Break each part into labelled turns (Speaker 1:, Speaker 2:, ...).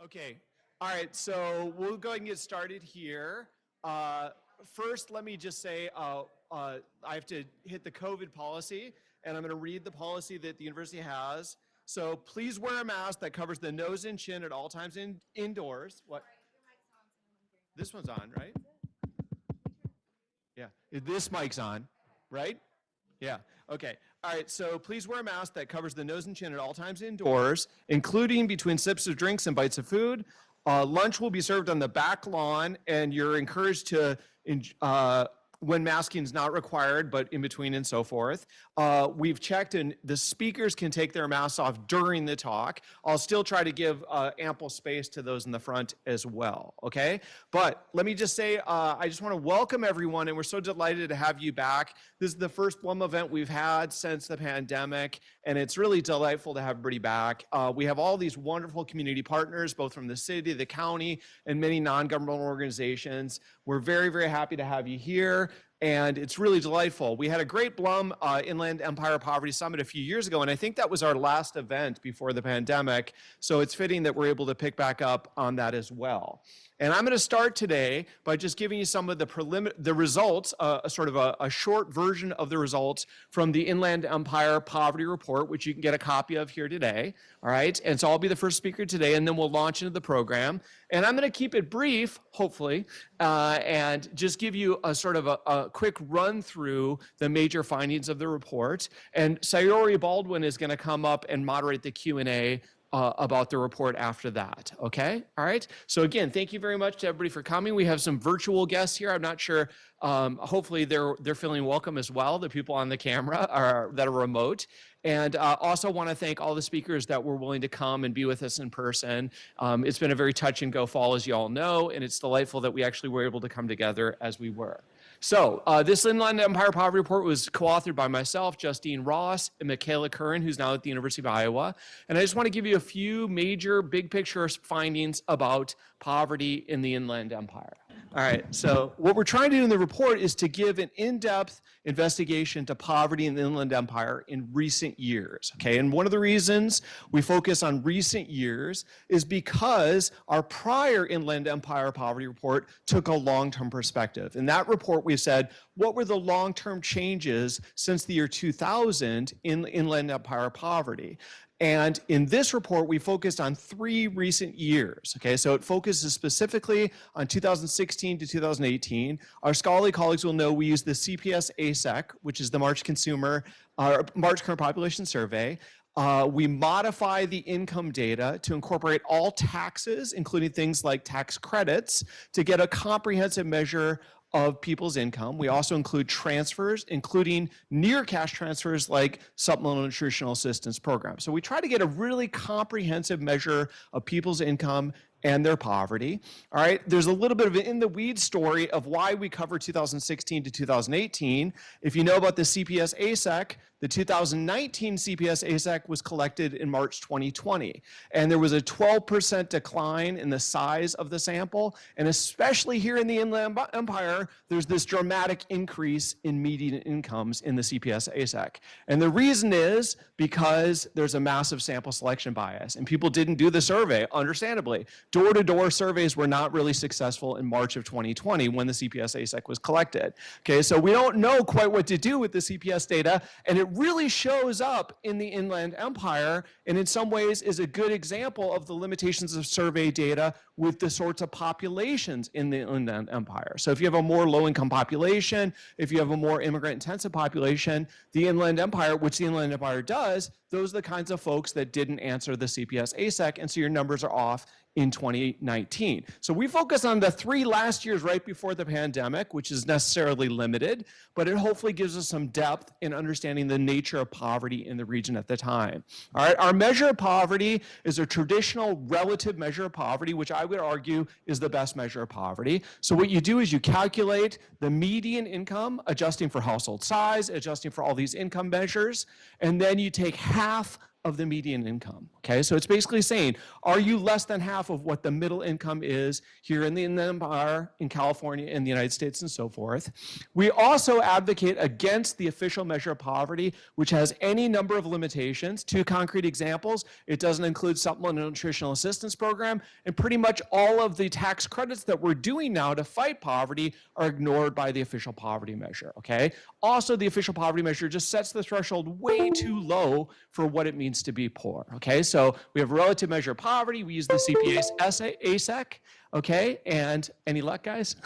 Speaker 1: Okay, all right, so we'll go ahead and get started here. First, let me just say I have to hit the COVID policy, and I'm going to read the policy that the university has. So please wear a mask that covers the nose and chin at all times indoors. What? This one's on, right? Yeah, this mic's on, right? Yeah, okay. All right, so please wear a mask that covers the nose and chin at all times indoors, including between sips of drinks and bites of food. Lunch will be served on the back lawn, and you're encouraged to, when masking is not required, but in between and so forth. We've checked, and the speakers can take their masks off during the talk. I'll still try to give ample space to those in the front as well, okay? But let me just say, I just want to welcome everyone, and we're so delighted to have you back. This is the first Blum event we've had since the pandemic, and it's really delightful to have everybody back. We have all these wonderful community partners, both from the city, the county, and many non-governmental organizations. We're very, very happy to have you here, and it's really delightful. We had a great Blum Inland Empire Poverty Summit a few years ago, and I think that was our last event before the pandemic, so it's fitting that we're able to pick back up on that as well. And I'm going to start today by just giving you some of the results, sort of a short version of the results from the Inland Empire Poverty Report, which you can get a copy of here today. All right, and so I'll be the first speaker today, and then we'll launch into the program. And I'm going to keep it brief, hopefully, and just give you a sort of a quick run through the major findings of the report. And Sayori Baldwin is going to come up and moderate the Q&A about the report after that, okay? All right, so again, thank you very much to everybody for coming. We have some virtual guests here. I'm not sure, hopefully they're feeling welcome as well, the people on the camera that are remote. And also want to thank all the speakers that were willing to come and be with us in person. It's been a very touch and go fall, as you all know, and it's delightful that we actually were able to come together as we were. So this Inland Empire Poverty Report was co-authored by myself, Justine Ross, and Michaela Curran, who's now at the University of Iowa. And I just want to give you a few major big picture findings about poverty in the Inland Empire. All right, so what we're trying to do in the report is to give an in-depth investigation to poverty in the Inland Empire in recent years, okay? And one of the reasons we focus on recent years is because our prior Inland Empire Poverty Report took a long-term perspective. In that report, we said, what were the long-term changes since the year 2000 in Inland Empire poverty? And in this report, we focused on 3 recent years, okay? So it focuses specifically on 2016 to 2018. Our scholarly colleagues will know we use the CPS ASEC, which is the March Current Population Survey. We modify the income data to incorporate all taxes, including things like tax credits, to get a comprehensive measure of people's income. We also include transfers, including near cash transfers like supplemental nutritional assistance programs. So we try to get a really comprehensive measure of people's income and their poverty. All right, there's a little bit of an in-the-weeds story of why we cover 2016 to 2018. If you know about the CPS ASEC, the 2019 CPS ASEC was collected in March 2020, and there was a 12% decline in the size of the sample, and especially here in the Inland Empire, there's this dramatic increase in median incomes in the CPS ASEC. And the reason is because there's a massive sample selection bias, and people didn't do the survey, understandably. Door-to-door surveys were not really successful in March of 2020 when the CPS ASEC was collected. Okay, so we don't know quite what to do with the CPS data, and it really shows up in the Inland Empire, and in some ways is a good example of the limitations of survey data with the sorts of populations in the Inland Empire. So if you have a more low-income population, if you have a more immigrant-intensive population, the Inland Empire, which the Inland Empire does, those are the kinds of folks that didn't answer the CPS ASEC, and so your numbers are off in 2019. So we focus on the 3 last years right before the pandemic, which is necessarily limited, but it hopefully gives us some depth in understanding the nature of poverty in the region at the time. All right, our measure of poverty is a traditional relative measure of poverty, which I would argue is the best measure of poverty. So what you do is you calculate the median income, adjusting for household size, adjusting for all these income measures, and then you take half of the median income. Okay, so it's basically saying, are you less than half of what the middle income is here in the Inland Empire, in California, in the United States, and so forth? We also advocate against the official measure of poverty, which has any number of limitations. 2 concrete examples: it doesn't include supplemental nutritional assistance program, and pretty much all of the tax credits that we're doing now to fight poverty are ignored by the official poverty measure. Okay. Also, the official poverty measure just sets the threshold way too low for what it means to be poor. Okay, so we have relative measure of poverty. We use the CPA's ASEC. Okay, and any luck, guys?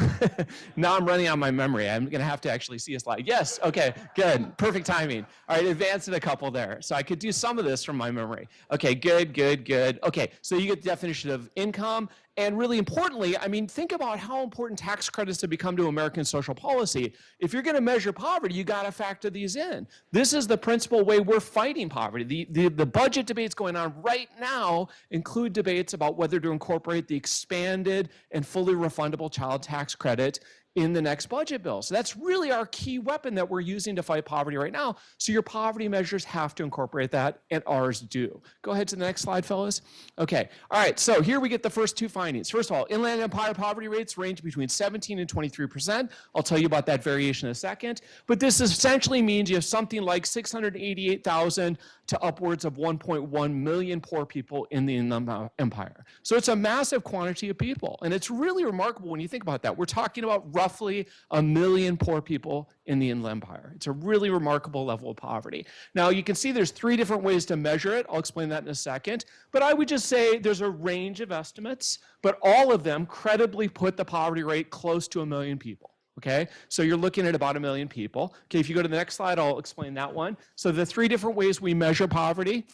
Speaker 1: Now I'm running out of my memory. I'm going to have to actually see a slide. Yes, okay, good, perfect timing. All right, advanced it a couple there. So I could do some of this from my memory. Okay, good. Okay, so you get the definition of income. And really importantly, I mean, think about how important tax credits have become to American social policy. If you're going to measure poverty, you got to factor these in. This is the principal way we're fighting poverty. The budget debates going on right now include debates about whether to incorporate the expanded and fully refundable child tax credit in the next budget bill. So that's really our key weapon that we're using to fight poverty right now. So your poverty measures have to incorporate that, and ours do. Go ahead to the next slide, fellas. Okay, all right, so here we get the first 2 findings. First of all, Inland Empire poverty rates range between 17 and 23%. I'll tell you about that variation in a second. But this essentially means you have something like 688,000 to upwards of 1.1 million poor people in the Inland Empire. So it's a massive quantity of people, and it's really remarkable when you think about that. We're talking about roughly 1 million poor people in the Inland Empire. It's a really remarkable level of poverty. Now, you can see there's 3 different ways to measure it. I'll explain that in a second. But I would just say there's a range of estimates, but all of them credibly put the poverty rate close to 1 million people. Okay, so you're looking at about 1 million people. Okay, if you go to the next slide, I'll explain that one. So the 3 different ways we measure poverty.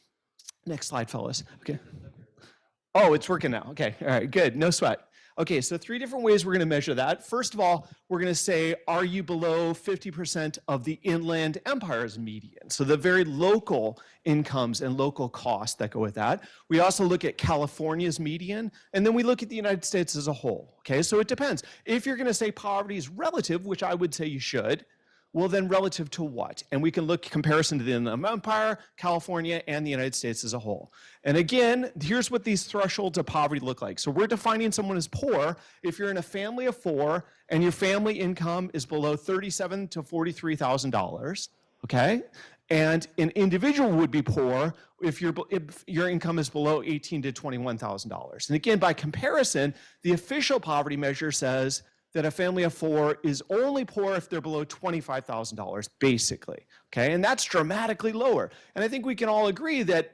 Speaker 1: Next slide, fellas. Okay. Oh, it's working now. Okay, all right, good, no sweat. Okay, so 3 different ways we're going to measure that. First of all, we're going to say, are you below 50% of the Inland Empire's median? So the very local incomes and local costs that go with that. We also look at California's median, and then we look at the United States as a whole. Okay, so it depends. If you're going to say poverty is relative, which I would say you should, well, then relative to what? And we can look comparison to the Inland Empire, California, and the United States as a whole. And again, here's what these thresholds of poverty look like. So we're defining someone as poor if you're in a family of 4 and your family income is below $37,000 to $43,000, okay? And an individual would be poor if your income is below $18,000 to $21,000. And again, by comparison, the official poverty measure says that a family of 4 is only poor if they're below $25,000, basically, okay? And that's dramatically lower. And I think we can all agree that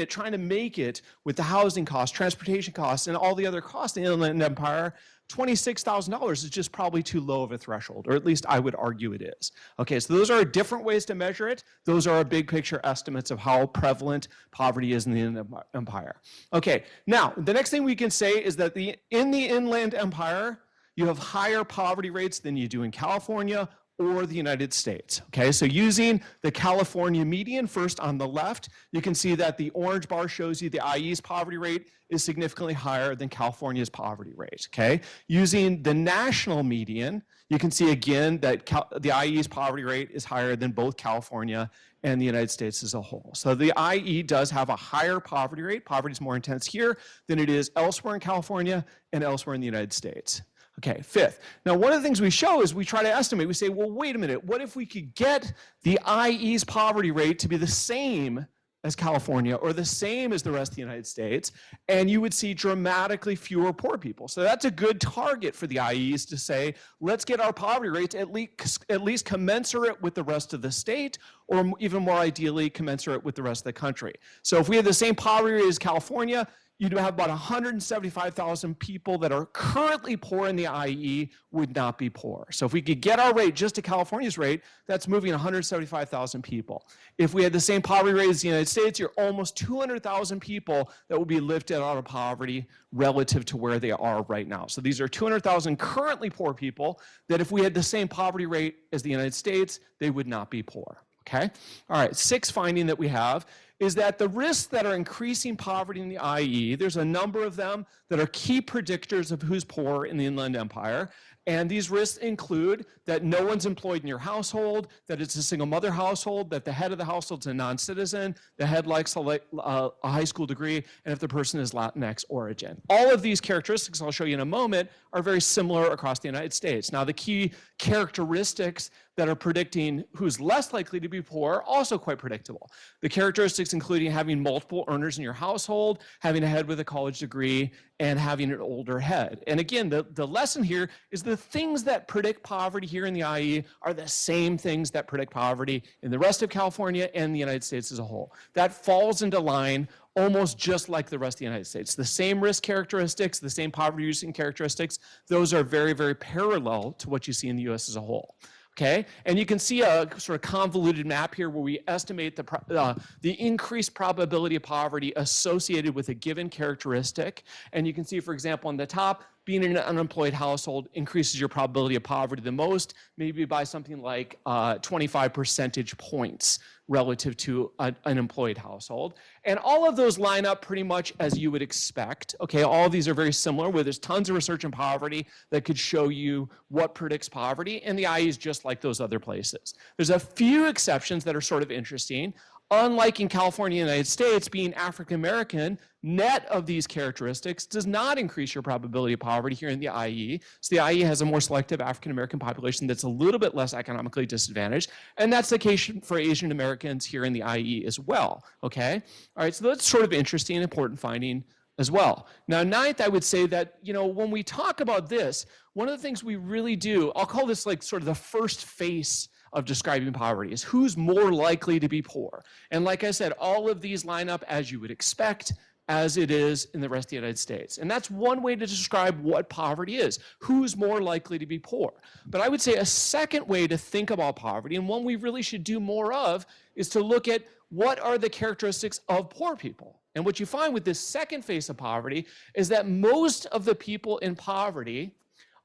Speaker 1: trying to make it with the housing costs, transportation costs, and all the other costs in the Inland Empire, $26,000 is just probably too low of a threshold, or at least I would argue it is. Okay, so those are different ways to measure it. Those are our big picture estimates of how prevalent poverty is in the Inland Empire. Okay, now, the next thing we can say is that in the Inland Empire, you have higher poverty rates than you do in California or the United States. Okay, so using the California median first on the left, you can see that the orange bar shows you the IE's poverty rate is significantly higher than California's poverty rate. Okay, using the national median, you can see again that the IE's poverty rate is higher than both California and the United States as a whole. So the IE does have a higher poverty rate. Poverty is more intense here than it is elsewhere in California and elsewhere in the United States. Okay, 5th. Now, one of the things we show is we try to estimate. We say, well, wait a minute. What if we could get the IE's poverty rate to be the same as California or the same as the rest of the United States? And you would see dramatically fewer poor people. So that's a good target for the IEs to say, let's get our poverty rates at least commensurate with the rest of the state, or even more ideally, commensurate with the rest of the country. So if we had the same poverty rate as California, you'd have about 175,000 people that are currently poor in the IE would not be poor. So if we could get our rate just to California's rate, that's moving 175,000 people. If we had the same poverty rate as the United States, you're almost 200,000 people that would be lifted out of poverty relative to where they are right now. So these are 200,000 currently poor people that if we had the same poverty rate as the United States, they would not be poor. Okay? All right, 6th finding that we have is that the risks that are increasing poverty in the IE, there's a number of them that are key predictors of who's poor in the Inland Empire. And these risks include that no one's employed in your household, that it's a single mother household, that the head of the household's a non-citizen, the head likes a high school degree, and if the person is Latinx origin. All of these characteristics I'll show you in a moment are very similar across the United States. Now, the key characteristics that are predicting who's less likely to be poor, also quite predictable. The characteristics including having multiple earners in your household, having a head with a college degree, and having an older head. And again, the lesson here is the things that predict poverty here in the IE are the same things that predict poverty in the rest of California and the United States as a whole. That falls into line almost just like the rest of the United States. The same risk characteristics, the same poverty-reducing characteristics, those are very, very parallel to what you see in the US as a whole. Okay, and you can see a sort of convoluted map here where we estimate the increased probability of poverty associated with a given characteristic. And you can see, for example, on the top, being in an unemployed household increases your probability of poverty the most, maybe by something like 25 percentage points relative to an employed household. And all of those line up pretty much as you would expect. Okay, all of these are very similar, where there's tons of research in poverty that could show you what predicts poverty, and the IE is just like those other places. There's a few exceptions that are sort of interesting. Unlike in California and the United States, being African American, net of these characteristics does not increase your probability of poverty here in the IE. So the IE has a more selective African American population that's a little bit less economically disadvantaged, and that's the case for Asian Americans here in the IE as well, okay? All right, so that's sort of interesting and important finding as well. Now, ninth, I would say that, you know, when we talk about this, one of the things we really do, I'll call this like sort of the first face of describing poverty, is who's more likely to be poor. And like I said, all of these line up as you would expect, as it is in the rest of the United States. And that's one way to describe what poverty is, who's more likely to be poor. But I would say a second way to think about poverty, and one we really should do more of, is to look at what are the characteristics of poor people. And what you find with this second phase of poverty is that most of the people in poverty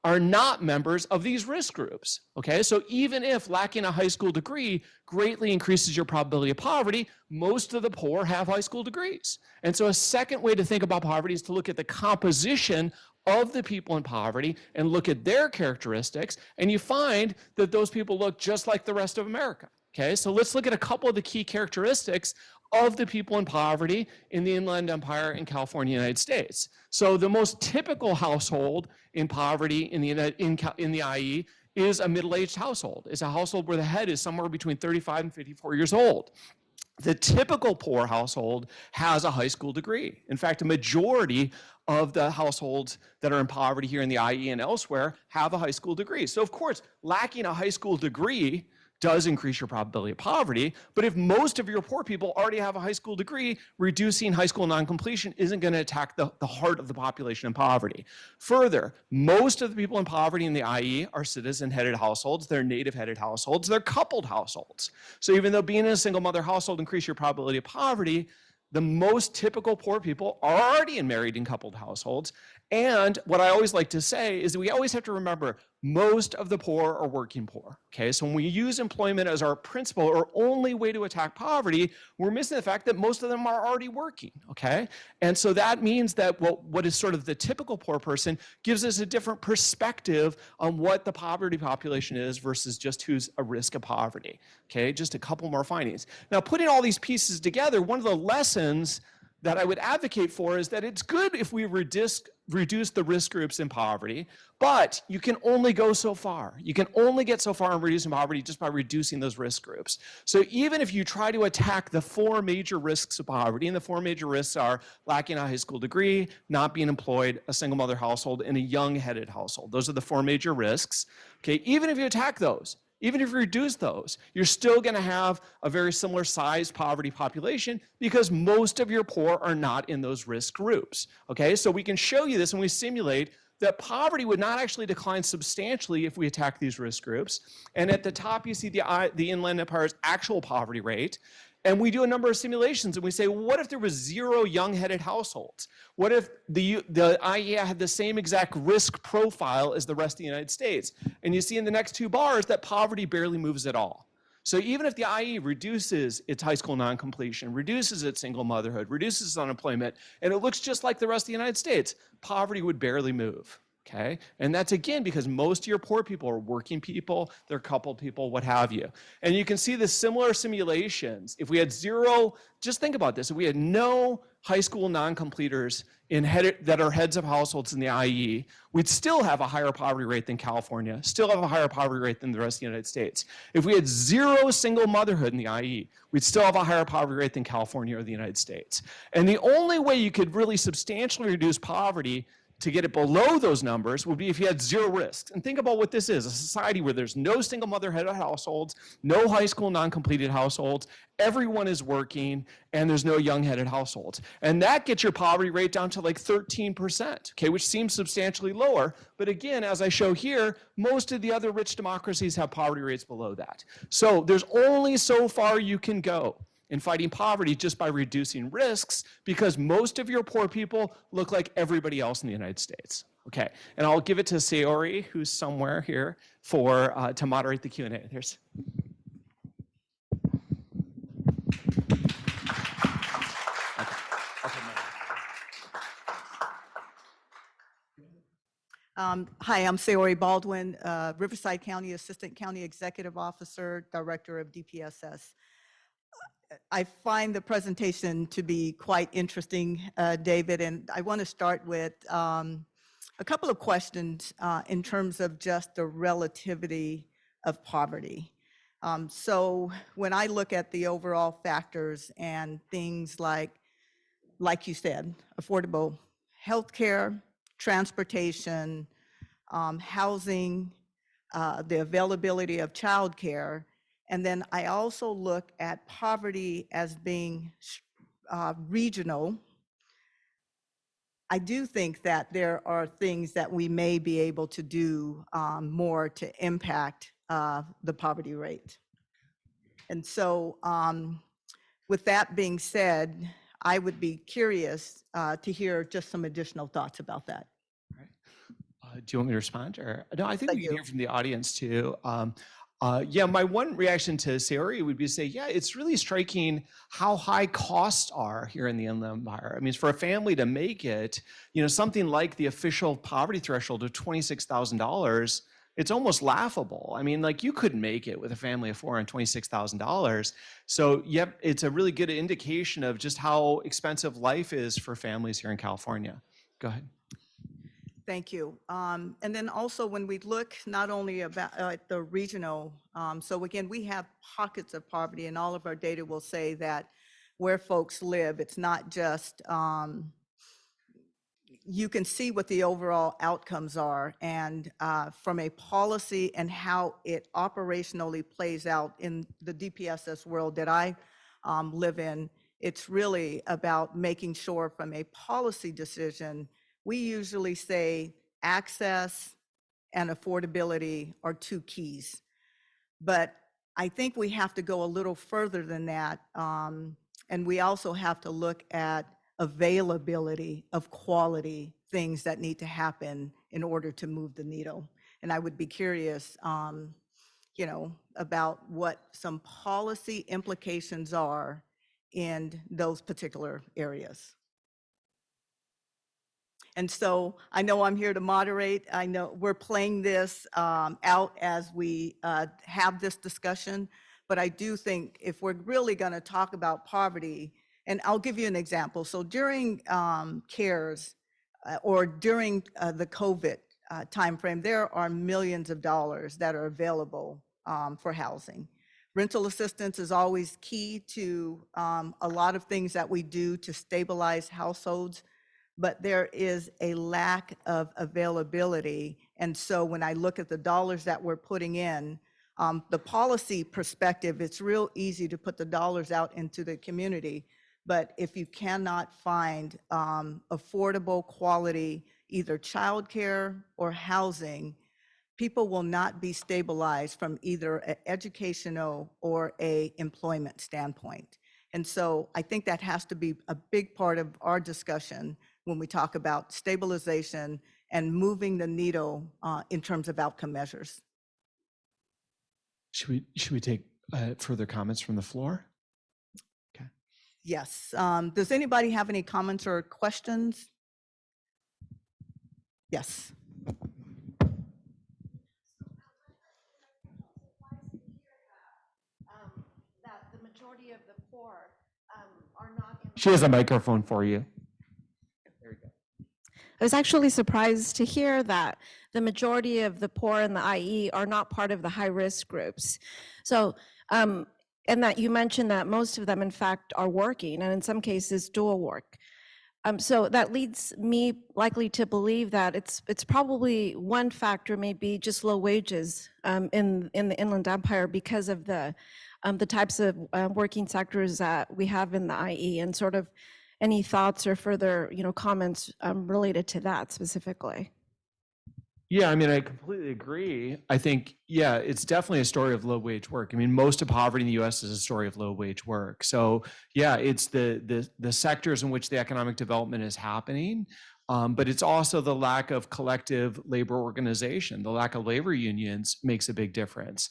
Speaker 1: are not members of these risk groups, okay? So even if lacking a high school degree greatly increases your probability of poverty, most of the poor have high school degrees. And so a second way to think about poverty is to look at the composition of the people in poverty and look at their characteristics, and you find that those people look just like the rest of America, okay? So let's look at a couple of the key characteristics of the people in poverty in the Inland Empire in California, United States. So the most typical household in poverty in the IE is a middle-aged household. It's a household where the head is somewhere between 35 and 54 years old. The typical poor household has a high school degree. In fact, a majority of the households that are in poverty here in the IE and elsewhere have a high school degree. So of course, lacking a high school degree does increase your probability of poverty, but if most of your poor people already have a high school degree, reducing high school non-completion isn't going to attack the heart of the population in poverty. Further, most of the people in poverty in the IE are citizen-headed households, they're native-headed households, they're coupled households. So even though being in a single mother household increases your probability of poverty, the most typical poor people are already in married and coupled households. And what I always like to say is that we always have to remember most of the poor are working poor, okay? So when we use employment as our principal or only way to attack poverty, we're missing the fact that most of them are already working, okay? And so that means that what is sort of the typical poor person gives us a different perspective on what the poverty population is versus just who's a risk of poverty, okay? Just a couple more findings. Now, putting all these pieces together, one of the lessons that I would advocate for is that it's good if we reduce the risk groups in poverty, but you can only go so far. You can only get so far in reducing poverty just by reducing those risk groups. So even if you try to attack the four major risks of poverty, and the four major risks are lacking a high school degree, not being employed, a single mother household, and a young-headed household. Those are the four major risks. Okay, even if you attack those, even if you reduce those, you're still going to have a very similar size poverty population because most of your poor are not in those risk groups. Okay, so we can show you this and we simulate that poverty would not actually decline substantially if we attack these risk groups. And at the top, you see the Inland Empire's actual poverty rate. And we do a number of simulations and we say, well, what if there was 0 young-headed households? What if the IEA had the same exact risk profile as the rest of the United States? And you see in the next 2 bars that poverty barely moves at all. So even if the IE reduces its high school non-completion, reduces its single motherhood, reduces its unemployment, and it looks just like the rest of the United States, poverty would barely move. Okay. And that's again because most of your poor people are working people, they're coupled people, what have you. And you can see the similar simulations. If we had zero, just think about this. If we had no high school non-completers that are heads of households in the IE, we'd still have a higher poverty rate than California, still have a higher poverty rate than the rest of the United States. If we had zero single motherhood in the IE, we'd still have a higher poverty rate than California or the United States. And the only way you could really substantially reduce poverty to get it below those numbers would be if you had zero risks. And think about what this is, a society where there's no single mother head of households, no high school non-completed households, everyone is working, and there's no young headed households. And that gets your poverty rate down to like 13%, okay, which seems substantially lower. But again, as I show here, most of the other rich democracies have poverty rates below that. So there's only so far you can go in fighting poverty just by reducing risks, because most of your poor people look like everybody else in the United States. Okay, and I'll give it to Saori, who's somewhere here, to moderate the Q&A. There's.
Speaker 2: Hi, I'm Saori Baldwin, Riverside County Assistant County Executive Officer, Director of DPSS. I find the presentation to be quite interesting, David, and I want to start with a couple of questions in terms of just the relativity of poverty. So when I look at the overall factors and things like you said, affordable healthcare, transportation, housing, the availability of childcare, and then I also look at poverty as being regional. I do think that there are things that we may be able to do more to impact the poverty rate. And so with that being said, I would be curious to hear just some additional thoughts about that.
Speaker 1: Do you want me to respond? Or no, I think we can hear from the audience too. Yeah, my one reaction to Saori would be to say, yeah, it's really striking how high costs are here in the Inland Empire. I mean, for a family to make it, something like the official poverty threshold of $26,000, it's almost laughable. I mean, like you couldn't make it with a family of four on $26,000. So, yep, it's a really good indication of just how expensive life is for families here in California. Go ahead.
Speaker 2: Thank you. And then also when we look not only about the regional, so again, we have pockets of poverty and all of our data will say that where folks live, it's not just, you can see what the overall outcomes are, and from a policy and how it operationally plays out in the DPSS world that I live in, it's really about making sure from a policy decision, we usually say access and affordability are two keys. But I think we have to go a little further than that. And we also have to look at availability of quality things that need to happen in order to move the needle. And I would be curious, about what some policy implications are in those particular areas. And so I know I'm here to moderate. I know we're playing this out as we have this discussion, but I do think if we're really going to talk about poverty, and I'll give you an example. So during CARES or during the COVID timeframe, there are millions of dollars that are available for housing. Rental assistance is always key to a lot of things that we do to stabilize households, but there is a lack of availability. And so when I look at the dollars that we're putting in, the policy perspective, it's real easy to put the dollars out into the community. But if you cannot find affordable quality, either childcare or housing, people will not be stabilized from either an educational or an employment standpoint. And so I think that has to be a big part of our discussion when we talk about stabilization and moving the needle in terms of outcome measures.
Speaker 1: Should we take further comments from the floor? Okay.
Speaker 2: Yes. Does anybody have any comments or questions? Yes.
Speaker 3: majority of the poor are not in the
Speaker 1: She has a microphone for you. There you go.
Speaker 3: I was actually surprised to hear that the majority of the poor in the IE are not part of the high-risk groups. So, and that you mentioned that most of them, in fact, are working, and in some cases, dual work. So that leads me likely to believe that it's probably one factor, maybe just low wages in the Inland Empire because of the types of working sectors that we have in the IE, and sort of any thoughts or further comments related to that specifically.
Speaker 1: Yeah, I mean, I completely agree. I think, yeah, it's definitely a story of low wage work. I mean, most of poverty in the U.S. is a story of low wage work. So, yeah, it's the sectors in which the economic development is happening, but it's also the lack of collective labor organization. The lack of labor unions makes a big difference.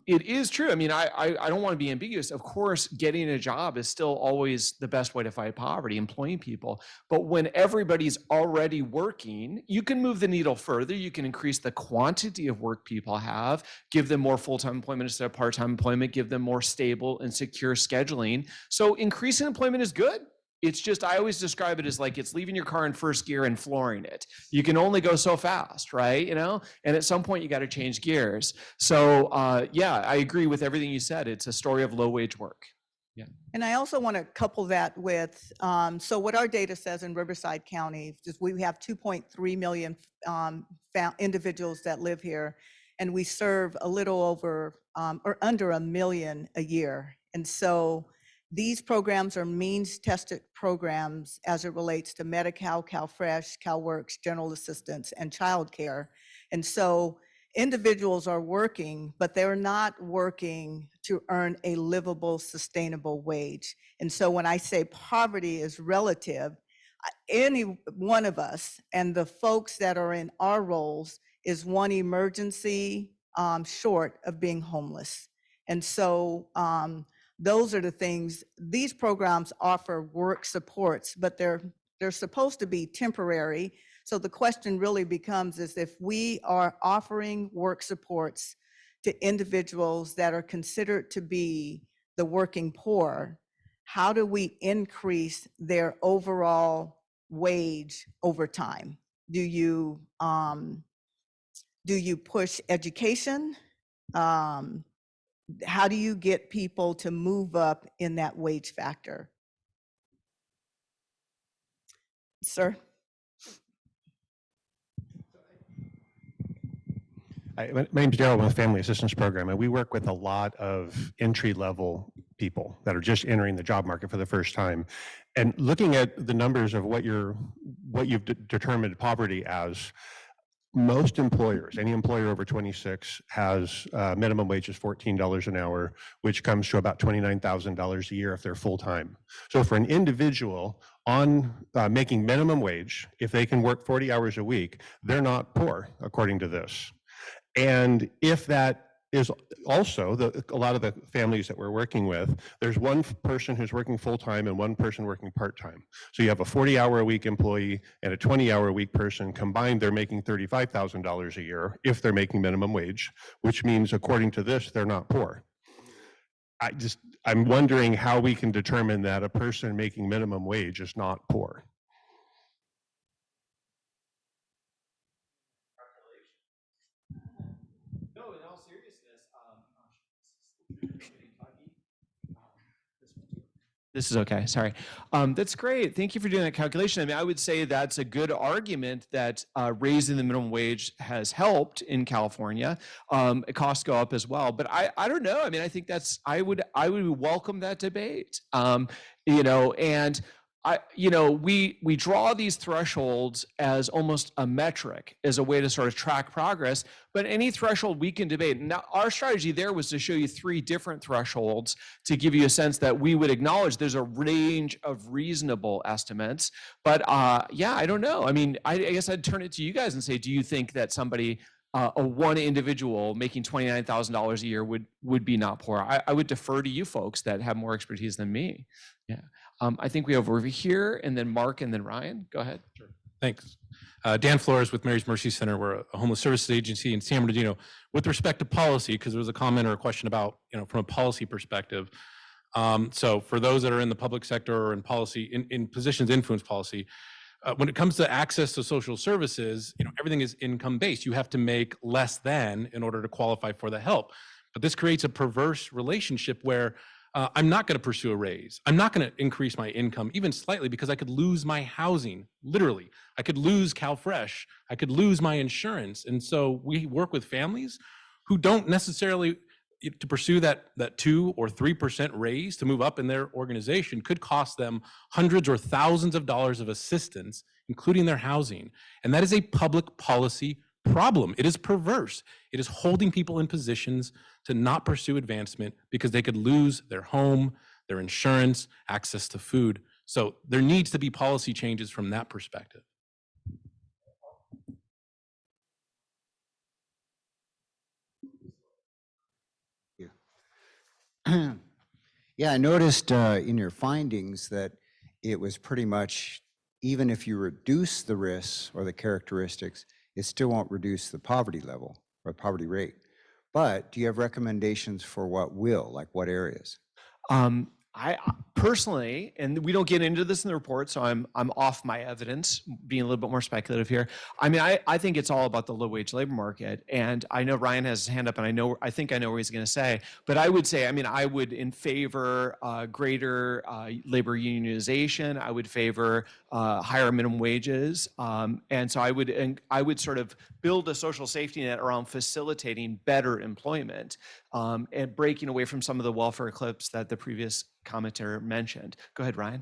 Speaker 1: It is true. I mean, I don't want to be ambiguous. Of course, getting a job is still always the best way to fight poverty, employing people. But when everybody's already working, you can move the needle further. You can increase the quantity of work people have, give them more full-time employment instead of part-time employment, give them more stable and secure scheduling. So increasing employment is good. It's just, I always describe it as like it's leaving your car in first gear and flooring it. You can only go so fast, right? And at some point you got to change gears. So yeah, I agree with everything you said. It's a story of low wage work. Yeah.
Speaker 2: And I also want to couple that with, so what our data says in Riverside County is we have 2.3 million individuals that live here, and we serve a little over or under 1 million a year. And so these programs are means-tested programs as it relates to Medi-Cal, CalFresh, CalWorks, general assistance, and childcare. And so individuals are working, but they're not working to earn a livable, sustainable wage. And so when I say poverty is relative, any one of us and the folks that are in our roles is one emergency short of being homeless. And so those are the things. These programs offer work supports, but they're supposed to be temporary. So the question really becomes is if we are offering work supports to individuals that are considered to be the working poor, how do we increase their overall wage over time? Do you push education? How do you get people to move up in that wage factor? Sir?
Speaker 4: My name's Daryl with the Family Assistance Program, and we work with a lot of entry-level people that are just entering the job market for the first time. And looking at the numbers of what you've determined poverty as, most employers, any employer over 26 has minimum wage is $14 an hour, which comes to about $29,000 a year if they're full-time. So for an individual on making minimum wage, if they can work 40 hours a week, they're not poor, according to this. And if that is also a lot of the families that we're working with, there's one person who's working full-time and one person working part-time. So you have a 40-hour-a-week employee and a 20-hour-a-week person. Combined, they're making $35,000 a year if they're making minimum wage, which means, according to this, they're not poor. I'm wondering how we can determine that a person making minimum wage is not poor.
Speaker 1: This is okay, sorry. That's great. Thank you for doing that calculation. I mean, I would say that's a good argument that raising the minimum wage has helped in California. Costs go up as well, but I don't know. I mean, I think I would welcome that debate. And we draw these thresholds as almost a metric, as a way to sort of track progress, but any threshold we can debate. Now, our strategy there was to show you 3 different thresholds to give you a sense that we would acknowledge there's a range of reasonable estimates. But yeah, I don't know. I mean, I guess I'd turn it to you guys and say, do you think that somebody, one individual making $29,000 a year would be not poor? I would defer to you folks that have more expertise than me. Yeah. I think we have over here, and then Mark, and then Ryan. Go ahead.
Speaker 5: Sure. Thanks. Dan Flores with Mary's Mercy Center. We're a homeless services agency in San Bernardino. With respect to policy, because there was a comment or a question about, from a policy perspective, So for those that are in the public sector or in policy, in positions influence policy, when it comes to access to social services, everything is income based. You have to make less than in order to qualify for the help. But this creates a perverse relationship where I'm not going to pursue a raise. I'm not going to increase my income even slightly because I could lose my housing, literally. I could lose CalFresh. I could lose my insurance. And so we work with families who don't necessarily, to pursue that 2 or 3% raise to move up in their organization could cost them hundreds or thousands of dollars of assistance, including their housing. And that is a public policy problem. It is perverse. It is holding people in positions to not pursue advancement because they could lose their home, their insurance, access to food. So there needs to be policy changes from that perspective.
Speaker 6: Yeah, I noticed in your findings that it was pretty much, even if you reduce the risks or the characteristics, it still won't reduce the poverty level or poverty rate. But do you have recommendations for what will, like what areas?
Speaker 1: I personally, and we don't get into this in the report, so I'm off my evidence, being a little bit more speculative here. I mean, I think it's all about the low wage labor market, and I know Ryan has his hand up, and I think I know what he's going to say. But I would say, I mean, I would in favor greater labor unionization. I would favor higher minimum wages, and so I would sort of build a social safety net around facilitating better employment and breaking away from some of the welfare clips that the previous commenter mentioned. Go ahead, Ryan.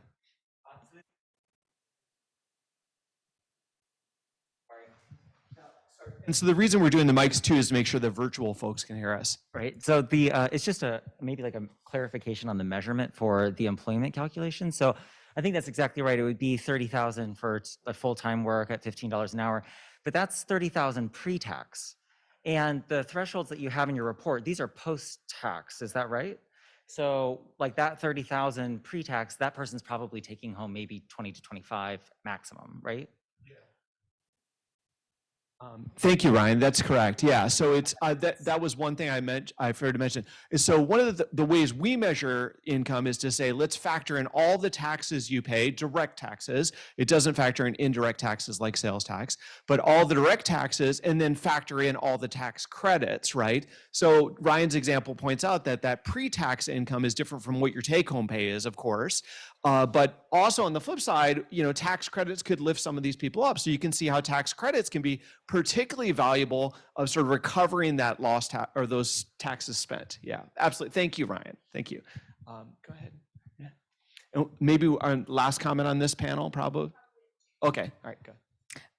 Speaker 1: And so the reason we're doing the mics too is to make sure the virtual folks can hear us.
Speaker 7: Right. So the it's just maybe like a clarification on the measurement for the employment calculation. So I think that's exactly right. It would be 30,000 for a full-time work at $15 an hour, but that's 30,000 pre-tax. And the thresholds that you have in your report, these are post-tax. Is that right? So like that 30,000 pre-tax, that person's probably taking home maybe 20 to 25 maximum, right?
Speaker 1: Thank you, Ryan. That's correct. Yeah. So it's that was one thing I forgot to mention. Is so one of the ways we measure income is to say, let's factor in all the taxes you pay, direct taxes. It doesn't factor in indirect taxes like sales tax, but all the direct taxes, and then factor in all the tax credits, right? So Ryan's example points out that pre-tax income is different from what your take-home pay is, of course. But also on the flip side, tax credits could lift some of these people up. So you can see how tax credits can be particularly valuable of sort of recovering that lost or those taxes spent. Yeah, absolutely. Thank you, Ryan. Thank you. Go ahead. Yeah. And maybe our last comment on this panel, probably. Okay. All right. Go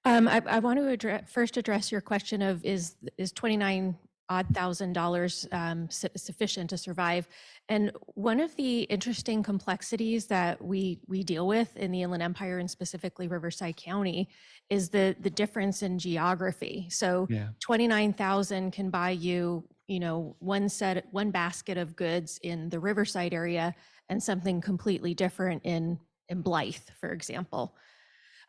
Speaker 1: ahead.
Speaker 3: I want to first address your question of is $29,000 sufficient to survive? And one of the interesting complexities that we deal with in the Inland Empire and specifically Riverside County is the difference in geography. So 29,000 can buy you, one basket of goods in the Riverside area and something completely different in Blythe, for example.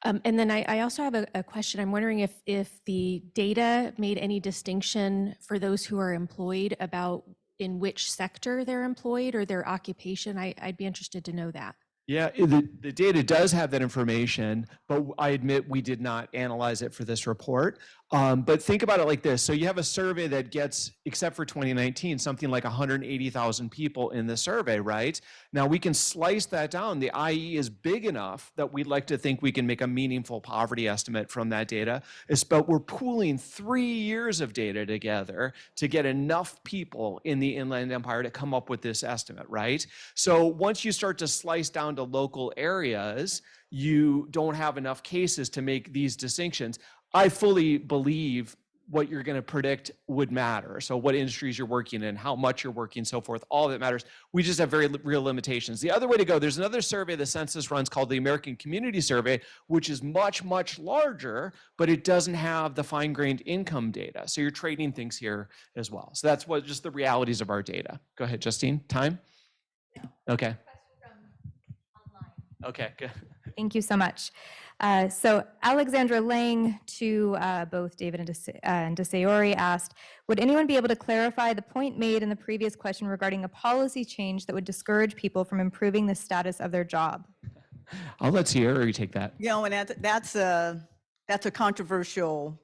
Speaker 3: And then I also have a question. I'm wondering if the data made any distinction for those who are employed about in which sector they're employed or their occupation. I'd be interested to know that.
Speaker 1: Yeah, the data does have that information, but I admit we did not analyze it for this report. But think about it like this. So you have a survey that gets, except for 2019, something like 180,000 people in the survey, right? Now we can slice that down. The IE is big enough that we'd like to think we can make a meaningful poverty estimate from that data. But we're pooling 3 years of data together to get enough people in the Inland Empire to come up with this estimate, right? So once you start to slice down to local areas, you don't have enough cases to make these distinctions. I fully believe what you're going to predict would matter. So what industries you're working in, how much you're working, so forth, all that matters. We just have very real limitations. The other way to go, there's another survey the census runs called the American Community Survey, which is much, much larger, but it doesn't have the fine-grained income data. So you're trading things here as well. So that's what just the realities of our data. Go ahead, Justine. Time? Okay. Okay, good.
Speaker 8: Thank you so much. So Alexandra Lang to both David and Deseori asked, would anyone be able to clarify the point made in the previous question regarding a policy change that would discourage people from improving the status of their job?
Speaker 1: I'll let Sierra take that.
Speaker 2: You know, and that's a controversial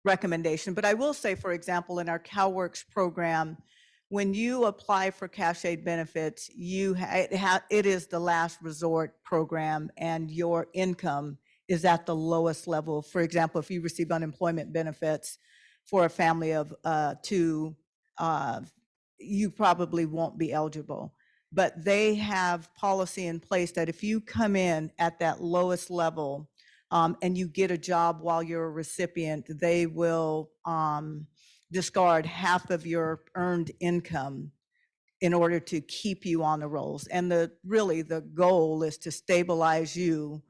Speaker 2: recommendation. But I will say, for example, in our CalWorks program, when you apply for cash aid benefits, it is the last resort program, and your income is at the lowest level. For example, if you receive unemployment benefits for a family of two, you probably won't be eligible. But they have policy in place that if you come in at that lowest level and you get a job while you're a recipient, they will discard half of your earned income in order to keep you on the rolls. And really the goal is to stabilize you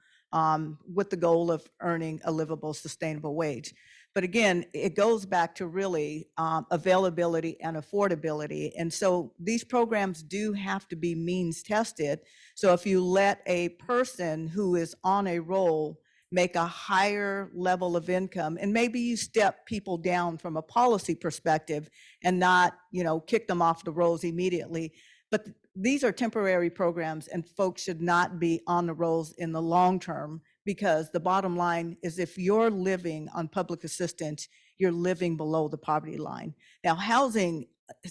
Speaker 2: with the goal of earning a livable, sustainable wage. But again, it goes back to really availability and affordability. And so these programs do have to be means tested. So if you let a person who is on a roll make a higher level of income, and maybe you step people down from a policy perspective and not, kick them off the rolls immediately. But these are temporary programs, and folks should not be on the rolls in the long term, because the bottom line is if you're living on public assistance, you're living below the poverty line. Now, housing,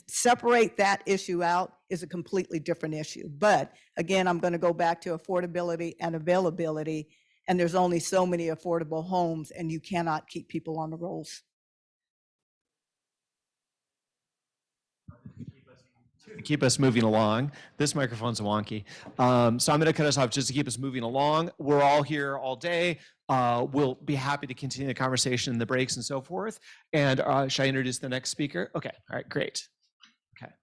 Speaker 2: separate that issue out, is a completely different issue. But again, I'm going to go back to affordability and availability. And there's only so many affordable homes, and you cannot keep people on the rolls.
Speaker 1: To keep us moving along. This microphone's wonky. So I'm going to cut us off just to keep us moving along. We're all here all day. We'll be happy to continue the conversation in the breaks and so forth. And should I introduce the next speaker? Okay. All right, great. Okay.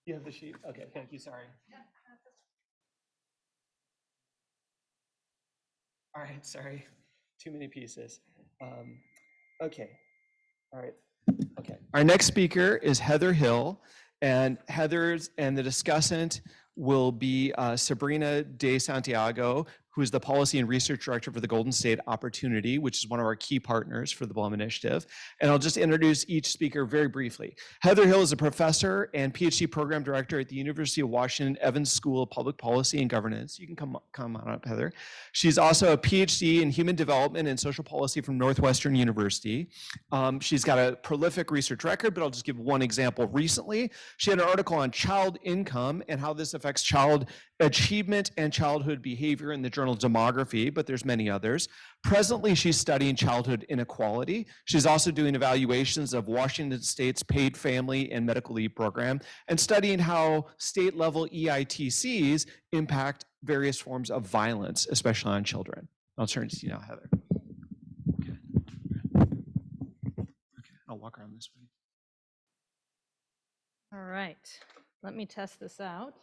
Speaker 1: You have the sheet? Okay, thank you, sorry. All right, sorry. Too many pieces. Okay, all right. Okay. Our next speaker is Heather Hill, and the discussant will be Sabrina De Santiago, who is the Policy and Research Director for the Golden State Opportunity, which is one of our key partners for the Blum Initiative. And I'll just introduce each speaker very briefly. Heather Hill is a professor and PhD program director at the University of Washington Evans School of Public Policy and Governance. You can come on up, Heather. She's also a PhD in Human Development and Social Policy from Northwestern University. She's got a prolific research record, but I'll just give one example. Recently, she had an article on child income and how this affects child achievement and childhood behavior in the journal Demography, but there's many others. Presently, she's studying childhood inequality. She's also doing evaluations of Washington State's paid family and medical leave program and studying how state-level EITCs impact various forms of violence, especially on children. I'll turn to you now, Heather. Okay, I'll walk around this way.
Speaker 9: All right, let me test this out.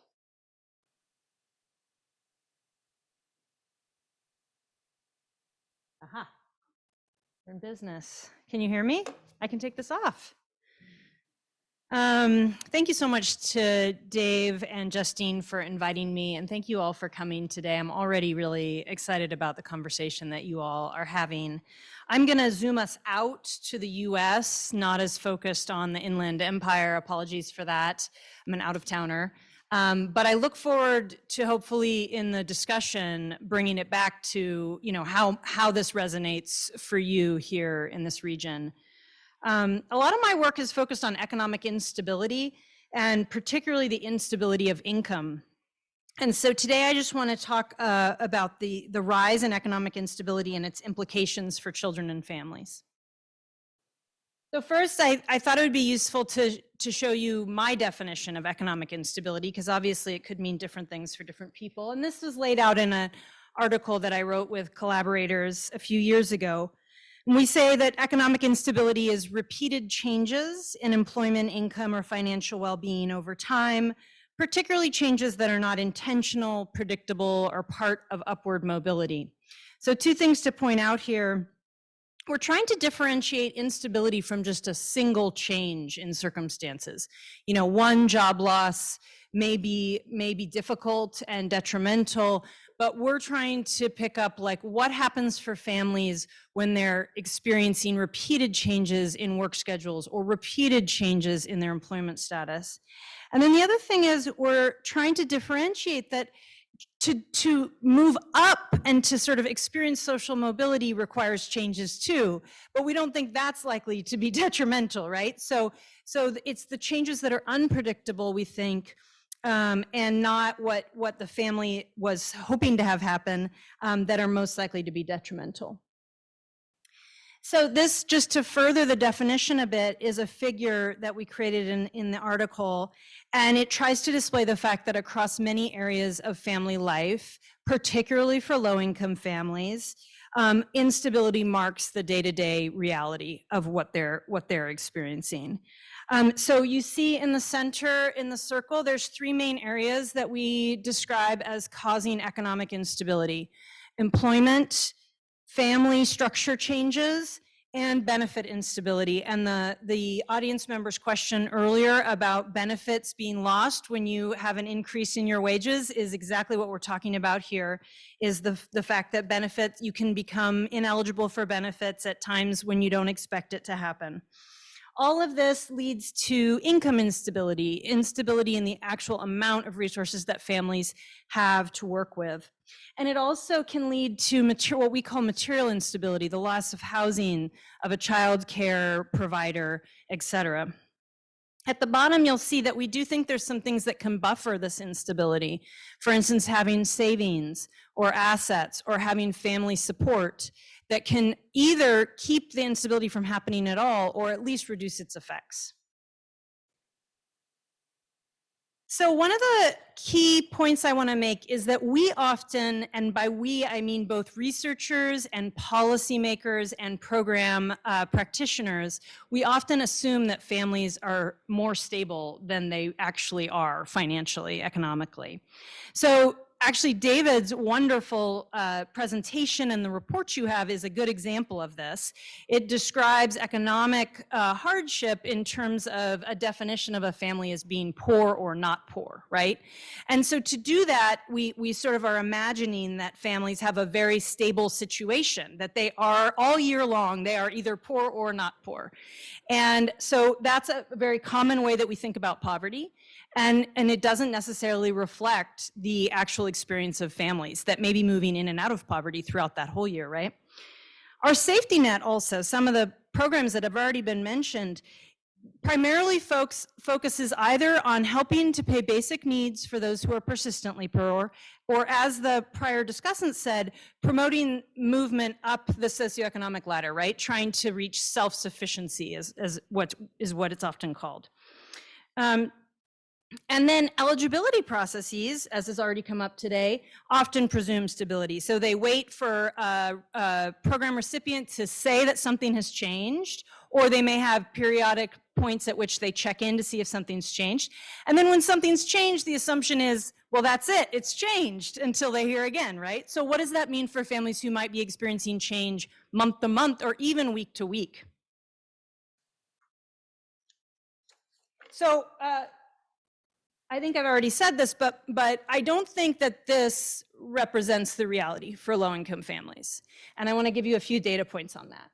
Speaker 9: Aha, we're in business. Can you hear me? I can take this off. Thank you so much to Dave and Justine for inviting me, and thank you all for coming today. I'm already really excited about the conversation that you all are having. I'm going to zoom us out to the US, not as focused on the Inland Empire. Apologies for that. I'm an out-of-towner. But I look forward to hopefully in the discussion bringing it back to how this resonates for you here in this region. A lot of my work is focused on economic instability, and particularly the instability of income. And so today I just want to talk about the rise in economic instability and its implications for children and families. So first, I thought it would be useful to show you my definition of economic instability, because obviously it could mean different things for different people. And this was laid out in an article that I wrote with collaborators a few years ago. And we say that economic instability is repeated changes in employment, income, or financial well-being over time, particularly changes that are not intentional, predictable, or part of upward mobility. So 2 things to point out here. We're trying to differentiate instability from just a single change in circumstances. You know, one job loss may be difficult and detrimental, but we're trying to pick up like what happens for families when they're experiencing repeated changes in work schedules or repeated changes in their employment status. And then the other thing is we're trying to differentiate that to move up and to sort of experience social mobility requires changes too, but we don't think that's likely to be detrimental, right? So it's the changes that are unpredictable, we think, and not what the family was hoping to have happen that are most likely to be detrimental. So this, just to further the definition a bit, is a figure that we created in the article, and it tries to display the fact that across many areas of family life, particularly for low-income families, instability marks the day-to-day reality of what they're experiencing. So you see in the center, in the circle, there's 3 main areas that we describe as causing economic instability: employment, family structure changes, and benefit instability. And the audience member's question earlier about benefits being lost when you have an increase in your wages is exactly what we're talking about here, is the fact that benefits, you can become ineligible for benefits at times when you don't expect it to happen. All of this leads to income instability, instability in the actual amount of resources that families have to work with. And it also can lead to what we call material instability, the loss of housing, of a child care provider, et cetera. At the bottom, you'll see that we do think there's some things that can buffer this instability. For instance, having savings or assets or having family support that can either keep the instability from happening at all or at least reduce its effects. So one of the key points I want to make is that we often, and by we I mean both researchers and policymakers and program practitioners, we often assume that families are more stable than they actually are financially, economically. So actually, David's wonderful presentation and the report you have is a good example of this. It describes economic hardship in terms of a definition of a family as being poor or not poor, right? And so to do that, we sort of are imagining that families have a very stable situation, that they are all year long, they are either poor or not poor. And so that's a very common way that we think about poverty. And it doesn't necessarily reflect the actual experience of families that may be moving in and out of poverty throughout that whole year, right? Our safety net also, some of the programs that have already been mentioned, primarily focuses either on helping to pay basic needs for those who are persistently poor, or as the prior discussant said, promoting movement up the socioeconomic ladder, right? Trying to reach self-sufficiency is what it's often called. And then eligibility processes, as has already come up today, often presume stability. So they wait for a program recipient to say that something has changed, or they may have periodic points at which they check in to see if something's changed. And then when something's changed, the assumption is, well, that's it, it's changed, until they hear again, right? So what does that mean for families who might be experiencing change month to month or even week to week? So, I think I've already said this, but I don't think that this represents the reality for low-income families. And I want to give you a few data points on that.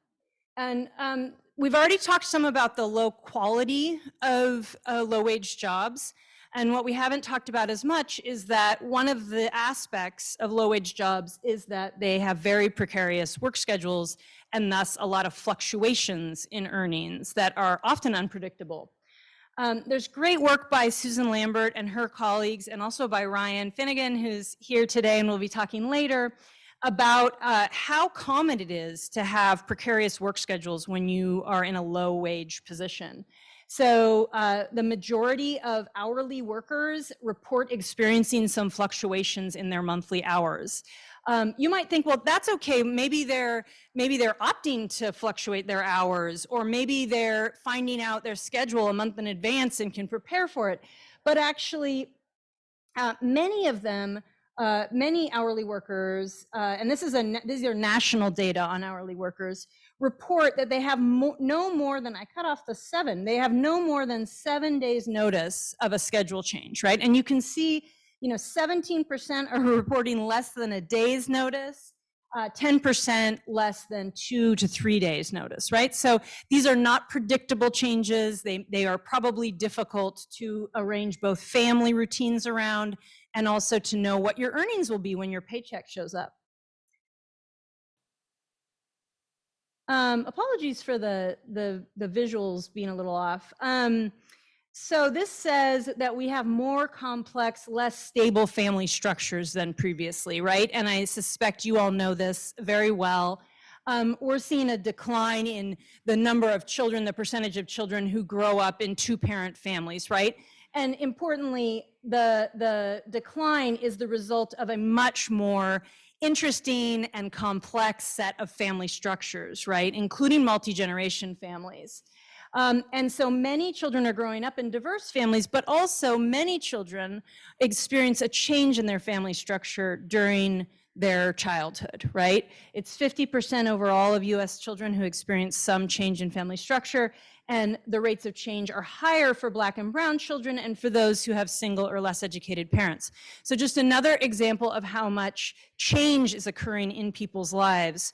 Speaker 9: And we've already talked some about the low quality of low-wage jobs. And what we haven't talked about as much is that one of the aspects of low-wage jobs is that they have very precarious work schedules and thus a lot of fluctuations in earnings that are often unpredictable. There's great work by Susan Lambert and her colleagues, and also by Ryan Finnegan, who's here today and will be talking later, about how common it is to have precarious work schedules when you are in a low wage position. So the majority of hourly workers report experiencing some fluctuations in their monthly hours. You might think, well, that's okay. Maybe they're opting to fluctuate their hours, or maybe they're finding out their schedule a month in advance and can prepare for it. But actually, many of them, many hourly workers, and these are national data on hourly workers, report that they have no more than, I cut off the 7, they have no more than 7 days notice of a schedule change, right? And you can see, 17% are reporting less than a day's notice, 10% less than 2 to 3 days notice, right? So these are not predictable changes. They are probably difficult to arrange both family routines around and also to know what your earnings will be when your paycheck shows up. Apologies for the visuals being a little off. So this says that we have more complex, less stable family structures than previously, right? And I suspect you all know this very well. We're seeing a decline in the number of children, the percentage of children who grow up in 2-parent families, right? And importantly, the decline is the result of a much more interesting and complex set of family structures, right? Including multi-generation families. And so many children are growing up in diverse families, but also many children experience a change in their family structure during their childhood, right? It's 50% overall of US children who experience some change in family structure, and the rates of change are higher for Black and brown children and for those who have single or less educated parents. So just another example of how much change is occurring in people's lives.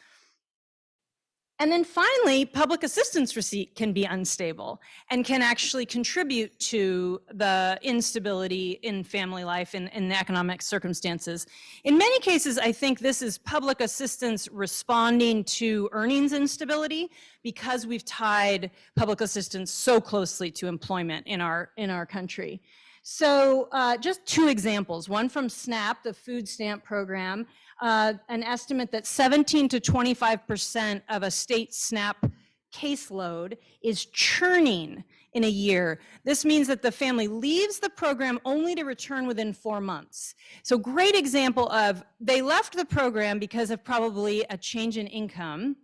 Speaker 9: And then finally, public assistance receipt can be unstable and can actually contribute to the instability in family life and in the economic circumstances. In many cases, I think this is public assistance responding to earnings instability because we've tied public assistance so closely to employment in our country. So just 2 examples, one from SNAP, the food stamp program, an estimate that 17 to 25% of a state SNAP caseload is churning in a year. This means that the family leaves the program only to return within 4 months. So great example of they left the program because of probably a change in income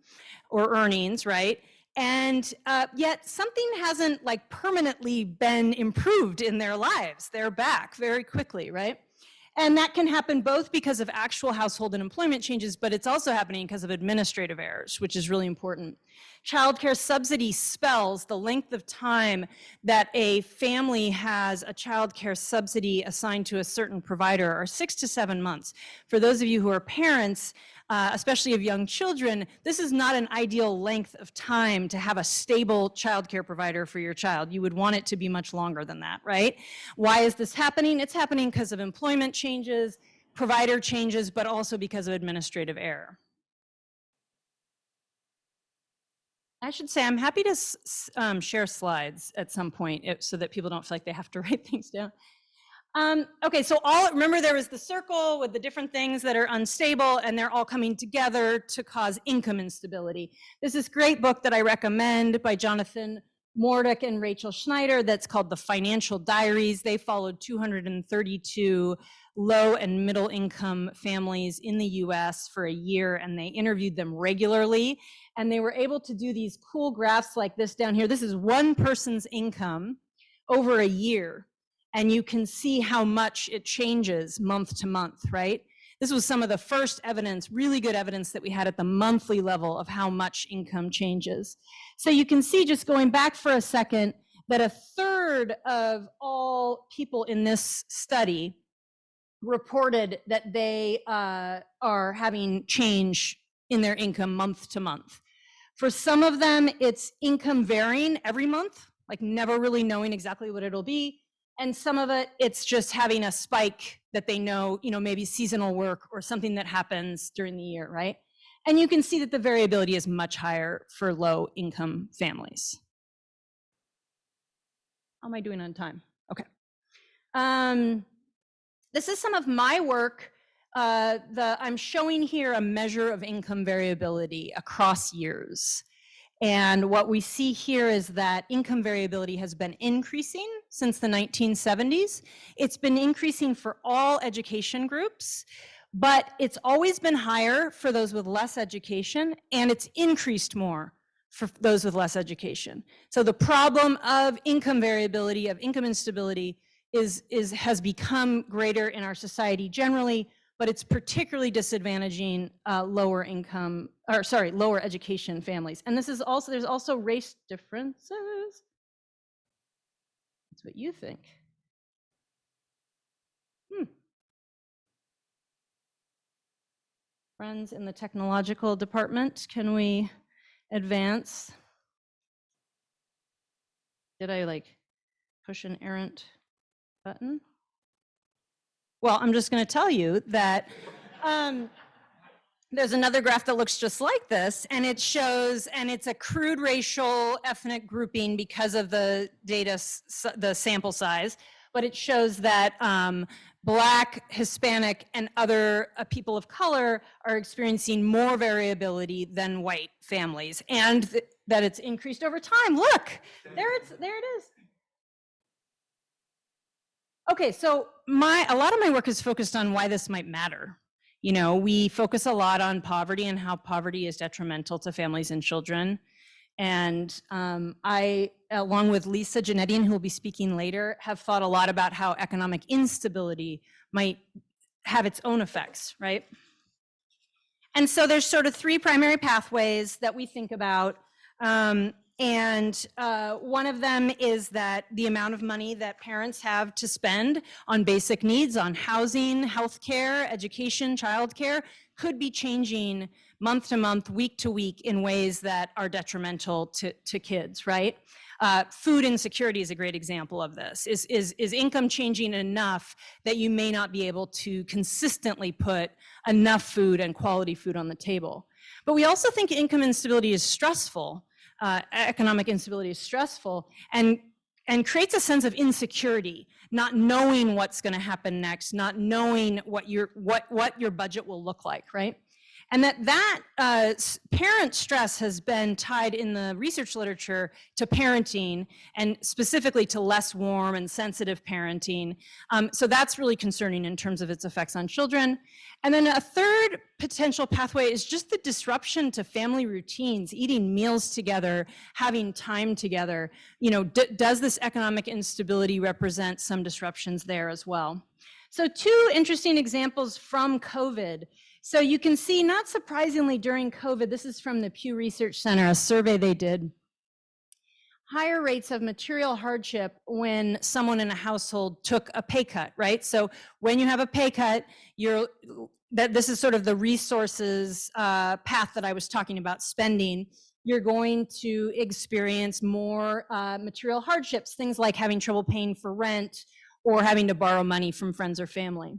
Speaker 9: or earnings, right? And yet something hasn't like permanently been improved in their lives. They're back very quickly, right? And that can happen both because of actual household and employment changes, but it's also happening because of administrative errors, which is really important. Childcare subsidy spells the length of time that a family has a childcare subsidy assigned to a certain provider are 6 to 7 months. For those of you who are parents, especially of young children, this is not an ideal length of time to have a stable childcare provider for your child. You would want it to be much longer than that, right? Why is this happening? It's happening because of employment changes, provider changes, but also because of administrative error. I should say I'm happy to share slides at some point so that people don't feel like they have to write things down. Okay, so remember there was the circle with the different things that are unstable and they're all coming together to cause income instability. There's this great book that I recommend by Jonathan Mordick and Rachel Schneider that's called The Financial Diaries. They followed 232 low and middle income families in the US for a year and they interviewed them regularly. And they were able to do these cool graphs like this down here. This is one person's income over a year. And you can see how much it changes month to month, right? This was some of the first evidence, really good evidence that we had at the monthly level of how much income changes. So you can see, just going back for a second, that 1/3 of all people in this study reported that they are having change in their income month to month. For some of them, it's income varying every month, like never really knowing exactly what it'll be. And some of it, it's just having a spike that they know, maybe seasonal work or something that happens during the year, right? And you can see that the variability is much higher for low income families. How am I doing on time? Okay. This is some of my work. I'm showing here a measure of income variability across years. And what we see here is that income variability has been increasing since the 1970s. It's been increasing for all education groups, but it's always been higher for those with less education, and it's increased more for those with less education. So the problem of income variability, of income instability, has become greater in our society generally, but it's particularly disadvantaging lower education families. And there's also race differences. That's what you think. Friends in the technological department, can we advance? Did I like push an errant button? Well, I'm just going to tell you that there's another graph that looks just like this, and it shows, and it's a crude racial ethnic grouping because of the data, the sample size, but it shows that Black, Hispanic, and other people of color are experiencing more variability than white families, and that it's increased over time. Look, there it is. Okay, so a lot of my work is focused on why this might matter. You know, we focus a lot on poverty and how poverty is detrimental to families and children. And I, along with Lisa Janetian, who will be speaking later, have thought a lot about how economic instability might have its own effects, right? And so there's sort of three primary pathways that we think about. One of them is that the amount of money that parents have to spend on basic needs, on housing, healthcare, education, childcare, could be changing month to month, week to week in ways that are detrimental to kids, right? Food insecurity is a great example of this. Is income changing enough that you may not be able to consistently put enough food and quality food on the table? But we also think income instability is stressful. Economic instability is stressful and creates a sense of insecurity, not knowing what's going to happen next, not knowing what your budget will look like, right? And that parent stress has been tied in the research literature to parenting, and specifically to less warm and sensitive parenting. So that's really concerning in terms of its effects on children. And then a third potential pathway is just the disruption to family routines, eating meals together, having time together. You know, does this economic instability represent some disruptions there as well? So two interesting examples from COVID. So you can see, not surprisingly, during COVID, this is from the Pew Research Center, a survey they did, higher rates of material hardship when someone in a household took a pay cut, right? So when you have a pay cut, this is sort of the resources path that I was talking about, spending. You're going to experience more material hardships, things like having trouble paying for rent or having to borrow money from friends or family.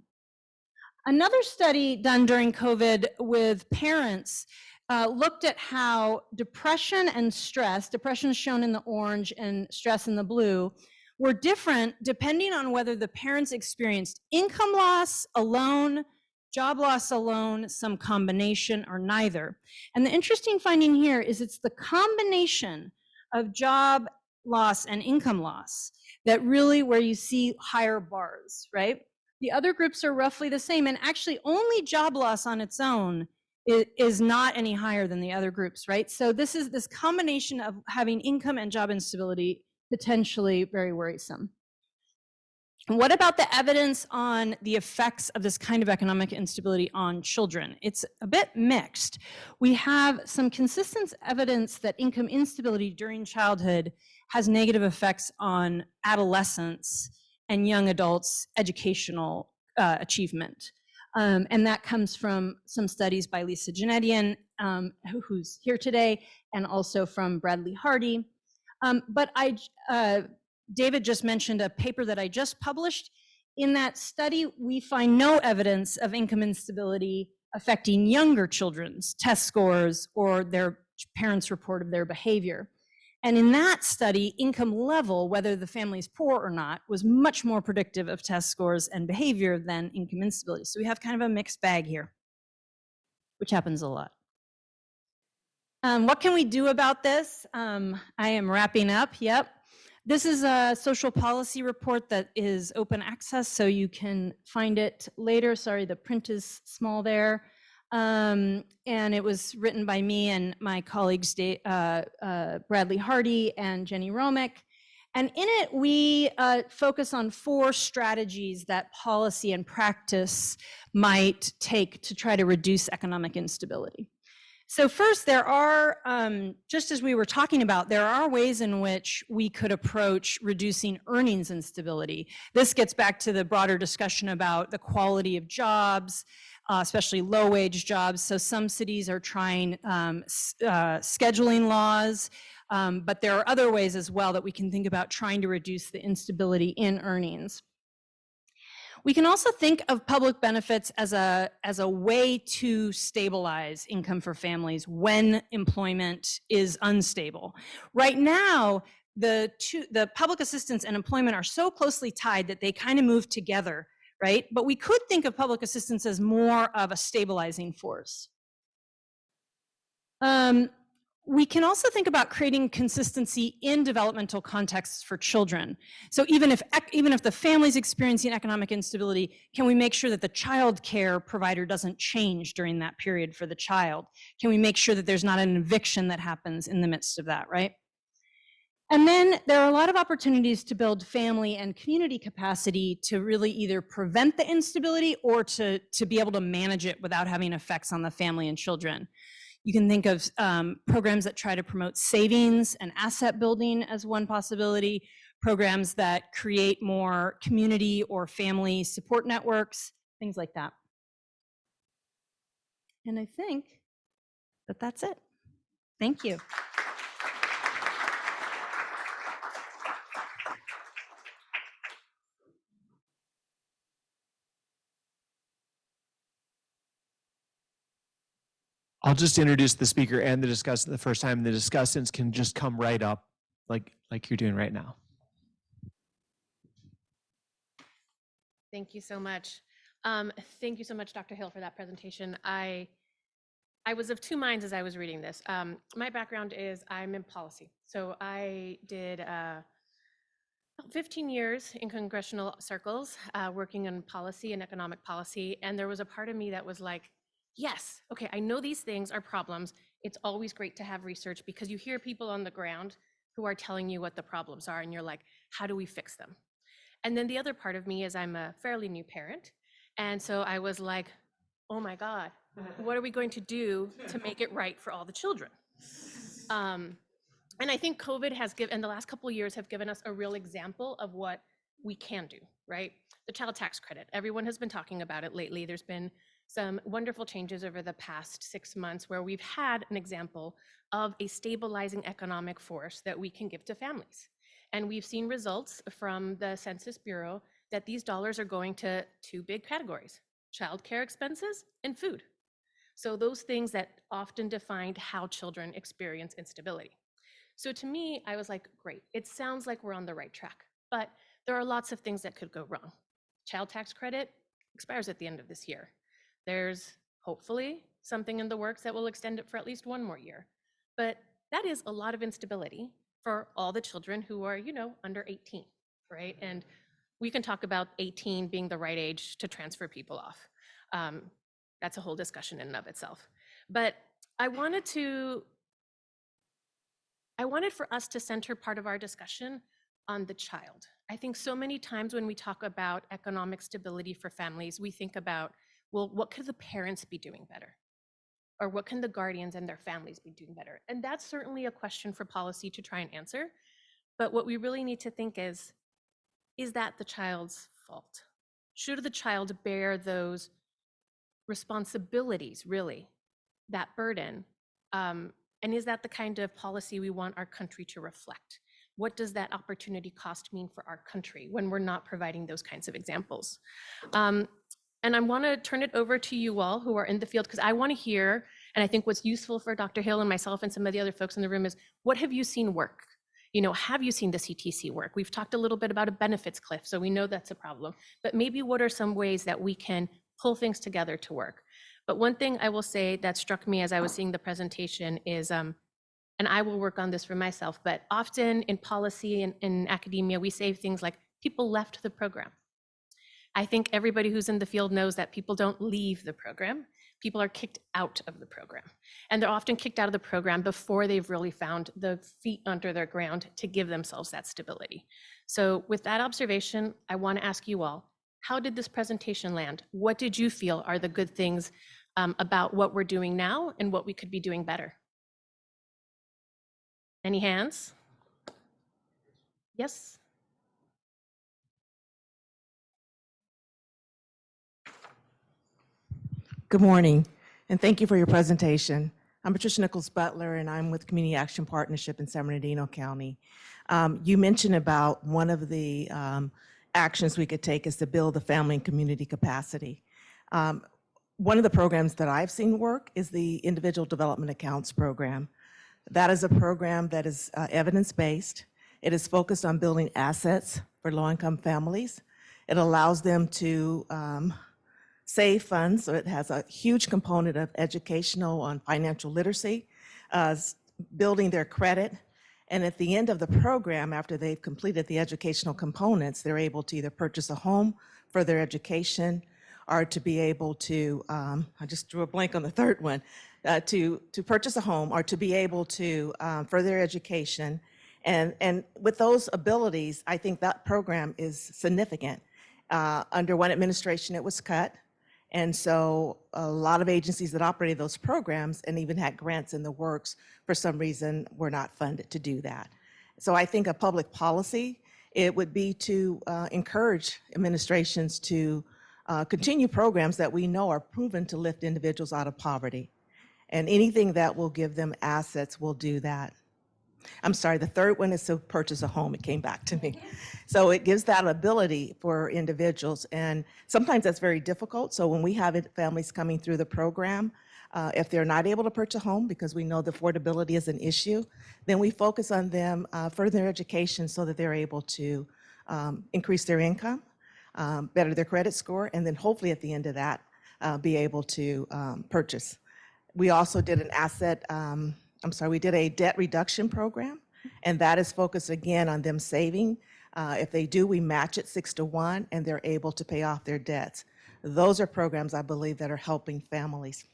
Speaker 9: Another study done during COVID with parents looked at how depression and stress, depression is shown in the orange and stress in the blue, were different depending on whether the parents experienced income loss alone, job loss alone, some combination, or neither. And the interesting finding here is it's the combination of job loss and income loss that really where you see higher bars, right? The other groups are roughly the same, and actually only job loss on its own is not any higher than the other groups, right? So this combination of having income and job instability potentially very worrisome. And what about the evidence on the effects of this kind of economic instability on children? It's a bit mixed. We have some consistent evidence that income instability during childhood has negative effects on adolescents and young adults' educational achievement. And that comes from some studies by Lisa Janetian, who's here today, and also from Bradley Hardy. But David just mentioned a paper that I just published. In that study, we find no evidence of income instability affecting younger children's test scores or their parents' report of their behavior. And in that study, income level, whether the family's poor or not, was much more predictive of test scores and behavior than income instability. So we have kind of a mixed bag here, which happens a lot. What can we do about this? I am wrapping up, yep. This is a social policy report that is open access, so you can find it later. Sorry, the print is small there. And it was written by me and my colleagues, Bradley Hardy and Jenny Romick. And in it, we focus on 4 strategies that policy and practice might take to try to reduce economic instability. So first, there are, just as we were talking about, there are ways in which we could approach reducing earnings instability. This gets back to the broader discussion about the quality of jobs, especially low-wage jobs. So some cities are trying scheduling laws, but there are other ways as well that we can think about trying to reduce the instability in earnings. We can also think of public benefits as a way to stabilize income for families when employment is unstable. Right now, the public assistance and employment are so closely tied that they kind of move together, right? But we could think of public assistance as more of a stabilizing force. We can also think about creating consistency in developmental contexts for children. So even if the family's experiencing economic instability, can we make sure that the child care provider doesn't change during that period for the child? Can we make sure that there's not an eviction that happens in the midst of that, right? And then there are a lot of opportunities to build family and community capacity to really either prevent the instability or to be able to manage it without having effects on the family and children. You can think of programs that try to promote savings and asset building as one possibility, programs that create more community or family support networks, things like that. And I think that that's it. Thank you.
Speaker 1: I'll just introduce the speaker and the discussant the first time. The discussants can just come right up like you're doing right now.
Speaker 10: Thank you so much. Thank you so much, Dr. Hill, for that presentation. I was of 2 minds as I was reading this. My background is I'm in policy. So I did 15 years in congressional circles working on policy and economic policy. And there was a part of me that was like, yes, okay, I know these things are problems. It's always great to have research because you hear people on the ground who are telling you what the problems are and you're like, how do we fix them? And then the other part of me is I'm a fairly new parent. And so I was like, oh my God, what are we going to do to make it right for all the children? And I think COVID has given, and the last couple of years have given us a real example of what we can do, right? The child tax credit, everyone has been talking about it lately. There's been some wonderful changes over the past 6 months where we've had an example of a stabilizing economic force that we can give to families. And we've seen results from the Census Bureau that these dollars are going to 2 big categories, childcare expenses and food. So those things that often defined how children experience instability. So to me, I was like, great, it sounds like we're on the right track, but there are lots of things that could go wrong. Child tax credit expires at the end of this year. There's hopefully something in the works that will extend it for at least 1 more year. But that is a lot of instability for all the children who are, under 18, right? And we can talk about 18 being the right age to transfer people off. That's a whole discussion in and of itself. But I wanted for us to center part of our discussion on the child. I think so many times when we talk about economic stability for families, we think about, well, what could the parents be doing better? Or what can the guardians and their families be doing better? And that's certainly a question for policy to try and answer. But what we really need to think is that the child's fault? Should the child bear those responsibilities, really, that burden? And is that the kind of policy we want our country to reflect? What does that opportunity cost mean for our country when we're not providing those kinds of examples? And I want to turn it over to you all who are in the field, because I want to hear, and I think what's useful for Dr. Hill and myself and some of the other folks in the room is, what have you seen work? Have you seen the CTC work? We've talked a little bit about a benefits cliff, so we know that's a problem. But maybe what are some ways that we can pull things together to work? But one thing I will say that struck me as I was seeing the presentation is, and I will work on this for myself, but often in policy and in academia, we say things like, people left the program. I think everybody who's in the field knows that people don't leave the program. people are kicked out of the program. And they're often kicked out of the program before they've really found the feet under their ground to give themselves that stability. So with that observation, I want to ask you all, how did this presentation land? What did you feel are the good things about what we're doing now and what we could be doing better? Any hands? Yes?
Speaker 11: Good morning, and thank you for your presentation. I'm Patricia Nichols Butler, and I'm with Community Action Partnership in San Bernardino County. You mentioned about one of the actions we could take is to build the family and community capacity. One of the programs that I've seen work is the Individual Development Accounts Program. That is a program that is evidence-based. It is focused on building assets for low-income families. It allows them to save funds, so it has a huge component of educational on financial literacy, building their credit, and at the end of the program, after they've completed the educational components, they're able to either purchase a home for their education or to be able to, I just drew a blank on the third one, to purchase a home or to be able to further their education. And with those abilities, I think that program is significant. Under one administration, it was cut. And so a lot of agencies that operated those programs and even had grants in the works, for some reason, were not funded to do that. So I think a public policy, it would be to encourage administrations to continue programs that we know are proven to lift individuals out of poverty. And anything that will give them assets will do that. I'm sorry, the third one is to purchase a home. It came back to me. So it gives that ability for individuals. And sometimes that's very difficult. So when we have families coming through the program, if they're not able to purchase a home because we know the affordability is an issue, then we focus on them further their education so that they're able to increase their income, better their credit score, and then hopefully at the end of that, be able to purchase. We also did an we did a debt reduction program, and that is focused again on them saving. If they do, we match it 6-to-1, and they're able to pay off their debts. Those are programs I believe that are helping families.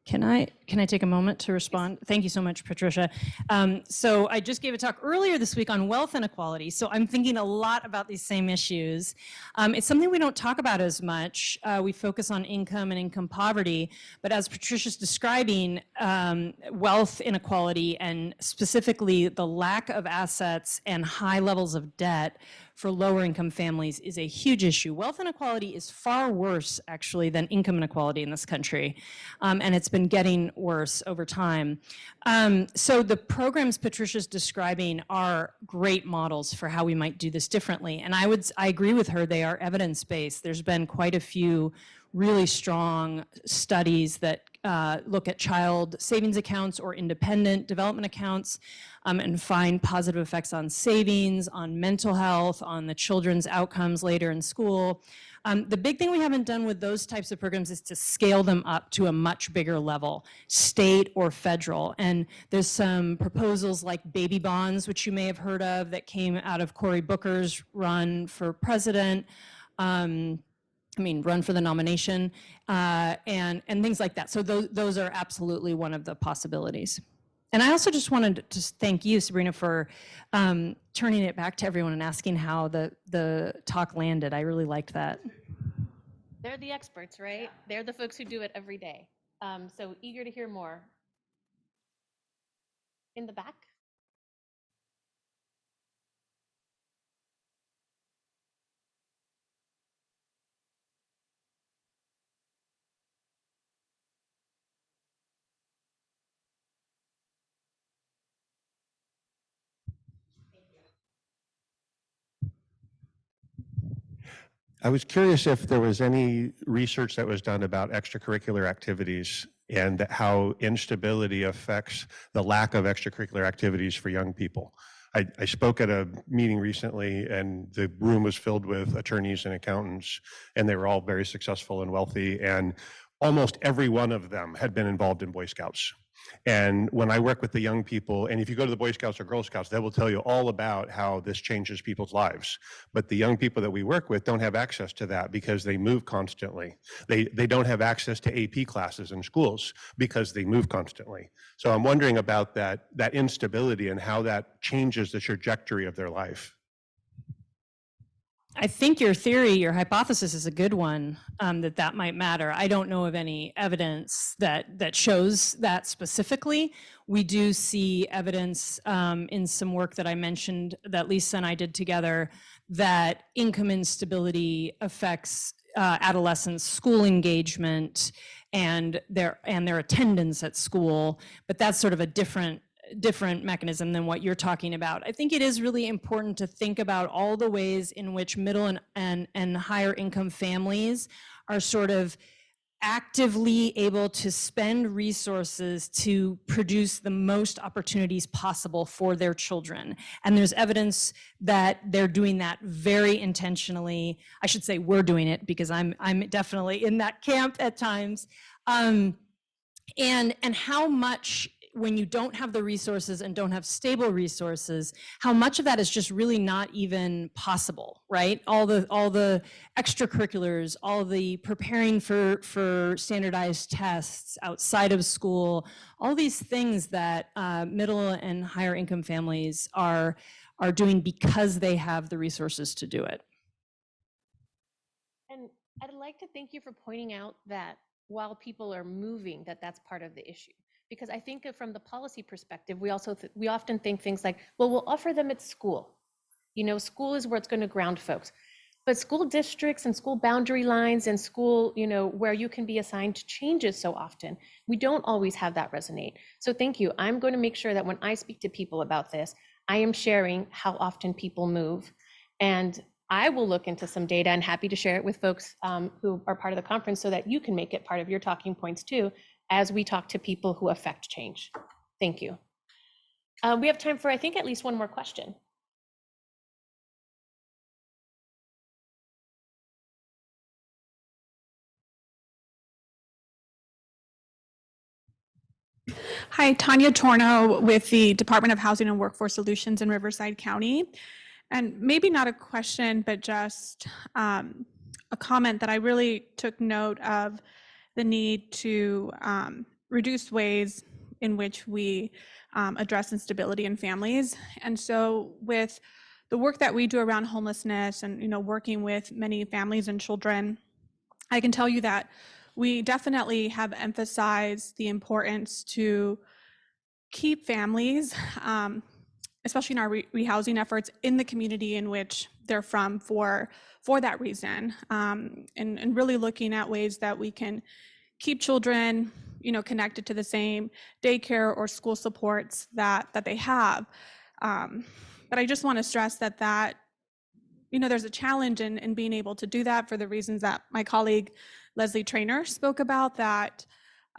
Speaker 9: Can I take a moment to respond? Thank you so much, Patricia. So I just gave a talk earlier this week on wealth inequality. So I'm thinking a lot about these same issues. It's something we don't talk about as much. We focus on income and income poverty, but as Patricia's describing, wealth inequality and specifically the lack of assets and high levels of debt for lower income families is a huge issue. Wealth inequality is far worse actually than income inequality in this country. And it's been getting worse over time. So the programs Patricia's describing are great models for how we might do this differently. And I agree with her, they are evidence-based. There's been quite a few really strong studies that look at child savings accounts or independent development accounts and find positive effects on savings, on mental health, on the children's outcomes later in school. The big thing we haven't done with those types of programs is to scale them up to a much bigger level, state or federal. And there's some proposals like baby bonds, which you may have heard of, that came out of Cory Booker's run for president. Run for the nomination, and things like that. So those are absolutely one of the possibilities. And I also just wanted to thank you, Sabrina, for turning it back to everyone and asking how the talk landed. I really liked that.
Speaker 10: They're the experts, right? They're the folks who do it every day. So eager to hear more. In the back?
Speaker 4: I was curious if there was any research that was done about extracurricular activities and how instability affects the lack of extracurricular activities for young people. I spoke at a meeting recently, and the room was filled with attorneys and accountants, and they were all very successful and wealthy, and almost every one of them had been involved in Boy Scouts. And when I work with the young people, and if you go to the Boy Scouts or Girl Scouts, they will tell you all about how this changes people's lives. But the young people that we work with don't have access to that because they move constantly. They don't have access to AP classes in schools because they move constantly. So I'm wondering about that instability and how that changes the trajectory of their life.
Speaker 9: I think your theory, your hypothesis is a good one, that might matter. I don't know of any evidence that shows that specifically. We do see evidence in some work that I mentioned that Lisa and I did together that income instability affects adolescents' school engagement and their attendance at school, but that's sort of a different mechanism than what you're talking about. I think it is really important to think about all the ways in which middle and higher income families are sort of actively able to spend resources to produce the most opportunities possible for their children. And there's evidence that they're doing that very intentionally. I should say we're doing it because I'm definitely in that camp at times. And how much, when you don't have the resources and don't have stable resources, how much of that is just really not even possible, right? All the extracurriculars, all the preparing for standardized tests outside of school, all these things that middle and higher income families are doing because they have the resources to do it.
Speaker 10: And I'd like to thank you for pointing out that while people are moving, that's part of the issue. Because I think that from the policy perspective, we often think things like, well, we'll offer them at school. You know, school is where it's going to ground folks. But school districts and school boundary lines and school, you know, where you can be assigned changes so often. We don't always have that resonate. So thank you. I'm going to make sure that when I speak to people about this, I am sharing how often people move. And I will look into some data and happy to share it with folks who are part of the conference so that you can make it part of your talking points too, as we talk to people who affect change. Thank you. We have time for, I think, at least one more question.
Speaker 12: Hi, Tanya Torno with the Department of Housing and Workforce Solutions in Riverside County. And maybe not a question, but just a comment that I really took note of the need to reduce ways in which we address instability in families. And so with the work that we do around homelessness and, you know, working with many families and children, I can tell you that we definitely have emphasized the importance to keep families, especially in our rehousing efforts, in the community in which they're from for that reason, and really looking at ways that we can keep children, you know, connected to the same daycare or school supports that they have. But I just want to stress that you know, there's a challenge in being able to do that for the reasons that my colleague Leslie Traynor spoke about, that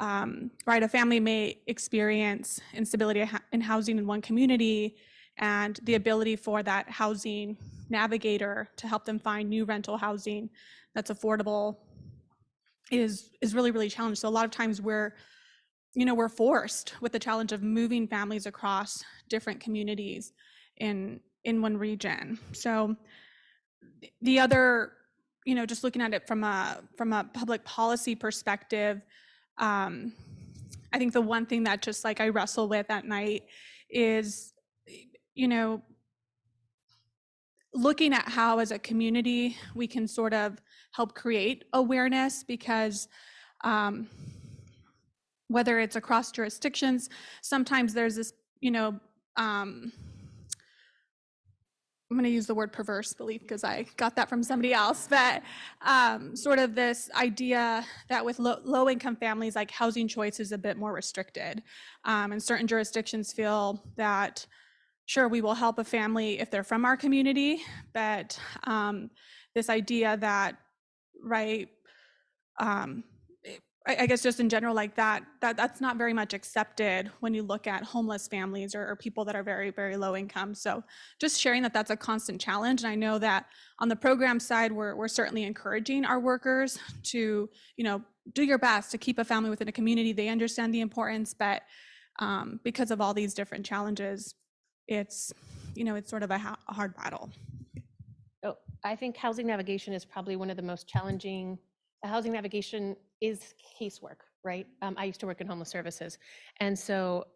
Speaker 12: right, a family may experience instability in housing in one community, and the ability for that housing navigator to help them find new rental housing that's affordable is really, really challenged. So a lot of times we're forced with the challenge of moving families across different communities in one region. So the other, you know, just looking at it from a public policy perspective, I think the one thing that just like I wrestle with at night is, you know, looking at how as a community we can sort of help create awareness, because whether it's across jurisdictions, sometimes there's this, you know, I'm going to use the word perverse belief because I got that from somebody else, but sort of this idea that with low-income families, like housing choice is a bit more restricted. And certain jurisdictions feel that, sure, we will help a family if they're from our community, but this idea that, right, I guess just in general, like that's not very much accepted when you look at homeless families or people that are very, very low income. So just sharing that that's a constant challenge. And I know that on the program side, we're certainly encouraging our workers to, you know, do your best to keep a family within a community. They understand the importance, but because of all these different challenges, it's, it's sort of a hard battle.
Speaker 10: Oh, I think housing navigation is probably one of the most challenging. Housing navigation is casework, right? I used to work in homeless services. And so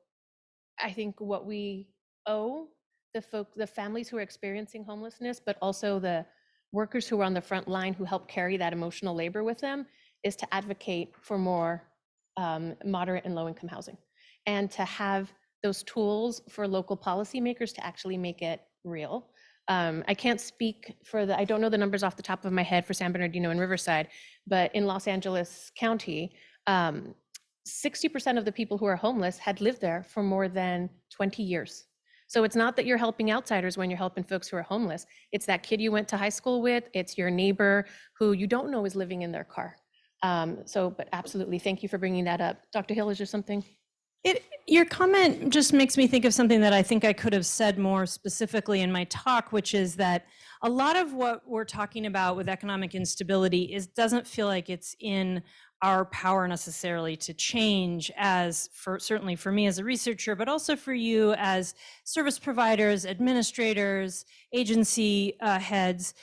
Speaker 10: I think what we owe the families who are experiencing homelessness, but also the workers who are on the front line who help carry that emotional labor with them, is to advocate for more moderate and low income housing, and to have those tools for local policymakers to actually make it real. I can't speak for I don't know the numbers off the top of my head for San Bernardino and Riverside, but in Los Angeles County, 60% of the people who are homeless had lived there for more than 20 years. So it's not that you're helping outsiders when you're helping folks who are homeless. It's that kid you went to high school with. It's your neighbor who you don't know is living in their car. But absolutely, thank you for bringing that up. Dr. Hill, is there something?
Speaker 9: Your comment just makes me think of something that I think I could have said more specifically in my talk, which is that a lot of what we're talking about with economic instability doesn't feel like it's in our power necessarily to change, certainly for me as a researcher, but also for you as service providers, administrators, agency heads,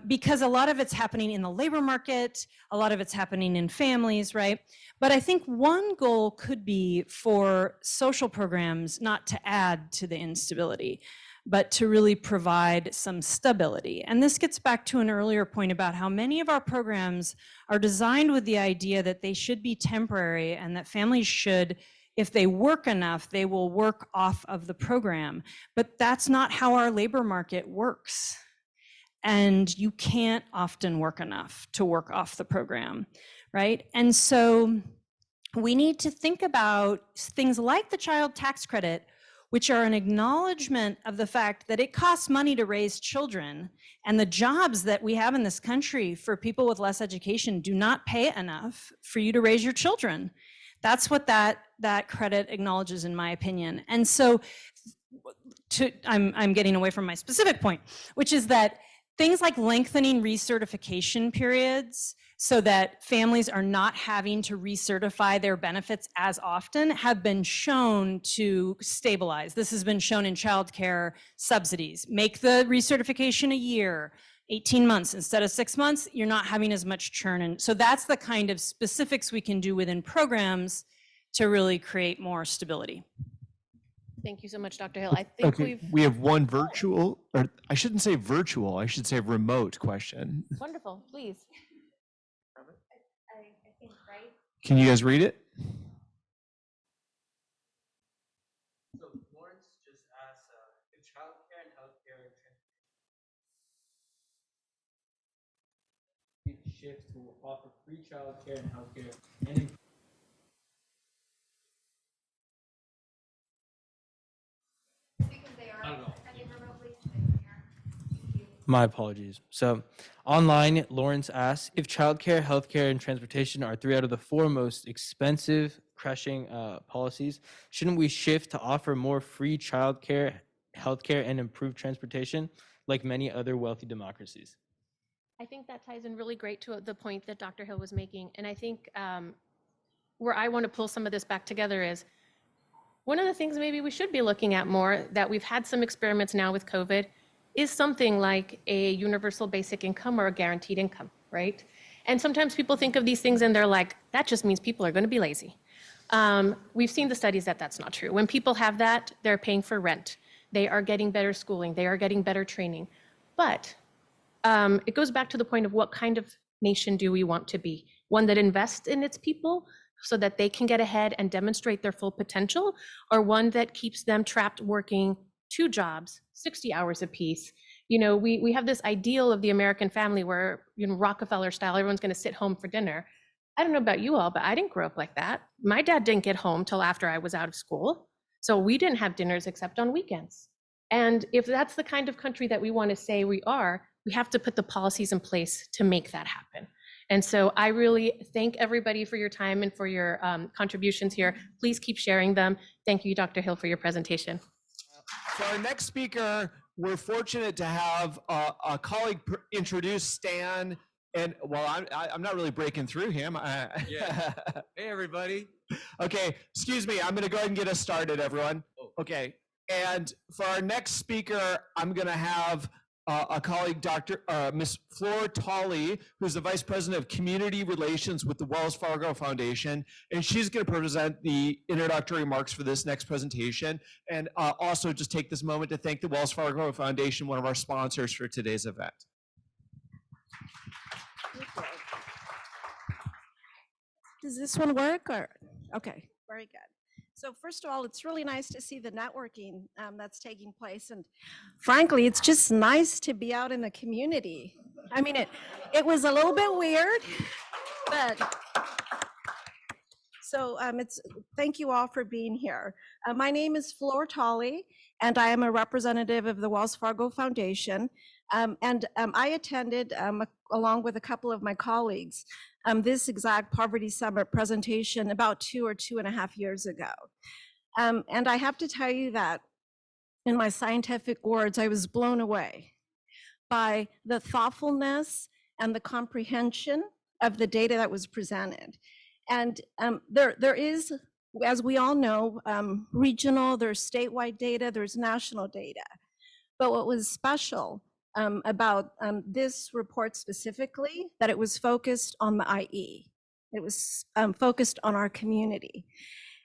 Speaker 9: because a lot of it's happening in the labor market, a lot of it's happening in families, right? But I think one goal could be for social programs not to add to the instability, but to really provide some stability. And this gets back to an earlier point about how many of our programs are designed with the idea that they should be temporary and that families should, if they work enough, they will work off of the program. But that's not how our labor market works. And you can't often work enough to work off the program, right? And so we need to think about things like the child tax credit, which are an acknowledgement of the fact that it costs money to raise children, and the jobs that we have in this country for people with less education do not pay enough for you to raise your children. That's what that credit acknowledges, in my opinion. And so I'm getting away from my specific point, which is that things like lengthening recertification periods so that families are not having to recertify their benefits as often have been shown to stabilize. This has been shown in childcare subsidies. Make the recertification a year, 18 months instead of 6 months, you're not having as much churn. And so that's the kind of specifics we can do within programs to really create more stability.
Speaker 10: Thank you so much, Dr. Hill. I think
Speaker 1: we have one virtual, or I shouldn't say virtual, I should say remote question.
Speaker 10: Wonderful, please.
Speaker 1: Can you guys read it?
Speaker 13: So Lawrence just asked if childcare and healthcare shifts to offer free childcare and healthcare and My apologies. So online, Lawrence asks if childcare, healthcare, and transportation are 3 out of the 4 most expensive, crushing policies. Shouldn't we shift to offer more free childcare, healthcare, and improved transportation like many other wealthy democracies?
Speaker 10: I think that ties in really great to the point that Dr. Hill was making. And I think where I want to pull some of this back together is one of the things maybe we should be looking at more, that we've had some experiments now with COVID, is something like a universal basic income or a guaranteed income, right? And sometimes people think of these things and they're like, that just means people are going to be lazy. We've seen the studies that that's not true. When people have that, they're paying for rent. They are getting better schooling. They are getting better training. But it goes back to the point of what kind of nation do we want to be? One that invests in its people so that they can get ahead and demonstrate their full potential, or one that keeps them trapped working 2 jobs, 60 hours apiece. You know, we have this ideal of the American family where, you know, Rockefeller style, everyone's going to sit home for dinner. I don't know about you all, but I didn't grow up like that. My dad didn't get home till after I was out of school. So we didn't have dinners except on weekends. And if that's the kind of country that we want to say we are, we have to put the policies in place to make that happen. And so I really thank everybody for your time and for your contributions here. Please keep sharing them. Thank you, Dr. Hill, for your presentation.
Speaker 1: So our next speaker, we're fortunate to have a colleague introduce Stan. And well, I'm not really breaking through him.
Speaker 13: Yeah. Hey, everybody.
Speaker 1: Okay, excuse me. I'm going to go ahead and get us started, everyone. Okay, and for our next speaker, I'm going to have a colleague, Miss Flora Tolley, who's the Vice President of Community Relations with the Wells Fargo Foundation, and she's going to present the introductory remarks for this next presentation, and also just take this moment to thank the Wells Fargo Foundation, one of our sponsors for today's event.
Speaker 3: Does this one work or? Okay, very good. So first of all, it's really nice to see the networking that's taking place. And frankly, it's just nice to be out in the community. I mean, it was a little bit weird, but so thank you all for being here. My name is Flora Tolley, and I am a representative of the Wells Fargo Foundation. I attended, along with a couple of my colleagues, this exact Poverty Summit presentation about 2 or 2.5 years ago. And I have to tell you that in my scientific words, I was blown away by the thoughtfulness and the comprehension of the data that was presented. And there is, as we all know, regional, there's statewide data, there's national data. But what was special about this report specifically, that it was focused on the IE. It was focused on our community.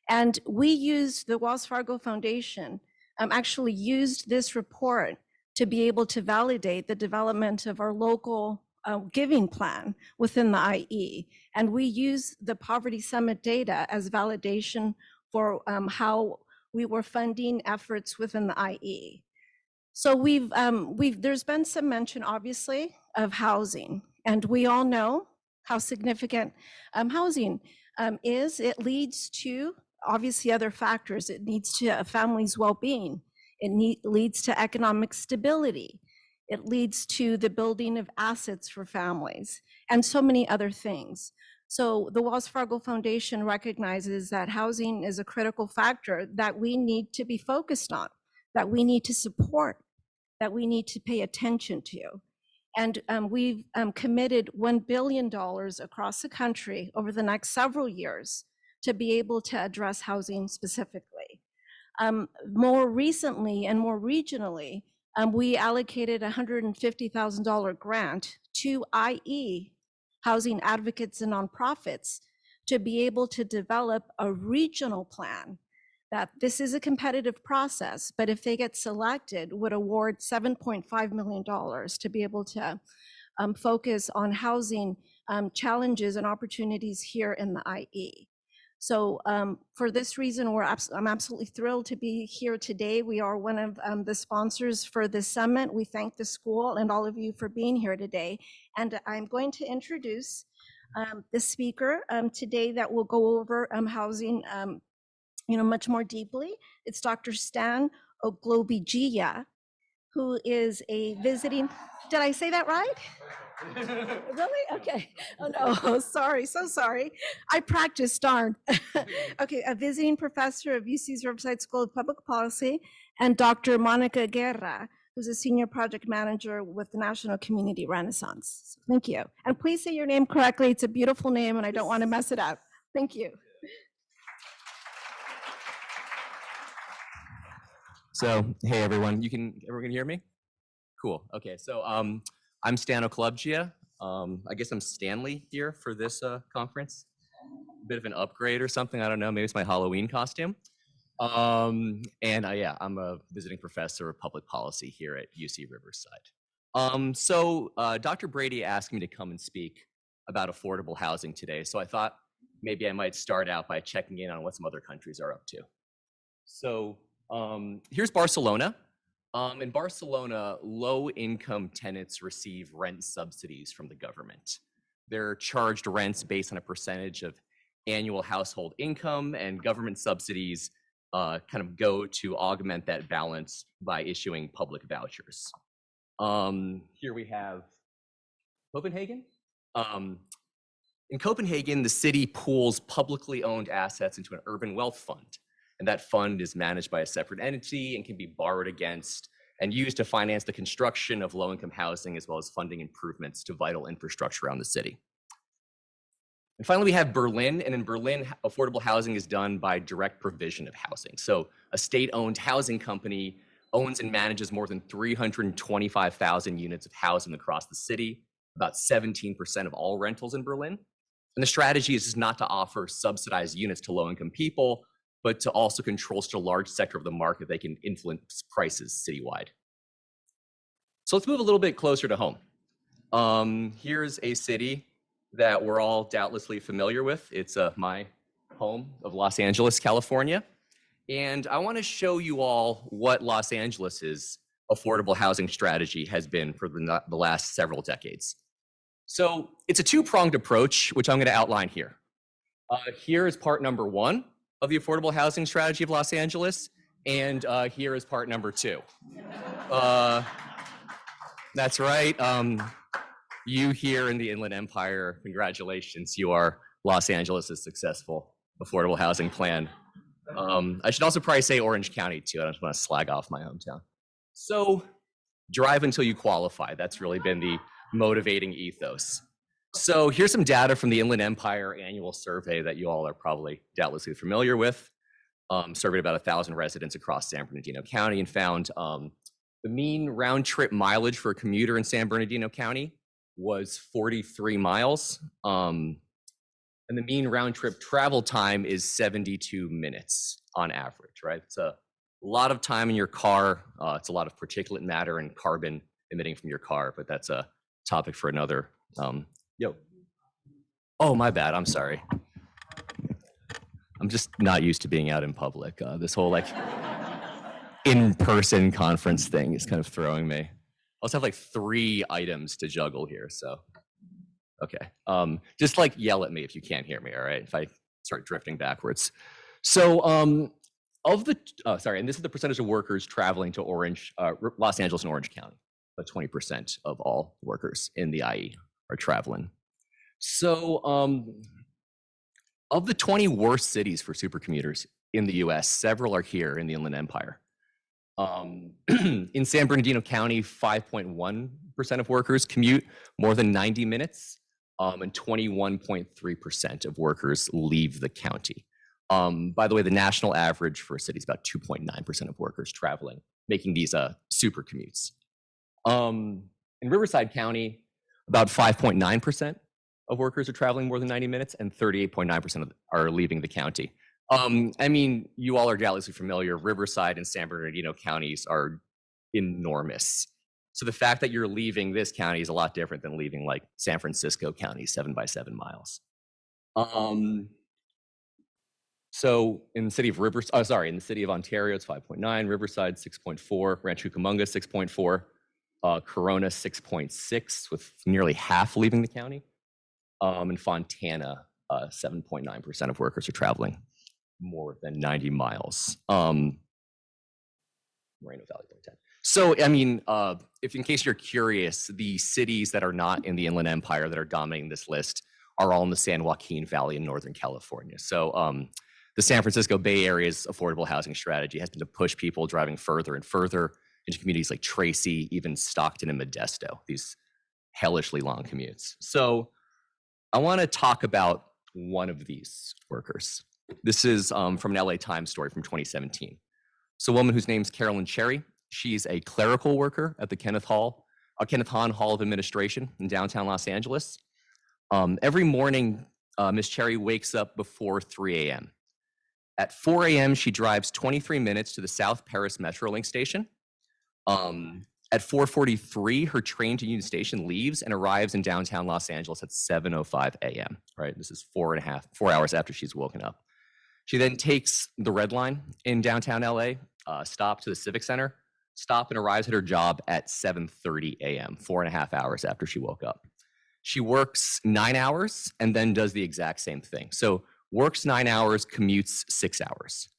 Speaker 3: And we used, the Wells Fargo Foundation actually used this report to be able to validate the development of our local giving plan within the IE. And we use the Poverty Summit data as validation for how we were funding efforts within the IE. So there's been some mention, obviously, of housing, and we all know how significant housing is. It leads to, obviously, other factors. It leads to a family's well-being. It leads to economic stability. It leads to the building of assets for families, and so many other things. So the Wells Fargo Foundation recognizes that housing is a critical factor that we need to be focused on, that we need to support, that we need to pay attention to. And we've committed $1 billion across the country over the next several years to be able to address housing specifically. More recently and more regionally, we allocated a $150,000 grant to IE, housing advocates and nonprofits, to be able to develop a regional plan. That this is a competitive process, but if they get selected, would award $7.5 million to be able to focus on housing challenges and opportunities here in the IE. So for this reason, I'm absolutely thrilled to be here today. We are one of the sponsors for this summit. We thank the school and all of you for being here today. And I'm going to introduce the speaker today that will go over housing much more deeply. It's Dr. Stan Oglobigia, who is a visiting, did I say that right? Really? Okay. Oh no, sorry, so sorry. I practiced, darn. Okay, a visiting professor of UC's Riverside School of Public Policy, and Dr. Monica Guerra, who's a senior project manager with the National Community Renaissance. So thank you. And please say your name correctly. It's a beautiful name and I don't want to mess it up. Thank you.
Speaker 14: So, hey everyone, everyone can hear me? Cool, okay, so I'm Stan Oglobigia. I guess I'm Stanley here for this conference. A bit of an upgrade or something, I don't know, maybe it's my Halloween costume. I'm a visiting professor of public policy here at UC Riverside. Dr. Brady asked me to come and speak about affordable housing today, so I thought maybe I might start out by checking in on what some other countries are up to. So, here's Barcelona. In Barcelona, low-income tenants receive rent subsidies from the government. They're charged rents based on a percentage of annual household income, and government subsidies kind of go to augment that balance by issuing public vouchers. Here we have Copenhagen. In Copenhagen, the city pools publicly owned assets into an urban wealth fund. And that fund is managed by a separate entity and can be borrowed against and used to finance the construction of low-income housing as well as funding improvements to vital infrastructure around the city. And finally, we have Berlin, and in Berlin, affordable housing is done by direct provision of housing. So a state-owned housing company owns and manages more than 325,000 units of housing across the city, about 17% of all rentals in Berlin. And the strategy is just not to offer subsidized units to low-income people, but to also control such a large sector of the market they can influence prices citywide. So let's move a little bit closer to home. Here's a city that we're all doubtlessly familiar with. It's my home of Los Angeles, California. And I want to show you all what Los Angeles's affordable housing strategy has been for the last several decades. So it's a two-pronged approach, which I'm going to outline here. Here is part number one of the affordable housing strategy of Los Angeles, and here is part number two. That's right. You here in the Inland Empire, congratulations. You are Los Angeles' successful affordable housing plan. I should also probably say Orange County too. I don't want to slag off my hometown. So drive until you qualify. That's really been the motivating ethos. So here's some data from the Inland Empire annual survey that you all are probably doubtlessly familiar with. Surveyed about 1,000 residents across San Bernardino County and found the mean round trip mileage for a commuter in San Bernardino County was 43 miles. And the mean round trip travel time is 72 minutes on average, right? It's a lot of time in your car. It's a lot of particulate matter and carbon emitting from your car, but that's a topic for another. Oh, my bad. I'm sorry. I'm just not used to being out in public. This whole like in-person conference thing is kind of throwing me. I also have like 3 items to juggle here, so. Okay, just like yell at me if you can't hear me, all right? If I start drifting backwards. So and this is the percentage of workers traveling to Los Angeles and Orange County. About 20% of all workers in the IE are traveling. So of the 20 worst cities for supercommuters in the US, several are here in the Inland Empire. In San Bernardino County, 5.1% of workers commute more than 90 minutes, and 21.3% of workers leave the county. By the way, the national average for a city is about 2.9% of workers traveling, making these super commutes. In Riverside County, about 5.9% of workers are traveling more than 90 minutes, and 38.9% are leaving the county. I mean, you all are doubtlessly familiar, Riverside and San Bernardino counties are enormous. So the fact that you're leaving this county is a lot different than leaving like San Francisco County, 7 by 7 miles. So in the city of in the city of Ontario, it's 5.9, Riverside 6.4, Rancho Cucamonga 6.4, Corona 6.6, with nearly half leaving the county. In Fontana, 7.9% of workers are traveling more than 90 miles. Moreno Valley 0.10. So, I mean, if in case you're curious, the cities that are not in the Inland Empire that are dominating this list are all in the San Joaquin Valley in Northern California. So the San Francisco Bay Area's affordable housing strategy has been to push people driving further and further into communities like Tracy, even Stockton and Modesto, these hellishly long commutes. So I want to talk about one of these workers. This is from an LA Times story from 2017. So a woman whose name's Carolyn Cherry. She's a clerical worker at the Kenneth Hahn Hall of Administration in downtown Los Angeles. Every morning, Ms. Cherry wakes up before 3 a.m. At 4 a.m., she drives 23 minutes to the South Paris Metrolink station. At 4:43, her train to Union Station leaves and arrives in downtown Los Angeles at 7:05 a.m. Right, this is 4 hours after she's woken up. She then takes the Red Line in downtown LA, stop to the Civic Center, stop and arrives at her job at 7:30 a.m., 4.5 hours after she woke up. She works 9 hours and then does the exact same thing. So works 9 hours, commutes 6 hours.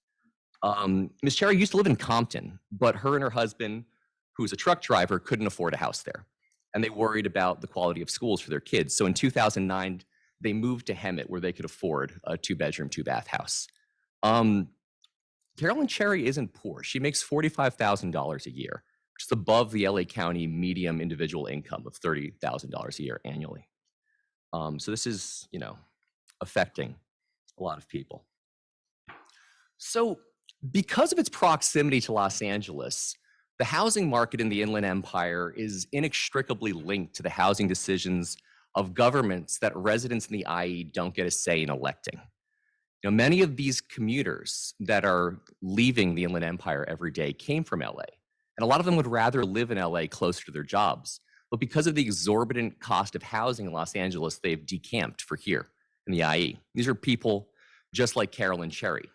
Speaker 14: Ms. Cherry used to live in Compton, but her and her husband, who's a truck driver, couldn't afford a house there. And they worried about the quality of schools for their kids. So in 2009, they moved to Hemet where they could afford a 2-bedroom, 2-bath house. Carolyn Cherry isn't poor. She makes $45,000 a year, which is above the LA County medium individual income of $30,000 a year annually. So this is, affecting a lot of people. So because of its proximity to Los Angeles, the housing market in the Inland Empire is inextricably linked to the housing decisions of governments that residents in the IE don't get a say in electing. You know, many of these commuters that are leaving the Inland Empire every day came from LA, and a lot of them would rather live in LA closer to their jobs. But because of the exorbitant cost of housing in Los Angeles, they've decamped for here in the IE. These are people just like Carol and Cherry.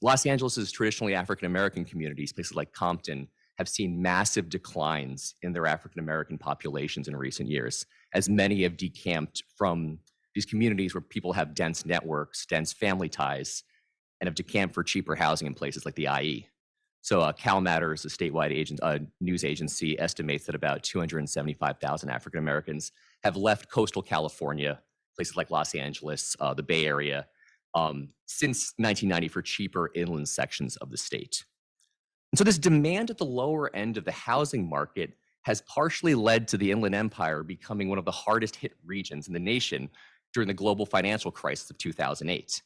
Speaker 14: Los Angeles' traditionally African-American communities, places like Compton, have seen massive declines in their African-American populations in recent years, as many have decamped from these communities where people have dense networks, dense family ties, and have decamped for cheaper housing in places like the IE. So CalMatters, a statewide news agency, estimates that about 275,000 African-Americans have left coastal California, places like Los Angeles, the Bay Area, since 1990 for cheaper inland sections of the state. And so this demand at the lower end of the housing market has partially led to the Inland Empire becoming one of the hardest hit regions in the nation during the global financial crisis of 2008.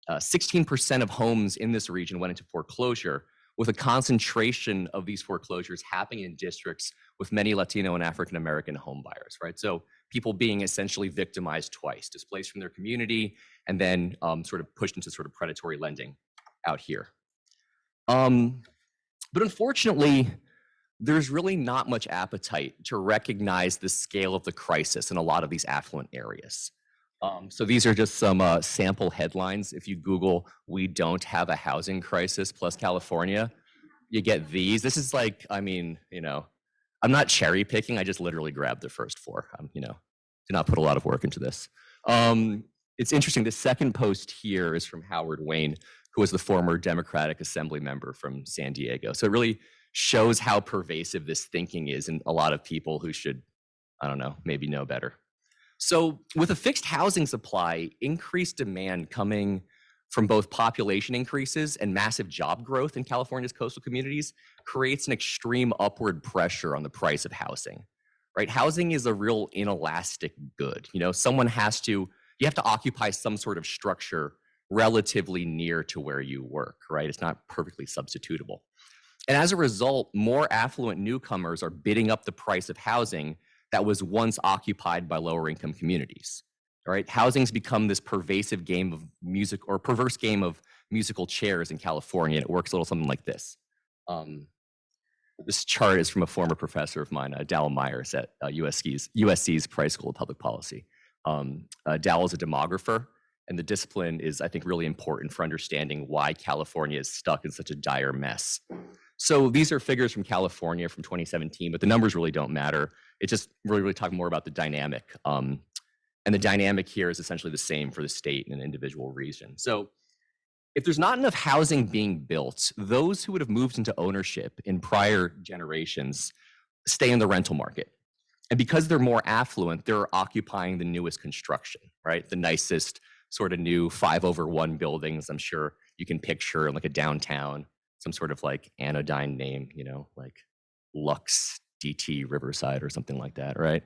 Speaker 14: 16% of homes in this region went into foreclosure, with a concentration of these foreclosures happening in districts with many Latino and African American home buyers, right? So people being essentially victimized twice, displaced from their community, and then sort of pushed into sort of predatory lending out here. But unfortunately, there's really not much appetite to recognize the scale of the crisis in a lot of these affluent areas. So these are just some sample headlines. If you Google, "We don't have a housing crisis plus California," you get these. This is like, I mean, you know, I'm not cherry picking. I just literally grabbed the first four. You know, did not put a lot of work into this. It's interesting. The second post here is from Howard Wayne, who was the former Democratic Assembly member from San Diego. So it really shows how pervasive this thinking is in a lot of people who should, I don't know, maybe know better. So with a fixed housing supply, increased demand coming from both population increases and massive job growth in California's coastal communities creates an extreme upward pressure on the price of housing, right? Housing is a real inelastic good. You know, you have to occupy some sort of structure relatively near to where you work, right? It's not perfectly substitutable. And as a result, more affluent newcomers are bidding up the price of housing that was once occupied by lower income communities, right? Housing's become this pervasive game of music, or perverse game of musical chairs in California. And it works a little something like this. This chart is from a former professor of mine, Dal Myers at USC's Price School of Public Policy. Dal is a demographer, and the discipline is, I think, really important for understanding why California is stuck in such a dire mess. So these are figures from California from 2017, but the numbers really don't matter. It's just really talking more about the dynamic. And the dynamic here is essentially the same for the state and an individual region. So if there's not enough housing being built, those who would have moved into ownership in prior generations stay in the rental market. And because they're more affluent, they're occupying the newest construction, right? The nicest sort of new 5/1 buildings I'm sure you can picture in like a downtown, some sort of like anodyne name, you know, like Lux DT Riverside or something like that, right?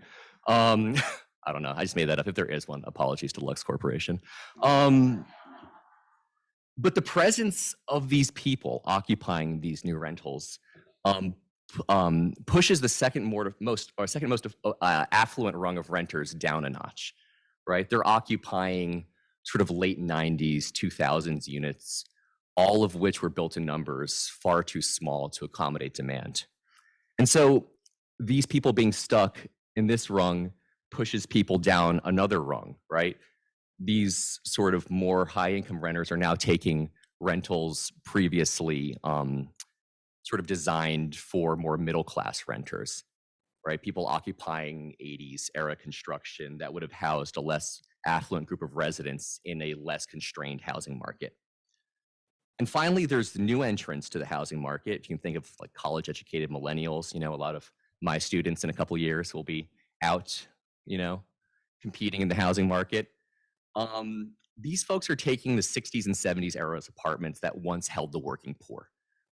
Speaker 14: I don't know. I just made that up. If there is one, apologies to Lux Corporation. But the presence of these people occupying these new rentals pushes the second most affluent rung of renters down a notch, right? They're occupying sort of late 90s, 2000s units, all of which were built in numbers far too small to accommodate demand. And so these people being stuck in this rung pushes people down another rung, right? These sort of more high income renters are now taking rentals previously sort of designed for more middle class renters, right? People occupying 80s era construction that would have housed a less affluent group of residents in a less constrained housing market. And finally, there's the new entrants to the housing market. You can think of like college educated millennials. You know, a lot of my students in a couple of years will be out, you know, competing in the housing market. These folks are taking the 60s and 70s era's apartments that once held the working poor,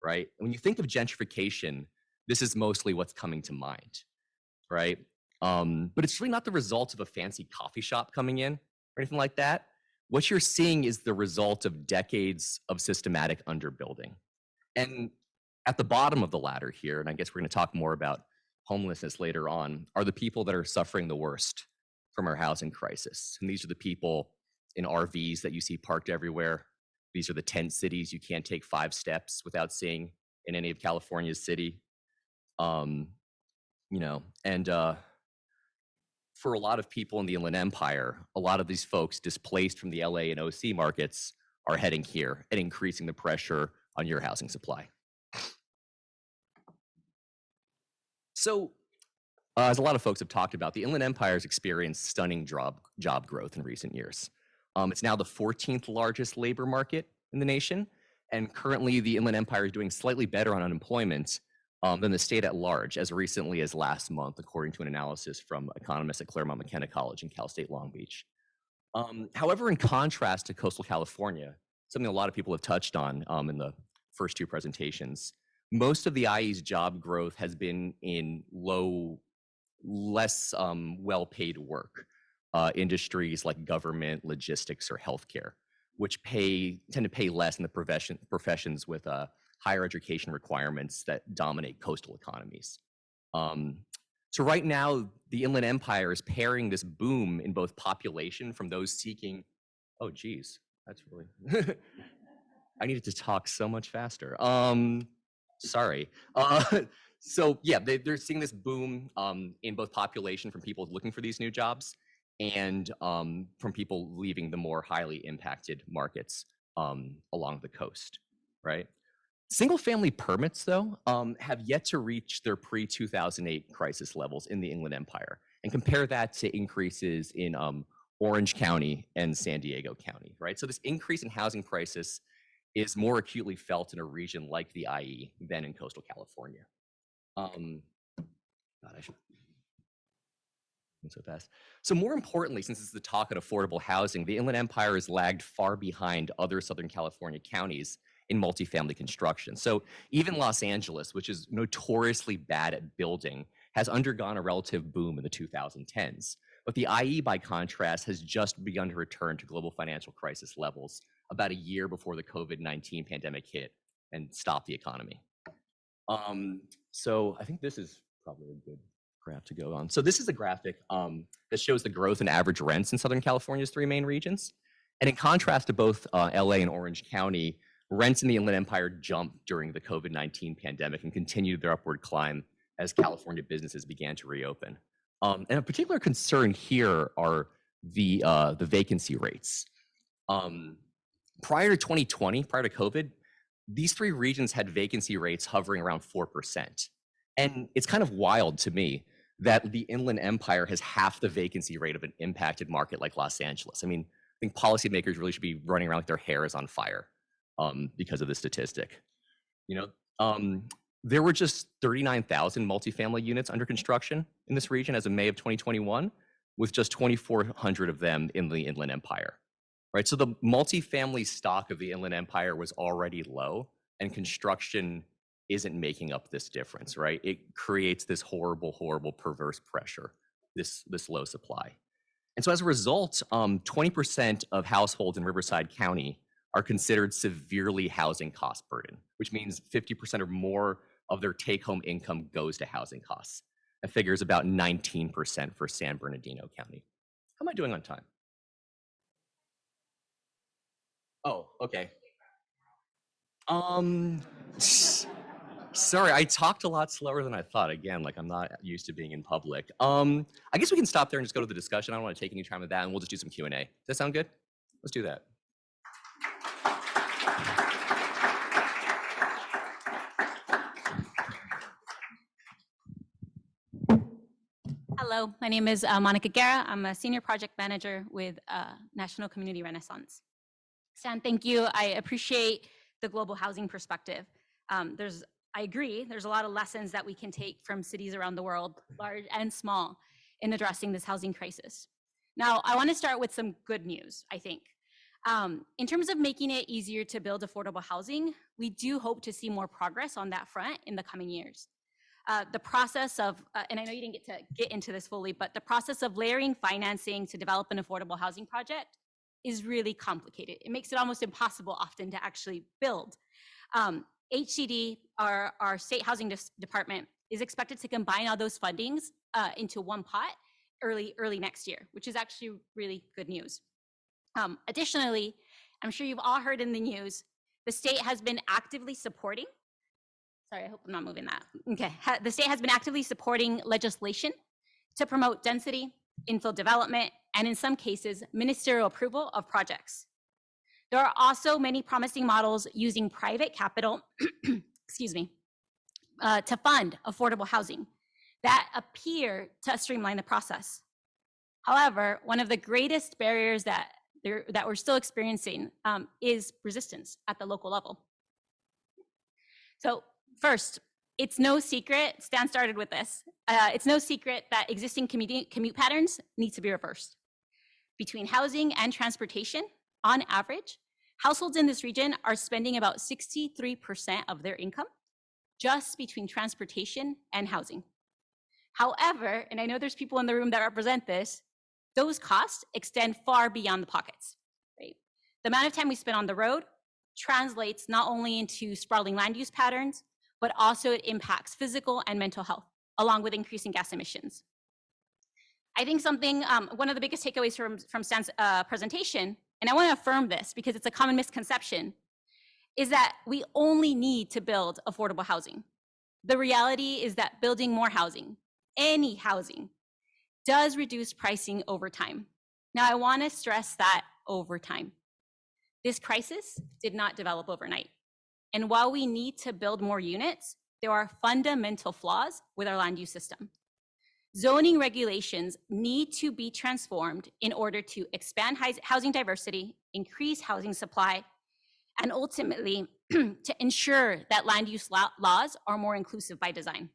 Speaker 14: right? When you think of gentrification, this is mostly what's coming to mind, right? But it's really not the result of a fancy coffee shop coming in. or anything like that. What you're seeing is the result of decades of systematic underbuilding. And at the bottom of the ladder here, and I guess we're going to talk more about homelessness later on, are the people that are suffering the worst from our housing crisis. And these are the people in RVs that you see parked everywhere. These are the tent cities you can't take 5 steps without seeing in any of California's city. You know, and for a lot of people in the Inland Empire, a lot of these folks displaced from the LA and OC markets are heading here and increasing the pressure on your housing supply. So, as a lot of folks have talked about, the Inland Empire has experienced stunning job growth in recent years. It's now the 14th largest labor market in the nation, and currently the Inland Empire is doing slightly better on unemployment than the state at large, as recently as last month, according to an analysis from economists at Claremont McKenna College and Cal State Long Beach. However, in contrast to coastal California, something a lot of people have touched on in the first 2 presentations, most of the IE's job growth has been in less well-paid work, industries like government, logistics, or healthcare, which tend to pay less in the professions with higher education requirements that dominate coastal economies. So right now, the Inland Empire is pairing this boom in both population from those seeking, oh geez, that's really, I needed to talk so much faster. Sorry. So yeah, they're seeing this boom in both population from people looking for these new jobs and from people leaving the more highly impacted markets along the coast, right? Single-family permits, though, have yet to reach their pre-2008 crisis levels in the Inland Empire, and compare that to increases in Orange County and San Diego County, right? So this increase in housing prices is more acutely felt in a region like the IE than in coastal California. God, I should so fast. So more importantly, since it's the talk of affordable housing, the Inland Empire has lagged far behind other Southern California counties in multifamily construction. So even Los Angeles, which is notoriously bad at building, has undergone a relative boom in the 2010s. But the IE, by contrast, has just begun to return to global financial crisis levels about a year before the COVID-19 pandemic hit and stopped the economy. So I think this is probably a good graph to go on. So this is a graphic that shows the growth in average rents in Southern California's 3 main regions. And in contrast to both LA and Orange County, rents in the Inland Empire jumped during the COVID-19 pandemic and continued their upward climb as California businesses began to reopen. And a particular concern here are the vacancy rates. Prior to 2020, prior to COVID, these 3 regions had vacancy rates hovering around 4%. And it's kind of wild to me that the Inland Empire has half the vacancy rate of an impacted market like Los Angeles. I mean, I think policymakers really should be running around like their hair is on fire because of this statistic. You know, there were just 39,000 multifamily units under construction in this region as of May of 2021, with just 2,400 of them in the Inland Empire, right? So the multifamily stock of the Inland Empire was already low, and construction isn't making up this difference, right? It creates this horrible, horrible, perverse pressure, this low supply. And so as a result, 20% of households in Riverside County are considered severely housing cost burden, which means 50% or more of their take-home income goes to housing costs. That figure is about 19% for San Bernardino County. How am I doing on time? Oh, okay. Sorry, I talked a lot slower than I thought. Again, like I'm not used to being in public. I guess we can stop there and just go to the discussion. I don't want to take any time with that, and we'll just do some Q&A. Does that sound good? Let's do that.
Speaker 15: Hello, my name is Monica Guerra. I'm a senior project manager with National Community Renaissance. Stan, thank you. I appreciate the global housing perspective. I agree, there's a lot of lessons that we can take from cities around the world, large and small, in addressing this housing crisis. Now, I want to start with some good news, I think. In terms of making it easier to build affordable housing, we do hope to see more progress on that front in the coming years. The process of, and I know you didn't get to get into this fully, but the process of layering financing to develop an affordable housing project is really complicated. It makes it almost impossible often to actually build. HCD, our state housing department, is expected to combine all those fundings into one pot early next year, which is actually really good news. Additionally, I'm sure you've all heard in the news, the state has been actively supporting, sorry, I hope I'm not moving that. Okay, the state has been actively supporting legislation to promote density, infill development, and in some cases, ministerial approval of projects. There are also many promising models using private capital, excuse me, to fund affordable housing that appear to streamline the process. However, one of the greatest barriers that we're still experiencing is resistance at the local level. So first, it's no secret, Stan started with this, it's no secret that existing commute patterns need to be reversed. Between housing and transportation, on average, households in this region are spending about 63% of their income just between transportation and housing. However, and I know there's people in the room that represent this, those costs extend far beyond the pockets, right? The amount of time we spend on the road translates not only into sprawling land use patterns, but also it impacts physical and mental health, along with increasing gas emissions. I think one of the biggest takeaways from Stan's presentation, and I want to affirm this because it's a common misconception, is that we only need to build affordable housing. The reality is that building more housing, any housing, does reduce pricing over time. Now, I want to stress that over time. This crisis did not develop overnight. And while we need to build more units, there are fundamental flaws with our land use system. Zoning regulations need to be transformed in order to expand housing diversity, increase housing supply, and ultimately to ensure that land use laws are more inclusive by design.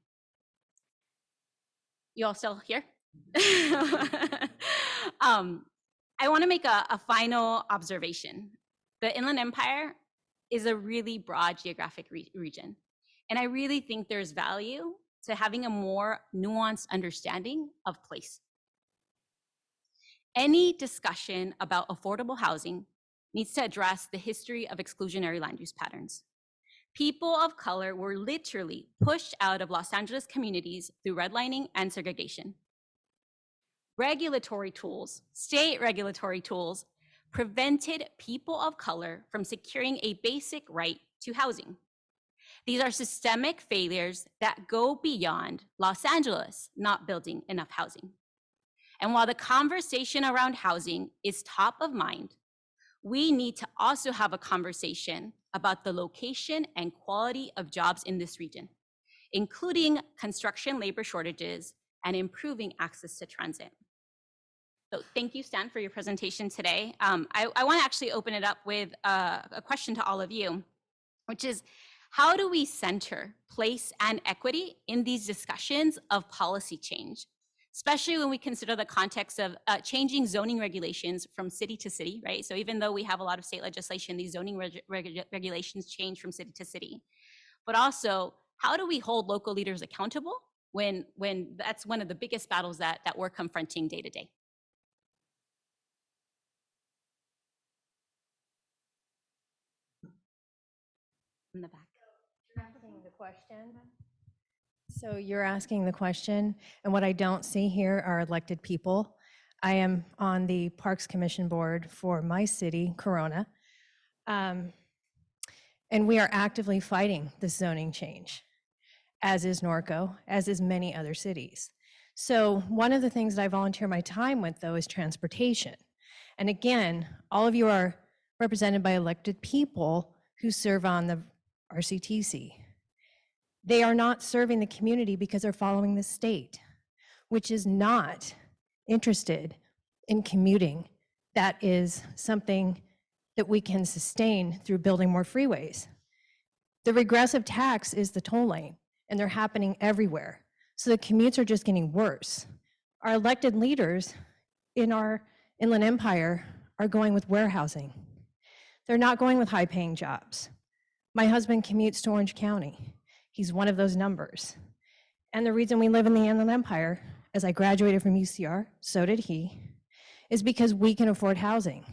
Speaker 15: You all still here? I want to make a final observation. The Inland Empire is a really broad geographic region. And I really think there's value to having a more nuanced understanding of place. Any discussion about affordable housing needs to address the history of exclusionary land use patterns. People of color were literally pushed out of Los Angeles communities through redlining and segregation. Regulatory tools, state regulatory tools, prevented people of color from securing a basic right to housing. These are systemic failures that go beyond Los Angeles not building enough housing. And while the conversation around housing is top of mind, we need to also have a conversation about the location and quality of jobs in this region, including construction labor shortages and improving access to transit. So thank you, Stan, for your presentation today. I want to actually open it up with a question to all of you, which is, how do we center place and equity in these discussions of policy change, especially when we consider the context of changing zoning regulations from city to city, right? So even though we have a lot of state legislation, these zoning regulations change from city to city. But also, how do we hold local leaders accountable when that's one of the biggest battles that we're confronting day to day? In the back.
Speaker 16: The question. So you're asking the question, and what I don't see here are elected people. I am on the Parks Commission board for my city, Corona, and we are actively fighting this zoning change, as is Norco, as is many other cities. So one of the things that I volunteer my time with, though, is transportation. And again, all of you are represented by elected people who serve on the RCTC. They are not serving the community because they're following the state, which is not interested in commuting. That is something that we can sustain through building more freeways. The regressive tax is the toll lane, and they're happening everywhere. So the commutes are just getting worse. Our elected leaders in our Inland Empire are going with warehousing. They're not going with high-paying jobs. My husband commutes to Orange County. He's one of those numbers. And the reason we live in the Inland Empire, as I graduated from UCR, so did he, is because we can afford housing.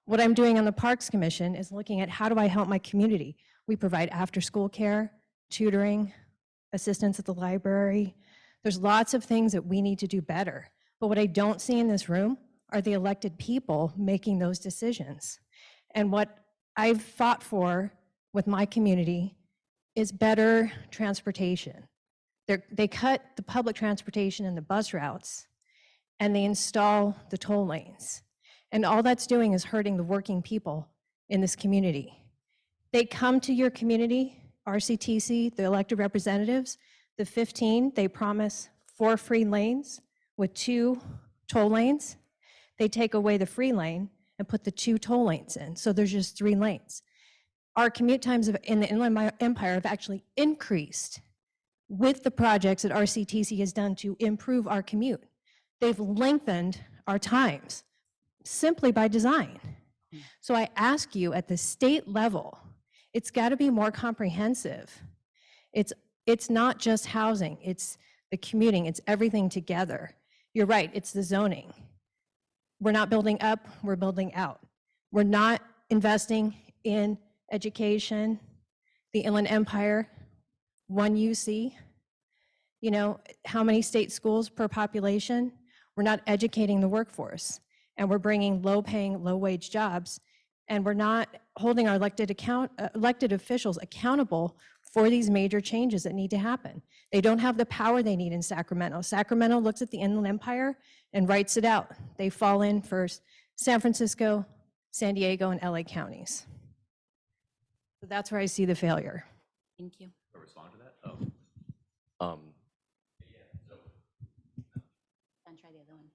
Speaker 16: What I'm doing on the Parks Commission is looking at how do I help my community. We provide after-school care, tutoring, assistance at the library. There's lots of things that we need to do better. But what I don't see in this room are the elected people making those decisions. And what I've fought for with my community is better transportation. They cut the public transportation and the bus routes, and they install the toll lanes. And all that's doing is hurting the working people in this community. They come to your community, RCTC, the elected representatives, the 15, they promise 4 free lanes with 2 toll lanes. They take away the free lane and put the 2 toll lanes in, so there's just 3 lanes. Our commute times in the Inland Empire have actually increased with the projects that RCTC has done to improve our commute. They've lengthened our times simply by design. So I ask you at the state level, it's got to be more comprehensive. It's not just housing, it's the commuting, it's everything together. You're right, it's the zoning. We're not building up, we're building out. We're not investing in education. The Inland Empire, 1 UC, you know, how many state schools per population? We're not educating the workforce, and we're bringing low-paying, low-wage jobs, and we're not holding our elected officials accountable for these major changes that need to happen. They don't have the power they need in Sacramento. Sacramento looks at the Inland Empire and writes it out. They fall in for San Francisco, San Diego, and LA counties. So that's where I see the failure.
Speaker 15: Thank you.
Speaker 14: Respond to that?
Speaker 15: Then try the other one.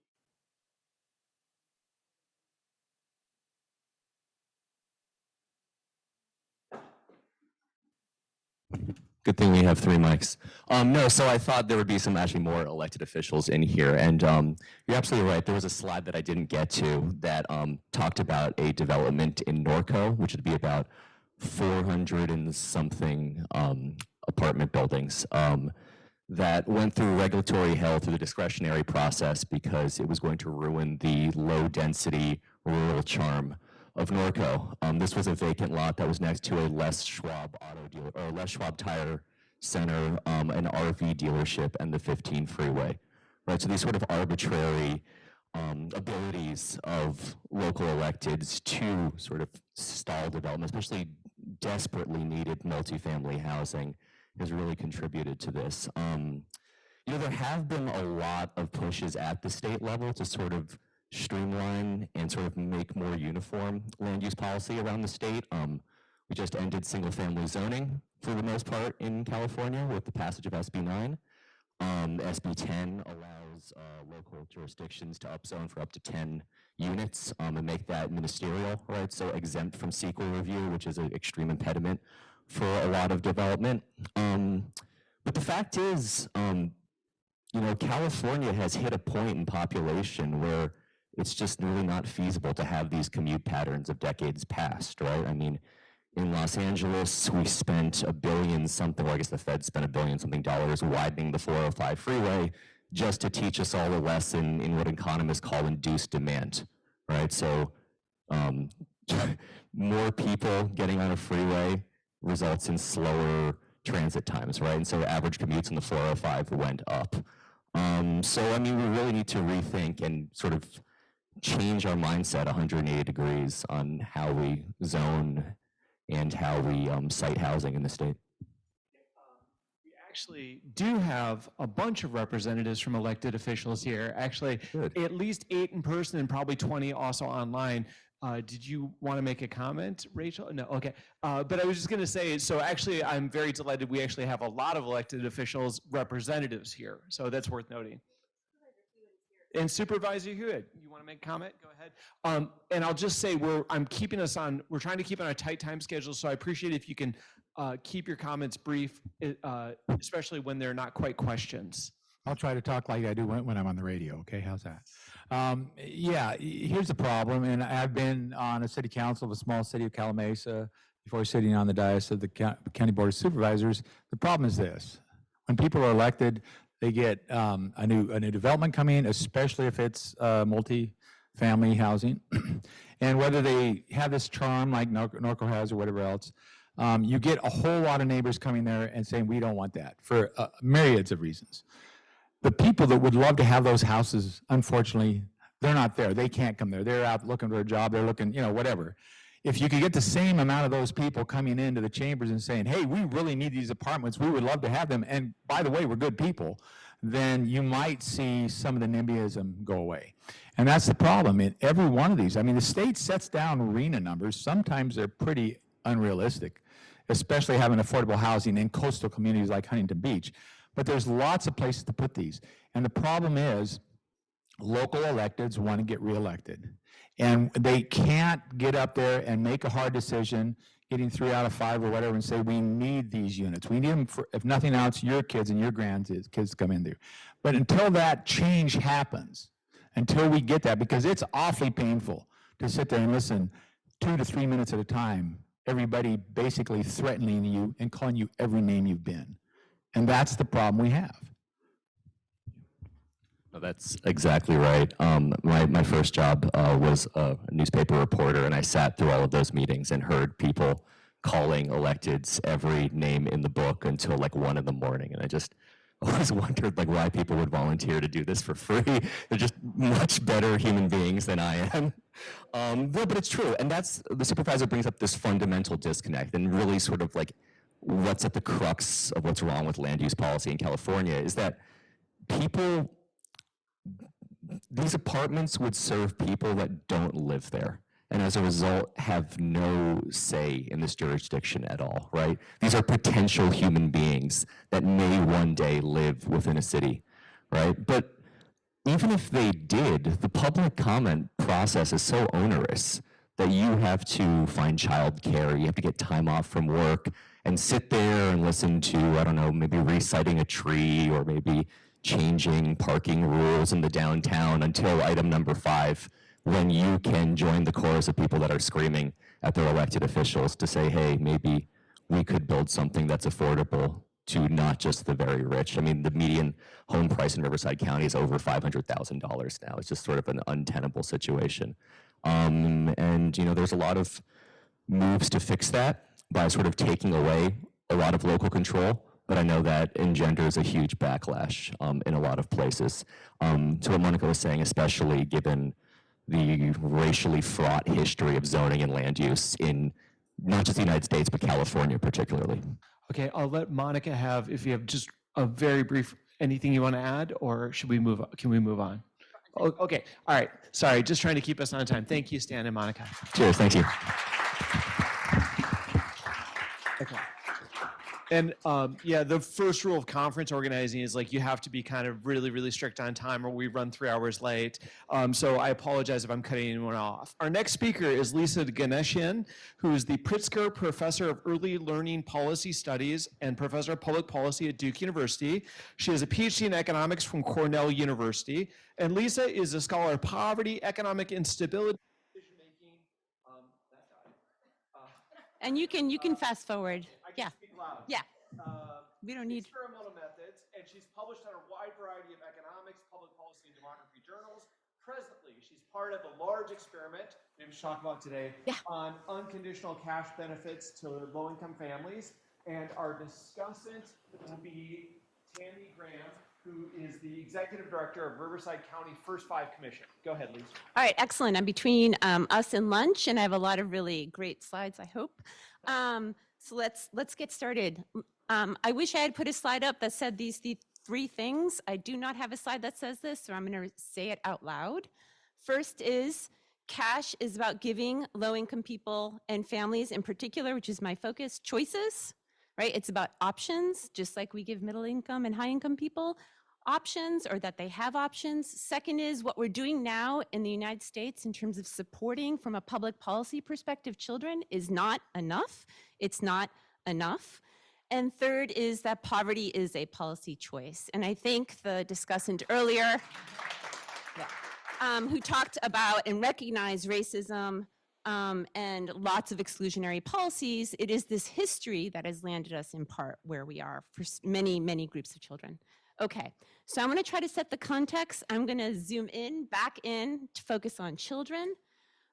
Speaker 14: Good thing we have 3 mics. No, so I thought there would be some actually more elected officials in here, and you're absolutely right. There was a slide that I didn't get to that talked about a development in Norco, which would be about 400 and something apartment buildings that went through regulatory hell through the discretionary process because it was going to ruin the low-density rural charm of Norco. This was a vacant lot that was next to a Les Schwab auto dealer, or Les Schwab Tire Center, an RV dealership, and the 15 freeway. Right, so these sort of arbitrary abilities of local electeds to sort of stall development, especially desperately needed multifamily housing, has really contributed to this. You know, there have been a lot of pushes at the state level to sort of streamline and sort of make more uniform land use policy around the state. We just ended single family zoning for the most part in California with the passage of SB 9. SB 10 allows local jurisdictions to upzone for up to 10 units and make that ministerial, right? So exempt from CEQA review, which is an extreme impediment for a lot of development. But the fact is, you know, California has hit a point in population where it's just really not feasible to have these commute patterns of decades past, right? I mean, in Los Angeles, we spent $1 billion something, or I guess the Fed spent $1 billion something widening the 405 freeway just to teach us all a lesson in what economists call induced demand, right? So more people getting on a freeway results in slower transit times, right? And so average commutes in the 405 went up. So, I mean, we really need to rethink and sort of change our mindset 180 degrees on how we zone and how we site housing in the state.
Speaker 1: We actually do have a bunch of representatives from elected officials here. Actually, at least 8 in person and probably 20 also online. Did you want to make a comment, Rachel? No, okay. But I was just going to say, so actually, I'm very delighted we actually have a lot of elected officials representatives here. So that's worth noting. And Supervisor Hewitt, you want to make a comment? Go ahead. And I'll just say we're trying to keep on a tight time schedule, so I appreciate if you can keep your comments brief, especially when they're not quite questions.
Speaker 17: I'll try to talk like I do when I'm on the radio, okay? How's that? Yeah, here's the problem, and I've been on a city council of a small city of Calamasa before sitting on the dais of the County Board of Supervisors. The problem is this. When people are elected, they get a new development coming in, especially if it's multi-family housing. And whether they have this charm like Norco has or whatever else, you get a whole lot of neighbors coming there and saying, we don't want that, for myriads of reasons. The people that would love to have those houses, unfortunately, they're not there. They can't come there. They're out looking for a job. They're looking, whatever. If you could get the same amount of those people coming into the chambers and saying, hey, we really need these apartments, we would love to have them, and by the way, we're good people, then you might see some of the NIMBYism go away. And that's the problem in every one of these. I mean, the state sets down RHNA numbers. Sometimes they're pretty unrealistic, especially having affordable housing in coastal communities like Huntington Beach. But there's lots of places to put these. And the problem is local electeds want to get reelected. And they can't get up there and make a hard decision, getting 3 out of 5 or whatever, and say, we need these units. We need them for, if nothing else, your kids and your grandkids come in there. But until that change happens, until we get that, because it's awfully painful to sit there and listen 2 to 3 minutes at a time, everybody basically threatening you and calling you every name you've been. And that's the problem we have.
Speaker 14: That's exactly right. My first job was a newspaper reporter, and I sat through all of those meetings and heard people calling electeds every name in the book until like 1 in the morning. And I just always wondered like why people would volunteer to do this for free. They're just much better human beings than I am. But it's true. And that's, the supervisor brings up this fundamental disconnect, and really sort of like what's at the crux of what's wrong with land use policy in California is that these apartments would serve people that don't live there, and as a result have no say in this jurisdiction at all, right? These are potential human beings that may one day live within a city, right? But even if they did, the public comment process is so onerous that you have to find childcare, you have to get time off from work and sit there and listen to, I don't know, maybe reciting a tree or maybe changing parking rules in the downtown until item number 5, when you can join the chorus of people that are screaming at their elected officials to say, hey, maybe we could build something that's affordable to not just the very rich. I mean, the median home price in Riverside County is over $500,000 now. It's just sort of an untenable situation. And there's a lot of moves to fix that by sort of taking away a lot of local control. But I know that engenders a huge backlash in a lot of places. To what Monica was saying, especially given the racially fraught history of zoning and land use in not just the United States, but California particularly.
Speaker 1: Okay, I'll let Monica have, if you have just a very brief, anything you want to add, or should we move, can we move on? Oh, okay, all right, sorry, just trying to keep us on time. Thank you, Stan and Monica.
Speaker 14: Cheers, thank you.
Speaker 1: Okay. And yeah, the first rule of conference organizing is like you have to be kind of really, really strict on time or we run 3 hours late. So I apologize if I'm cutting anyone off. Our next speaker is Lisa Ganeshian, who is the Pritzker Professor of Early Learning Policy Studies and Professor of Public Policy at Duke University. She has a PhD in economics from Cornell University. And Lisa is a scholar of poverty, economic instability, decision-making.
Speaker 18: And you can fast forward. Yeah. Yeah.
Speaker 1: We don't need experimental methods, and she's published on a wide variety of economics, public policy, and demography journals. Presently, she's part of a large experiment we've talked about today on unconditional cash benefits to low-income families, and our discussant will be Tammy Graham, who is the executive director of Riverside County First 5 Commission. Go ahead, Lisa.
Speaker 18: All right, excellent. I'm between us and lunch, and I have a lot of really great slides, I hope. So let's get started. I wish I had put a slide up that said these 3 things. I do not have a slide that says this, so I'm going to say it out loud. First is cash is about giving low-income people and families in particular, which is my focus, choices, right? It's about options, just like we give middle-income and high-income people options, or that they have options. Second is what we're doing now in the United States in terms of supporting from a public policy perspective children is not enough. It's not enough. And third is that poverty is a policy choice. And I think the discussant earlier who talked about and recognized racism and lots of exclusionary policies, it is this history that has landed us in part where we are for many, many groups of children. Okay, so I'm going to try to set the context. I'm going to zoom back in to focus on children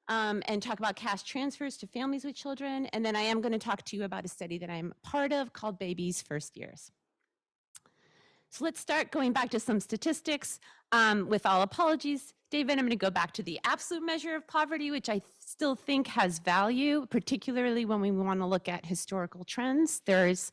Speaker 18: and talk about cash transfers to families with children. And then I am going to talk to you about a study that I'm part of called Babies' First Years. So let's start going back to some statistics. With all apologies, David, I'm going to go back to the absolute measure of poverty, which I still think has value, particularly when we want to look at historical trends. There's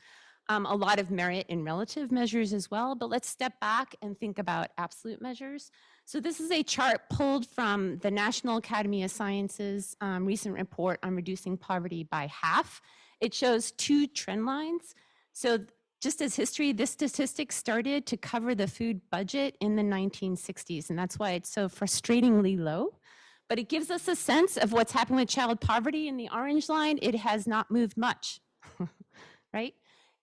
Speaker 18: a lot of merit in relative measures as well, but let's step back and think about absolute measures. So this is a chart pulled from the National Academy of Sciences recent report on reducing poverty by half. It shows two trend lines. So just as history, this statistic started to cover the food budget in the 1960s, and that's why it's so frustratingly low. But it gives us a sense of what's happened with child poverty. In the orange line, it has not moved much, right?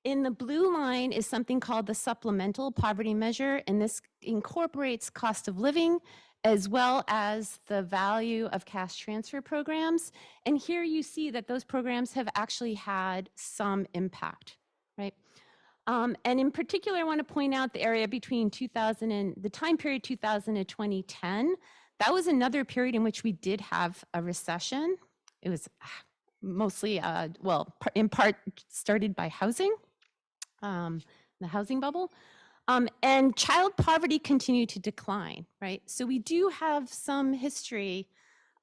Speaker 18: In the blue line is something called the supplemental poverty measure, and this incorporates cost of living as well as the value of cash transfer programs. And here you see that those programs have actually had some impact, right? And in particular, I want to point out the area between 2000 and the time period 2000 to 2010. That was another period in which we did have a recession. It was mostly, well, in part started by housing, the housing bubble. And child poverty continued to decline, right? So we do have some history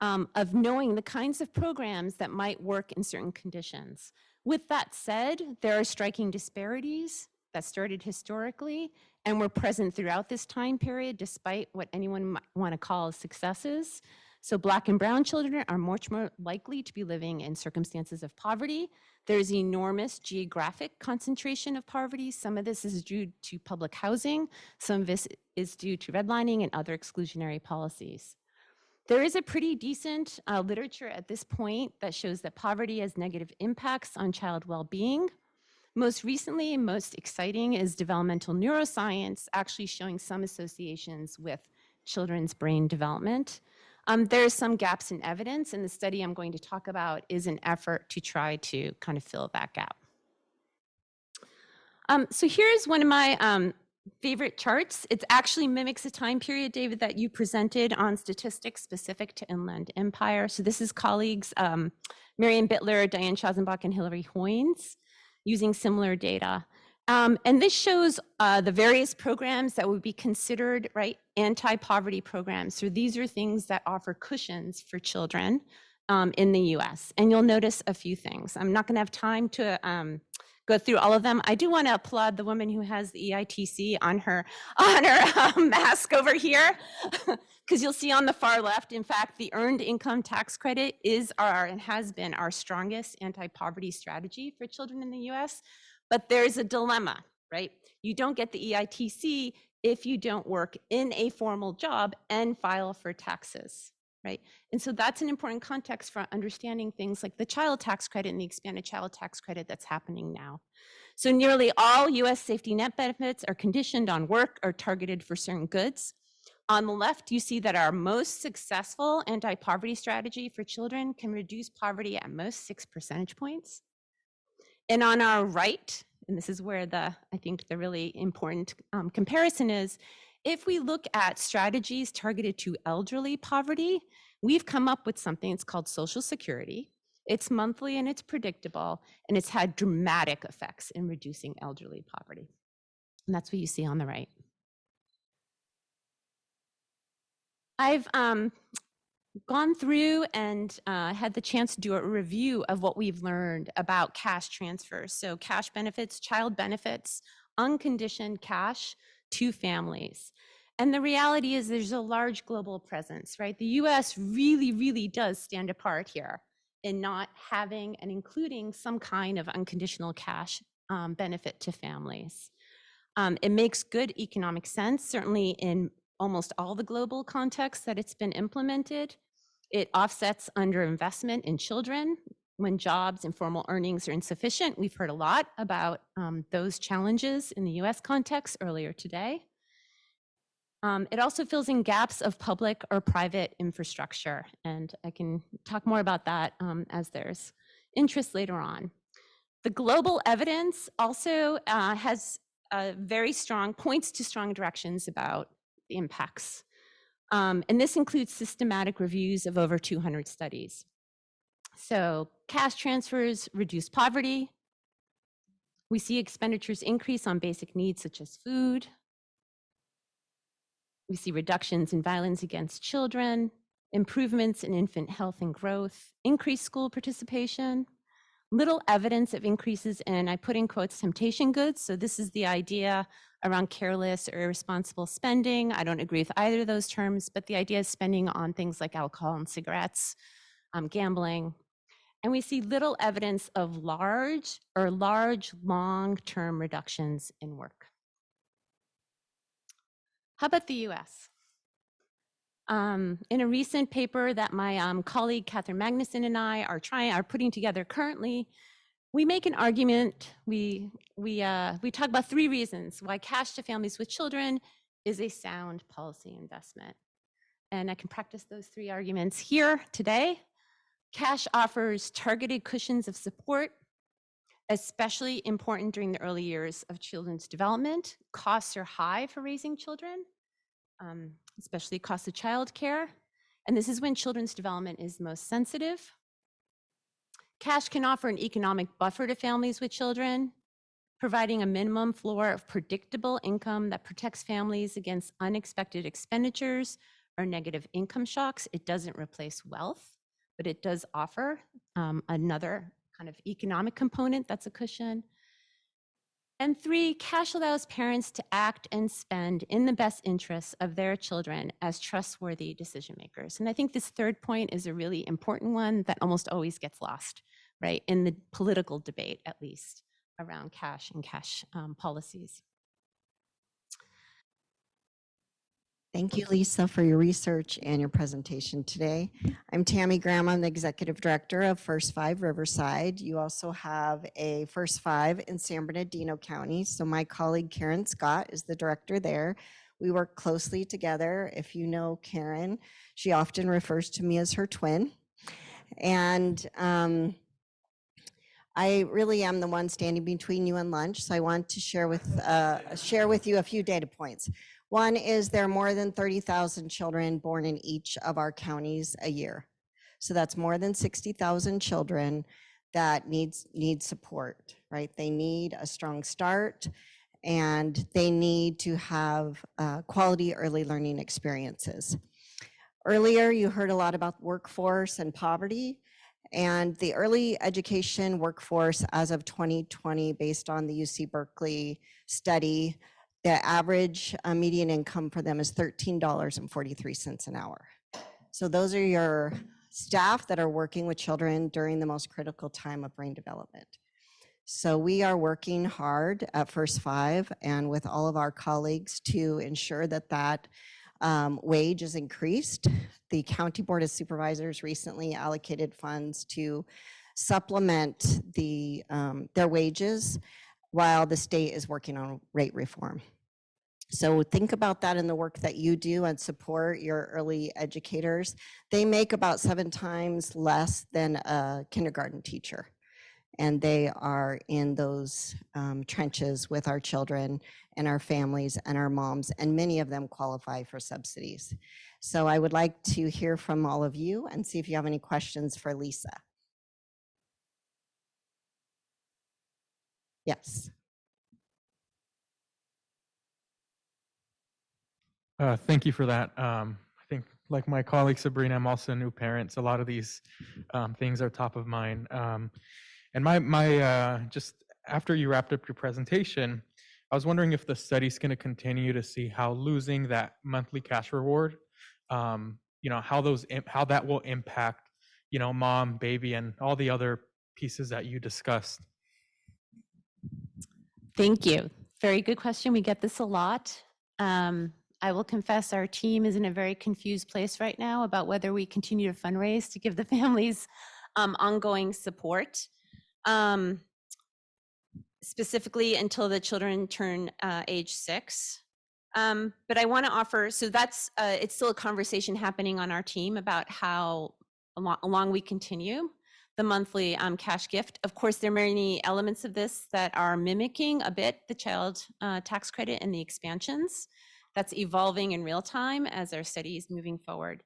Speaker 18: of knowing the kinds of programs that might work in certain conditions. With that said, there are striking disparities that started historically and were present throughout this time period, despite what anyone might want to call successes. So Black and brown children are much more likely to be living in circumstances of poverty. There's enormous geographic concentration of poverty. Some of this is due to public housing. Some of this is due to redlining and other exclusionary policies. There is a pretty decent literature at this point that shows that poverty has negative impacts on child well-being. Most recently, most exciting is developmental neuroscience, actually showing some associations with children's brain development. There are some gaps in evidence, and the study I'm going to talk about is an effort to try to kind of fill that gap. So here's one of my favorite charts. It actually mimics a time period, David, that you presented on statistics specific to Inland Empire. So this is colleagues, Marianne Bittler, Diane Schausenbach, and Hilary Hoynes, using similar data. And this shows the various programs that would be considered, right, anti-poverty programs. So these are things that offer cushions for children in the US. And you'll notice a few things. I'm not gonna have time to go through all of them. I do want to applaud the woman who has the EITC on her mask over here, because you'll see on the far left, in fact, the earned income tax credit is and has been our strongest anti-poverty strategy for children in the US. But there's a dilemma, right? You don't get the EITC if you don't work in a formal job and file for taxes, right? And so that's an important context for understanding things like the child tax credit and the expanded child tax credit that's happening now. So nearly all US safety net benefits are conditioned on work or targeted for certain goods. On the left, you see that our most successful anti-poverty strategy for children can reduce poverty at most 6 percentage points. And on our right, and this is where I think the really important comparison is, if we look at strategies targeted to elderly poverty, we've come up with something that's called Social Security. It's monthly and it's predictable, and it's had dramatic effects in reducing elderly poverty. And that's what you see on the right. I've gone through and had the chance to do a review of what we've learned about cash transfers. So cash benefits, child benefits, unconditioned cash to families. And the reality is there's a large global presence, right? The US really, really does stand apart here in not having and including some kind of unconditional cash benefit to families. It makes good economic sense, certainly in almost all the global contexts that it's been implemented. It offsets underinvestment in children when jobs and formal earnings are insufficient. We've heard a lot about those challenges in the US context earlier today. It also fills in gaps of public or private infrastructure, and I can talk more about that as there's interest later on. The global evidence also has very strong, points to strong directions about the impacts. And this includes systematic reviews of over 200 studies. So cash transfers reduce poverty. We see expenditures increase on basic needs such as food. We see reductions in violence against children, improvements in infant health and growth, increased school participation, little evidence of increases in, I put in quotes, temptation goods. So this is the idea around careless or irresponsible spending. I don't agree with either of those terms, but the idea is spending on things like alcohol and cigarettes, gambling. And we see little evidence of large long-term reductions in work. How about the US? In a recent paper that my colleague Catherine Magnuson and I are putting together currently, we make an argument. We talk about 3 reasons why cash to families with children is a sound policy investment. And I can practice those 3 arguments here today. Cash offers targeted cushions of support, especially important during the early years of children's development. Costs are high for raising children, especially costs of childcare. And this is when children's development is most sensitive. Cash can offer an economic buffer to families with children, providing a minimum floor of predictable income that protects families against unexpected expenditures or negative income shocks. It doesn't replace wealth, but it does offer another kind of economic component that's a cushion. And 3, cash allows parents to act and spend in the best interests of their children as trustworthy decision makers. And I think this 3rd point is a really important one that almost always gets lost, right, in the political debate, at least, around cash and cash policies.
Speaker 19: Thank you, Lisa, for your research and your presentation today. I'm Tammy Graham. I'm the Executive Director of First 5 Riverside. You also have a First 5 in San Bernardino County. So my colleague Karen Scott is the director there. We work closely together. If you know Karen, she often refers to me as her twin. And I really am the one standing between you and lunch. So I want to share with you a few data points. One is there are more than 30,000 children born in each of our counties a year. So that's more than 60,000 children that need support, right? They need a strong start and they need to have quality early learning experiences. Earlier, you heard a lot about workforce and poverty, and the early education workforce as of 2020, based on the UC Berkeley study, the average median income for them is $13.43 an hour. So those are your staff that are working with children during the most critical time of brain development. So we are working hard at First 5 and with all of our colleagues to ensure that that wage is increased. The County Board of Supervisors recently allocated funds to supplement their wages while the state is working on rate reform. So think about that in the work that you do and support your early educators. They make about 7 times less than a kindergarten teacher. And they are in those trenches with our children and our families and our moms, and many of them qualify for subsidies. So I would like to hear from all of you and see if you have any questions for Lisa. Yes.
Speaker 20: Thank you for that. I think, like my colleague Sabrina, I'm also a new parent, so a lot of these things are top of mind. And my just after you wrapped up your presentation, I was wondering if the study's going to continue to see how losing that monthly cash reward, how that will impact, mom, baby, and all the other pieces that you discussed.
Speaker 18: Thank you. Very good question. We get this a lot. I will confess our team is in a very confused place right now about whether we continue to fundraise to give the families ongoing support. Specifically until the children turn age 6. But I want to offer, so that's, it's still a conversation happening on our team about how along we continue the monthly cash gift. Of course, there are many elements of this that are mimicking a bit the child tax credit and the expansions. That's evolving in real time as our study is moving forward.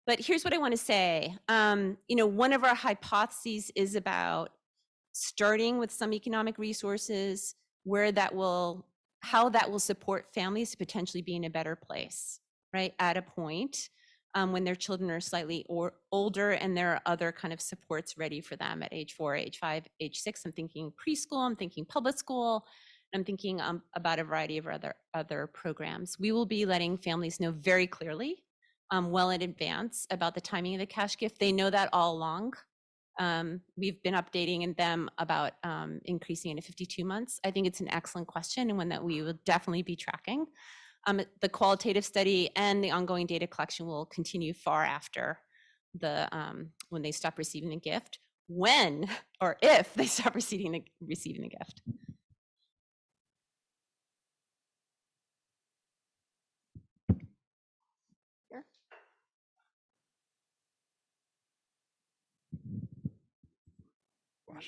Speaker 18: But here's what I want to say. One of our hypotheses is about starting with some economic resources, how that will support families to potentially be in a better place, right? At a point when their children are slightly older and there are other kind of supports ready for them at age 4, age 5, age 6. I'm thinking preschool, I'm thinking public school, I'm thinking about a variety of other programs. We will be letting families know very clearly, well in advance, about the timing of the cash gift. They know that all along. We've been updating them about increasing it to 52 months. I think it's an excellent question and one that we will definitely be tracking. The qualitative study and the ongoing data collection will continue far after when they stop receiving the gift, when or if they stop receiving the gift.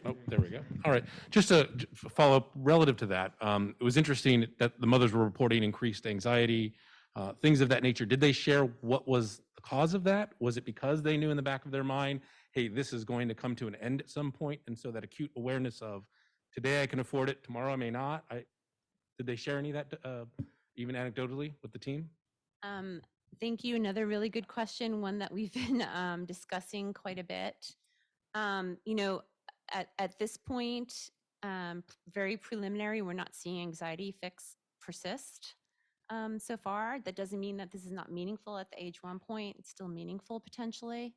Speaker 5: Oh, there we go. All right. Just to follow up relative to that, it was interesting that the mothers were reporting increased anxiety, things of that nature. Did they share what was the cause of that? Was it because they knew in the back of their mind, hey, this is going to come to an end at some point, and so that acute awareness of today I can afford it, tomorrow I may not? Did they share any of that, even anecdotally, with the team?
Speaker 18: Thank you. Another really good question, one that we've been discussing quite a bit. At this point, very preliminary, we're not seeing anxiety persist so far. That doesn't mean that this is not meaningful at the age 1 point. It's still meaningful potentially.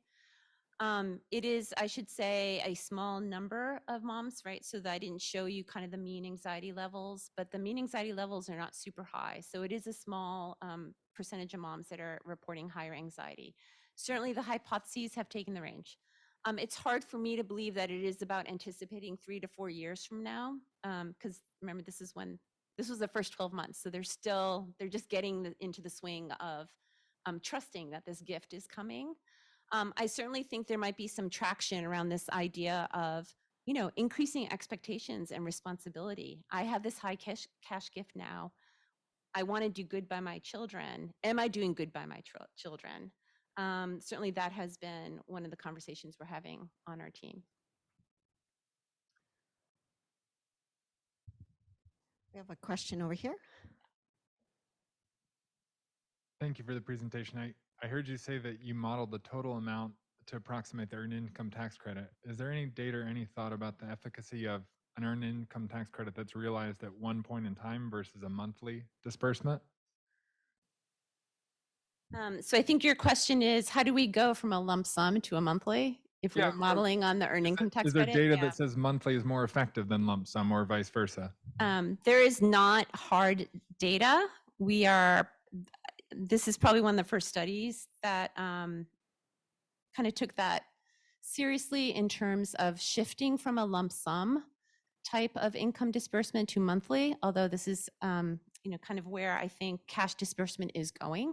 Speaker 18: It is, I should say, a small number of moms, right? So that I didn't show you kind of the mean anxiety levels, but the mean anxiety levels are not super high. So it is a small percentage of moms that are reporting higher anxiety. Certainly the hypotheses have taken the range. It's hard for me to believe that it is about anticipating 3 to 4 years from now, because remember, this was the first 12 months. So they're just getting into the swing of trusting that this gift is coming. I certainly think there might be some traction around this idea of, increasing expectations and responsibility. I have this high cash gift now. I want to do good by my children. Am I doing good by my children? Certainly that has been one of the conversations we're having on our team.
Speaker 19: We have a question over here.
Speaker 21: Thank you for the presentation. I heard you say that you modeled the total amount to approximate the earned income tax credit. Is there any data or any thought about the efficacy of an earned income tax credit that's realized at one point in time versus a monthly disbursement?
Speaker 18: So I think your question is, how do we go from a lump sum to a monthly if we're modeling on the earned income tax
Speaker 21: Is there
Speaker 18: credit?
Speaker 21: data that says monthly is more effective than lump sum or vice versa?
Speaker 18: There is not hard data. This is probably one of the first studies that kind of took that seriously in terms of shifting from a lump sum type of income disbursement to monthly, although this is kind of where I think cash disbursement is going.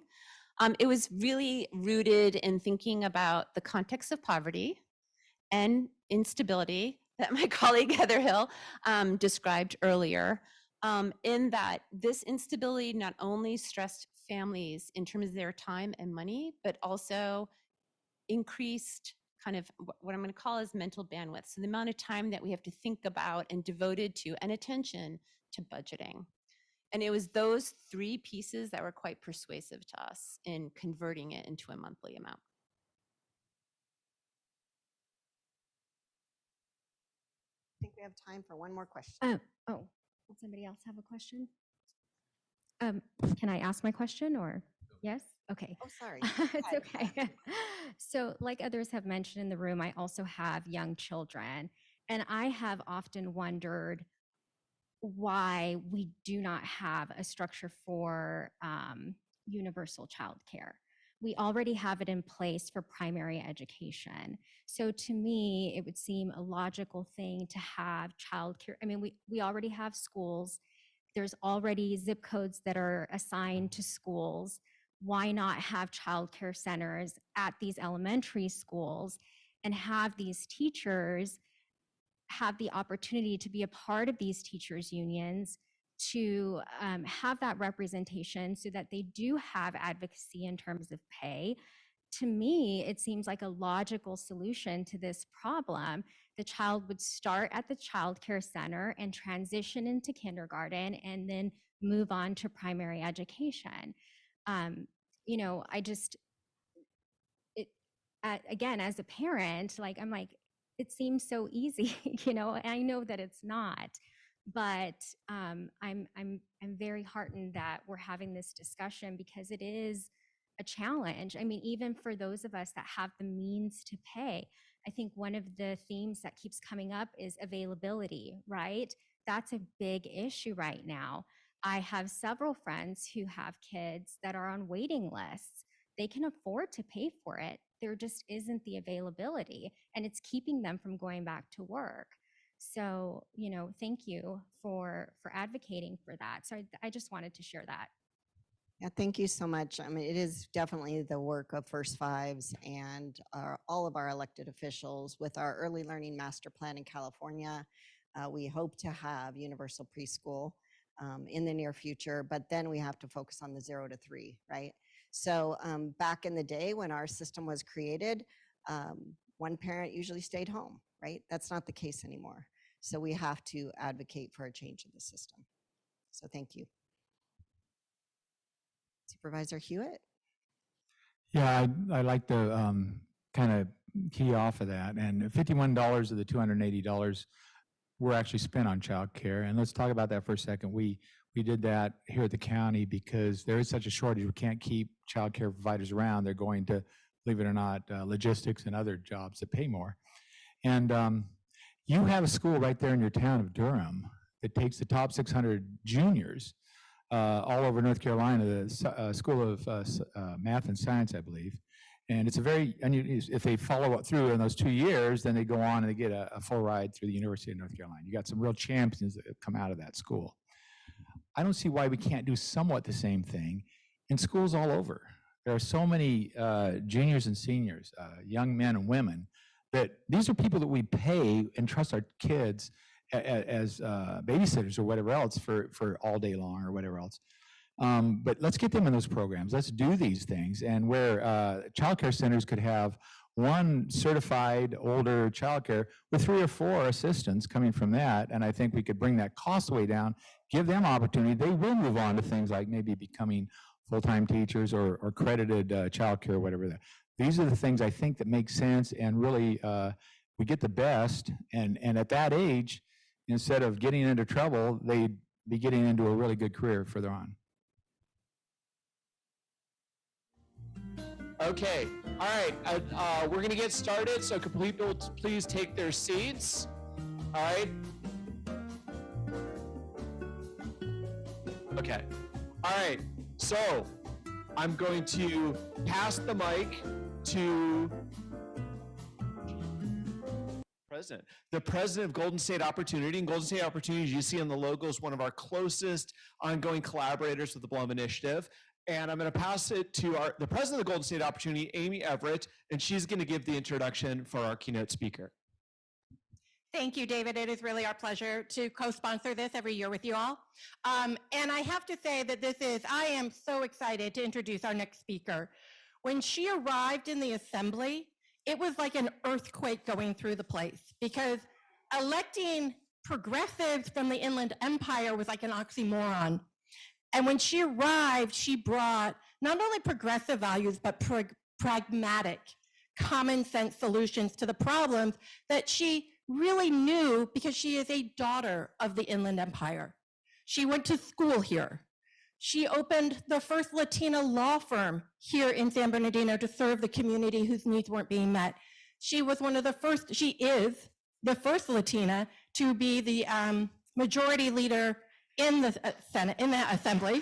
Speaker 18: It was really rooted in thinking about the context of poverty and instability that my colleague Heather Hill described earlier, in that this instability not only stressed families in terms of their time and money, but also increased kind of what I'm going to call as mental bandwidth. So the amount of time that we have to think about and devoted to and attention to budgeting. And it was those 3 pieces that were quite persuasive to us in converting it into a monthly amount.
Speaker 19: I think we have time for one more question.
Speaker 22: Oh, does somebody else have a question? Can I ask my question or yes? Okay.
Speaker 19: Oh, sorry.
Speaker 22: It's okay. So like others have mentioned in the room, I also have young children, and I have often wondered why we do not have a structure for universal childcare. We already have it in place for primary education. So to me, it would seem a logical thing to have childcare. I mean, we already have schools. There's already zip codes that are assigned to schools. Why not have childcare centers at these elementary schools and have these teachers have the opportunity to be a part of these teachers' unions, to have that representation so that they do have advocacy in terms of pay. To me, it seems like a logical solution to this problem. The child would start at the child care center and transition into kindergarten and then move on to primary education. You know, again, as a parent, like, I'm like, it seems so easy, you know, and I know that it's not, but I'm very heartened that we're having this discussion because it is a challenge. I mean, even for those of us that have the means to pay, I think one of the themes that keeps coming up is availability, right? That's a big issue right now. I have several friends who have kids that are on waiting lists. They can afford to pay for it. There just isn't the availability, and it's keeping them from going back to work. So, you know, thank you for advocating for that. So I just wanted to share that.
Speaker 19: Yeah, thank you so much. I mean, it is definitely the work of First Fives and all of our elected officials. With our early learning master plan in California, we hope to have universal preschool in the near future, but then we have to focus on the 0 to 3, right? So back in the day when our system was created, one parent usually stayed home, right? That's not the case anymore. So we have to advocate for a change in the system. So thank you. Supervisor Hewitt?
Speaker 17: Yeah, I'd like to kind of key off of that. And $51 of the $280 were actually spent on child care. And let's talk about that for a second. We did that here at the county because there is such a shortage. We can't keep child care providers around. They're going to, believe it or not, logistics and other jobs that pay more. And you have a school right there in your town of Durham that takes the top 600 juniors all over North Carolina, the School of Math and Science, I believe. And it's a very, and if they follow it through in those 2 years, then they go on and they get a full ride through the University of North Carolina. You got some real champions that have come out of that school. I don't see why we can't do somewhat the same thing in schools all over. There are so many juniors and seniors, young men and women, that these are people that we pay and trust our kids as babysitters or whatever else for all day long or whatever else. But let's get them in those programs. Let's do these things. And where child care centers could have one certified older child care with 3 or 4 assistants coming from that, and I think we could bring that cost way down, give them opportunity. They will move on to things like maybe becoming full-time teachers or credited child care or whatever that. These are the things I think that make sense, and really we get the best, and at that age, instead of getting into trouble, they'd be getting into a really good career further on.
Speaker 1: Okay, all right, we're gonna get started, so could people please take their seats? All right. Okay, all right, so I'm going to pass the mic to the president of Golden State Opportunity. And Golden State Opportunity, as you see on the logo, is one of our closest ongoing collaborators with the Blum Initiative. And I'm going to pass it to the president of Golden State Opportunity, Amy Everett, and she's going to give the introduction for our keynote speaker.
Speaker 6: Thank you, David. It is really our pleasure to co-sponsor this every year with you all. And I have to say that I am so excited to introduce our next speaker. When she arrived in the assembly, it was like an earthquake going through the place, because electing progressives from the Inland Empire was like an oxymoron. And when she arrived, she brought not only progressive values, but pragmatic, common sense solutions to the problems that she really knew, because she is a daughter of the Inland Empire. She went to school here. She opened the first Latina law firm here in San Bernardino to serve the community whose needs weren't being met. She was she is the first Latina to be the majority leader in the Senate, in the Assembly.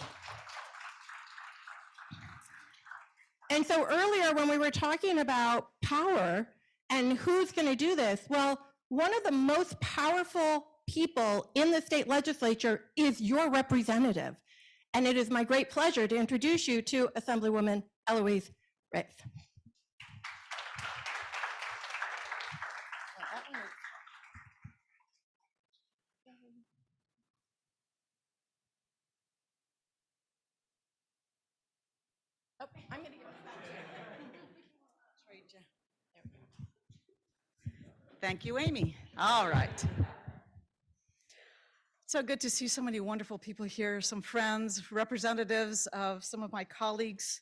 Speaker 6: And so earlier when we were talking about power and who's going to do this, well, one of the most powerful people in the state legislature is your representative. And it is my great pleasure to introduce you to Assemblywoman Eloise Reyes. Oh, I'm going to give
Speaker 7: Thank you, Amy. All right. So good to see so many wonderful people here, some friends, representatives of some of my colleagues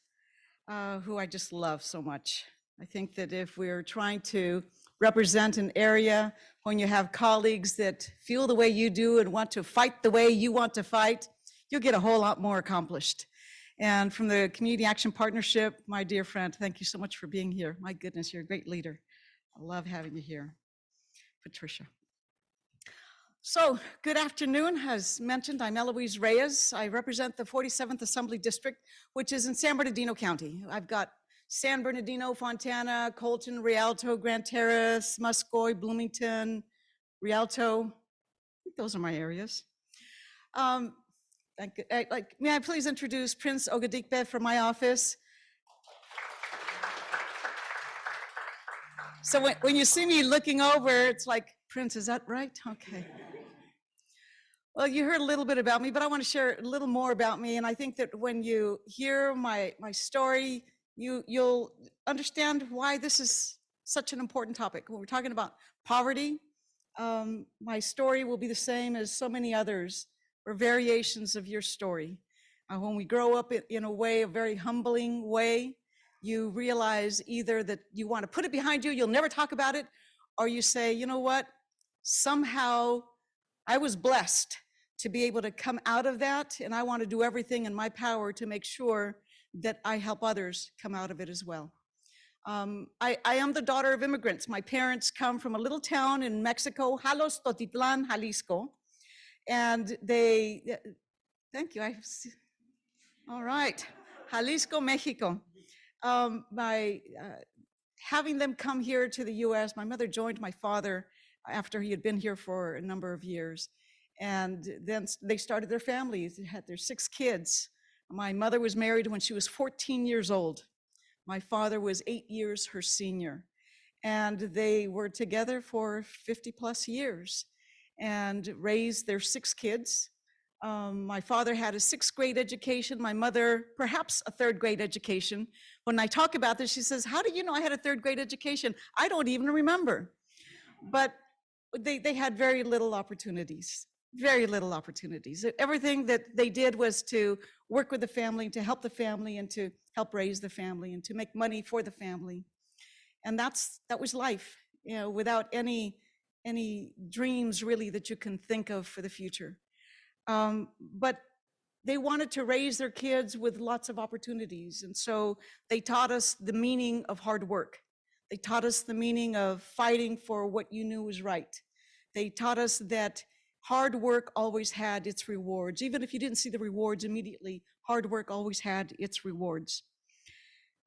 Speaker 7: who I just love so much. I think that if we're trying to represent an area when you have colleagues that feel the way you do and want to fight the way you want to fight, you'll get a whole lot more accomplished. And from the Community Action Partnership, my dear friend, thank you so much for being here. My goodness, you're a great leader. I love having you here. Patricia. So, good afternoon. As mentioned, I'm Eloise Reyes. I represent the 47th Assembly District, which is in San Bernardino County. I've got San Bernardino, Fontana, Colton, Rialto, Grand Terrace, Muscoy, Bloomington, Rialto. I think those are my areas. May I please introduce Prince Ogadikpe from my office. So when you see me looking over, it's like, Prince, is that right? Okay. Well, you heard a little bit about me, but I want to share a little more about me. And I think that when you hear my story, you'll understand why this is such an important topic. When we're talking about poverty, my story will be the same as so many others, or variations of your story. When we grow up in a way, a very humbling way, you realize either that you want to put it behind you, you'll never talk about it, or you say, you know what, somehow I was blessed to be able to come out of that, and I want to do everything in my power to make sure that I help others come out of it as well. I am the daughter of immigrants. My parents come from a little town in Mexico, Jalostotitlan, Jalisco, and they, thank you, all right, Jalisco, Mexico. Having them come here to the US, my mother joined my father after he had been here for a number of years. And then they started their families. They had their 6 kids. My mother was married when she was 14 years old. My father was 8 years her senior. And they were together for 50 plus years and raised their 6 kids. My father had a 6th grade education, my mother, perhaps a 3rd grade education. When I talk about this, she says, how do you know I had a 3rd grade education? I don't even remember. But they had very little opportunities. Everything that they did was to work with the family, to help the family, and to help raise the family, and to make money for the family. And that was life, you know, without any dreams really that you can think of for the future. But they wanted to raise their kids with lots of opportunities. And so they taught us the meaning of hard work. They taught us the meaning of fighting for what you knew was right. They taught us that hard work always had its rewards. Even if you didn't see the rewards immediately, hard work always had its rewards.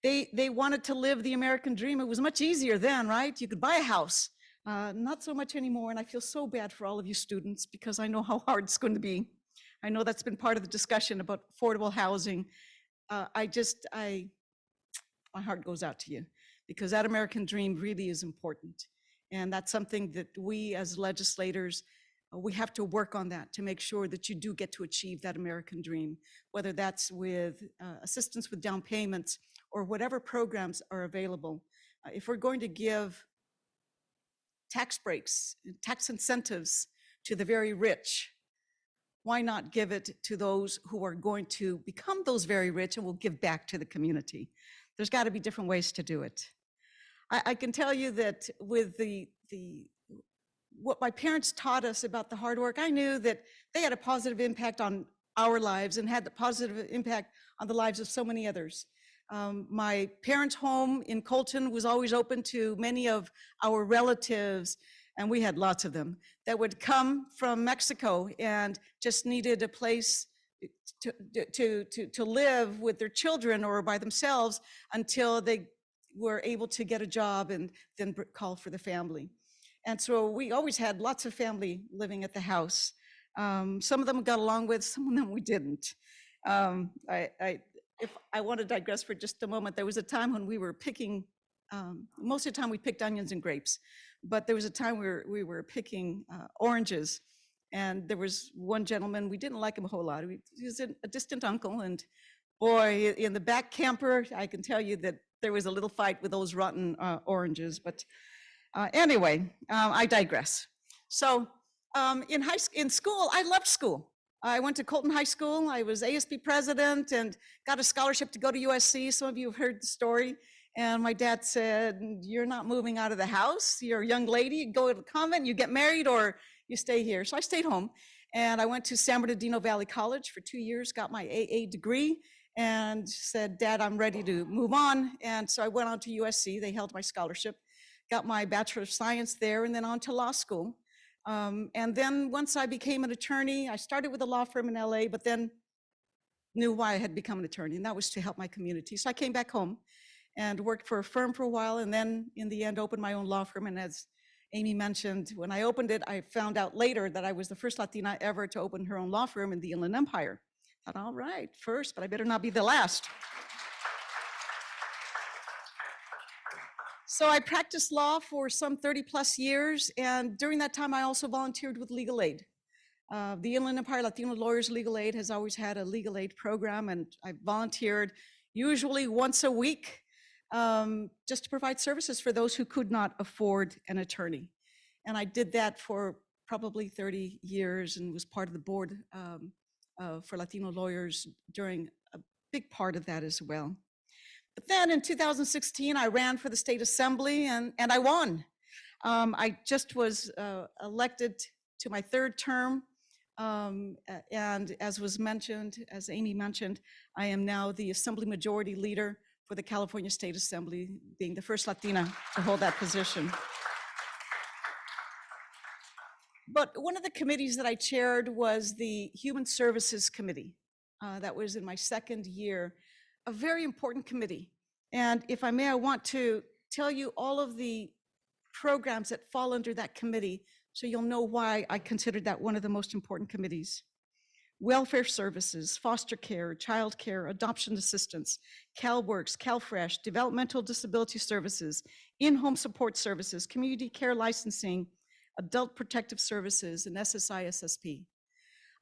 Speaker 7: They wanted to live the American dream. It was much easier then, right? You could buy a house. Not so much anymore, and I feel so bad for all of you students because I know how hard it's going to be. I know that's been part of the discussion about affordable housing. My heart goes out to you because that American dream really is important. And that's something that we as legislators, we have to work on that to make sure that you do get to achieve that American dream, whether that's with assistance with down payments or whatever programs are available. If we're going to give tax breaks, tax incentives to the very rich, why not give it to those who are going to become those very rich and will give back to the community? There's got to be different ways to do it. I can tell you that with what my parents taught us about the hard work, I knew that they had a positive impact on our lives and had a positive impact on the lives of so many others. My parents' home in Colton was always open to many of our relatives, and we had lots of them, that would come from Mexico and just needed a place to live with their children or by themselves until they were able to get a job and then call for the family. And so we always had lots of family living at the house. Some of them got along with, some of them we didn't. If I want to digress for just a moment, there was a time when we were picking, most of the time we picked onions and grapes, but there was a time we were picking oranges. And there was one gentleman, we didn't like him a whole lot. He was a distant uncle, and boy, in the back camper, I can tell you that there was a little fight with those rotten oranges. But anyway, I digress. So in school, I loved school. I went to Colton High School. I was ASB president and got a scholarship to go to USC. Some of you have heard the story. And my dad said, "You're not moving out of the house. You're a young lady. You go to the convent, you get married, or you stay here." So I stayed home, and I went to San Bernardino Valley College for 2 years, got my AA degree, and said, "Dad, I'm ready to move on." And so I went on to USC. They held my scholarship, got my Bachelor of Science there, and then on to law school. And then once I became an attorney, I started with a law firm in LA, but then knew why I had become an attorney, and that was to help my community. So I came back home and worked for a firm for a while, and then in the end opened my own law firm. And as Amy mentioned, when I opened it, I found out later that I was the first Latina ever to open her own law firm in the Inland Empire. I thought, all right, first, but I better not be the last. So I practiced law for some 30 plus years, and during that time I also volunteered with legal aid. The Inland Empire Latino Lawyers Legal Aid has always had a legal aid program, and I volunteered usually once a week just to provide services for those who could not afford an attorney. And I did that for probably 30 years and was part of the board for Latino lawyers during a big part of that as well. But then in 2016, I ran for the state assembly and I won. I just was elected to my third term. And as was mentioned, as Amy mentioned, I am now the Assembly Majority Leader for the California State Assembly, being the first Latina to hold that position. But one of the committees that I chaired was the Human Services Committee. That was in my second year, a very important committee. And if I may, I want to tell you all of the programs that fall under that committee so you'll know why I considered that one of the most important committees. Welfare services, foster care, child care, adoption assistance, CalWorks, CalFresh, developmental disability services, in-home support services, community care licensing, adult protective services, and SSI/SSP.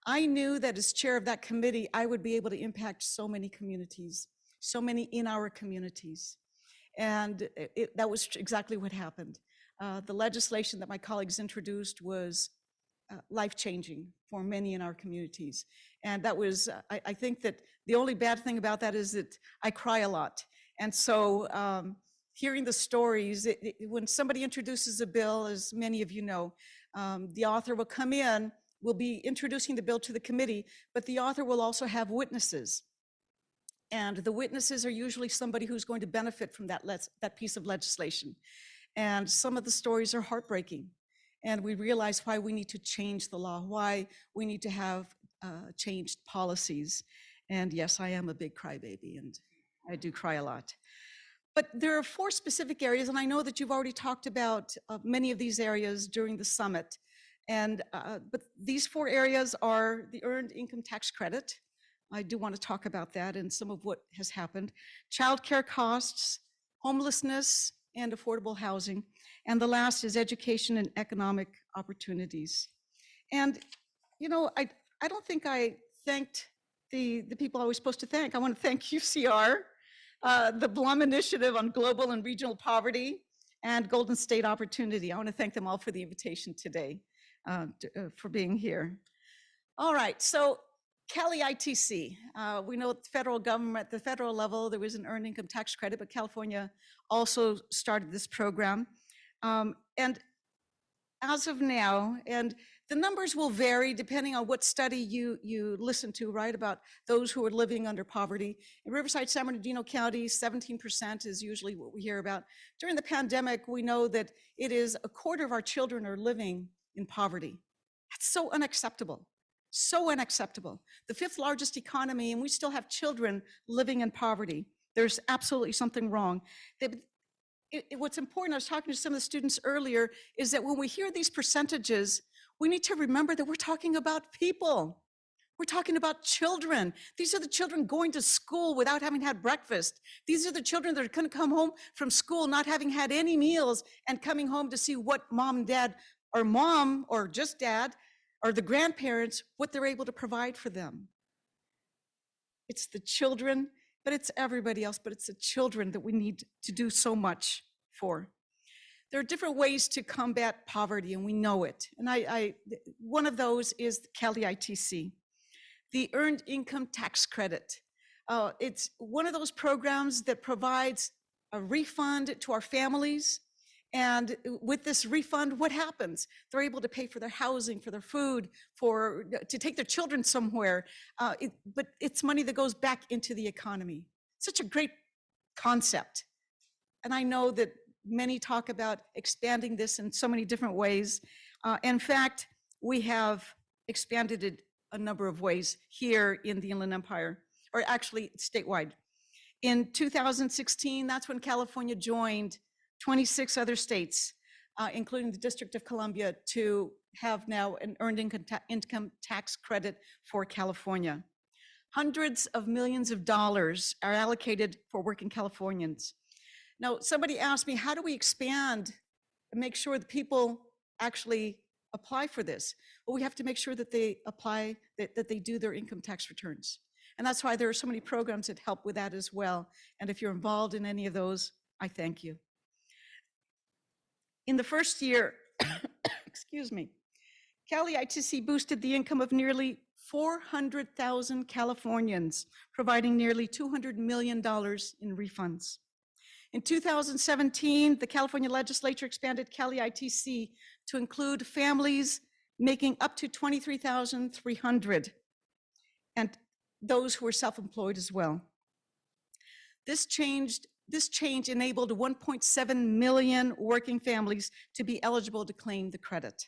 Speaker 7: I knew that as chair of that committee, I would be able to impact so many communities, so many in our communities. And that was exactly what happened. The legislation that my colleagues introduced was life-changing for many in our communities. And that was, I think that the only bad thing about that is that I cry a lot. And so hearing the stories, when somebody introduces a bill, as many of you know, the author will come in, will be introducing the bill to the committee, but the author will also have witnesses. And the witnesses are usually somebody who's going to benefit from that piece of legislation. And some of the stories are heartbreaking. And we realize why we need to change the law, why we need to have changed policies. And yes, I am a big crybaby, and I do cry a lot. But there are 4 specific areas, and I know that you've already talked about many of these areas during the summit. And but these 4 areas are the earned income tax credit. I do want to talk about that and some of what has happened. Childcare costs, homelessness, and affordable housing. And the last is education and economic opportunities. And, you know, I don't think I thanked the people I was supposed to thank. I want to thank UCR, the Blum Initiative on Global and Regional Poverty, and Golden State Opportunity. I want to thank them all for the invitation today, for being here. All right, so Cali ITC, we know at the federal government, at the federal level, there was an earned income tax credit, but California also started this program. And as of now, and the numbers will vary depending on what study you listen to, right, about those who are living under poverty. In Riverside, San Bernardino County, 17% is usually what we hear about. During the pandemic, we know that it is 1/4 of our children are living in poverty. That's so unacceptable. So unacceptable. The 5th largest economy, and we still have children living in poverty. There's absolutely something wrong. what's important, I was talking to some of the students earlier, is that when we hear these percentages, we need to remember that we're talking about people. We're talking about children. These are the children going to school without having had breakfast. These are the children that are going to come home from school not having had any meals and coming home to see what mom and dad, or mom, or just dad, or the grandparents, what they're able to provide for them. It's the children, but it's everybody else, but it's the children that we need to do so much for. There are different ways to combat poverty, and we know it. And one of those is the Cali ITC, the Earned Income Tax Credit. It's one of those programs that provides a refund to our families. And with this refund, what happens? They're able to pay for their housing, for their food, to take their children somewhere. But it's money that goes back into the economy. Such a great concept. And I know that many talk about expanding this in so many different ways. In fact, we have expanded it a number of ways here in the Inland Empire, or actually statewide. In 2016, that's when California joined 26 other states, including the District of Columbia, to have now an earned income tax credit for California. Hundreds of millions of dollars are allocated for working Californians. Now, somebody asked me, how do we expand and make sure that people actually apply for this? Well, we have to make sure that they apply, that they do their income tax returns. And that's why there are so many programs that help with that as well. And if you're involved in any of those, I thank you. In the first year, excuse me, Cali ITC boosted the income of nearly 400,000 Californians, providing nearly $200 million in refunds. In 2017, the California legislature expanded Cali ITC to include families making up to $23,300 and those who are self-employed as well. This change enabled 1.7 million working families to be eligible to claim the credit.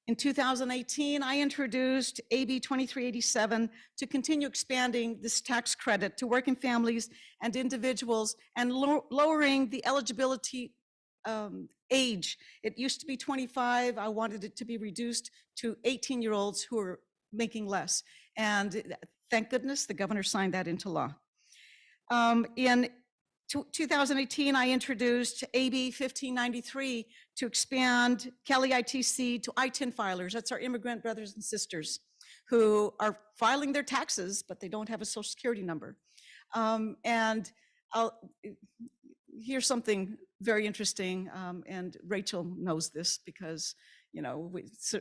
Speaker 7: In 2018, I introduced AB 2387 to continue expanding this tax credit to working families and individuals and lowering the eligibility age. It used to be 25. I wanted it to be reduced to 18-year-olds who are making less. And thank goodness the governor signed that into law. In 2018, I introduced AB 1593 to expand Cali ITC to I-10 filers. That's our immigrant brothers and sisters who are filing their taxes, but they don't have a social security number. And here's something very interesting, and Rachel knows this because, you know,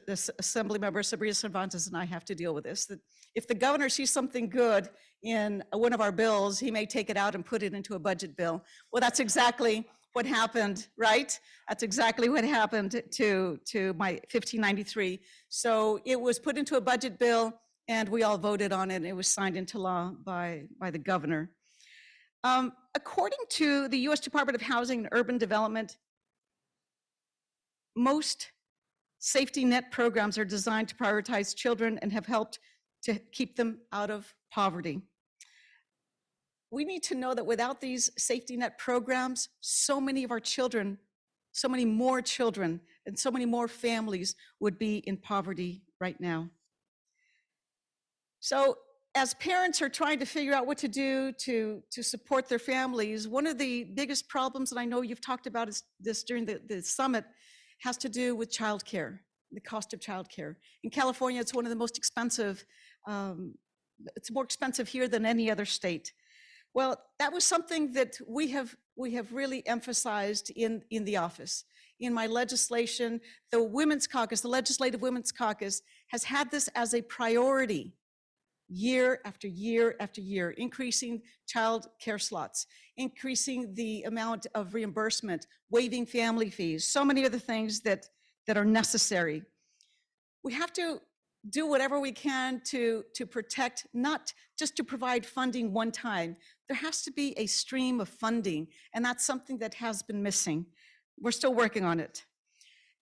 Speaker 7: Assemblymember Sabrina Cervantes and I have to deal with this, that if the governor sees something good in one of our bills, he may take it out and put it into a budget bill. Well, that's exactly what happened, right? That's exactly what happened to my 1593. So it was put into a budget bill and we all voted on it and it was signed into law by the governor. According to the US Department of Housing and Urban Development, most safety net programs are designed to prioritize children and have helped to keep them out of poverty. We need to know that without these safety net programs, so many of our children, so many more children, and so many more families would be in poverty right now. So as parents are trying to figure out what to do to support their families, one of the biggest problems, and I know you've talked about this during the summit, has to do with childcare, the cost of childcare. In California, it's one of the most expensive, it's more expensive here than any other state. Well, that was something that we have really emphasized in the office. In my legislation, the Women's Caucus, the Legislative Women's Caucus, has had this as a priority year after year after year, increasing child care slots, increasing the amount of reimbursement, waiving family fees, so many other things that are necessary. We have to do whatever we can to protect, not just to provide funding one time. There has to be a stream of funding, and that's something that has been missing. We're still working on it.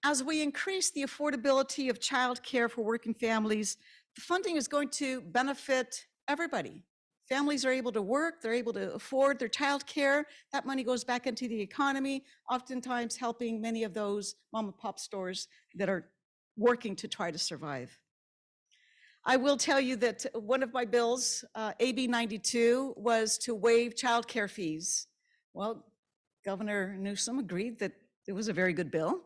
Speaker 7: As we increase the affordability of child care for working families, the funding is going to benefit everybody, families are able to work, they're able to afford their child care. That money goes back into the economy, oftentimes helping many of those mom and pop stores that are working to try to survive. I will tell you that one of my bills, AB 92, was to waive childcare fees. Well, Governor Newsom agreed that it was a very good bill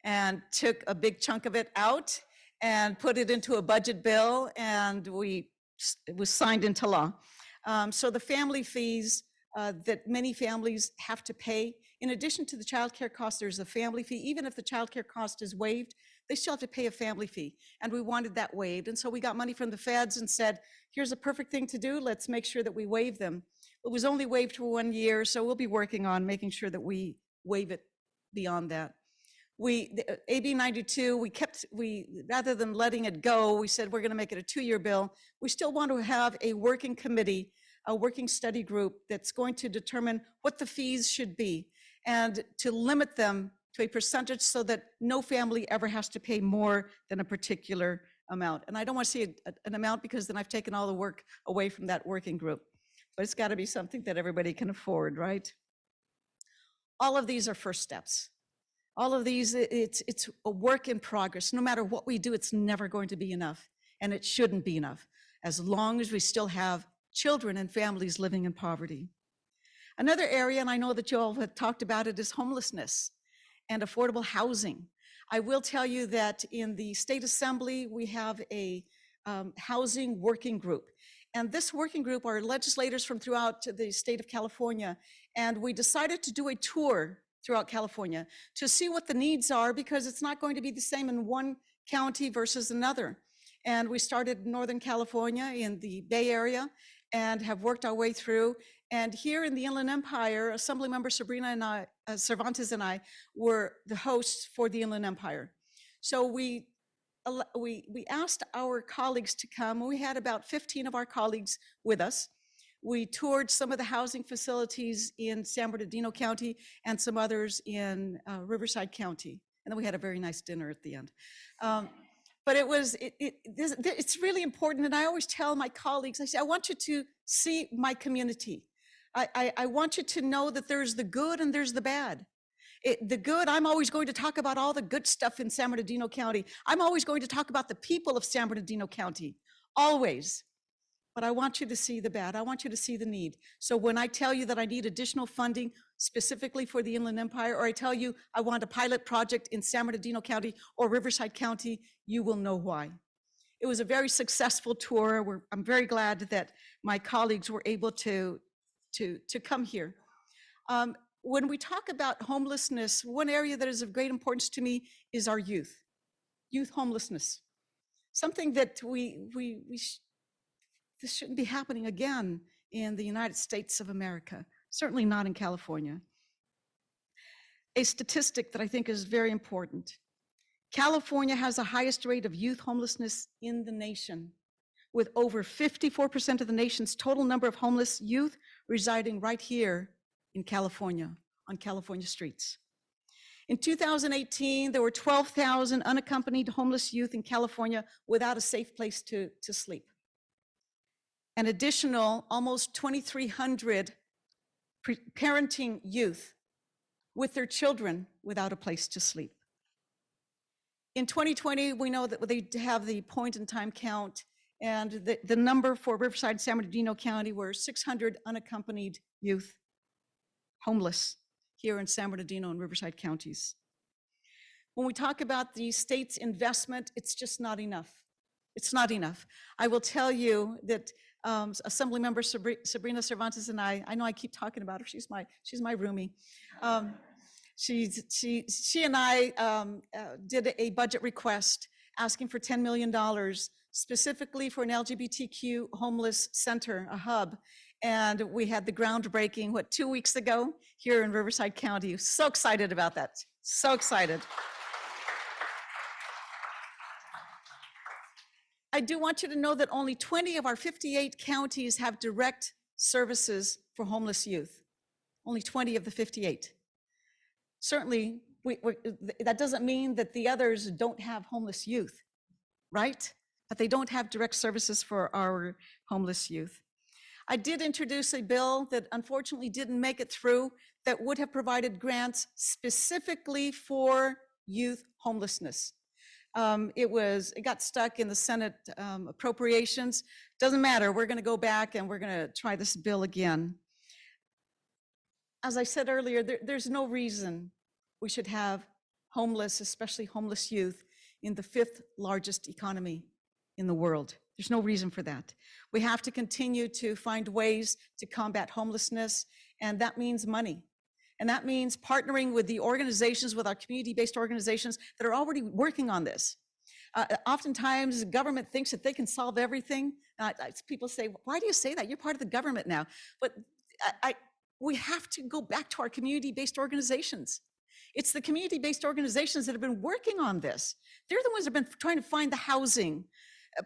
Speaker 7: and took a big chunk of it out and put it into a budget bill, and it was signed into law. So the family fees that many families have to pay, in addition to the childcare cost, there's a family fee. Even if the childcare cost is waived, they still have to pay a family fee. And we wanted that waived. And so we got money from the feds and said, here's a perfect thing to do. Let's make sure that we waive them. It was only waived for 1 year, so we'll be working on making sure that we waive it beyond that. AB 92, rather than letting it go, we said we're going to make it a 2-year bill. We still want to have a working committee, a working study group that's going to determine what the fees should be and to limit them to a percentage so that no family ever has to pay more than a particular amount. And I don't want to see an amount because then I've taken all the work away from that working group. But it's got to be something that everybody can afford, right? All of these are first steps. All of these, it's a work in progress. No matter what we do, it's never going to be enough, and it shouldn't be enough, as long as we still have children and families living in poverty. Another area, and I know that you all have talked about it, is homelessness and affordable housing. I will tell you that in the State Assembly, we have a housing working group. And this working group are legislators from throughout the state of California. And we decided to do a tour throughout California to see what the needs are, because it's not going to be the same in one county versus another. And we started in Northern California in the Bay Area and have worked our way through. And here in the Inland Empire, Assemblymember Sabrina and I, Cervantes and I, were the hosts for the Inland Empire. So we asked our colleagues to come. We had about 15 of our colleagues with us. We toured some of the housing facilities in San Bernardino County and some others in Riverside County. And then we had a very nice dinner at the end. But it's really important. And I always tell my colleagues, I say, I want you to see my community. I want you to know that there's the good and there's the bad. The good, I'm always going to talk about all the good stuff in San Bernardino County. I'm always going to talk about the people of San Bernardino County, always. But I want you to see the bad. I want you to see the need. So when I tell you that I need additional funding specifically for the Inland Empire, or I tell you I want a pilot project in San Bernardino County or Riverside County, you will know why. It was a very successful tour. I'm very glad that my colleagues were able to come here. When we talk about homelessness, one area that is of great importance to me is our youth homelessness. Something that this shouldn't be happening again in the United States of America, certainly not in California. A statistic that I think is very important. California has the highest rate of youth homelessness in the nation, with over 54% of the nation's total number of homeless youth residing right here in California, on California streets. In 2018, there were 12,000 unaccompanied homeless youth in California without a safe place to sleep. An additional almost 2,300 parenting youth with their children without a place to sleep. In 2020, we know that they have the point in time count, and the number for Riverside, San Bernardino County were 600 unaccompanied youth homeless here in San Bernardino and Riverside counties. When we talk about the state's investment, it's just not enough. It's not enough. I will tell you that Assemblymember Sabrina Cervantes and I know I keep talking about her, she's my roomie. She and I did a budget request asking for $10 million specifically for an LGBTQ homeless center, a hub. And we had the groundbreaking, 2 weeks ago here in Riverside County. So excited about that, so excited. I do want you to know that only 20 of our 58 counties have direct services for homeless youth. Only 20 of the 58. Certainly, that doesn't mean that the others don't have homeless youth, right? But they don't have direct services for our homeless youth. I did introduce a bill that unfortunately didn't make it through that would have provided grants specifically for youth homelessness. It got stuck in the Senate appropriations. Doesn't matter, we're gonna go back and we're gonna try this bill again. As I said earlier, there's no reason we should have homeless, especially homeless youth, in the 5th largest economy in the world. There's no reason for that. We have to continue to find ways to combat homelessness, and that means money. And that means partnering with the organizations, with our community-based organizations that are already working on this. Oftentimes, government thinks that they can solve everything. People say, why do you say that? You're part of the government now. But we have to go back to our community-based organizations. It's the community-based organizations that have been working on this. They're the ones that have been trying to find the housing.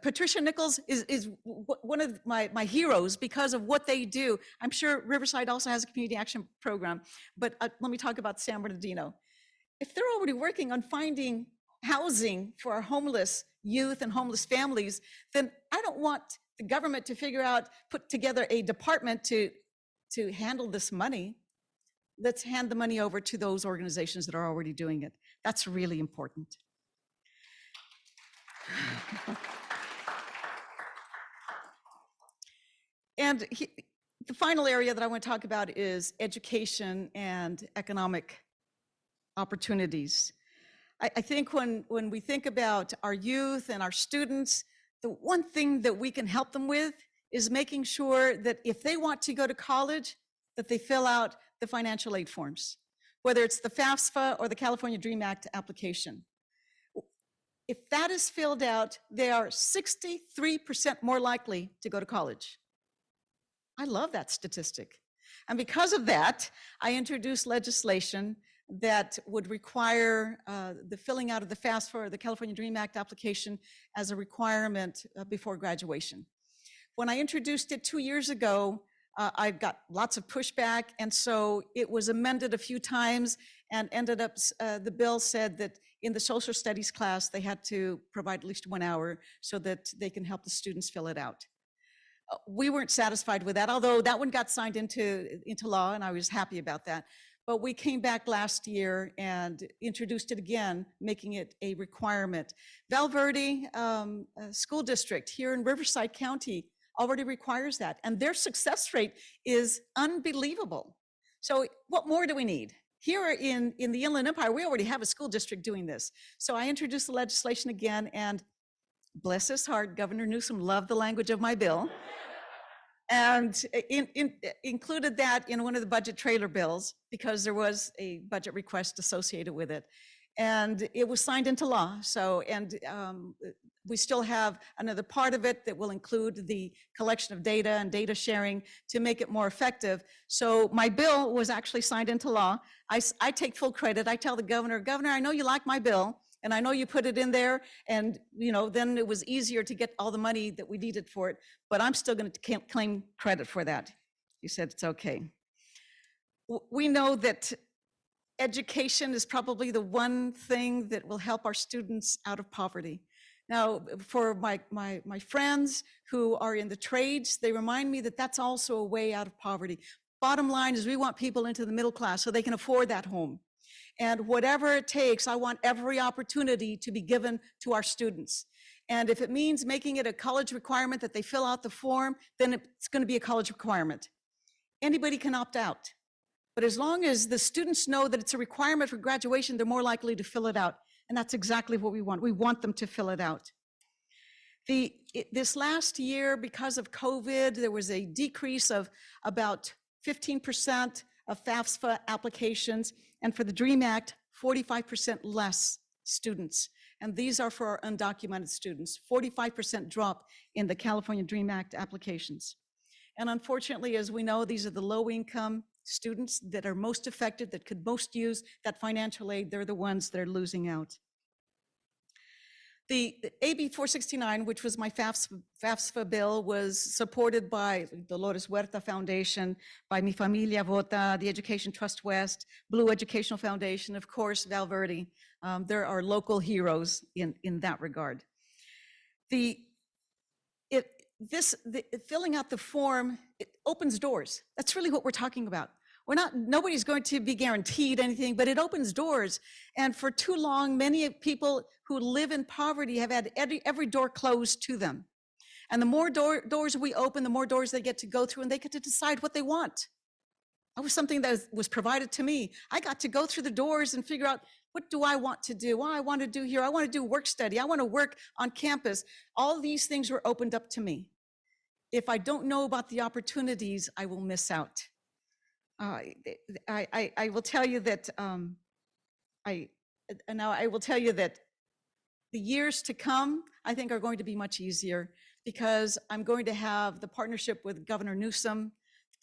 Speaker 7: Patricia Nichols is one of my heroes because of what they do. I'm sure Riverside also has a community action program, but let me talk about San Bernardino. If they're already working on finding housing for our homeless youth and homeless families, then I don't want the government to put together a department to handle this money. Let's hand the money over to those organizations that are already doing it. That's really important. And the final area that I want to talk about is education and economic opportunities. I think when we think about our youth and our students, the one thing that we can help them with is making sure that if they want to go to college, that they fill out the financial aid forms, whether it's the FAFSA or the California DREAM Act application. If that is filled out, they are 63% more likely to go to college. I love that statistic. And because of that, I introduced legislation that would require the filling out of the FAFSA or the California DREAM Act application as a requirement before graduation. When I introduced it 2 years ago, I got lots of pushback, and so it was amended a few times and ended up, the bill said that in the social studies class, they had to provide at least 1 hour so that they can help the students fill it out. We weren't satisfied with that, although that one got signed into law, and I was happy about that. But we came back last year and introduced it again, making it a requirement. Valverde School District here in Riverside County already requires that, and their success rate is unbelievable. So what more do we need? Here in the Inland Empire, we already have a school district doing this. So I introduced the legislation again, and bless his heart, Governor Newsom loved the language of my bill and included that in one of the budget trailer bills because there was a budget request associated with it. And it was signed into law. So, we still have another part of it that will include the collection of data and data sharing to make it more effective. So my bill was actually signed into law. I take full credit. I tell the governor, Governor, I know you like my bill, and I know you put it in there, and then it was easier to get all the money that we needed for it, but I'm still going to claim credit for that. He said it's okay. We know that education is probably the one thing that will help our students out of poverty. Now, for my friends who are in the trades, they remind me that that's also a way out of poverty. Bottom line is we want people into the middle class so they can afford that home. And whatever it takes, I want every opportunity to be given to our students. And if it means making it a college requirement that they fill out the form, then it's going to be a college requirement. Anybody can opt out. But as long as the students know that it's a requirement for graduation, they're more likely to fill it out. And that's exactly what we want. We want them to fill it out. This last year, because of COVID, there was a decrease of about 15% of FAFSA applications, and for the DREAM Act, 45% less students. And these are for our undocumented students, 45% drop in the California DREAM Act applications. And unfortunately, as we know, these are the low-income students that are most affected, that could most use that financial aid. They're the ones that are losing out. The AB 469, which was my FAFSA bill, was supported by Dolores Huerta Foundation, by Mi Familia Vota, the Education Trust West, Blue Educational Foundation, of course, Valverde. There are local heroes in that regard. Filling out the form, opens doors. That's really what we're talking about. Nobody's going to be guaranteed anything, but it opens doors. And for too long, many people who live in poverty have had every door closed to them. And the more doors we open, the more doors they get to go through, and they get to decide what they want. That was something that was provided to me. I got to go through the doors and figure out, what do I want to do? What I want to do here? I want to do work study. I want to work on campus. All these things were opened up to me. If I don't know about the opportunities, I will miss out. I will tell you that I will tell you that the years to come, I think, are going to be much easier, because I'm going to have the partnership with Governor Newsom,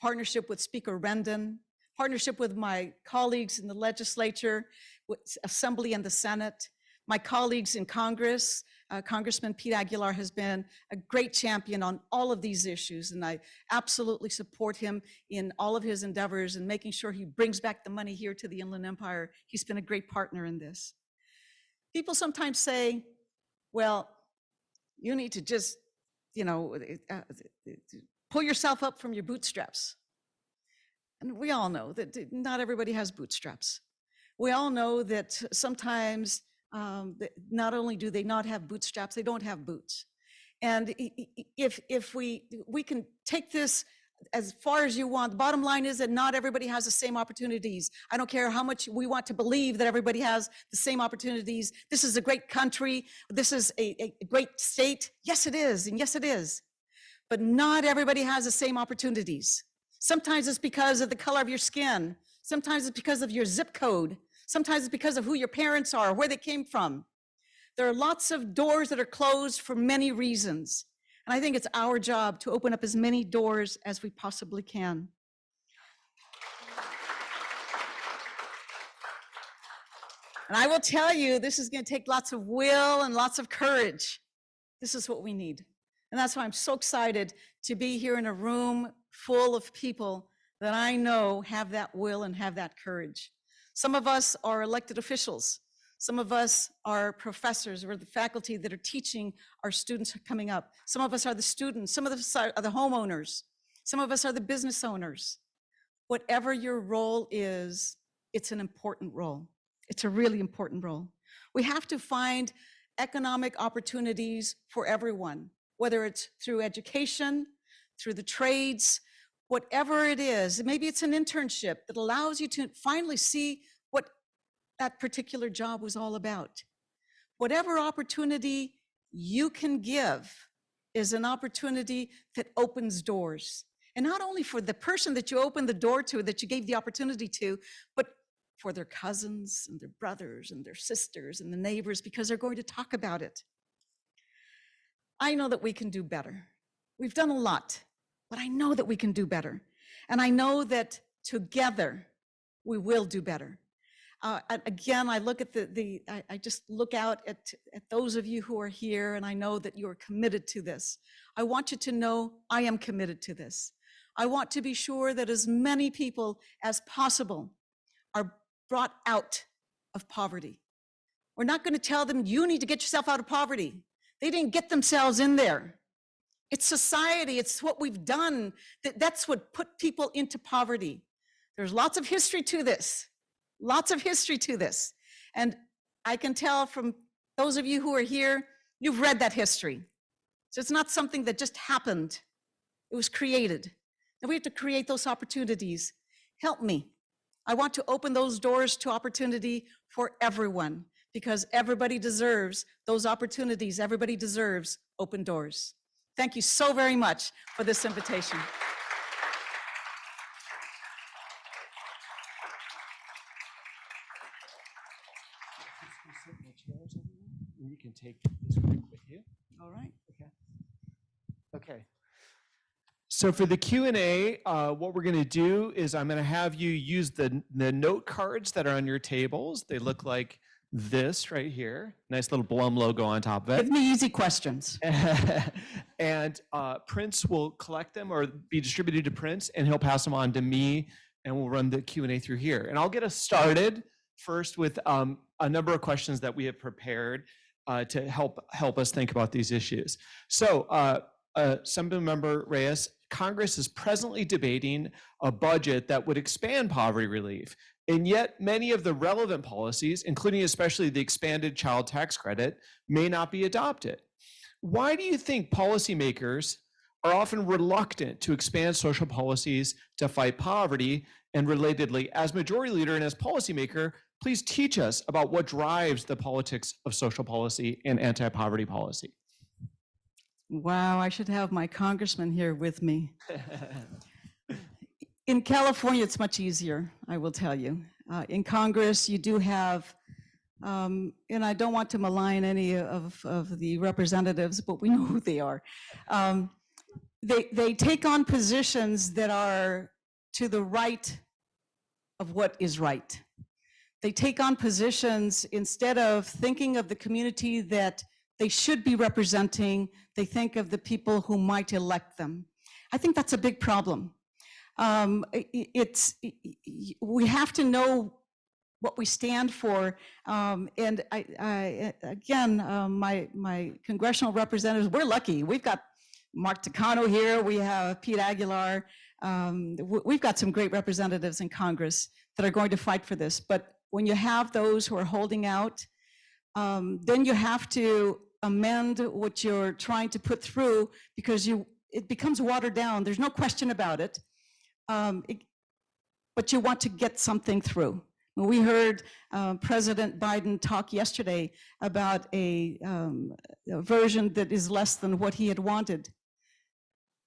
Speaker 7: partnership with Speaker Rendon, partnership with my colleagues in the legislature, with Assembly and the Senate, my colleagues in Congress. Congressman Pete Aguilar has been a great champion on all of these issues, and I absolutely support him in all of his endeavors and making sure he brings back the money here to the Inland Empire. He's been a great partner in this. People sometimes say, well, you need to just, pull yourself up from your bootstraps. And we all know that not everybody has bootstraps. We all know that sometimes not only do they not have bootstraps, they don't have boots. And if we can take this as far as you want, the bottom line is that not everybody has the same opportunities. I don't care how much we want to believe that everybody has the same opportunities. This is a great country. This is a great state. Yes, it is. And yes, it is. But not everybody has the same opportunities. Sometimes it's because of the color of your skin. Sometimes it's because of your zip code. Sometimes it's because of who your parents are, where they came from. There are lots of doors that are closed for many reasons. And I think it's our job to open up as many doors as we possibly can. And I will tell you, this is going to take lots of will and lots of courage. This is what we need. And that's why I'm so excited to be here in a room full of people that I know have that will and have that courage. Some of us are elected officials. Some of us are professors or the faculty that are teaching our students coming up. Some of us are the students. Some of us are the homeowners. Some of us are the business owners. Whatever your role is, it's an important role. It's a really important role. We have to find economic opportunities for everyone, whether it's through education, through the trades, whatever it is. Maybe it's an internship that allows you to finally see what that particular job was all about. Whatever opportunity you can give is an opportunity that opens doors. And not only for the person that you opened the door to, that you gave the opportunity to, but for their cousins and their brothers and their sisters and the neighbors, because they're going to talk about it. I know that we can do better. We've done a lot, but I know that we can do better. And I know that together we will do better. Again, I look at I just look out at those of you who are here, and I know that you are committed to this. I want you to know I am committed to this. I want to be sure that as many people as possible are brought out of poverty. We're not going to tell them, you need to get yourself out of poverty. They didn't get themselves in there. It's society, it's what we've done. That's what put people into poverty. There's lots of history to this. Lots of history to this. And I can tell from those of you who are here, you've read that history. So it's not something that just happened. It was created. And we have to create those opportunities. Help me. I want to open those doors to opportunity for everyone, because everybody deserves those opportunities. Everybody deserves open doors. Thank you so very much for this invitation.
Speaker 1: You can take this group with you.
Speaker 7: All right.
Speaker 1: Okay. So for the Q&A, what we're going to do is I'm going to have you use the note cards that are on your tables. They look like this right here. Nice little Blum logo on top of it.
Speaker 7: Give me easy questions.
Speaker 1: And Prince will collect them or be distributed to Prince, and he'll pass them on to me, and we'll run the Q&A through here. And I'll get us started first with a number of questions that we have prepared to help us think about these issues. So Assembly Member Reyes, Congress is presently debating a budget that would expand poverty relief. And yet many of the relevant policies, including especially the expanded child tax credit, may not be adopted. Why do you think policymakers are often reluctant to expand social policies to fight poverty? And relatedly, as majority leader and as policymaker, please teach us about what drives the politics of social policy and anti-poverty policy.
Speaker 7: Wow, I should have my congressman here with me. In California, it's much easier, I will tell you. In Congress, you do have, and I don't want to malign any of the representatives, but we know who they are. They take on positions that are to the right of what is right. They take on positions instead of thinking of the community that they should be representing, they think of the people who might elect them. I think that's a big problem. We have to know what we stand for. And again, my congressional representatives, we're lucky. We've got Mark Takano here, we have Pete Aguilar. We've got some great representatives in Congress that are going to fight for this. But when you have those who are holding out, then you have to amend what you're trying to put through because it becomes watered down. There's no question about it. But you want to get something through. We heard President Biden talk yesterday about a version that is less than what he had wanted.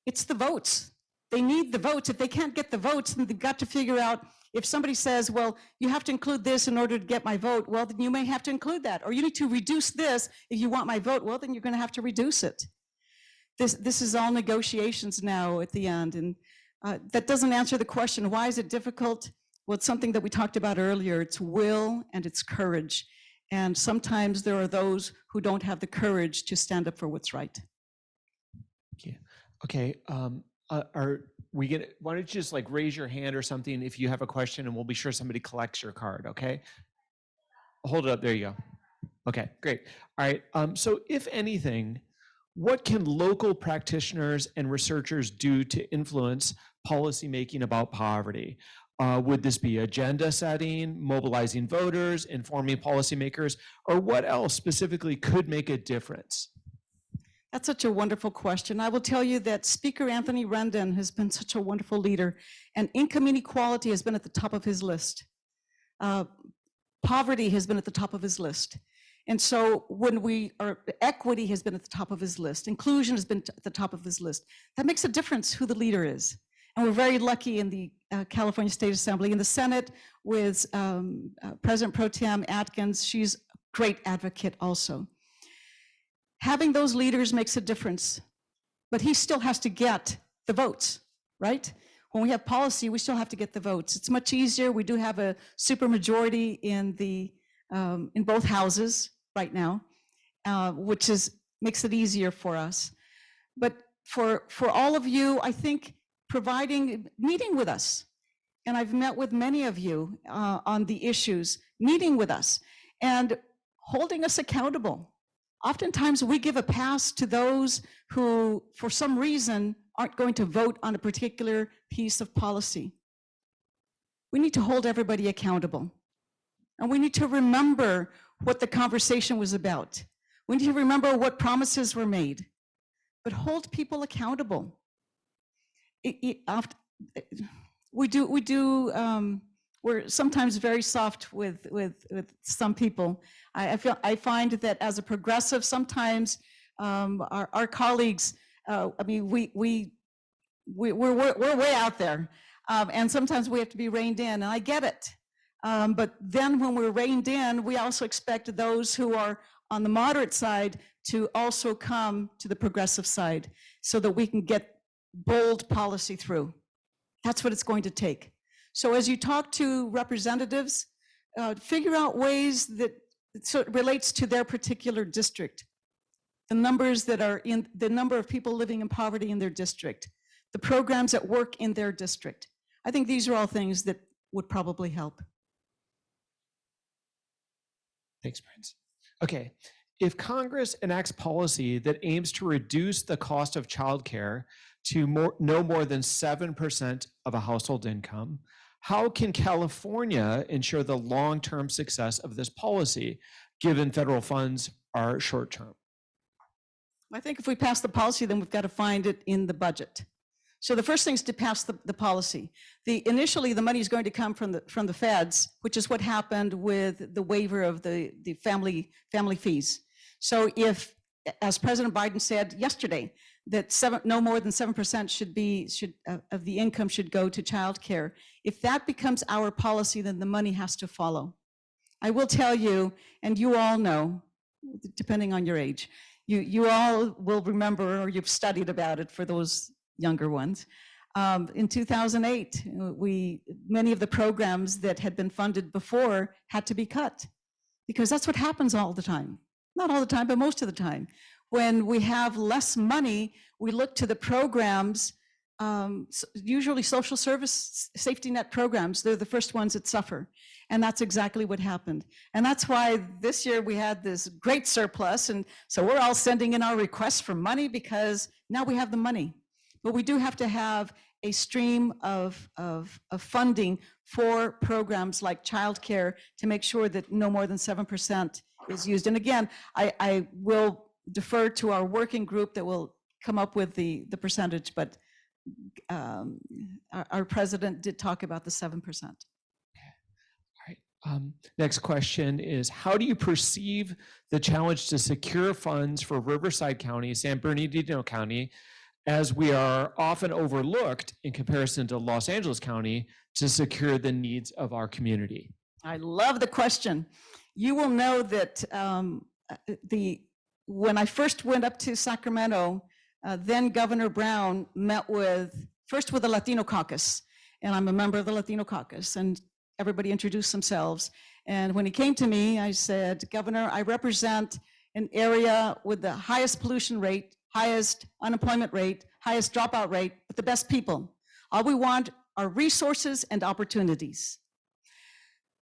Speaker 7: It's the votes. They need the votes. If they can't get the votes, then they've got to figure out, if somebody says, well, you have to include this in order to get my vote, well, then you may have to include that. Or you need to reduce this if you want my vote, well, then you're going to have to reduce it. This is all negotiations now at the end. And that doesn't answer the question, why is it difficult? Well, it's something that we talked about earlier. It's will and it's courage. And sometimes there are those who don't have the courage to stand up for what's right.
Speaker 1: Okay. Why don't you just like raise your hand or something if you have a question, and we'll be sure somebody collects your card, okay? Hold it up, there you go. Okay, great. All right, so if anything, what can local practitioners and researchers do to influence policymaking about poverty? Would this be agenda setting, mobilizing voters, informing policymakers, or what else specifically could make a difference?
Speaker 7: That's such a wonderful question. I will tell you that Speaker Anthony Rendon has been such a wonderful leader, and income inequality has been at the top of his list. Poverty has been at the top of his list. And so equity has been at the top of his list. Inclusion has been at the top of his list. That makes a difference who the leader is. And we're very lucky in the California State Assembly, in the Senate with President Pro Tem Atkins. She's a great advocate also. Having those leaders makes a difference, but he still has to get the votes, right? When we have policy, we still have to get the votes. It's much easier. We do have a supermajority in both houses right now, which makes it easier for us. But for all of you, I think meeting with us, and I've met with many of you on the issues, meeting with us and holding us accountable. Oftentimes we give a pass to those who, for some reason, aren't going to vote on a particular piece of policy. We need to hold everybody accountable. And we need to remember what the conversation was about. We need to remember what promises were made, but hold people accountable. We're sometimes very soft with some people. I find that as a progressive, sometimes our colleagues, we're way out there, and sometimes we have to be reined in, and I get it. But then when we're reined in, we also expect those who are on the moderate side to also come to the progressive side so that we can get bold policy through. That's what it's going to take. So as you talk to representatives, figure out ways that it relates to their particular district. The numbers that are in the number of people living in poverty in their district, the programs that work in their district. I think these are all things that would probably help.
Speaker 1: Thanks, Prince. Okay, if Congress enacts policy that aims to reduce the cost of childcare to no more than 7% of a household income. How can California ensure the long-term success of this policy, given federal funds are short-term?
Speaker 7: I think if we pass the policy, then we've got to find it in the budget. So the first thing is to pass the policy. Initially, the money is going to come from the feds, which is what happened with the waiver of the family fees. So if, as President Biden said yesterday, that no more than 7% of the income should go to childcare. If that becomes our policy, then the money has to follow. I will tell you, and you all know, depending on your age, you all will remember, or you've studied about it for those younger ones. In 2008, many of the programs that had been funded before had to be cut, because that's what happens all the time. Not all the time, but most of the time. When we have less money, we look to the programs, usually social service safety net programs. They're the first ones that suffer. And that's exactly what happened. And that's why this year we had this great surplus. And so we're all sending in our requests for money because now we have the money. But we do have to have a stream of funding for programs like childcare to make sure that no more than 7% is used. And again, I will defer to our working group that will come up with the percentage, but our president did talk about the 7%.
Speaker 1: Next question is, how do you perceive the challenge to secure funds for Riverside County, San Bernardino County, as we are often overlooked in comparison to Los Angeles County to secure the needs of our community?
Speaker 7: I love the question. You will know that when I first went up to Sacramento, then Governor Brown met first with the Latino caucus, and I'm a member of the Latino caucus, and everybody introduced themselves. And when he came to me, I said, Governor, I represent an area with the highest pollution rate, highest unemployment rate, highest dropout rate, but the best people. All we want are resources and opportunities.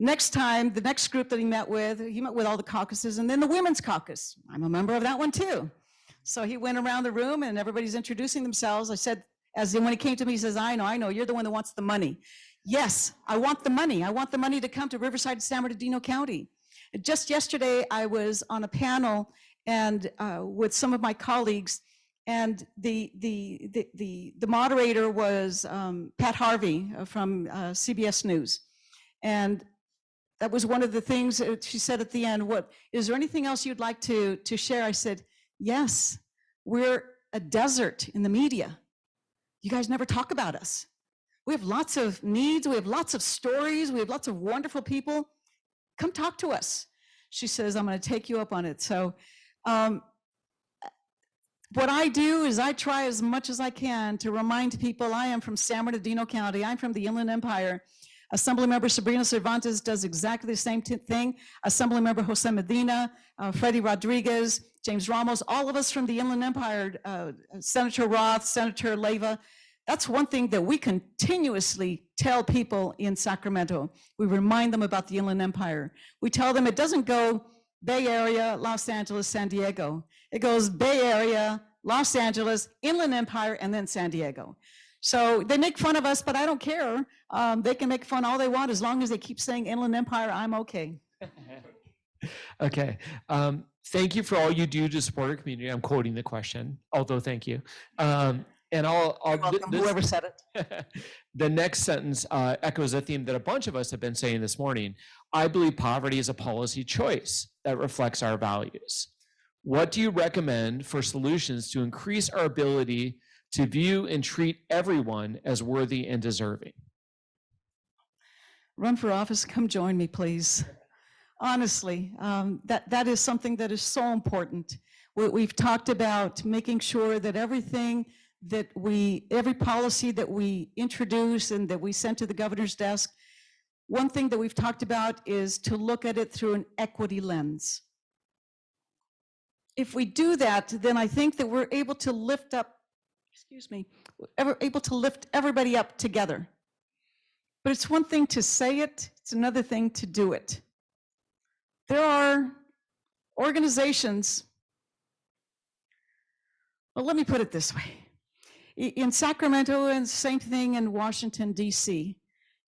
Speaker 7: Next time, the next group that he met with all the caucuses, and then the Women's Caucus. I'm a member of that one too. So he went around the room and everybody's introducing themselves. I said, when he came to me, he says, I know, you're the one that wants the money. Yes, I want the money. I want the money to come to Riverside and San Bernardino County. Just yesterday, I was on a panel and with some of my colleagues, and the moderator was Pat Harvey from CBS News. And that was one of the things that she said at the end, is there anything else you'd like to share? I said, yes, we're a desert in the media. You guys never talk about us. We have lots of needs, we have lots of stories, we have lots of wonderful people. Come talk to us. She says, I'm gonna take you up on it. So what I do is I try as much as I can to remind people I am from San Bernardino County, I'm from the Inland Empire. Assemblymember Sabrina Cervantes does exactly the same thing. Assemblymember Jose Medina, Freddie Rodriguez, James Ramos, all of us from the Inland Empire, Senator Roth, Senator Leyva. That's one thing that we continuously tell people in Sacramento. We remind them about the Inland Empire. We tell them it doesn't go Bay Area, Los Angeles, San Diego. It goes Bay Area, Los Angeles, Inland Empire, and then San Diego. So they make fun of us, but I don't care. They can make fun all they want. As long as they keep saying Inland Empire, I'm okay.
Speaker 1: Okay. Thank you for all you do to support our community. I'm quoting the question, although thank you. And I'll
Speaker 7: welcome, whoever said it.
Speaker 1: The next sentence echoes a theme that a bunch of us have been saying this morning. I believe poverty is a policy choice that reflects our values. What do you recommend for solutions to increase our ability to view and treat everyone as worthy and deserving?
Speaker 7: Run for office, come join me, please. Honestly, that is something that is so important. We've talked about making sure that every policy that we introduce and that we send to the governor's desk, one thing that we've talked about is to look at it through an equity lens. If we do that, then I think that we're able to lift up, able to lift everybody up together. But it's one thing to say it, it's another thing to do it. There are organizations, well, let me put it this way. In Sacramento, and same thing in Washington, D.C.,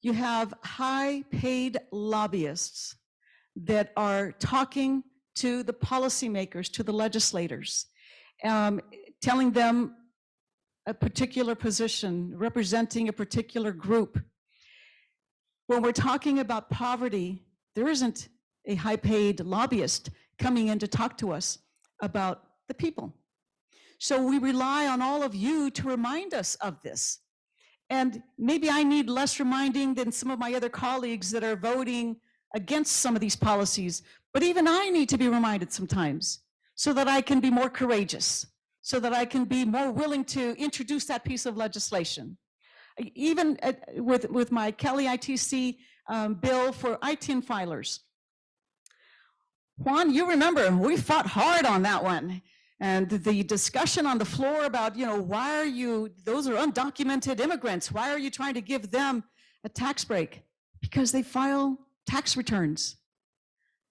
Speaker 7: you have high-paid lobbyists that are talking to the policymakers, to the legislators, telling them a particular position, representing a particular group. When we're talking about poverty, there isn't a high-paid lobbyist coming in to talk to us about the people. So we rely on all of you to remind us of this. And maybe I need less reminding than some of my other colleagues that are voting against some of these policies, but even I need to be reminded sometimes so that I can be more courageous, so that I can be more willing to introduce that piece of legislation. Even with my Kelly ITC bill for ITIN filers. Juan, you remember, we fought hard on that one. And the discussion on the floor about, why are you, those are undocumented immigrants. Why are you trying to give them a tax break? Because they file tax returns.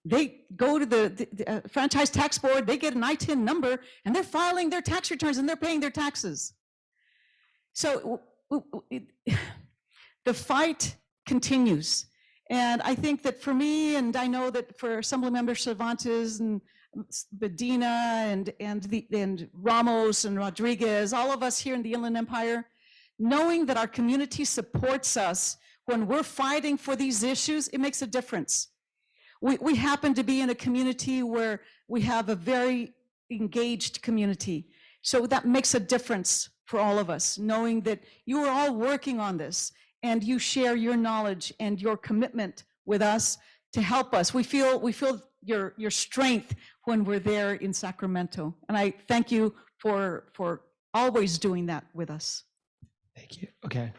Speaker 7: They go to the franchise tax board, they get an ITIN number, and they're filing their tax returns and they're paying their taxes. So the fight continues. And I think that for me, and I know that for Assemblymember Cervantes and Medina and Ramos and Rodriguez, all of us here in the Inland Empire, knowing that our community supports us when we're fighting for these issues, it makes a difference. We happen to be in a community where we have a very engaged community. So that makes a difference for all of us, knowing that you are all working on this and you share your knowledge and your commitment with us to help us. We feel your strength when we're there in Sacramento. And I thank you for always doing that with us.
Speaker 1: Thank you. Okay.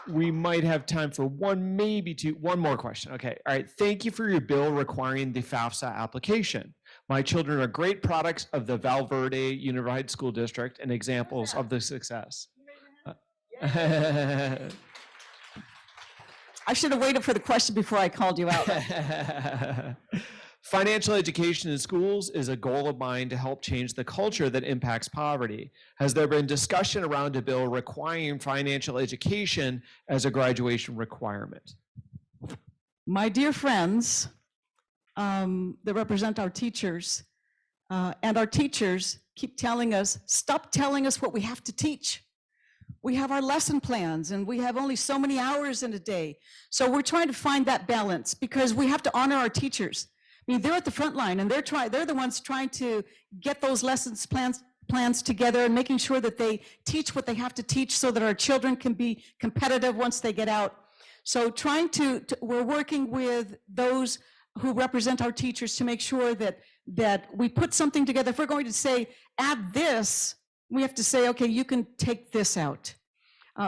Speaker 1: We might have time for one more question. Okay. All right. Thank you for your bill requiring the FAFSA application. My children are great products of the Valverde Unified School District and examples of the success.
Speaker 7: I should have waited for the question before I called you out.
Speaker 1: Financial education in schools is a goal of mine to help change the culture that impacts poverty. Has there been discussion around a bill requiring financial education as a graduation requirement?
Speaker 7: My dear friends that represent our teachers, and our teachers keep telling us, stop telling us what we have to teach. We have our lesson plans and we have only so many hours in a day. So we're trying to find that balance because we have to honor our teachers. I mean, they're at the front line and they're the ones trying to get those lessons plans together and making sure that they teach what they have to teach so that our children can be competitive once they get out. So we're working with those who represent our teachers to make sure that we put something together. If we're going to say, add this, we have to say, okay, you can take this out.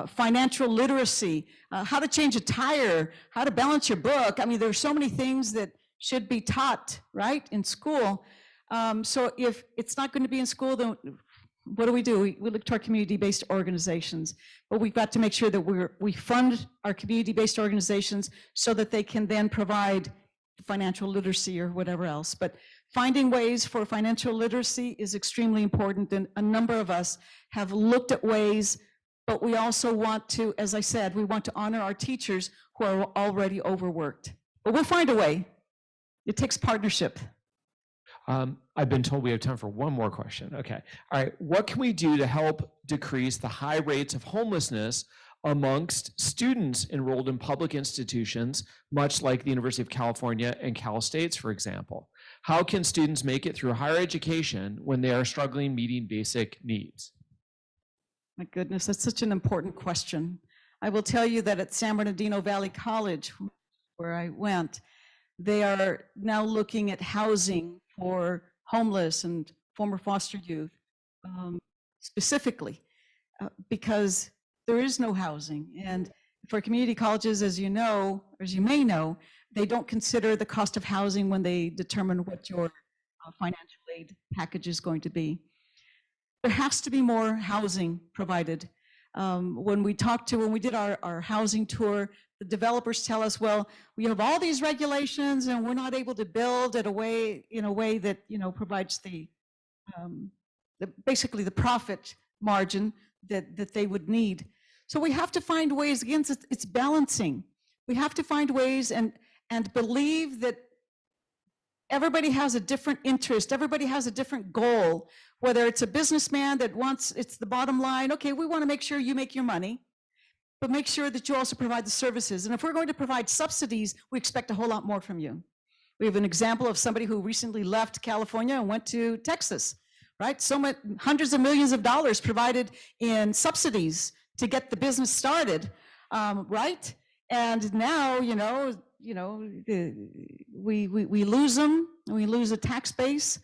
Speaker 7: Financial literacy, how to change a tire, how to balance your book. I mean, there's so many things that should be taught, right, in school. So if it's not going to be in school, then what do? We look to our community-based organizations, but we've got to make sure that we fund our community-based organizations so that they can then provide financial literacy or whatever else. But finding ways for financial literacy is extremely important, and a number of us have looked at ways, but we also want to, as I said, we want to honor our teachers who are already overworked. But we'll find a way. It takes partnership.
Speaker 1: I've been told we have time for one more question. Okay. All right. What can we do to help decrease the high rates of homelessness amongst students enrolled in public institutions, much like the University of California and Cal States, for example? How can students make it through higher education when they are struggling meeting basic needs?
Speaker 7: My goodness, that's such an important question. I will tell you that at San Bernardino Valley College, where I went, they are now looking at housing for homeless and former foster youth, specifically, because there is no housing. And for community colleges, as you know, or as you may know, they don't consider the cost of housing when they determine what your financial aid package is going to be. There has to be more housing provided. When we did our housing tour, the developers tell us, well, we have all these regulations and we're not able to build in a way that, provides the basically the profit margin that they would need. So we have to find ways, again, it's balancing. We have to find ways and believe that everybody has a different interest, everybody has a different goal, whether it's a businessman that wants, it's the bottom line, okay, we want to make sure you make your money, but make sure that you also provide the services. And if we're going to provide subsidies, we expect a whole lot more from you. We have an example of somebody who recently left California and went to Texas, right? So much, hundreds of millions of dollars provided in subsidies to get the business started, right? And now, we lose them, and we lose a tax base.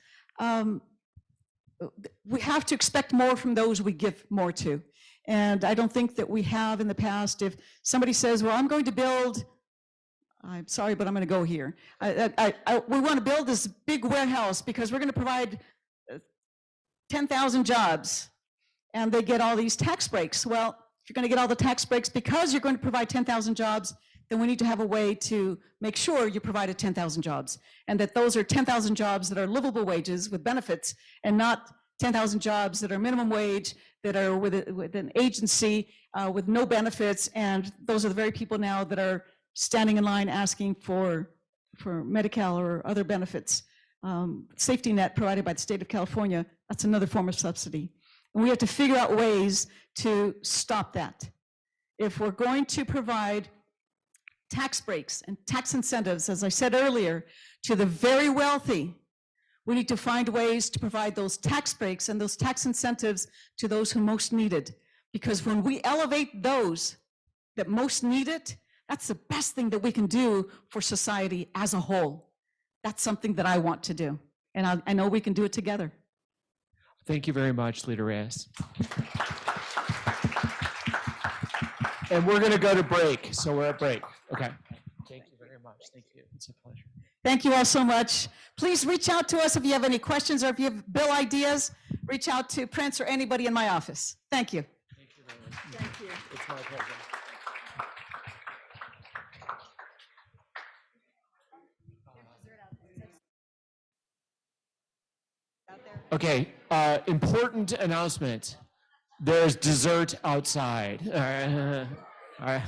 Speaker 7: We have to expect more from those we give more to. And I don't think that we have in the past. If somebody says, well, I'm going to build, I'm sorry, but I'm going to go here. We want to build this big warehouse because we're going to provide 10,000 jobs, and they get all these tax breaks. Well, if you're going to get all the tax breaks because you're going to provide 10,000 jobs, then we need to have a way to make sure you provided 10,000 jobs, and that those are 10,000 jobs that are livable wages with benefits, and not 10,000 jobs that are minimum wage, that are with an agency with no benefits, and those are the very people now that are standing in line asking for Medi-Cal or other benefits. Safety net provided by the state of California, that's another form of subsidy. And we have to figure out ways to stop that. If we're going to provide tax breaks and tax incentives, as I said earlier, to the very wealthy, we need to find ways to provide those tax breaks and those tax incentives to those who most need it. Because when we elevate those that most need it, that's the best thing that we can do for society as a whole. That's something that I want to do. And I know we can do it together.
Speaker 1: Thank you very much, Leader Reyes. And we're going to go to break. So we're at break. Okay. Thank you very much. Thank you. It's a pleasure.
Speaker 7: Thank you all so much. Please reach out to us if you have any questions or if you have bill ideas. Reach out to Prince or anybody in my office. Thank you.
Speaker 1: Thank you very much. Thank you. It's my pleasure. Okay, important announcement. There's dessert outside. All right. All right.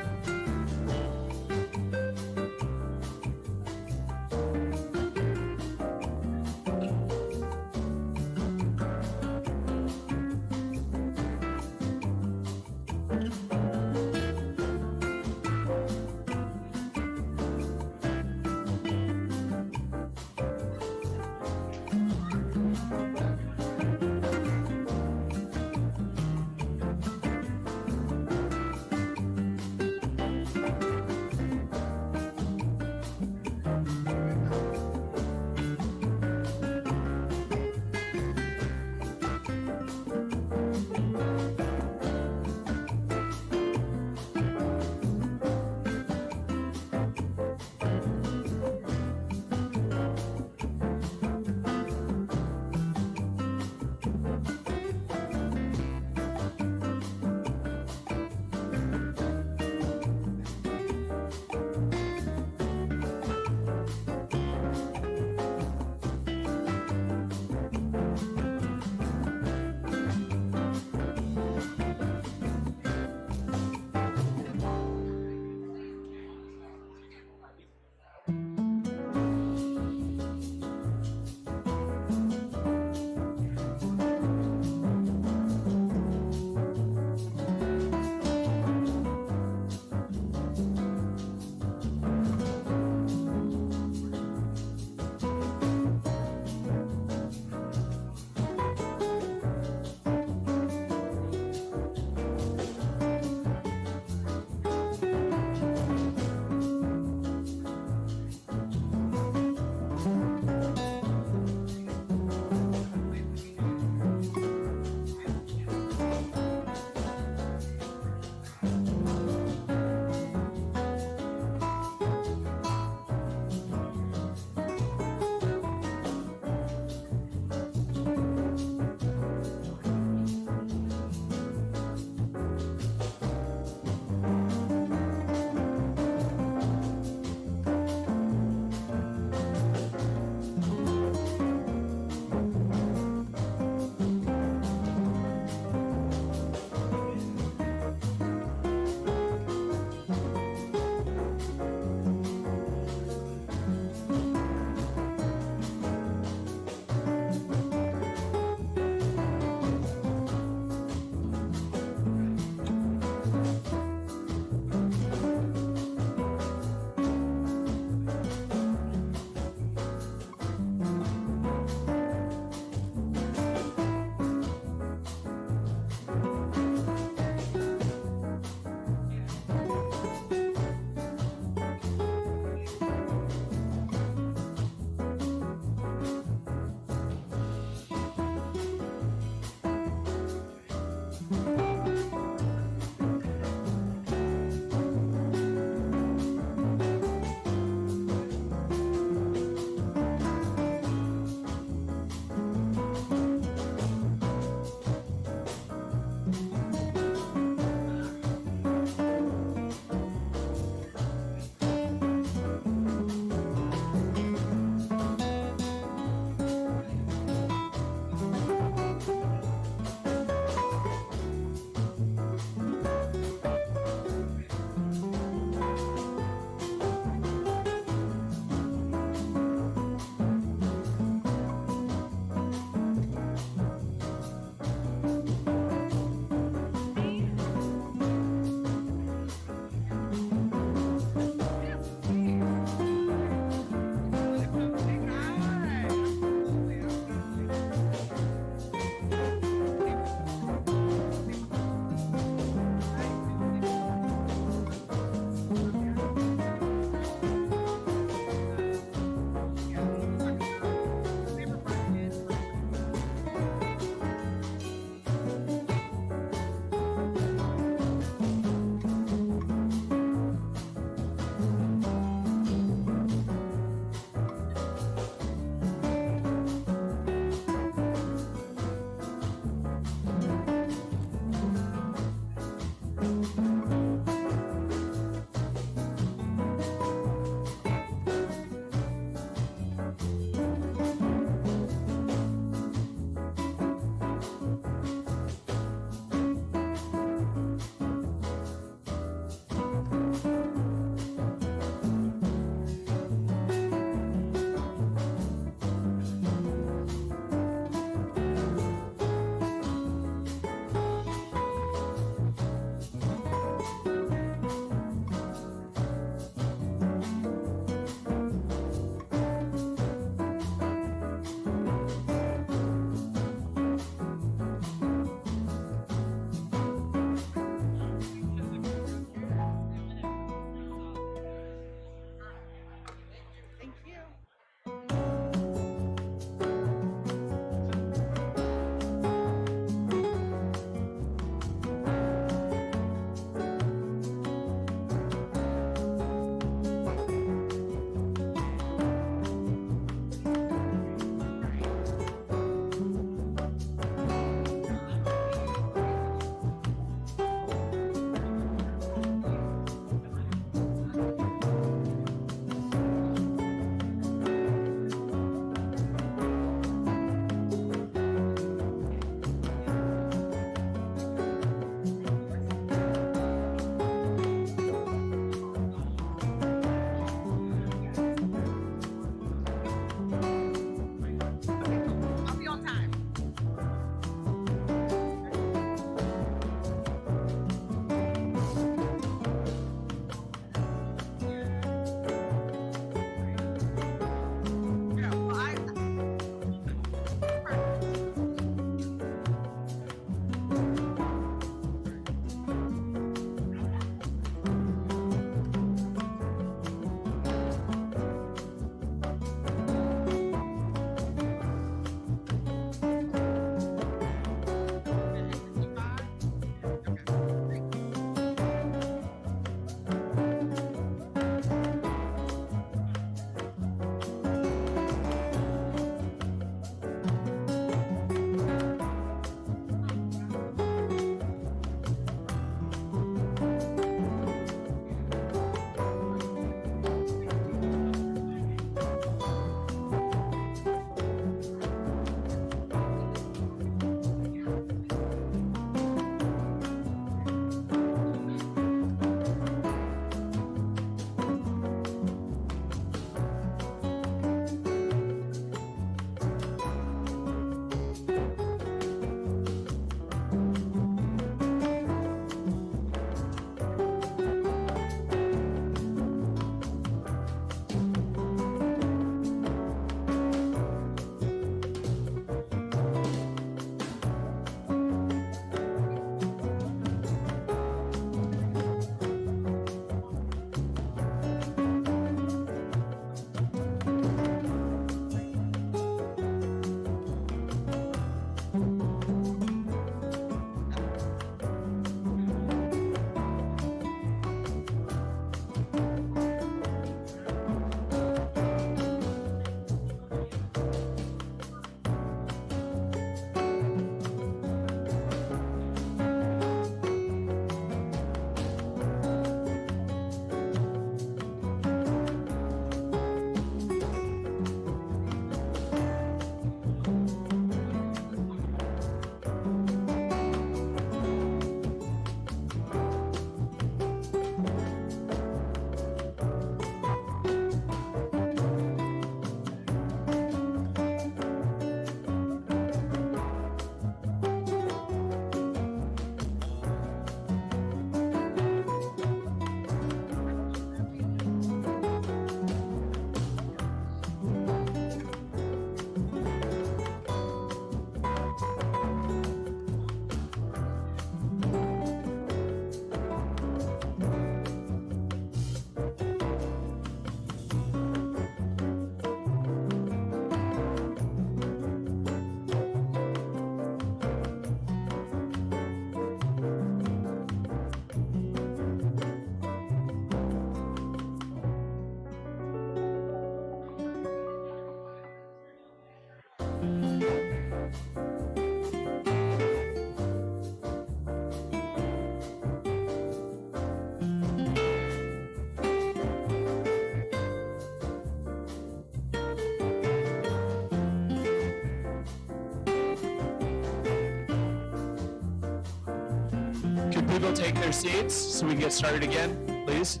Speaker 1: Can people take their seats so we can get started again, please?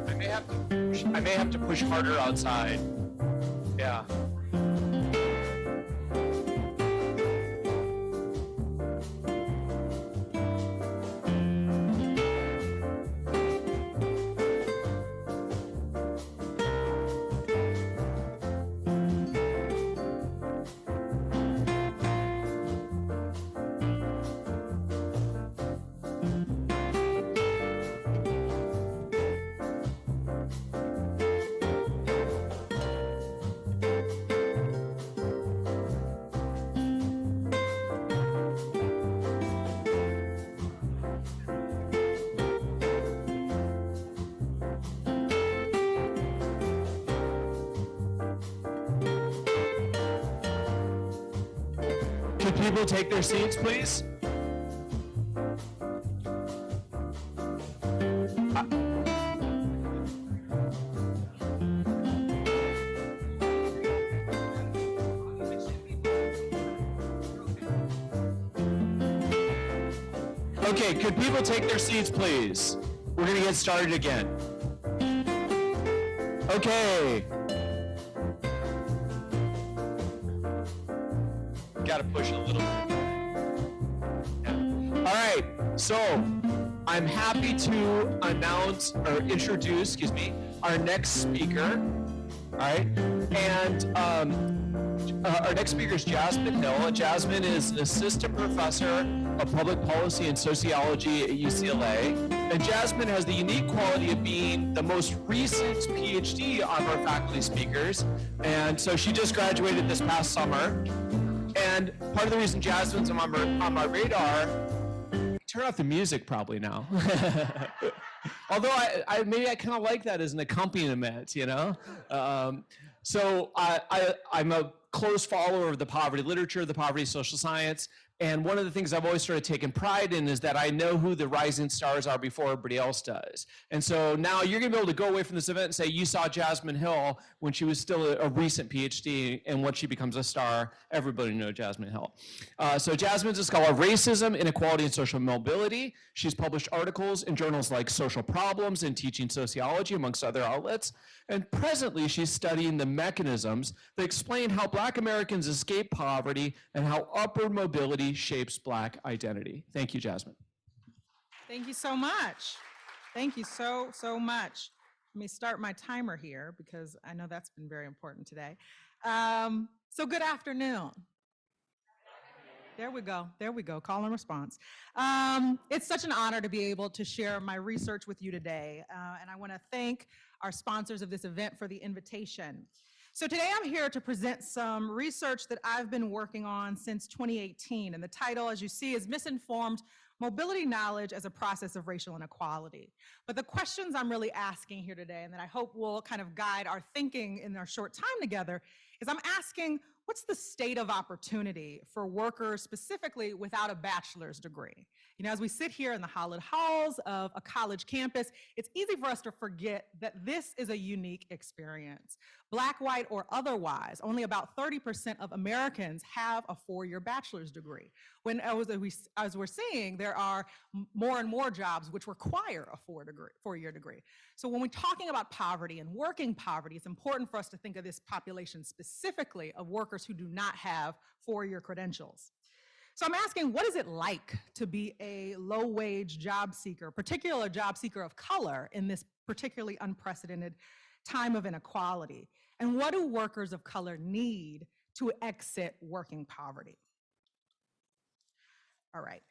Speaker 1: I may have to push harder outside. Yeah. Could people take their seats, please? Okay, could people take their seats, please? We're gonna get started again. Okay. Got to push a little bit. Yeah. All right, so I'm happy to announce or introduce, excuse me, our next speaker. All right, and our next speaker is Jasmine Hill. Jasmine is an assistant professor of public policy and sociology at UCLA. And Jasmine has the unique quality of being the most recent PhD on our faculty speakers. And so she just graduated this past summer. And part of the reason Jasmine's on my radar, turn off the music probably now. Although maybe I kind of like that as an accompaniment, you know? So I'm a close follower of the poverty literature, the poverty social science. And one of the things I've always sort of taken pride in is that I know who the rising stars are before everybody else does. And so now you're gonna be able to go away from this event and say, you saw Jasmine Hill when she was still a recent PhD, and when she becomes a star, everybody knows Jasmine Hill. So Jasmine's a scholar of racism, inequality, and social mobility. She's published articles in journals like Social Problems and Teaching Sociology, amongst other outlets. And presently, she's studying the mechanisms that explain how Black Americans escape poverty and how upward mobility shapes Black identity. Thank you, Jasmine.
Speaker 2: Thank you so much. Thank you so much. Let me start my timer here because I know that's been very important today. So good afternoon. There we go, call and response. It's such an honor to be able to share my research with you today, and I want to thank our sponsors of this event for the invitation. So today I'm here to present some research that I've been working on since 2018, and the title, as you see, is Misinformed Mobility Knowledge as a Process of Racial Inequality. But the questions I'm really asking here today, and that I hope will kind of guide our thinking in our short time together, is I'm asking, what's the state of opportunity for workers specifically without a bachelor's degree? You know, as we sit here in the hallowed halls of a college campus, it's easy for us to forget that this is a unique experience. Black, white, or otherwise, only about 30% of Americans have a four-year bachelor's degree. When, as we're seeing, there are more and more jobs which require a four-year degree. So when we're talking about poverty and working poverty, it's important for us to think of this population specifically of workers who do not have four-year credentials. So I'm asking, what is it like to be a low-wage job seeker, particularly a job seeker of color in this particularly unprecedented time of inequality? And what do workers of color need to exit working poverty? All right.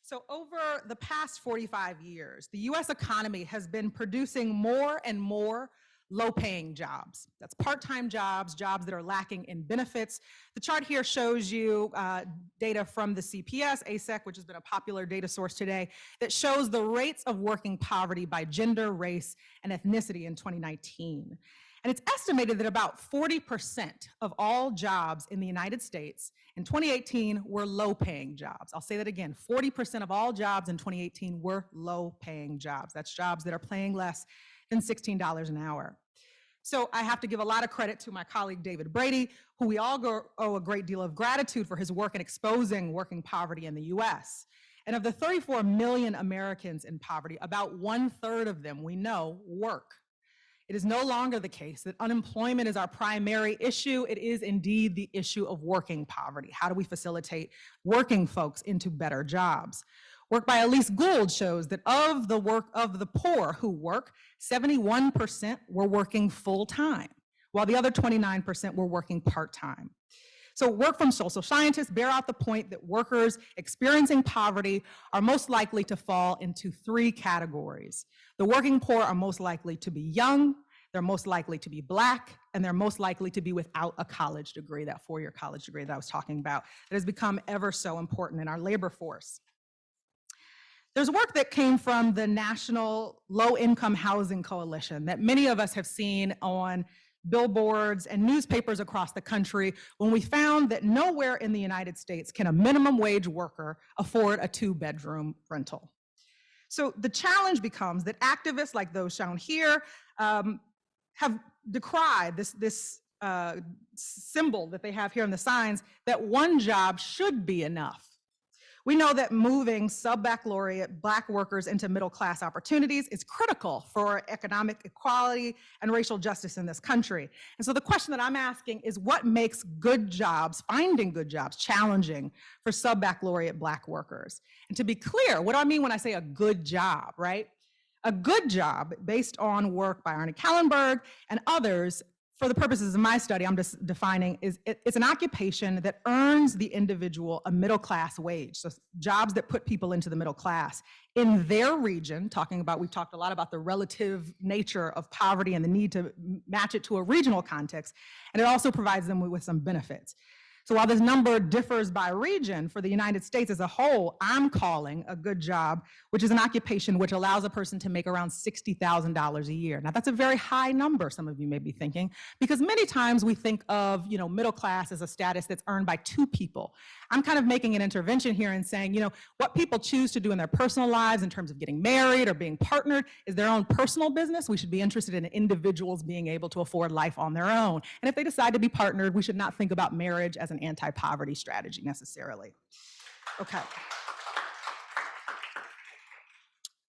Speaker 2: So over the past 45 years, the US economy has been producing more and more low-paying jobs. That's part-time jobs, jobs that are lacking in benefits. The chart here shows you data from the CPS, ASEC, which has been a popular data source today, that shows the rates of working poverty by gender, race, and ethnicity in 2019. And it's estimated that about 40% of all jobs in the United States in 2018 were low-paying jobs. I'll say that again, 40% of all jobs in 2018 were low-paying jobs. That's jobs that are paying less than $16 an hour. So I have to give a lot of credit to my colleague, David Brady, who we all owe a great deal of gratitude for his work in exposing working poverty in the US. And of the 34 million Americans in poverty, about 1/3 of them we know work. It is no longer the case that unemployment is our primary issue. It is indeed the issue of working poverty. How do we facilitate working folks into better jobs? Work by Elise Gould shows that of the poor who work, 71% were working full-time, while the other 29% were working part-time. So work from social scientists bear out the point that workers experiencing poverty are most likely to fall into 3 categories. The working poor are most likely to be young, they're most likely to be Black, and they're most likely to be without a college degree, that 4-year college degree that I was talking about, that has become ever so important in our labor force. There's work that came from the National Low-Income Housing Coalition that many of us have seen on billboards and newspapers across the country when we found that nowhere in the United States can a minimum wage worker afford a 2-bedroom rental. So the challenge becomes that activists like those shown here have decried this symbol that they have here in the signs that one job should be enough. We know that moving sub-baccalaureate Black workers into middle-class opportunities is critical for economic equality and racial justice in this country. And so the question that I'm asking is what makes good jobs, finding good jobs, challenging for sub-baccalaureate Black workers? And to be clear, what do I mean when I say a good job, right? A good job, based on work by Arne Kallenberg and others, for the purposes of my study, I'm just defining, it's an occupation that earns the individual a middle-class wage. So jobs that put people into the middle class in their region, we've talked a lot about the relative nature of poverty and the need to match it to a regional context, and it also provides them with some benefits. So while this number differs by region, for the United States as a whole, I'm calling a good job, which is an occupation which allows a person to make around $60,000 a year. Now that's a very high number, some of you may be thinking, because many times we think of middle class as a status that's earned by 2 people. I'm kind of making an intervention here and saying, what people choose to do in their personal lives in terms of getting married or being partnered is their own personal business. We should be interested in individuals being able to afford life on their own. And if they decide to be partnered, we should not think about marriage as an anti-poverty strategy necessarily. Okay.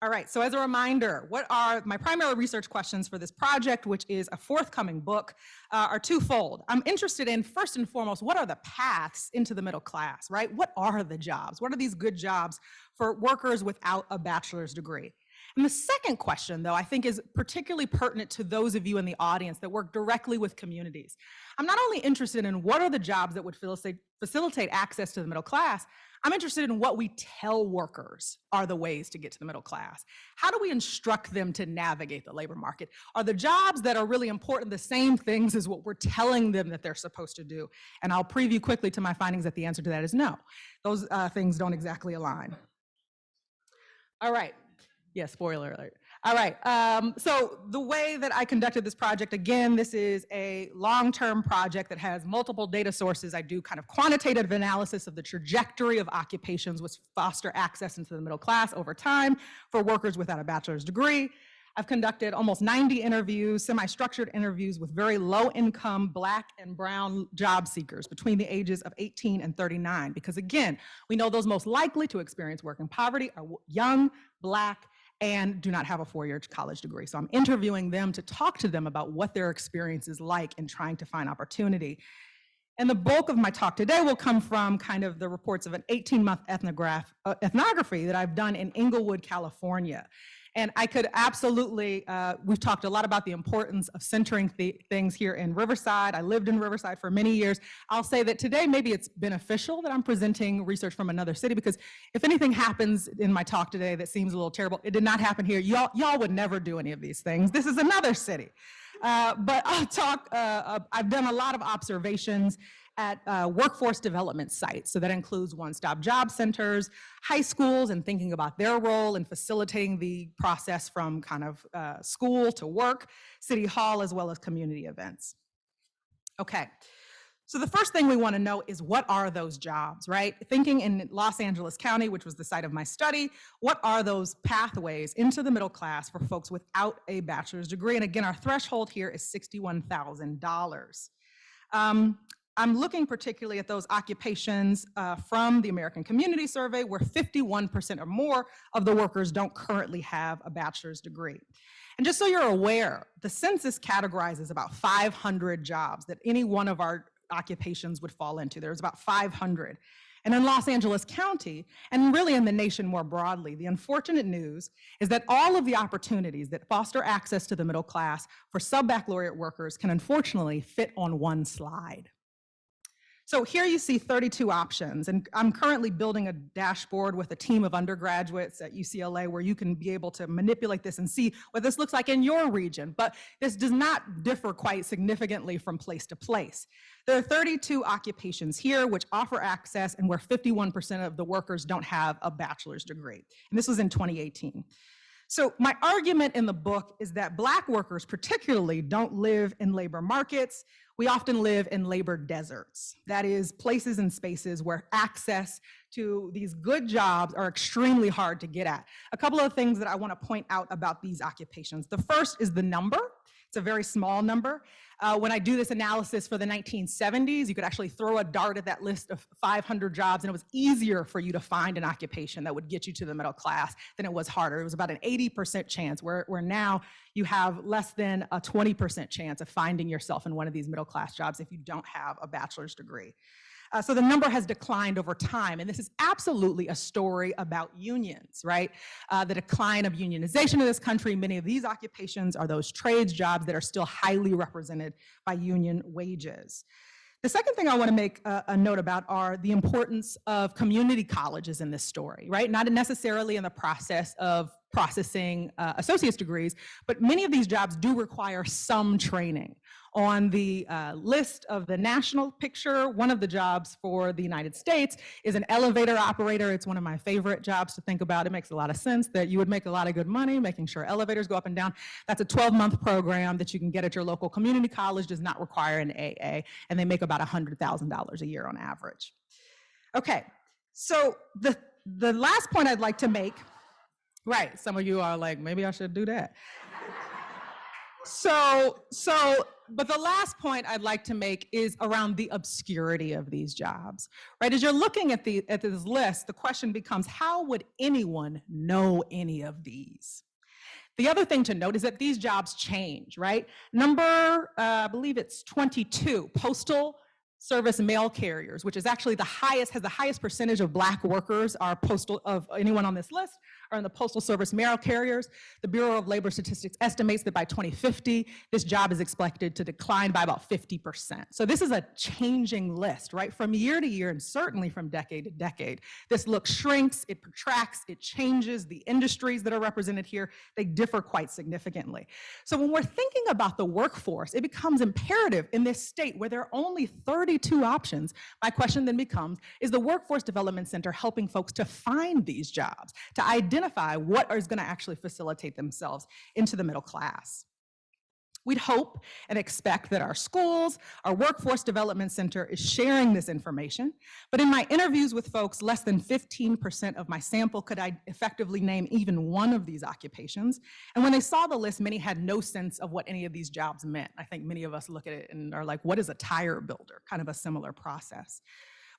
Speaker 2: All right, so as a reminder, what are my primary research questions for this project, which is a forthcoming book, are twofold. I'm interested in, first and foremost, what are the paths into the middle class, right? What are the jobs? What are these good jobs for workers without a bachelor's degree? And the second question, though, I think is particularly pertinent to those of you in the audience that work directly with communities. I'm not only interested in what are the jobs that would facilitate access to the middle class, I'm interested in what we tell workers are the ways to get to the middle class. How do we instruct them to navigate the labor market? Are the jobs that are really important the same things as what we're telling them that they're supposed to do? And I'll preview quickly to my findings that the answer to that is no. Those things don't exactly align. All right. Yeah, spoiler alert. All right, so the way that I conducted this project, again, this is a long-term project that has multiple data sources. I do kind of quantitative analysis of the trajectory of occupations which foster access into the middle class over time for workers without a bachelor's degree. I've conducted almost 90 interviews, semi-structured interviews with very low-income Black and brown job seekers between the ages of 18 and 39, because again, we know those most likely to experience working poverty are young, Black, and do not have a 4-year college degree. So I'm interviewing them to talk to them about what their experience is like in trying to find opportunity. And the bulk of my talk today will come from kind of the reports of an 18-month ethnography that I've done in Inglewood, California. And I could absolutely, we've talked a lot about the importance of centering things here in Riverside. I lived in Riverside for many years. I'll say that today maybe it's beneficial that I'm presenting research from another city, because if anything happens in my talk today that seems a little terrible, it did not happen here. Y'all would never do any of these things. This is another city. But I'll talk, I've done a lot of observations at workforce development sites. So that includes one-stop job centers, high schools, and thinking about their role in facilitating the process from kind of school to work, city hall, as well as community events. Okay, so the first thing we want to know is what are those jobs, right? Thinking in Los Angeles County, which was the site of my study, what are those pathways into the middle class for folks without a bachelor's degree? And again, our threshold here is $61,000. I'm looking particularly at those occupations from the American Community Survey where 51% or more of the workers don't currently have a bachelor's degree. And just so you're aware, the census categorizes about 500 jobs that any one of our occupations would fall into. There's about 500. And in Los Angeles County, and really in the nation more broadly, the unfortunate news is that all of the opportunities that foster access to the middle class for sub-baccalaureate workers can unfortunately fit on one slide. So here you see 32 options, and I'm currently building a dashboard with a team of undergraduates at UCLA where you can be able to manipulate this and see what this looks like in your region, but this does not differ quite significantly from place to place. There are 32 occupations here which offer access and where 51% of the workers don't have a bachelor's degree, and this was in 2018. So my argument in the book is that Black workers particularly don't live in labor markets. We often live in labor deserts. That is, places and spaces where access to these good jobs are extremely hard to get at. A couple of things that I want to point out about these occupations. The first is the number. It's a very small number. When I do this analysis for the 1970s, you could actually throw a dart at that list of 500 jobs, and it was easier for you to find an occupation that would get you to the middle class than it was harder. It was about an 80% chance, where now you have less than a 20% chance of finding yourself in one of these middle class jobs if you don't have a bachelor's degree. So the number has declined over time, and this is absolutely a story about unions, right? The decline of unionization in this country, many of these occupations are those trades jobs that are still highly represented by union wages. The second thing I want to make a note about are the importance of community colleges in this story, right? Not necessarily in the process of processing associate's degrees, but many of these jobs do require some training. On the list of the national picture, one of the jobs for the United States is an elevator operator. It's one of my favorite jobs to think about. It makes a lot of sense that you would make a lot of good money making sure elevators go up and down. That's a 12-month program that you can get at your local community college, does not require an AA, and they make about $100,000 a year on average. Okay, so the last point I'd like to make, right, some of you are like, maybe I should do that. But the last point I'd like to make is around the obscurity of these jobs, right? As you're looking at this list, the question becomes, how would anyone know any of these? The other thing to note is that these jobs change, right? Number, I believe it's 22, postal service mail carriers, which is actually has the highest percentage of Black workers of anyone on this list are in the postal service mail carriers. The Bureau of Labor Statistics estimates that by 2050, this job is expected to decline by about 50%. So this is a changing list, right? From year to year and certainly from decade to decade. This look shrinks, it protracts, it changes. The industries that are represented here, they differ quite significantly. So when we're thinking about the workforce, it becomes imperative in this state where there are only 32 options. My question then becomes, is the Workforce Development Center helping folks to find these jobs, to identify what is going to actually facilitate themselves into the middle class? We'd hope and expect that our schools, our Workforce Development Center is sharing this information, but in my interviews with folks, less than 15% of my sample could I effectively name even one of these occupations. And when they saw the list, many had no sense of what any of these jobs meant. I think many of us look at it and are like, what is a tire builder? Kind of a similar process.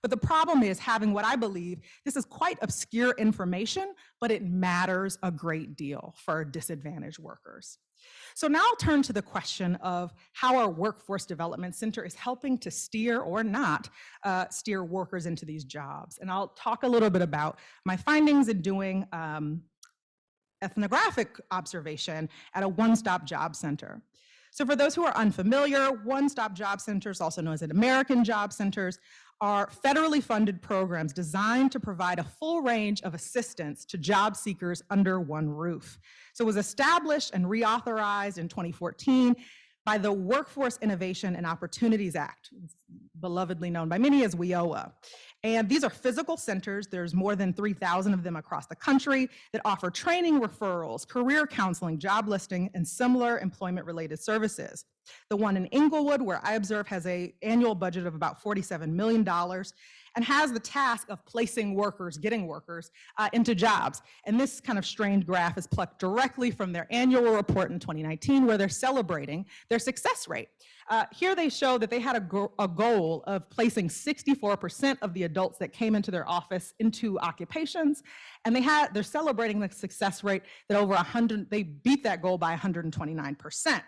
Speaker 2: But the problem is having what I believe, this is quite obscure information, but it matters a great deal for disadvantaged workers. So now I'll turn to the question of how our Workforce Development Center is helping to steer or not steer workers into these jobs. And I'll talk a little bit about my findings in doing ethnographic observation at a one-stop job center. So for those who are unfamiliar, one-stop job centers, also known as American Job Centers, are federally funded programs designed to provide a full range of assistance to job seekers under one roof. So it was established and reauthorized in 2014 by the Workforce Innovation and Opportunities Act, belovedly known by many as WIOA. And these are physical centers. There's more than 3,000 of them across the country that offer training referrals, career counseling, job listing, and similar employment-related services. The one in Inglewood, where I observe, has an annual budget of about $47 million, and has the task of placing workers, getting workers into jobs. And this kind of strange graph is plucked directly from their annual report in 2019, where they're celebrating their success rate. Here they show that they had a goal of placing 64% of the adults that came into their office into occupations, and they're celebrating the success rate that over 100, they beat that goal by 129%.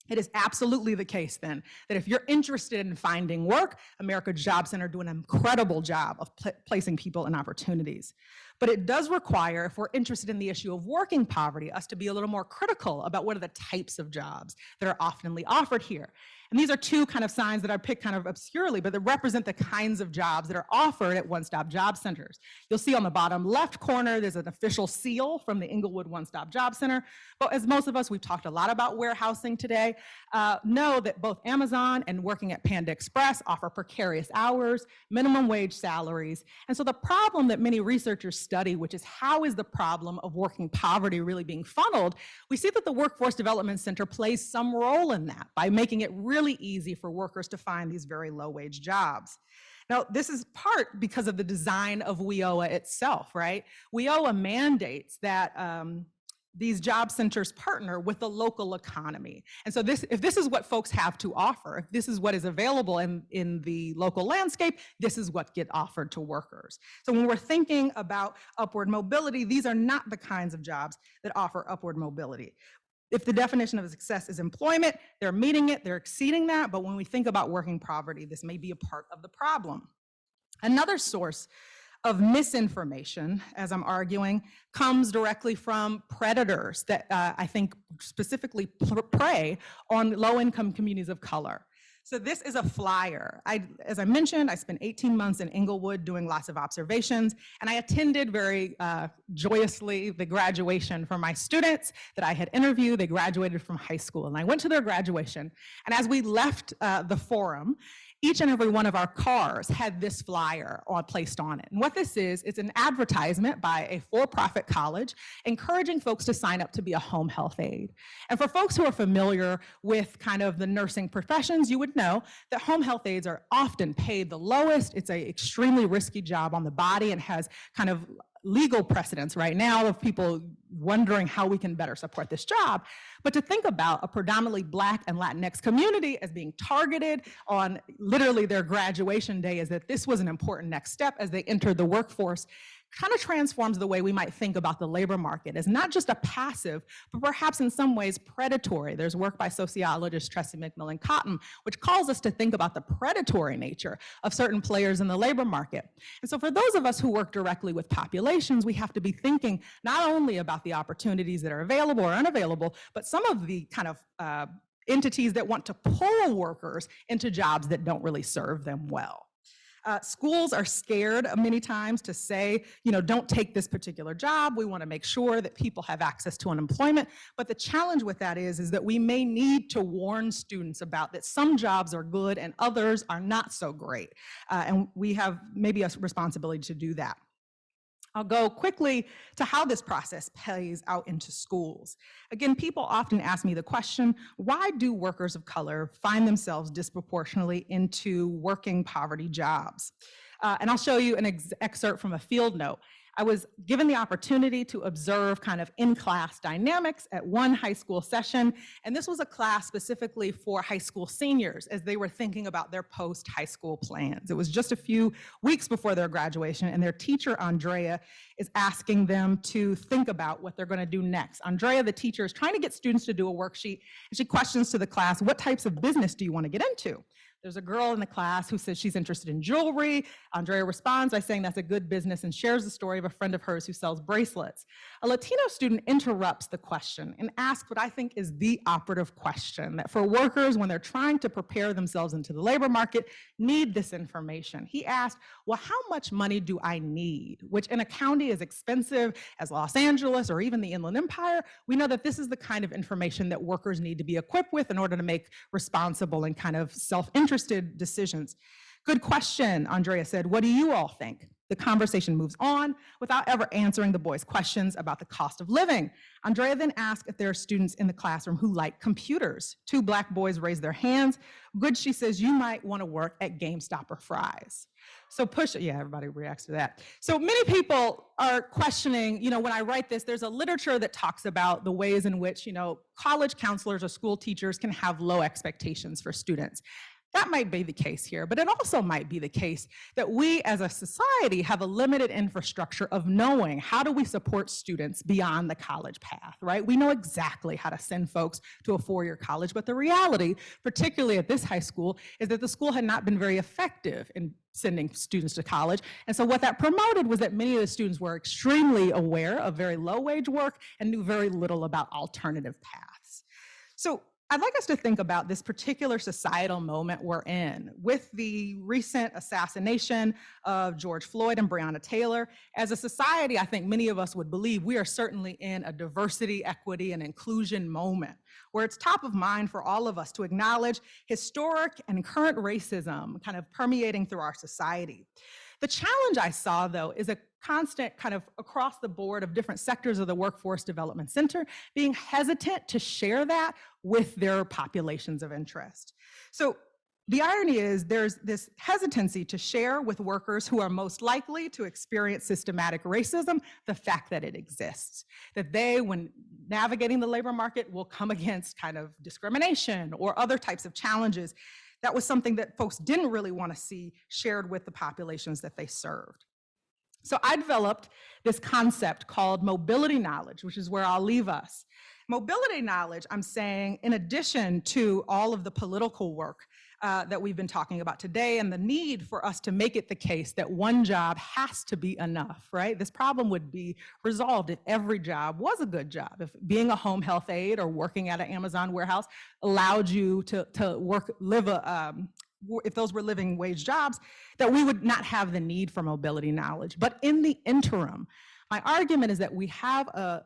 Speaker 2: It is absolutely the case then that if you're interested in finding work, America Job Center do an incredible job of placing people in opportunities. But it does require, if we're interested in the issue of working poverty, us to be a little more critical about what are the types of jobs that are oftenly offered here. And these are two kind of signs that I picked kind of obscurely, but that represent the kinds of jobs that are offered at one-stop job centers. You'll see on the bottom left corner, there's an official seal from the Inglewood One-Stop Job Center. But as most of us, we've talked a lot about warehousing today, know that both Amazon and working at Panda Express offer precarious hours, minimum wage salaries. And so the problem that many researchers study, which is how is the problem of working poverty really being funneled, we see that the Workforce Development Center plays some role in that by making it really easy for workers to find these very low wage jobs. Now, this is part because of the design of WIOA itself, right? WIOA mandates that these job centers partner with the local economy. And so if this is what folks have to offer, if this is what is available in the local landscape, this is what gets offered to workers. So when we're thinking about upward mobility, these are not the kinds of jobs that offer upward mobility. If the definition of success is employment, they're meeting it, they're exceeding that, but when we think about working poverty, this may be a part of the problem. Another source of misinformation, as I'm arguing, comes directly from predators that I think specifically prey on low-income communities of color. So this is a flyer. As I mentioned, I spent 18 months in Inglewood doing lots of observations, and I attended very joyously the graduation for my students that I had interviewed. They graduated from high school, and I went to their graduation, and as we left the forum, each and every one of our cars had this flyer placed on it. And what this is, it's an advertisement by a for-profit college encouraging folks to sign up to be a home health aide. And for folks who are familiar with kind of the nursing professions, you would know that home health aides are often paid the lowest. It's an extremely risky job on the body and has kind of legal precedents right now of people wondering how we can better support this job. But to think about a predominantly Black and Latinx community as being targeted on literally their graduation day, is that this was an important next step as they entered the workforce, kind of transforms the way we might think about the labor market as not just a passive, but perhaps in some ways predatory. There's work by sociologist Tressie McMillan Cotton, which calls us to think about the predatory nature of certain players in the labor market. And so for those of us who work directly with populations, we have to be thinking not only about the opportunities that are available or unavailable, but some of the kind of entities that want to pull workers into jobs that don't really serve them well. Schools are scared many times to say, you know, don't take this particular job. We want to make sure that people have access to unemployment. But the challenge with that is that we may need to warn students about that some jobs are good and others are not so great. And we have maybe a responsibility to do that. I'll go quickly to how this process plays out into schools. Again, people often ask me the question, why do workers of color find themselves disproportionately into working poverty jobs? And I'll show you an excerpt from a field note. I was given the opportunity to observe kind of in-class dynamics at one high school session, and this was a class specifically for high school seniors as they were thinking about their post-high school plans. It was just a few weeks before their graduation, and their teacher, Andrea, is asking them to think about what they're going to do next. Andrea, the teacher, is trying to get students to do a worksheet, and she questions to the class, what types of business do you want to get into? There's a girl in the class who says she's interested in jewelry. Andrea responds by saying that's a good business and shares the story of a friend of hers who sells bracelets. A Latino student interrupts the question and asks what I think is the operative question, that for workers, when they're trying to prepare themselves into the labor market, need this information. He asked, well, how much money do I need? Which in a county as expensive as Los Angeles or even the Inland Empire, we know that this is the kind of information that workers need to be equipped with in order to make responsible and kind of self-interested decisions. Good question, Andrea said. What do you all think? the conversation moves on without ever answering the boys' questions about the cost of living. Andrea then asks if there are students in the classroom who like computers. 2 Black boys raise their hands. Good, she says, you might want to work at GameStop or Fry's. So yeah, everybody reacts to that. So many people are questioning, when I write this, there's a literature that talks about the ways in which, college counselors or school teachers can have low expectations for students. That might be the case here, but it also might be the case that we as a society have a limited infrastructure of knowing how do we support students beyond the college path, right? We know exactly how to send folks to a 4-year college, but the reality, particularly at this high school, is that the school had not been very effective in sending students to college. And so what that promoted was that many of the students were extremely aware of very low wage work and knew very little about alternative paths. So I'd like us to think about this particular societal moment we're in with the recent assassination of George Floyd and Breonna Taylor. As a society, I think many of us would believe we are certainly in a diversity, equity, and inclusion moment where it's top of mind for all of us to acknowledge historic and current racism kind of permeating through our society. The challenge I saw, though, is a constant kind of across the board of different sectors of the Workforce Development Center being hesitant to share that with their populations of interest. So the irony is there's this hesitancy to share with workers who are most likely to experience systematic racism the fact that it exists, that they, when navigating the labor market, will come against kind of discrimination or other types of challenges. That was something that folks didn't really want to see shared with the populations that they served. So I developed this concept called mobility knowledge, which is where I'll leave us. Mobility knowledge, I'm saying, in addition to all of the political work that we've been talking about today and the need for us to make it the case that one job has to be enough, right? This problem would be resolved if every job was a good job. If being a home health aide or working at an Amazon warehouse allowed you to live if those were living wage jobs, that we would not have the need for mobility knowledge. But in the interim, my argument is that we have a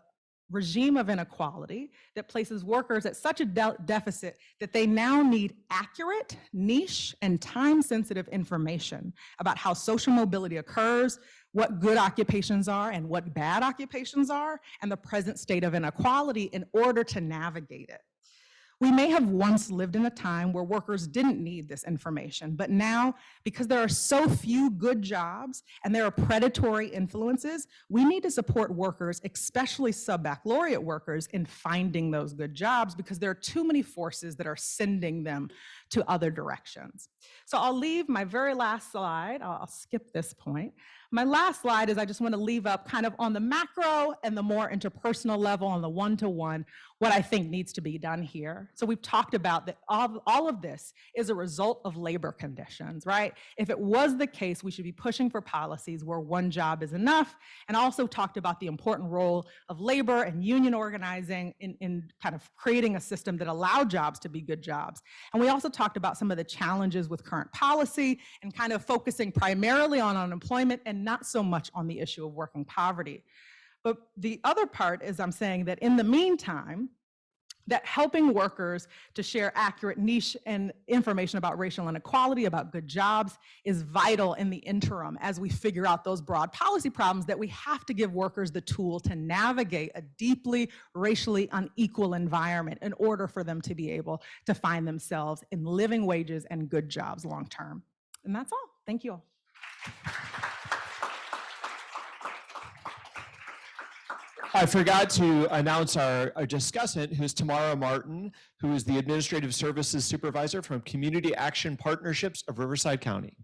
Speaker 2: regime of inequality that places workers at such a deficit that they now need accurate, niche, and time-sensitive information about how social mobility occurs, what good occupations are and what bad occupations are, and the present state of inequality in order to navigate it. We may have once lived in a time where workers didn't need this information, but now, because there are so few good jobs and there are predatory influences, we need to support workers, especially sub-baccalaureate workers, in finding those good jobs because there are too many forces that are sending them to other directions. So I'll leave my very last slide. I'll skip this point. My last slide is I just want to leave up kind of on the macro and the more interpersonal level, on the one-to-one, what I think needs to be done here. So we've talked about that all of this is a result of labor conditions, right? If it was the case, we should be pushing for policies where one job is enough, and also talked about the important role of labor and union organizing in kind of creating a system that allowed jobs to be good jobs. And we also talked about some of the challenges with current policy and kind of focusing primarily on unemployment and not so much on the issue of working poverty. But the other part is I'm saying that in the meantime, that helping workers to share accurate niche and information about racial inequality, about good jobs, is vital in the interim as we figure out those broad policy problems that we have to give workers the tool to navigate a deeply racially unequal environment in order for them to be able to find themselves in living wages and good jobs long term. And that's all. Thank you all.
Speaker 1: I forgot to announce our discussant, who's Tamara Martin, who is the Administrative Services Supervisor from Community Action Partnerships of Riverside County.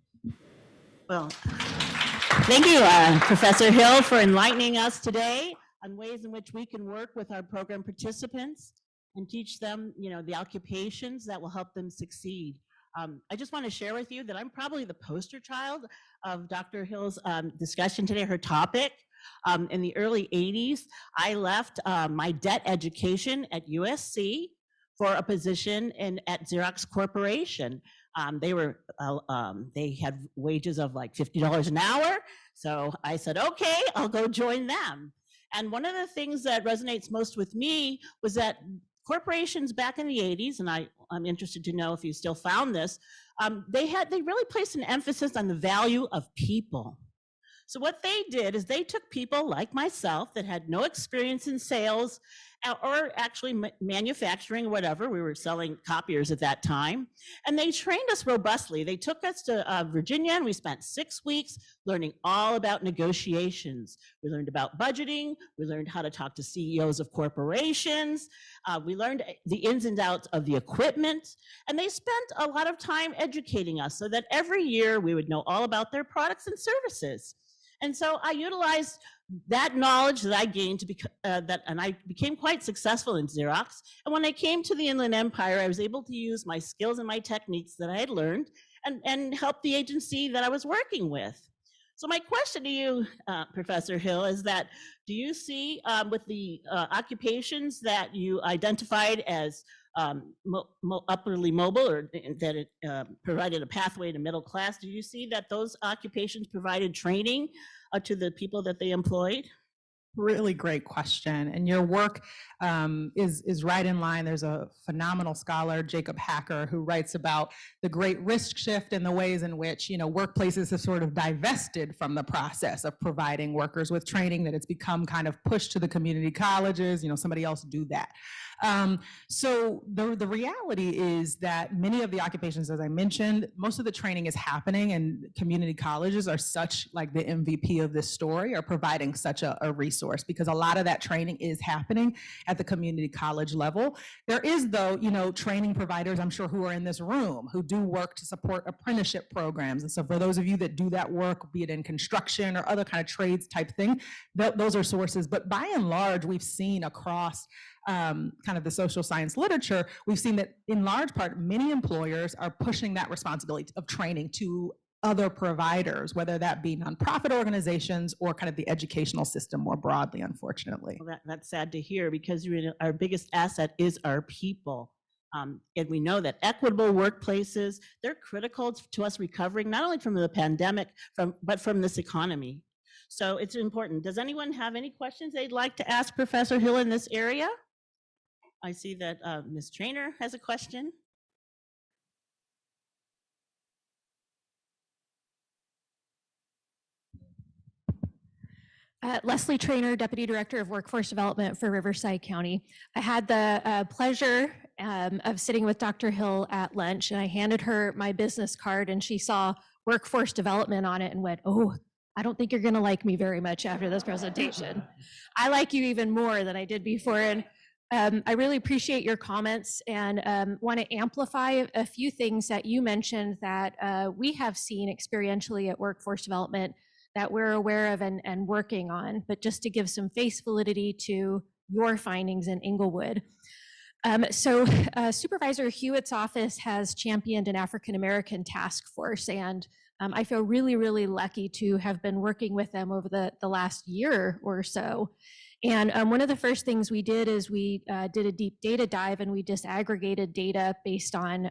Speaker 8: Well, thank you, Professor Hill, for enlightening us today on ways in which we can work with our program participants and teach them, the occupations that will help them succeed. I just want to share with you that I'm probably the poster child of Dr. Hill's discussion today, her topic. In the early 80s, I left my debt education at USC for a position at Xerox Corporation. They had wages of like $50 an hour. So I said, okay, I'll go join them. And one of the things that resonates most with me was that corporations back in the 80s, and I'm interested to know if you still found this, they really placed an emphasis on the value of people. So what they did is they took people like myself that had no experience in sales or actually manufacturing or whatever. We were selling copiers at that time. And they trained us robustly. They took us to Virginia, and we spent 6 weeks learning all about negotiations. We learned about budgeting. We learned how to talk to CEOs of corporations. We learned the ins and outs of the equipment. And they spent a lot of time educating us so that every year we would know all about their products and services. And so I utilized that knowledge that I gained and I became quite successful in Xerox. And when I came to the Inland Empire, I was able to use my skills and my techniques that I had learned and help the agency that I was working with. So my question to you, Professor Hill, is that do you see with the occupations that you identified as upwardly mobile, or that it provided a pathway to middle class, do you see that those occupations provided training to the people that they employed?
Speaker 2: Really great question. And your work is right in line. There's a phenomenal scholar, Jacob Hacker, who writes about the great risk shift and the ways in which, workplaces have sort of divested from the process of providing workers with training, that it's become kind of pushed to the community colleges, somebody else do that. So the reality is that many of the occupations, as I mentioned, most of the training is happening, and community colleges are such like the MVP of this story, are providing such a resource, because a lot of that training is happening at the community college level. There is, though, training providers, I'm sure, who are in this room who do work to support apprenticeship programs. And so for those of you that do that work, be it in construction or other kind of trades type thing, those are sources. But by and large, we've seen across kind of the social science literature, we've seen that in large part, many employers are pushing that responsibility of training to other providers, whether that be nonprofit organizations or kind of the educational system more broadly, unfortunately.
Speaker 8: Well, that's sad to hear, because our biggest asset is our people. And we know that equitable workplaces, they're critical to us recovering, not only from the pandemic, but from this economy. So it's important. Does anyone have any questions they'd like to ask Professor Hill in this area? I see that Ms. Trainer has a question.
Speaker 4: Leslie Trainer, Deputy Director of Workforce Development for Riverside County. I had the pleasure of sitting with Dr. Hill at lunch, and I handed her my business card, and she saw workforce development on it and went, "Oh, I don't think you're going to like me very much after this presentation. I like you even more than I did before." And I really appreciate your comments, and want to amplify a few things that you mentioned that we have seen experientially at Workforce Development that we're aware of and working on, but just to give some face validity to your findings in Inglewood. Supervisor Hewitt's office has championed an African-American task force, and I feel really, really lucky to have been working with them over the last year or so. And one of the first things we did is we did a deep data dive, and we disaggregated data based on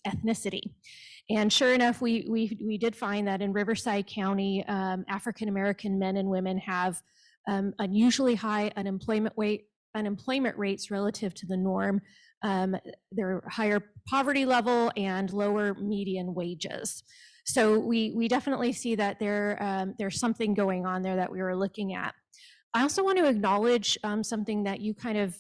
Speaker 4: ethnicity. And sure enough, we did find that in Riverside County, African-American men and women have unusually high unemployment rates relative to the norm. They're higher poverty level and lower median wages. So we definitely see that there's something going on there that we were looking at. I also want to acknowledge something that you kind of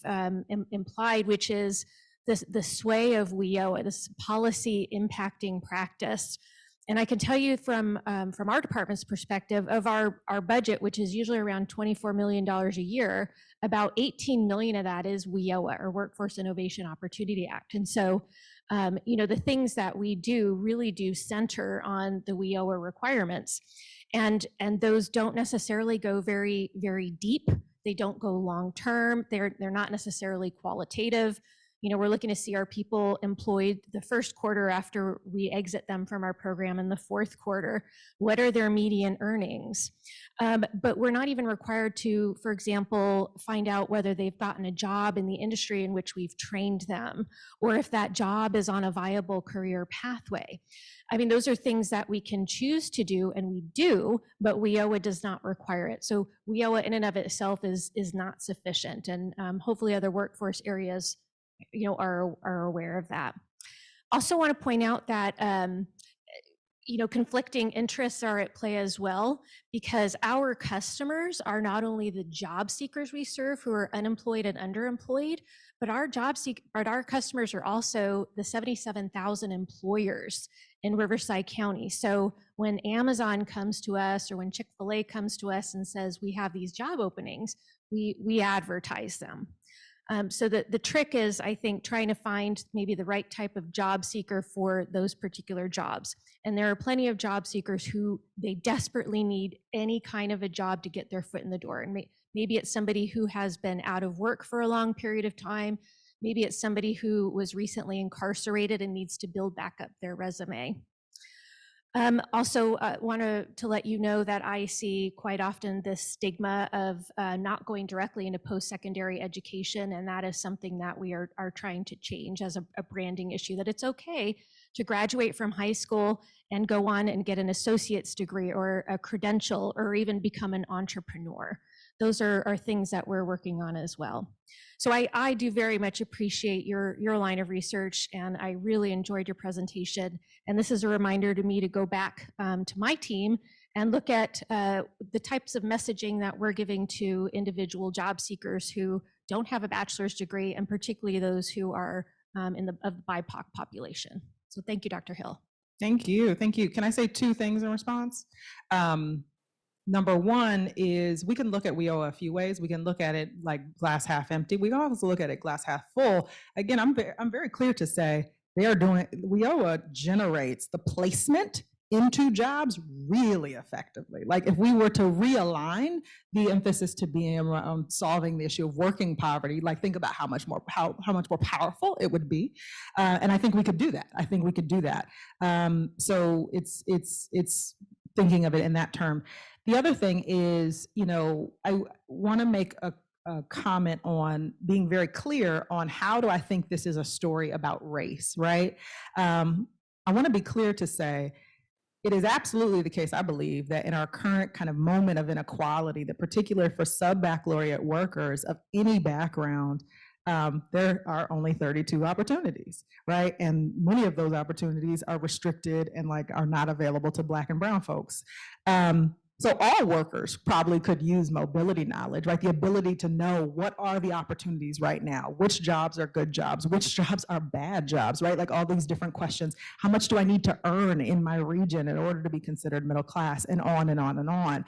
Speaker 4: implied, which is the sway of WIOA, this policy impacting practice. And I can tell you from our department's perspective of our budget, which is usually around $24 million a year, about 18 million of that is WIOA, or Workforce Innovation Opportunity Act. And so, the things that we do really do center on the WIOA requirements. And those don't necessarily go very, very deep. They don't go long-term. They're not necessarily qualitative. We're looking to see our people employed the first quarter after we exit them from our program in the fourth quarter. What are their median earnings? But we're not even required to, for example, find out whether they've gotten a job in the industry in which we've trained them, or if that job is on a viable career pathway. I mean, those are things that we can choose to do, and we do, but WIOA does not require it. So WIOA in and of itself is not sufficient, and hopefully other workforce areas are aware of that. Also want to point out that conflicting interests are at play as well, because our customers are not only the job seekers we serve who are unemployed and underemployed, but our customers are also the 77,000 employers in Riverside County. So when Amazon comes to us or when Chick-fil-A comes to us and says, we have these job openings, we advertise them. So the trick is, I think, trying to find maybe the right type of job seeker for those particular jobs. And there are plenty of job seekers who they desperately need any kind of a job to get their foot in the door. And maybe it's somebody who has been out of work for a long period of time. Maybe it's somebody who was recently incarcerated and needs to build back up their resume. Also, want to let you know that I see quite often this stigma of not going directly into post-secondary education, and that is something that we are trying to change as a branding issue, that it's okay to graduate from high school and go on and get an associate's degree or a credential or even become an entrepreneur. Those are things that we're working on as well. So I do very much appreciate your line of research, and I really enjoyed your presentation. And this is a reminder to me to go back to my team and look at the types of messaging that we're giving to individual job seekers who don't have a bachelor's degree, and particularly those who are of the BIPOC population. So thank you, Dr. Hill.
Speaker 2: Thank you. Thank you. Can I say two things in response? Number one is we can look at WIOA a few ways. We can look at it like glass half empty. We can also look at it glass half full. Again, I'm very clear to say WIOA generates the placement into jobs really effectively. Like if we were to realign the emphasis to being around solving the issue of working poverty, like think about how much more powerful it would be. And I think we could do that. I think we could do that. So it's thinking of it in that term. The other thing is, I want to make a comment on being very clear on how do I think this is a story about race, right? I want to be clear to say it is absolutely the case, I believe, that in our current kind of moment of inequality, that particularly for sub-baccalaureate workers of any background, there are only 32 opportunities, right? And many of those opportunities are restricted and are not available to Black and brown folks. So all workers probably could use mobility knowledge, right? The ability to know what are the opportunities right now, which jobs are good jobs, which jobs are bad jobs, right? Like all these different questions. How much do I need to earn in my region in order to be considered middle class, and on and on and on.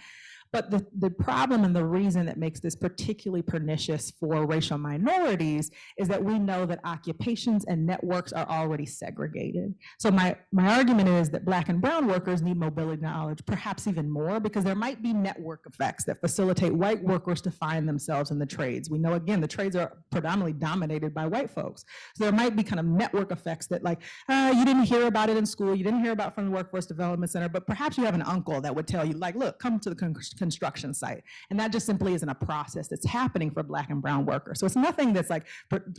Speaker 2: But the problem and the reason that makes this particularly pernicious for racial minorities is that we know that occupations and networks are already segregated. So my argument is that Black and brown workers need mobility knowledge perhaps even more, because there might be network effects that facilitate white workers to find themselves in the trades. We know, again, the trades are predominantly dominated by white folks. So there might be kind of network effects that you didn't hear about it in school, you didn't hear about from the Workforce Development Center, but perhaps you have an uncle that would tell you, look, come to the construction site. And that just simply isn't a process that's happening for Black and brown workers. So it's nothing that's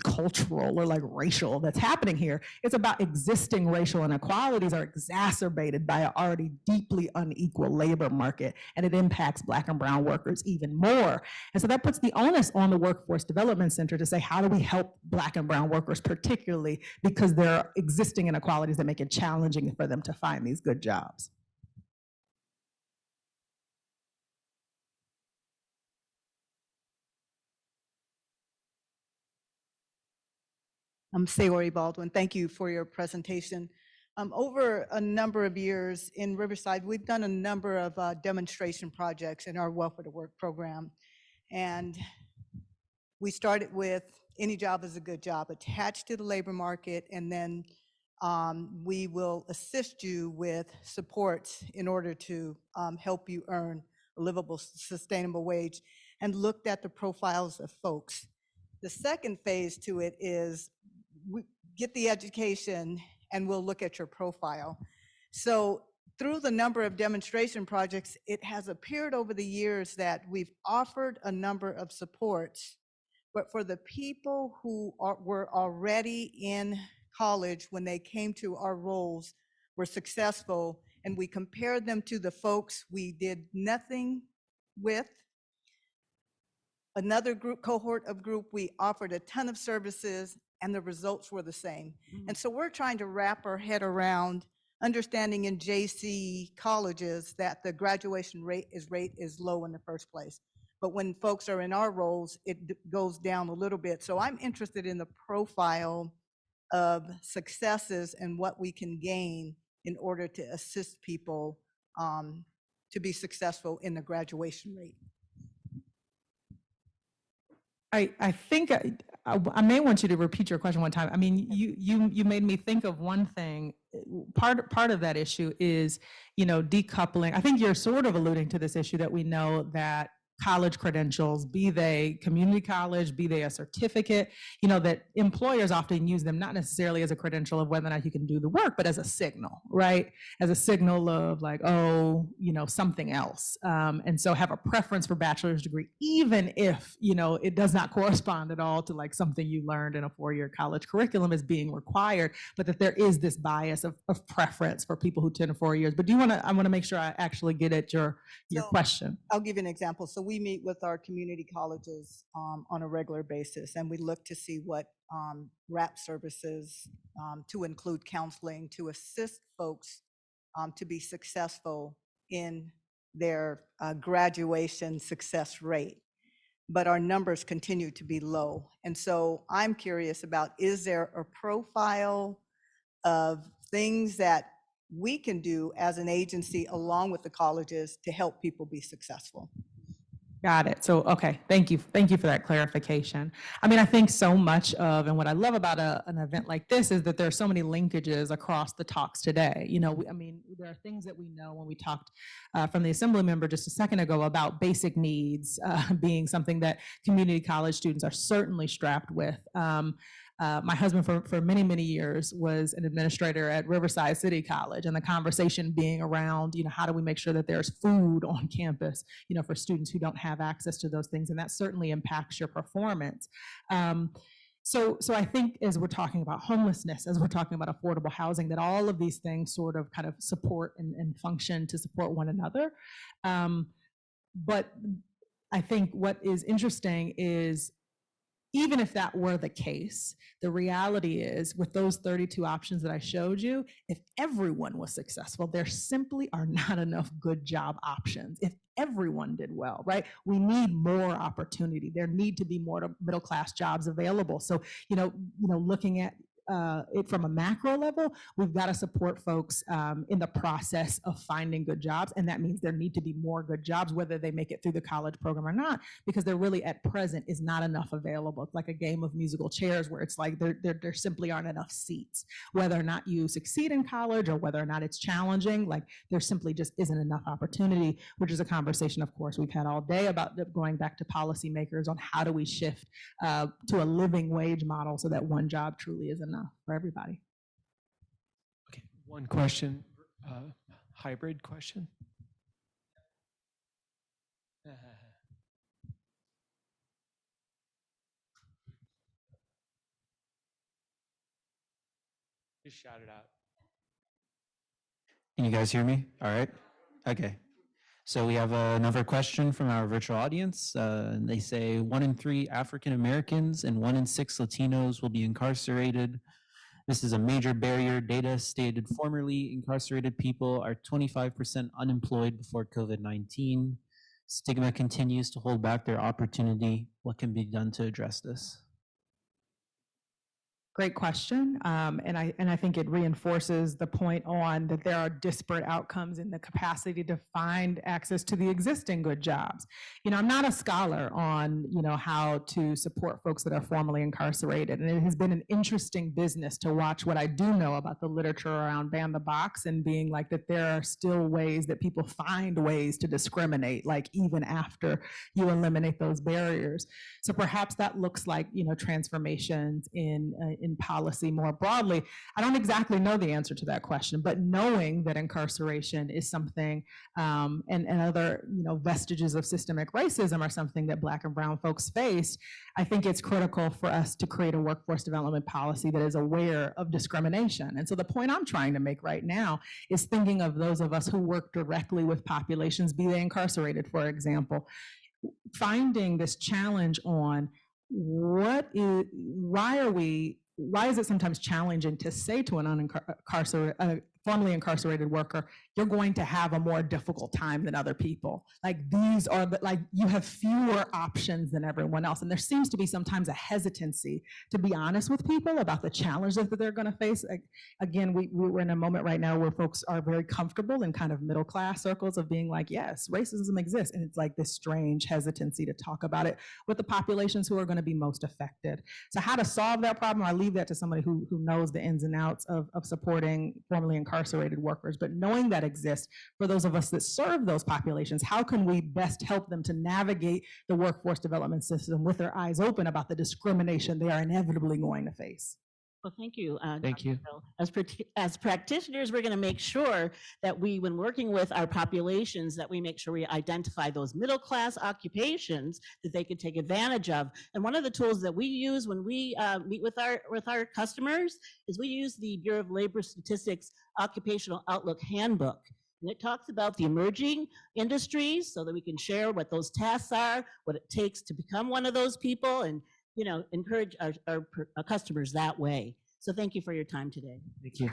Speaker 2: cultural or racial that's happening here. It's about existing racial inequalities are exacerbated by an already deeply unequal labor market, and it impacts Black and brown workers even more. And so that puts the onus on the Workforce Development Center to say, how do we help Black and brown workers, particularly because there are existing inequalities that make it challenging for them to find these good jobs.
Speaker 11: I'm Sayori Baldwin. Thank you for your presentation. Over a number of years in Riverside, we've done a number of demonstration projects in our Welfare to Work program. And we started with any job is a good job attached to the labor market, and then we will assist you with supports in order to help you earn a livable, sustainable wage, and looked at the profiles of folks. The second phase to it is we get the education and we'll look at your profile. So through the number of demonstration projects, it has appeared over the years that we've offered a number of supports, but for the people who were already in college when they came to our roles, were successful, and we compared them to the folks we did nothing with. Another cohort of group, we offered a ton of services and the results were the same. And so we're trying to wrap our head around understanding in JC colleges that the graduation rate is low in the first place. But when folks are in our roles, it goes down a little bit. So I'm interested in the profile of successes and what we can gain in order to assist people to be successful in the graduation rate.
Speaker 2: I think I may want you to repeat your question one time. I mean, you made me think of one thing. Part of that issue is, decoupling. I think you're sort of alluding to this issue that we know that college credentials, be they community college, be they a certificate, that employers often use them not necessarily as a credential of whether or not you can do the work, but as a signal, right? As a signal of like, oh, something else. And so have a preference for bachelor's degree, even if, it does not correspond at all to like something you learned in a 4-year college curriculum as being required, but that there is this bias of preference for people who attend 4 years. But I want to make sure I actually get at your question.
Speaker 11: I'll give you an example. So we meet with our community colleges on a regular basis, and we look to see what wrap services to include counseling to assist folks to be successful in their graduation success rate. But our numbers continue to be low. And so I'm curious about, is there a profile of things that we can do as an agency along with the colleges to help people be successful?
Speaker 2: Got it. So, okay. Thank you. Thank you for that clarification. I mean, I think so much of, and what I love about an event like this is that there are so many linkages across the talks today. I mean, there are things that we know when we talked from the assembly member just a second ago about basic needs being something that community college students are certainly strapped with. My husband for many, many years was an administrator at Riverside City College, and the conversation being around, how do we make sure that there's food on campus, for students who don't have access to those things, and that certainly impacts your performance. So I think as we're talking about homelessness, as we're talking about affordable housing, that all of these things sort of kind of support and function to support one another. But I think what is interesting is, even if that were the case, the reality is with those 32 options that I showed you, if everyone was successful, there simply are not enough good job options. If everyone did well, right? We need more opportunity. There need to be more middle class jobs available. So, looking at it from a macro level, we've got to support folks in the process of finding good jobs. And that means there need to be more good jobs, whether they make it through the college program or not, because there really at present is not enough available. It's like a game of musical chairs where it's like there simply aren't enough seats. Whether or not you succeed in college or whether or not it's challenging, like there simply just isn't enough opportunity, which is a conversation, of course, we've had all day about going back to policymakers on how do we shift to a living wage model so that one job truly is enough for everybody.
Speaker 1: Okay, one question, hybrid question. Just shout it out.
Speaker 9: Can you guys hear me? All right. Okay. So we have another question from our virtual audience. They say 1 in 3 African Americans and 1 in 6 Latinos will be incarcerated. This is a major barrier. Data stated formerly incarcerated people are 25% unemployed before COVID-19. Stigma continues to hold back their opportunity. What can be done to address this?
Speaker 2: Great question, and I think it reinforces the point on that there are disparate outcomes in the capacity to find access to the existing good jobs. I'm not a scholar on how to support folks that are formerly incarcerated, and it has been an interesting business to watch what I do know about the literature around ban the box and being like that there are still ways that people find ways to discriminate, like even after you eliminate those barriers. So perhaps that looks like transformations in policy more broadly. I don't exactly know the answer to that question, but knowing that incarceration is something and other vestiges of systemic racism are something that Black and brown folks face, I think it's critical for us to create a workforce development policy that is aware of discrimination. And so the point I'm trying to make right now is thinking of those of us who work directly with populations, be they incarcerated, for example, finding this challenge on why is it sometimes challenging to say to an formerly incarcerated worker, you're going to have a more difficult time than other people. Like these are like you have fewer options than everyone else. And there seems to be sometimes a hesitancy to be honest with people about the challenges that they're going to face. Again, we're in a moment right now where folks are very comfortable in kind of middle class circles of being like, yes, racism exists. And it's like this strange hesitancy to talk about it with the populations who are going to be most affected. So how to solve that problem, I leave that to somebody who knows the ins and outs of supporting formerly incarcerated workers. But knowing that exists for those of us that serve those populations, how can we best help them to navigate the workforce development system with their eyes open about the discrimination they are inevitably going to face?
Speaker 8: Well, thank you.
Speaker 1: Thank you.
Speaker 8: As practitioners, we're going to make sure that we, when working with our populations, that we make sure we identify those middle-class occupations that they could take advantage of. And one of the tools that we use when we meet with our customers is we use the Bureau of Labor Statistics Occupational Outlook Handbook. And it talks about the emerging industries so that we can share what those tasks are, what it takes to become one of those people, and encourage our customers that way. So thank you for your time today.
Speaker 1: Thank you.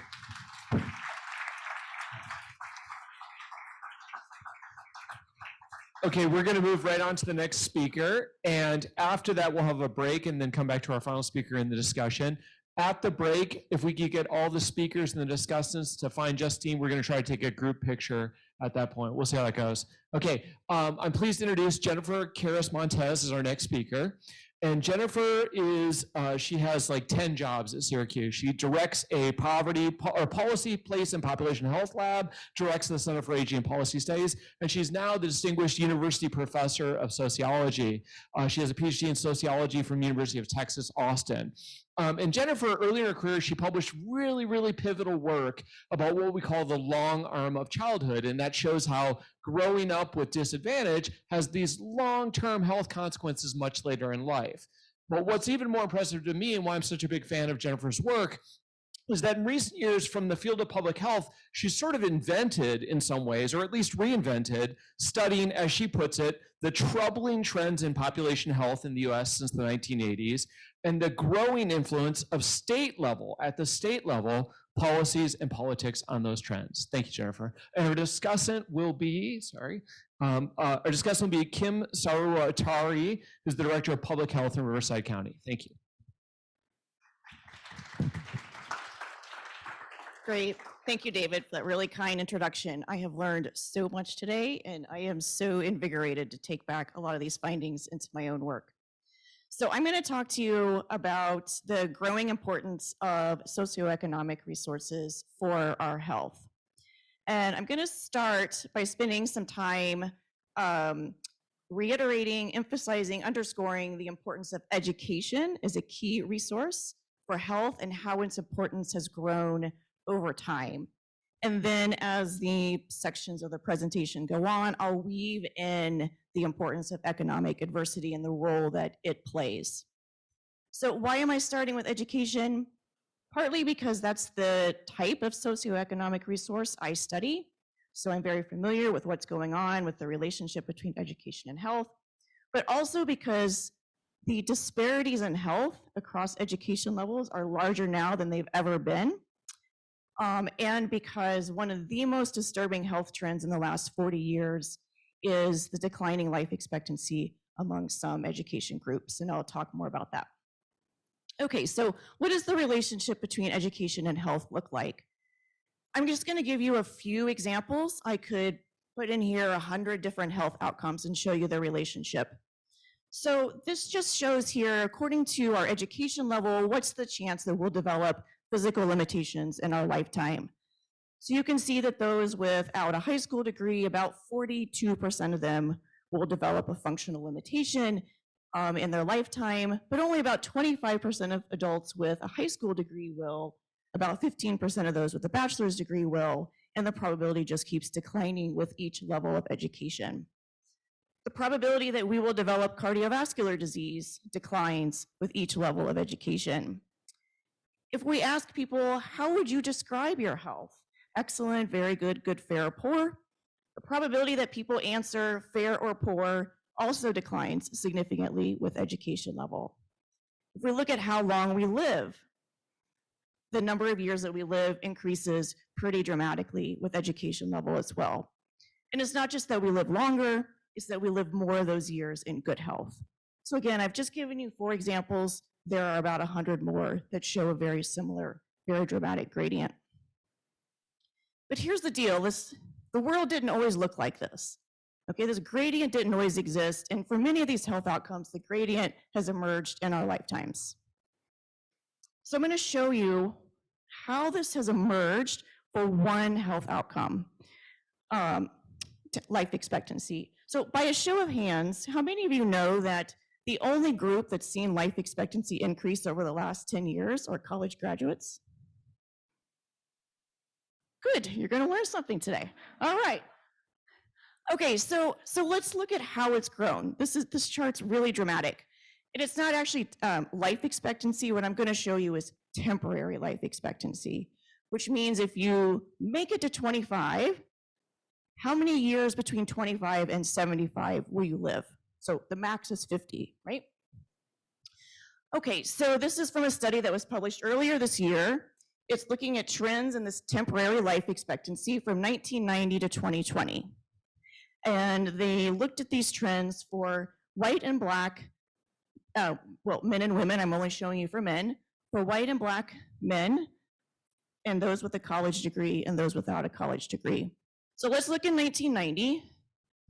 Speaker 1: Okay, we're going to move right on to the next speaker. And after that, we'll have a break and then come back to our final speaker in the discussion. At the break, if we could get all the speakers and the discussants to find Justine, we're going to try to take a group picture at that point. We'll see how that goes. Okay, I'm pleased to introduce Jennifer Karras Montez as our next speaker. And Jennifer is, she has like 10 jobs at Syracuse. She directs a policy, place, and population health lab, directs the Center for Aging and Policy Studies, and she's now the Distinguished University Professor of Sociology. She has a PhD in sociology from University of Texas, Austin. And Jennifer, early in her career, she published really, really pivotal work about what we call the long arm of childhood. And that shows how growing up with disadvantage has these long-term health consequences much later in life. But what's even more impressive to me and why I'm such a big fan of Jennifer's work is that in recent years from the field of public health, she's sort of invented in some ways, or at least reinvented, studying, as she puts it, the troubling trends in population health in the US since the 1980s, and the growing influence of at the state level, policies and politics on those trends. Thank you, Jennifer. And our discussant will be, Kim Sarwatari, who's the Director of Public Health in Riverside County. Thank you.
Speaker 10: Great. Thank you, David, for that really kind introduction. I have learned so much today, and I am so invigorated to take back a lot of these findings into my own work. So I'm going to talk to you about the growing importance of socioeconomic resources for our health. And I'm going to start by spending some time reiterating, emphasizing, underscoring the importance of education as a key resource for health and how its importance has grown over time. And then as the sections of the presentation go on, I'll weave in the importance of economic adversity and the role that it plays. So why am I starting with education? Partly because that's the type of socioeconomic resource I study. So I'm very familiar with what's going on with the relationship between education and health, but also because the disparities in health across education levels are larger now than they've ever been. And because one of the most disturbing health trends in the last 40 years is the declining life expectancy among some education groups, and I'll talk more about that. Okay, so what does the relationship between education and health look like? I'm just going to give you a few examples. I could put in here 100 different health outcomes and show you the relationship. So this just shows here, according to our education level, what's the chance that we'll develop physical limitations in our lifetime. So you can see that those without a high school degree, about 42% of them will develop a functional limitation in their lifetime, but only about 25% of adults with a high school degree will, about 15% of those with a bachelor's degree will, and the probability just keeps declining with each level of education. The probability that we will develop cardiovascular disease declines with each level of education. If we ask people, how would you describe your health? Excellent, very good, good, fair, poor. The probability that people answer fair or poor also declines significantly with education level. If we look at how long we live, the number of years that we live increases pretty dramatically with education level as well. And it's not just that we live longer, it's that we live more of those years in good health. So again, I've just given you 4 examples. There are about 100 more that show a very similar, very dramatic gradient. But here's the deal, the world didn't always look like this. Okay, this gradient didn't always exist, and for many of these health outcomes, the gradient has emerged in our lifetimes. So I'm going to show you how this has emerged for one health outcome, life expectancy. So by a show of hands, how many of you know that the only group that's seen life expectancy increase over the last 10 years are college graduates? Good, you're going to learn something today. All right. Okay, so let's look at how it's grown. This chart's really dramatic. And it's not actually life expectancy. What I'm going to show you is temporary life expectancy, which means if you make it to 25, how many years between 25 and 75 will you live? So the max is 50, right? Okay, so this is from a study that was published earlier this year. It's looking at trends in this temporary life expectancy from 1990 to 2020. And they looked at these trends for white and black, well, men and women, I'm only showing you for men, for white and black men, and those with a college degree and those without a college degree. So let's look in 1990.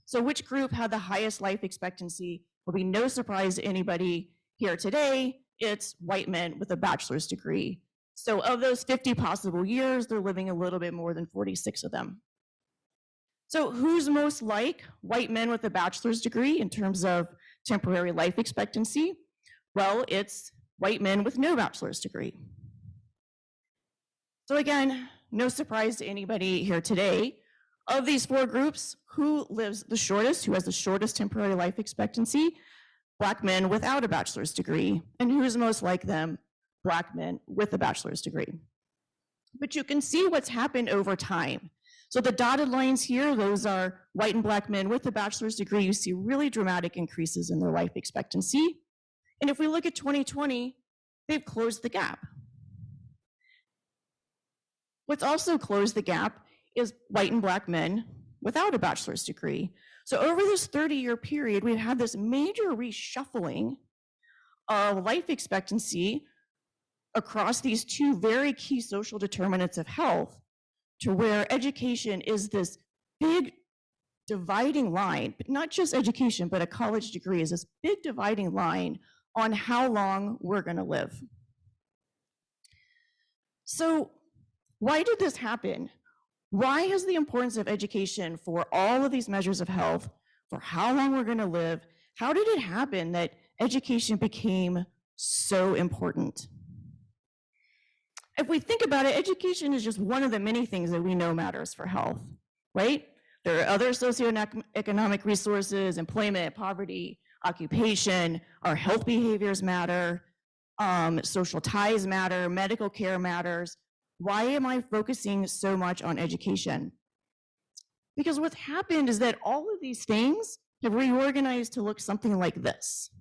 Speaker 10: So which group had the highest life expectancy? Will be no surprise to anybody here today, it's white men with a bachelor's degree. So of those 50 possible years, they're living a little bit more than 46 of them. So who's most like white men with a bachelor's degree in terms of temporary life expectancy? Well, it's white men with no bachelor's degree. So again, no surprise to anybody here today. Of these 4 groups, who lives the shortest, who has the shortest temporary life expectancy? Black men without a bachelor's degree. And who's most like them? Black men with a bachelor's degree. But you can see what's happened over time. So the dotted lines here, those are white and black men with a bachelor's degree. You see really dramatic increases in their life expectancy. And if we look at 2020, they've closed the gap. What's also closed the gap is white and black men without a bachelor's degree. So over this 30-year period, we've had this major reshuffling of life expectancy across these 2 very key social determinants of health, to where education is this big dividing line, but not just education, but a college degree is this big dividing line on how long we're going to live. So why did this happen? Why has the importance of education for all of these measures of health, for how long we're going to live, how did it happen that education became so important? If we think about it, education is just one of the many things that we know matters for health, right? There are other socioeconomic resources, employment, poverty, occupation, our health behaviors matter, social ties matter, medical care matters. Why am I focusing so much on education? Because what's happened is that all of these things have reorganized to look something like this,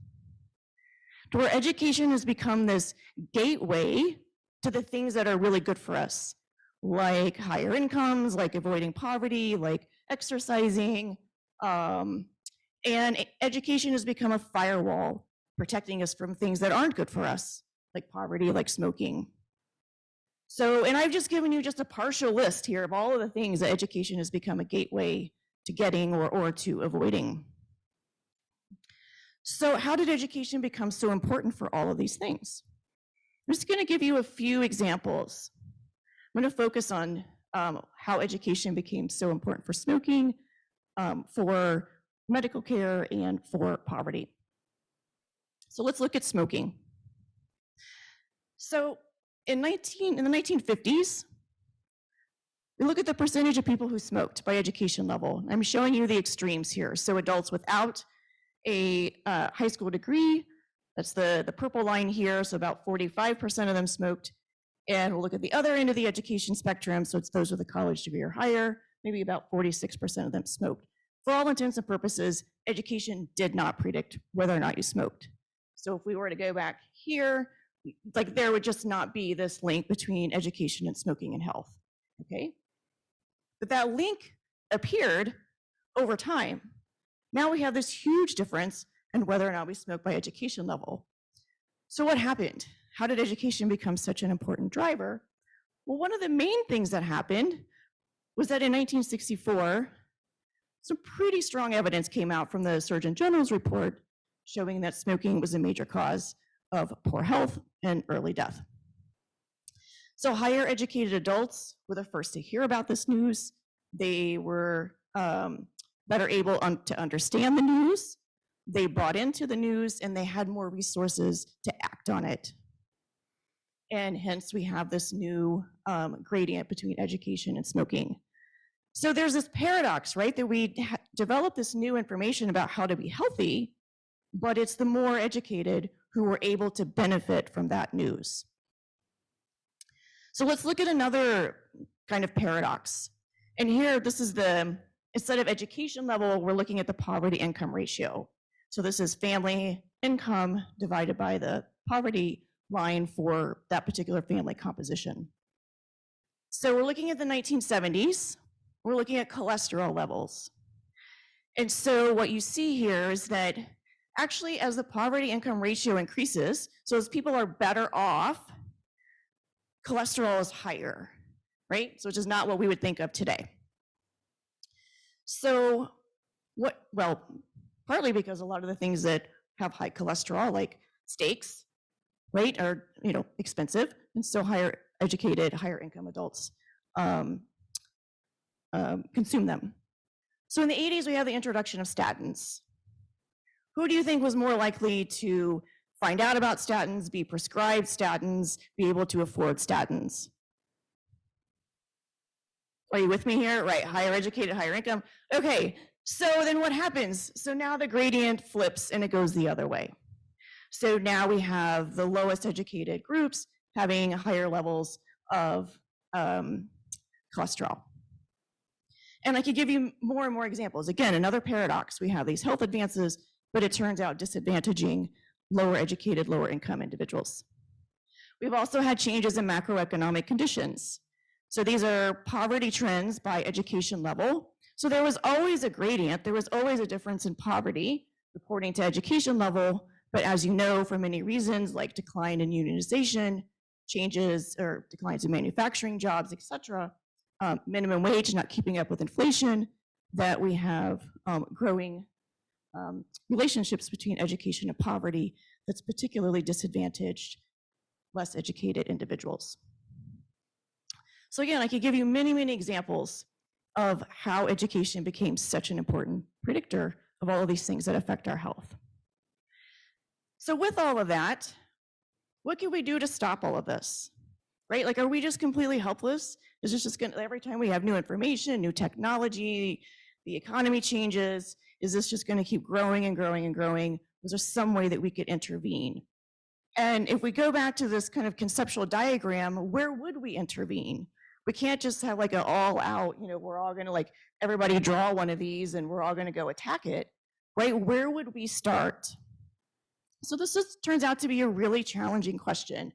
Speaker 10: to where education has become this gateway to the things that are really good for us, like higher incomes, like avoiding poverty, like exercising, and education has become a firewall protecting us from things that aren't good for us, like poverty, like smoking. So, and I've just given you just a partial list here of all of the things that education has become a gateway to getting or to avoiding. So how did education become so important for all of these things? I'm just going to give you a few examples. I'm going to focus on how education became so important for smoking, for medical care, and for poverty. So let's look at smoking. So in the 1950s, we look at the percentage of people who smoked by education level. I'm showing you the extremes here. So adults without a high school degree, that's the purple line here, so about 45% of them smoked. And we'll look at the other end of the education spectrum, so it's those with a college degree or higher, maybe about 46% of them smoked. For all intents and purposes, education did not predict whether or not you smoked. So if we were to go back here, like there would just not be this link between education and smoking and health. okay? But that link appeared over time. Now we have this huge difference in whether or not we smoke by education level. So what happened? How did education become such an important driver? Well, one of the main things that happened was that in 1964, some pretty strong evidence came out from the Surgeon General's report showing that smoking was a major cause of poor health and early death. So higher educated adults were the first to hear about this news. They were better able to understand the news. They bought into the news and they had more resources to act on it. And hence we have this new gradient between education and smoking. So there's this paradox, right? That we develop this new information about how to be healthy, but it's the more educated who were able to benefit from that news. So let's look at another kind of paradox. And here, this is instead of education level, we're looking at the poverty income ratio. So this is family income divided by the poverty line for that particular family composition. So we're looking at the 1970s. We're looking at cholesterol levels. And so what you see here is that actually as the poverty income ratio increases, so as people are better off, cholesterol is higher, right? So which is not what we would think of today. So well, partly because a lot of the things that have high cholesterol, like steaks, right, are expensive, and so higher educated, higher income adults consume them. So in the 80s, we have the introduction of statins. Who do you think was more likely to find out about statins, be prescribed statins, be able to afford statins? Are you with me here? Right, higher educated, higher income. Okay, so then what happens? So now the gradient flips and it goes the other way. So now we have the lowest educated groups having higher levels of cholesterol. And I could give you more and more examples. Again, another paradox. We have these health advances, but it turns out disadvantaging lower educated, lower income individuals. We've also had changes in macroeconomic conditions. So these are poverty trends by education level. So there was always a gradient. There was always a difference in poverty according to education level. But as you know, for many reasons like decline in unionization, changes or declines in manufacturing jobs, et cetera, minimum wage not keeping up with inflation, that we have growing relationships between education and poverty that's particularly disadvantaged less educated individuals. So again, I could give you many, many examples of how education became such an important predictor of all of these things that affect our health. So with all of that, what can we do to stop all of this? Right? Like, are we just completely helpless? Is this just gonna, every time we have new information, new technology, the economy changes, is this just gonna keep growing and growing and growing? Is there some way that we could intervene? And if we go back to this kind of conceptual diagram, where would we intervene? We can't just have like an all out, we're all gonna like, everybody draw one of these and we're all gonna go attack it, right? Where would we start? So this turns out to be a really challenging question.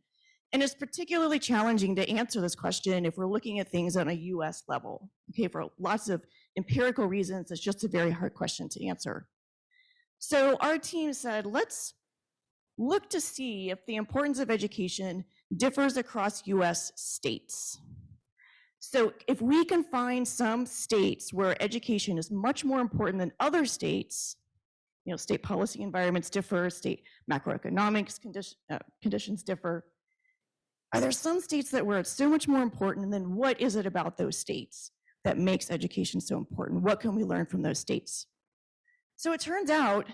Speaker 10: And it's particularly challenging to answer this question if we're looking at things on a US level. Okay, for lots of empirical reasons, it's just a very hard question to answer. So our team said, let's look to see if the importance of education differs across US states. So if we can find some states where education is much more important than other states, state policy environments differ, state macroeconomics conditions differ. Are there some states where it's so much more important, and then what is it about those states that makes education so important? What can we learn from those states? So it turns out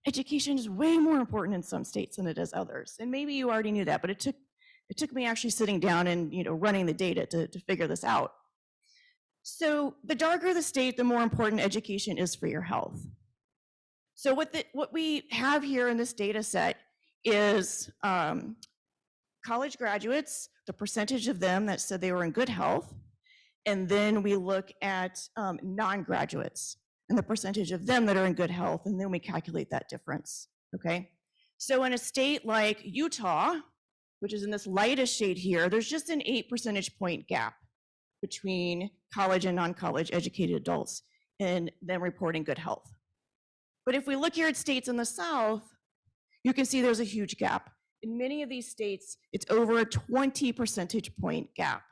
Speaker 10: education is way more important in some states than it is others. And maybe you already knew that, but it took me actually sitting down and running the data to figure this out. So the darker the state, the more important education is for your health. So what we have here in this data set is college graduates, the percentage of them that said they were in good health, and then we look at non-graduates and the percentage of them that are in good health, and then we calculate that difference, okay? So in a state like Utah, which is in this lightest shade here, there's just an 8 percentage point gap between college and non-college educated adults in them reporting good health. But if we look here at states in the South, you can see there's a huge gap. In many of these states, it's over a 20 percentage point gap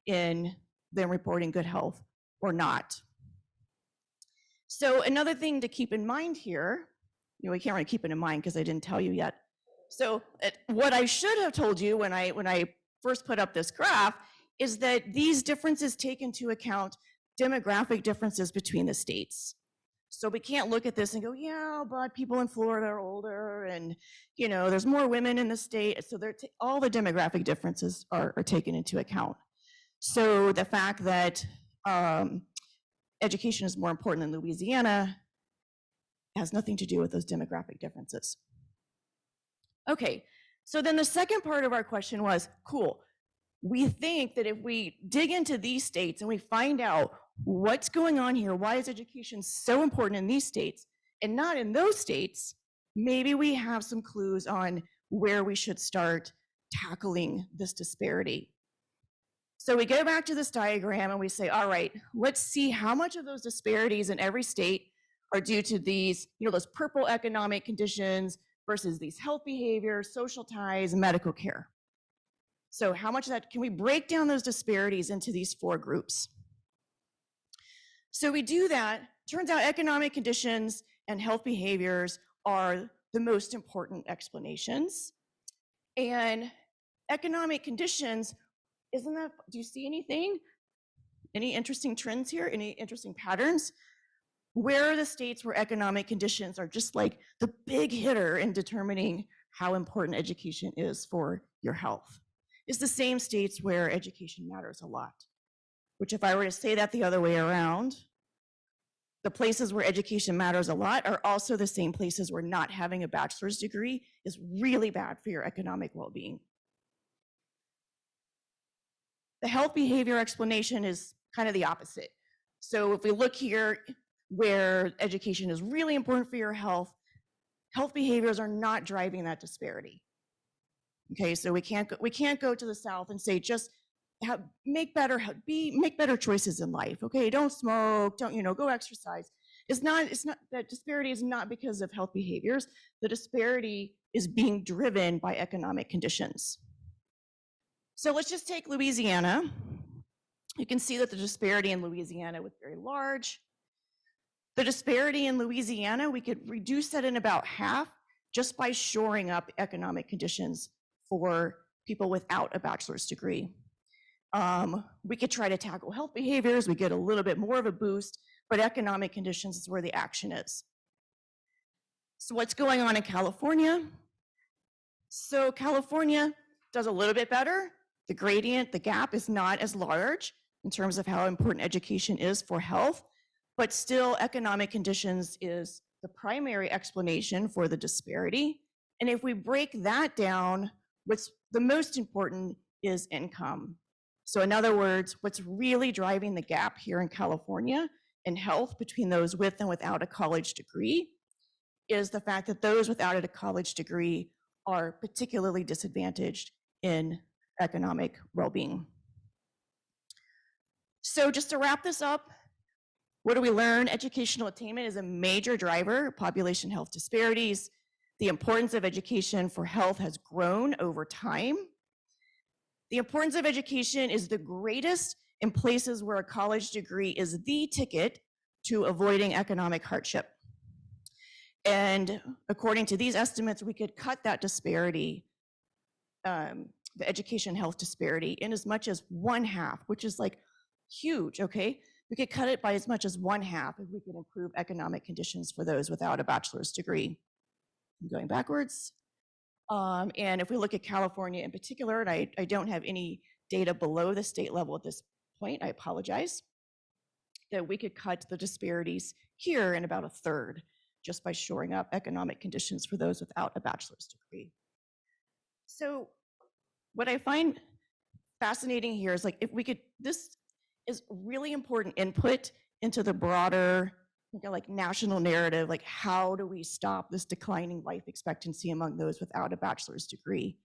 Speaker 10: in them reporting good health or not. So another thing to keep in mind here, we can't really keep it in mind because I didn't tell you yet. So what I should have told you when I first put up this graph is that these differences take into account demographic differences between the states. So we can't look at this and go, yeah, but people in Florida are older and, there's more women in the state. So all the demographic differences are taken into account. So the fact that education is more important in Louisiana has nothing to do with those demographic differences. Okay, so then the second part of our question was, cool, we think that if we dig into these states and we find out what's going on here, why is education so important in these states and not in those states, maybe we have some clues on where we should start tackling this disparity. So we go back to this diagram and we say, all right, let's see how much of those disparities in every state are due to these, those purple economic conditions versus these health behaviors, social ties, and medical care. So how much of that, can we break down those disparities into these 4 groups? So we do that. Turns out economic conditions and health behaviors are the most important explanations. And economic conditions, do you see anything? Any interesting trends here? Any interesting patterns? Where are the states where economic conditions are just like the big hitter in determining how important education is for your health? It's the same states where education matters a lot, which if I were to say that the other way around, the places where education matters a lot are also the same places where not having a bachelor's degree is really bad for your economic well-being. The health behavior explanation is kind of the opposite. So if we look here where education is really important for your health, health behaviors are not driving that disparity. Okay, so we can't go to the South and say just make better choices in life. Okay, don't smoke, don't go exercise. It's not that disparity is not because of health behaviors. The disparity is being driven by economic conditions. So let's just take Louisiana. You can see that the disparity in Louisiana was very large. The disparity in Louisiana, we could reduce that in about half just by shoring up economic conditions for people without a bachelor's degree. We could try to tackle health behaviors, we get a little bit more of a boost, but economic conditions is where the action is. So what's going on in California? So California does a little bit better. The gradient, the gap is not as large in terms of how important education is for health, but still economic conditions is the primary explanation for the disparity. And if we break that down, what's the most important is income. So in other words, what's really driving the gap here in California in health between those with and without a college degree is the fact that those without a college degree are particularly disadvantaged in economic well-being. So just to wrap this up, what do we learn? Educational attainment is a major driver of population health disparities. The importance of education for health has grown over time. The importance of education is the greatest in places where a college degree is the ticket to avoiding economic hardship. And according to these estimates, we could cut that disparity, the education health disparity, in as much as 1/2, which is like huge, okay? We could cut it by as much as 1/2 if we could improve economic conditions for those without a bachelor's degree. I'm going backwards. And if we look at California in particular, and I don't have any data below the state level at this point, I apologize, that we could cut the disparities here in about 1/3 just by shoring up economic conditions for those without a bachelor's degree. So what I find fascinating here is like, if we could, this is really important input into the broader like national narrative, like how do we stop this declining life expectancy among those without a bachelor's degree?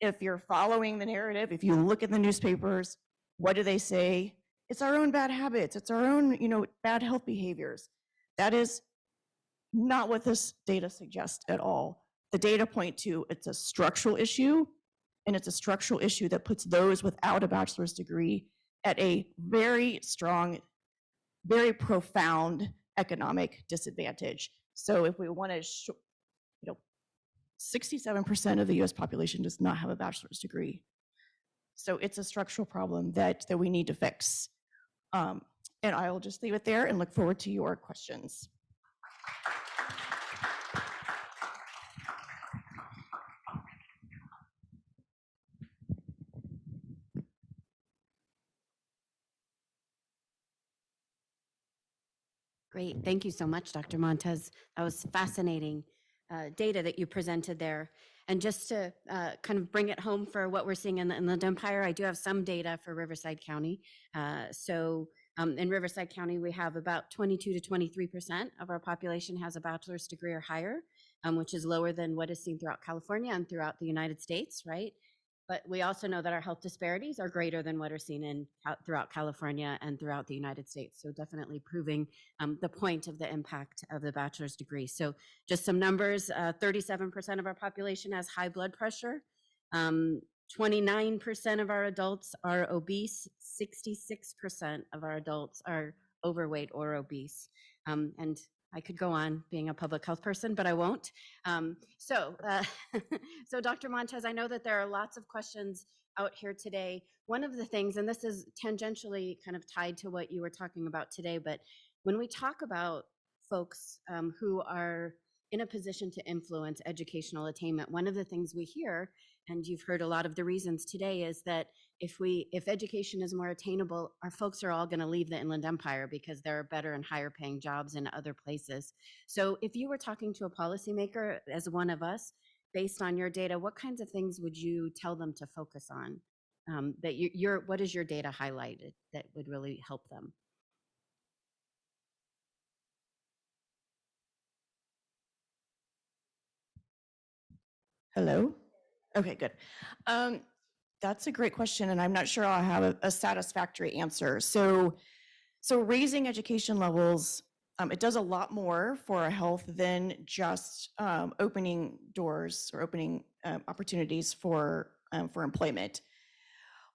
Speaker 10: if you're following the narrative, if you look at the newspapers, what do they say? It's our own bad habits. It's our own, bad health behaviors. That is not what this data suggests at all. The data point to it's a structural issue, and it's a structural issue that puts those without a bachelor's degree at a very strong, very profound economic disadvantage. So if we want to, 67% of the US population does not have a bachelor's degree. So it's a structural problem that we need to fix. And I will just leave it there and look forward to your questions.
Speaker 12: Great. Thank you so much, Dr. Montez. That was fascinating data that you presented there. And just to kind of bring it home for what we're seeing in the Inland Empire, I do have some data for Riverside County. In Riverside County, we have about 22 to 23% of our population has a bachelor's degree or higher, which is lower than what is seen throughout California and throughout the United States, right? But we also know that our health disparities are greater than what are seen throughout California and throughout the United States. So definitely proving the point of the impact of the bachelor's degree. So just some numbers, 37% of our population has high blood pressure. 29% of our adults are obese. 66% of our adults are overweight or obese. And I could go on being a public health person, but I won't. So Dr. Montez, I know that there are lots of questions out here today. One of the things, and this is tangentially kind of tied to what you were talking about today, but when we talk about folks who are in a position to influence educational attainment, one of the things we hear, and you've heard a lot of the reasons today, is that if education is more attainable, our folks are all going to leave the Inland Empire because there are better and higher paying jobs in other places. So if you were talking to a policymaker as one of us, based on your data, what kinds of things would you tell them to focus on? What is your data highlighted that would really help them?
Speaker 10: Hello? Okay, good. That's a great question, and I'm not sure I'll have a satisfactory answer. So raising education levels, it does a lot more for our health than just opening doors or opening opportunities for employment.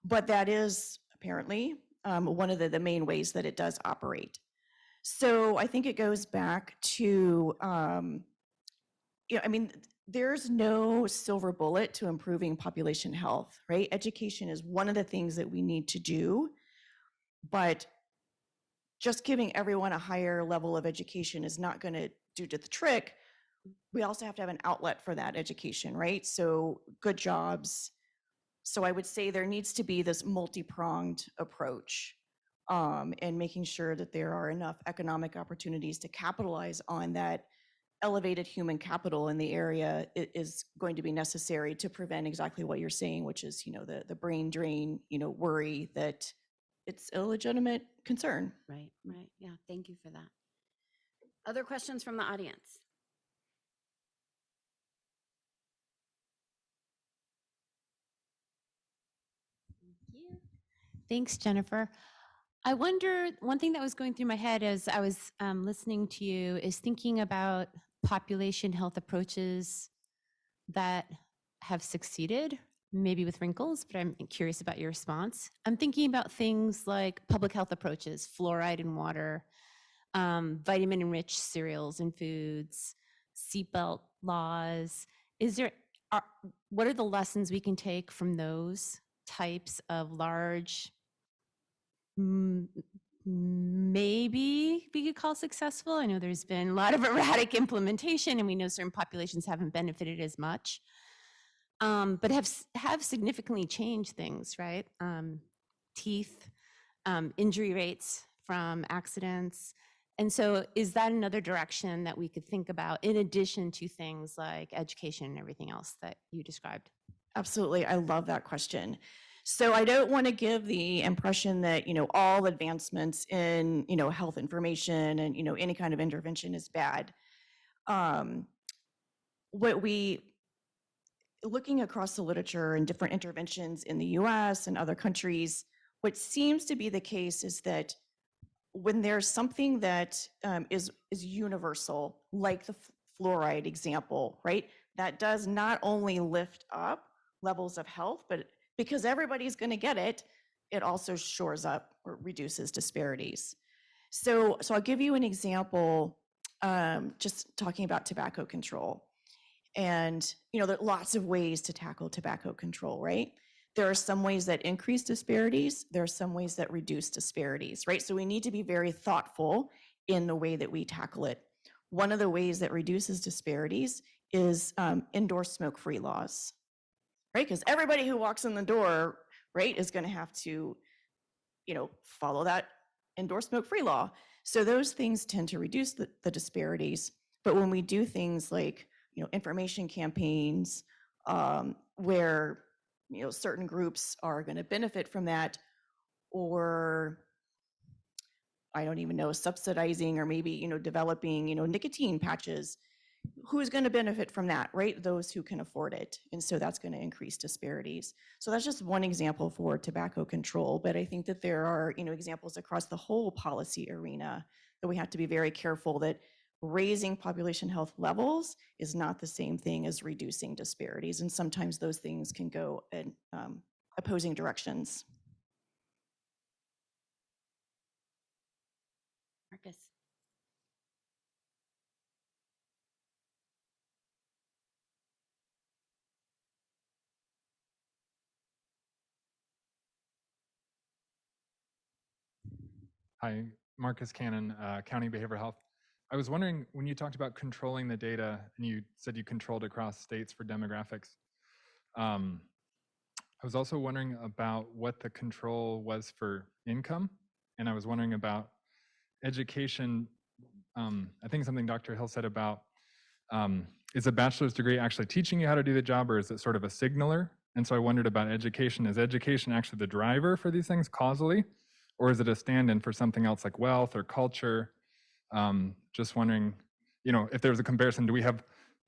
Speaker 10: But that is apparently one of the main ways that it does operate. So I think it goes back to, there's no silver bullet to improving population health, right? Education is one of the things that we need to do, but just giving everyone a higher level of education is not going to do the trick. We also have to have an outlet for that education, right? So good jobs. So I would say there needs to be this multi-pronged approach and making sure that there are enough economic opportunities to capitalize on that elevated human capital in the area is going to be necessary to prevent exactly what you're saying, which is, the brain drain, worry that it's a legitimate concern.
Speaker 12: Right. Yeah, thank you for that. Other questions from the audience?
Speaker 18: Thanks, Jennifer. I wonder, one thing that was going through my head as I was listening to you is thinking about population health approaches that have succeeded, maybe with wrinkles, but I'm curious about your response. I'm thinking about things like public health approaches, fluoride in water, vitamin-enriched cereals and foods, seatbelt laws. What are the lessons we can take from those types of large, maybe we could call successful? I know there's been a lot of erratic implementation, and we know certain populations haven't benefited as much, but have significantly changed things, right? Teeth, injury rates from accidents. And so is that another direction that we could think about in addition to things like education and everything else that you described?
Speaker 10: Absolutely. I love that question. So I don't want to give the impression that, all advancements in, health information and, any kind of intervention is bad. looking across the literature and different interventions in the US and other countries, what seems to be the case is that when there's something that is universal, like the fluoride example, right? That does not only lift up levels of health, but because everybody's going to get it, it also shores up or reduces disparities. So I'll give you an example, just talking about tobacco control. And, there are lots of ways to tackle tobacco control, right? There are some ways that increase disparities. There are some ways that reduce disparities, right? So we need to be very thoughtful in the way that we tackle it. One of the ways that reduces disparities is indoor smoke-free laws, right? Because everybody who walks in the door, right, is going to have to, follow that indoor smoke-free law. So those things tend to reduce the disparities. But when we do things like, information campaigns where, certain groups are going to benefit from that, or I don't even know, subsidizing or maybe, developing, nicotine patches, who's going to benefit from that, right? Those who can afford it. And so that's going to increase disparities. So that's just one example for tobacco control. But I think that there are, examples across the whole policy arena that we have to be very careful that raising population health levels is not the same thing as reducing disparities. And sometimes those things can go in opposing directions.
Speaker 12: Marcus.
Speaker 21: Hi, Marcus Cannon, County Behavioral Health. I was wondering, when you talked about controlling the data and you said you controlled across states for demographics, I was also wondering about what the control was for income. And I was wondering about education. I think something Dr. Hill said about, is a bachelor's degree actually teaching you how to do the job, or is it sort of a signaler? And so I wondered about education. Is education actually the driver for these things causally? Or is it a stand-in for something else like wealth or culture? Just wondering, if there's a comparison, do we have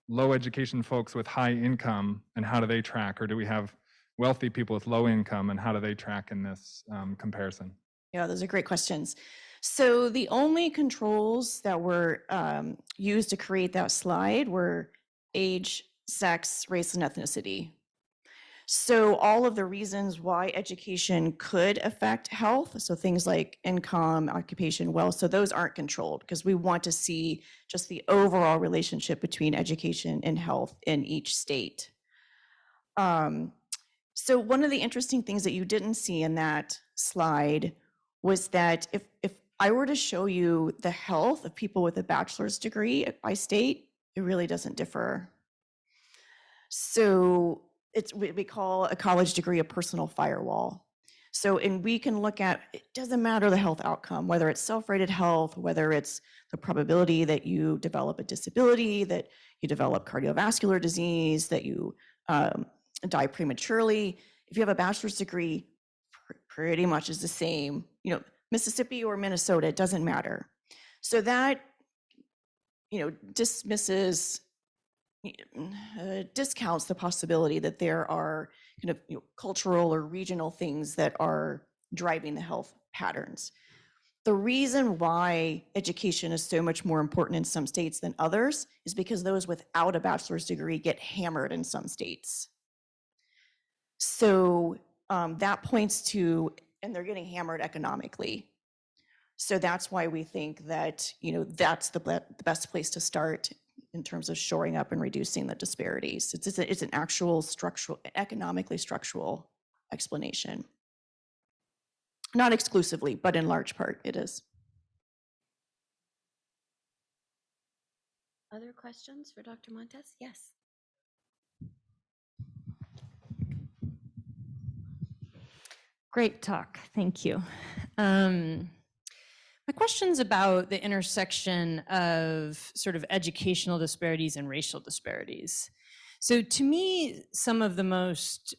Speaker 21: low education folks with high income and how do they track? Or do we have wealthy people with low income and how do they track in this comparison?
Speaker 10: Yeah, those are great questions. So the only controls that were used to create that slide were age, sex, race, and ethnicity. So all of the reasons why education could affect health, so things like income, occupation, wealth, so those aren't controlled because we want to see just the overall relationship between education and health in each state. So one of the interesting things that you didn't see in that slide was that if I were to show you the health of people with a bachelor's degree by state, it really doesn't differ. So it's what we call a college degree a personal firewall. So, and we can look at, it doesn't matter the health outcome, whether it's self-rated health, whether it's the probability that you develop a disability, that you develop cardiovascular disease, that you die prematurely. If you have a bachelor's degree, pretty much is the same. Mississippi or Minnesota, it doesn't matter. So that, discounts the possibility that there are kind of cultural or regional things that are driving the health patterns. The reason why education is so much more important in some states than others is because those without a bachelor's degree get hammered in some states. So that points to, and they're getting hammered economically. So that's why we think that, that's the best place to start in terms of shoring up and reducing the disparities. It's an actual structural, economically structural explanation. Not exclusively, but in large part it is.
Speaker 12: Other questions for Dr. Montes? Yes.
Speaker 3: Great talk, thank you. My question's about the intersection of sort of educational disparities and racial disparities. So to me, some of the most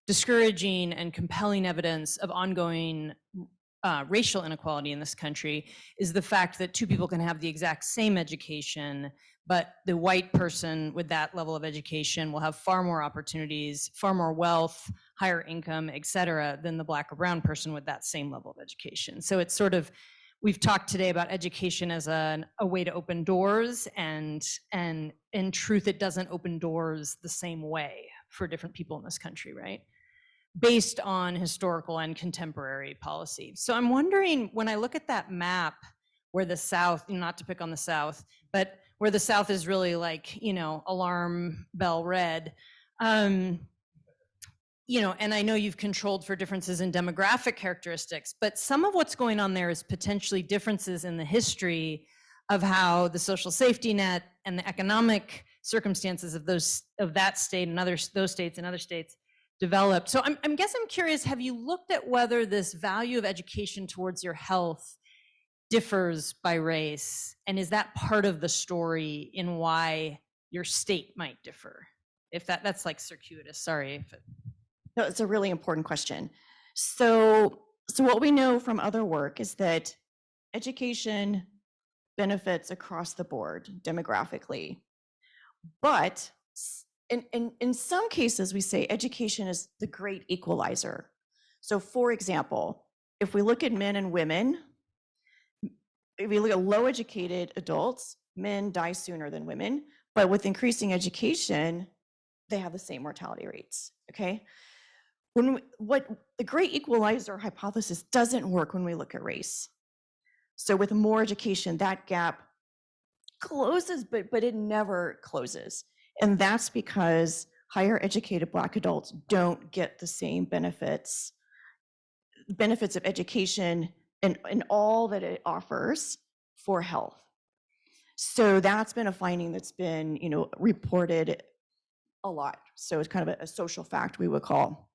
Speaker 3: discouraging and compelling evidence of ongoing racial inequality in this country is the fact that two people can have the exact same education, but the white person with that level of education will have far more opportunities, far more wealth, higher income, et cetera, than the black or brown person with that same level of education. So it's sort of, we've talked today about education as a way to open doors, and in truth, it doesn't open doors the same way for different people in this country, right? Based on historical and contemporary policy. So I'm wondering, when I look at that map where the South, not to pick on the South, but where the South is really like, alarm bell red, and I know you've controlled for differences in demographic characteristics, but some of what's going on there is potentially differences in the history of how the social safety net and the economic circumstances of that state and those states and other states developed. So I'm curious, have you looked at whether this value of education towards your health differs by race? And is that part of the story in why your state might differ? If that's like circuitous, sorry. If it...
Speaker 10: No, it's a really important question. So what we know from other work is that education benefits across the board demographically. But in some cases, we say education is the great equalizer. So for example, if we look at men and women, if we look at low educated adults, men die sooner than women, but with increasing education, they have the same mortality rates, okay? What the great equalizer hypothesis doesn't work when we look at race. So with more education, that gap closes, but it never closes. And that's because higher educated Black adults don't get the same benefits of education and all that it offers for health. So that's been a finding that's been, reported a lot. So it's kind of a social fact, we would call.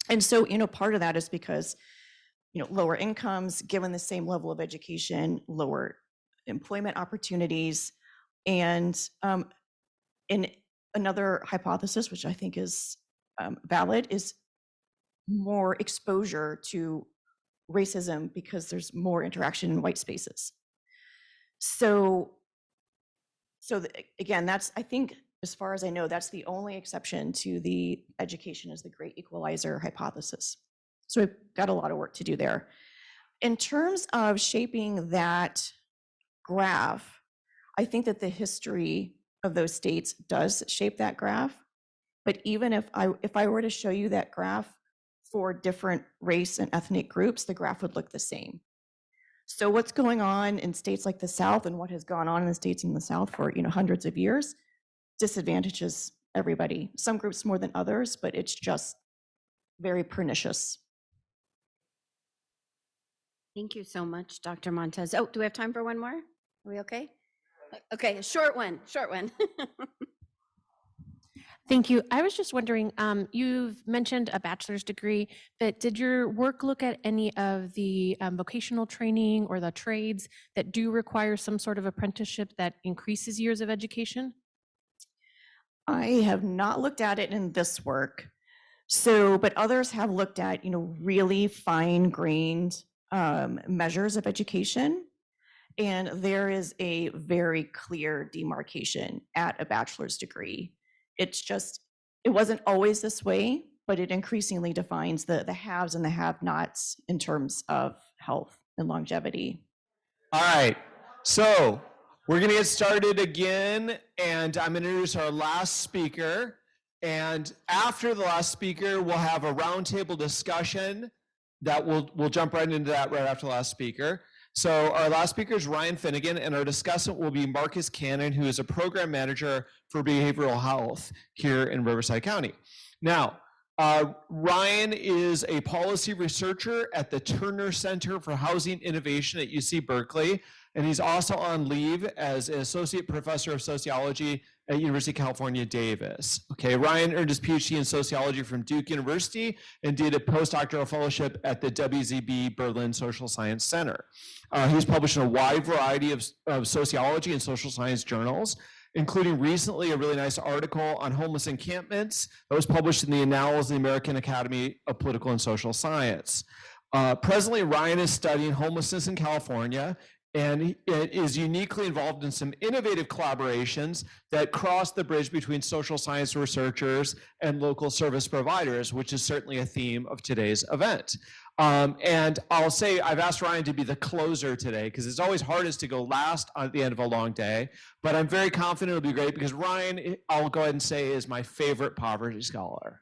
Speaker 10: And so, part of that is because, lower incomes, given the same level of education, lower employment opportunities, and in another hypothesis, which I think is valid, is more exposure to racism because there's more interaction in white spaces. So again, I think, as far as I know, that's the only exception to the education as the great equalizer hypothesis. So we've got a lot of work to do there. In terms of shaping that graph, I think that the history of those states does shape that graph. But even if I were to show you that graph for different race and ethnic groups, the graph would look the same. So what's going on in states like the South and what has gone on in the states in the South for hundreds of years disadvantages everybody. Some groups more than others, but it's just very pernicious.
Speaker 12: Thank you so much, Dr. Montez. Oh, do we have time for one more? Are we okay? Okay, short one.
Speaker 4: Thank you. I was just wondering, you've mentioned a bachelor's degree, but did your work look at any of the vocational training or the trades that do require some sort of apprenticeship that increases years of education?
Speaker 10: I have not looked at it in this work. But others have looked at, really fine-grained measures of education. And there is a very clear demarcation at a bachelor's degree. It wasn't always this way, but it increasingly defines the haves and the have-nots in terms of health and longevity.
Speaker 1: All right, so we're gonna get started again, and I'm gonna introduce our last speaker. And after the last speaker, we'll have a roundtable discussion that we'll jump right into that right after the last speaker. So our last speaker is Ryan Finnegan, and our discussant will be Marcus Cannon, who is a program manager for behavioral health here in Riverside County. Now, Ryan is a policy researcher at the Turner Center for Housing Innovation at UC Berkeley, and he's also on leave as an associate professor of sociology at University of California, Davis. Okay, Ryan earned his PhD in sociology from Duke University and did a postdoctoral fellowship at the WZB Berlin Social Science Center. He's published in a wide variety of sociology and social science journals, including recently a really nice article on homeless encampments that was published in the Annals of the American Academy of Political and Social Science. Presently, Ryan is studying homelessness in California and is uniquely involved in some innovative collaborations that cross the bridge between social science researchers and local service providers, which is certainly a theme of today's event. And I'll say I've asked Ryan to be the closer today because it's always hardest to go last at the end of a long day, but I'm very confident it'll be great because Ryan, I'll go ahead and say, is my favorite poverty scholar.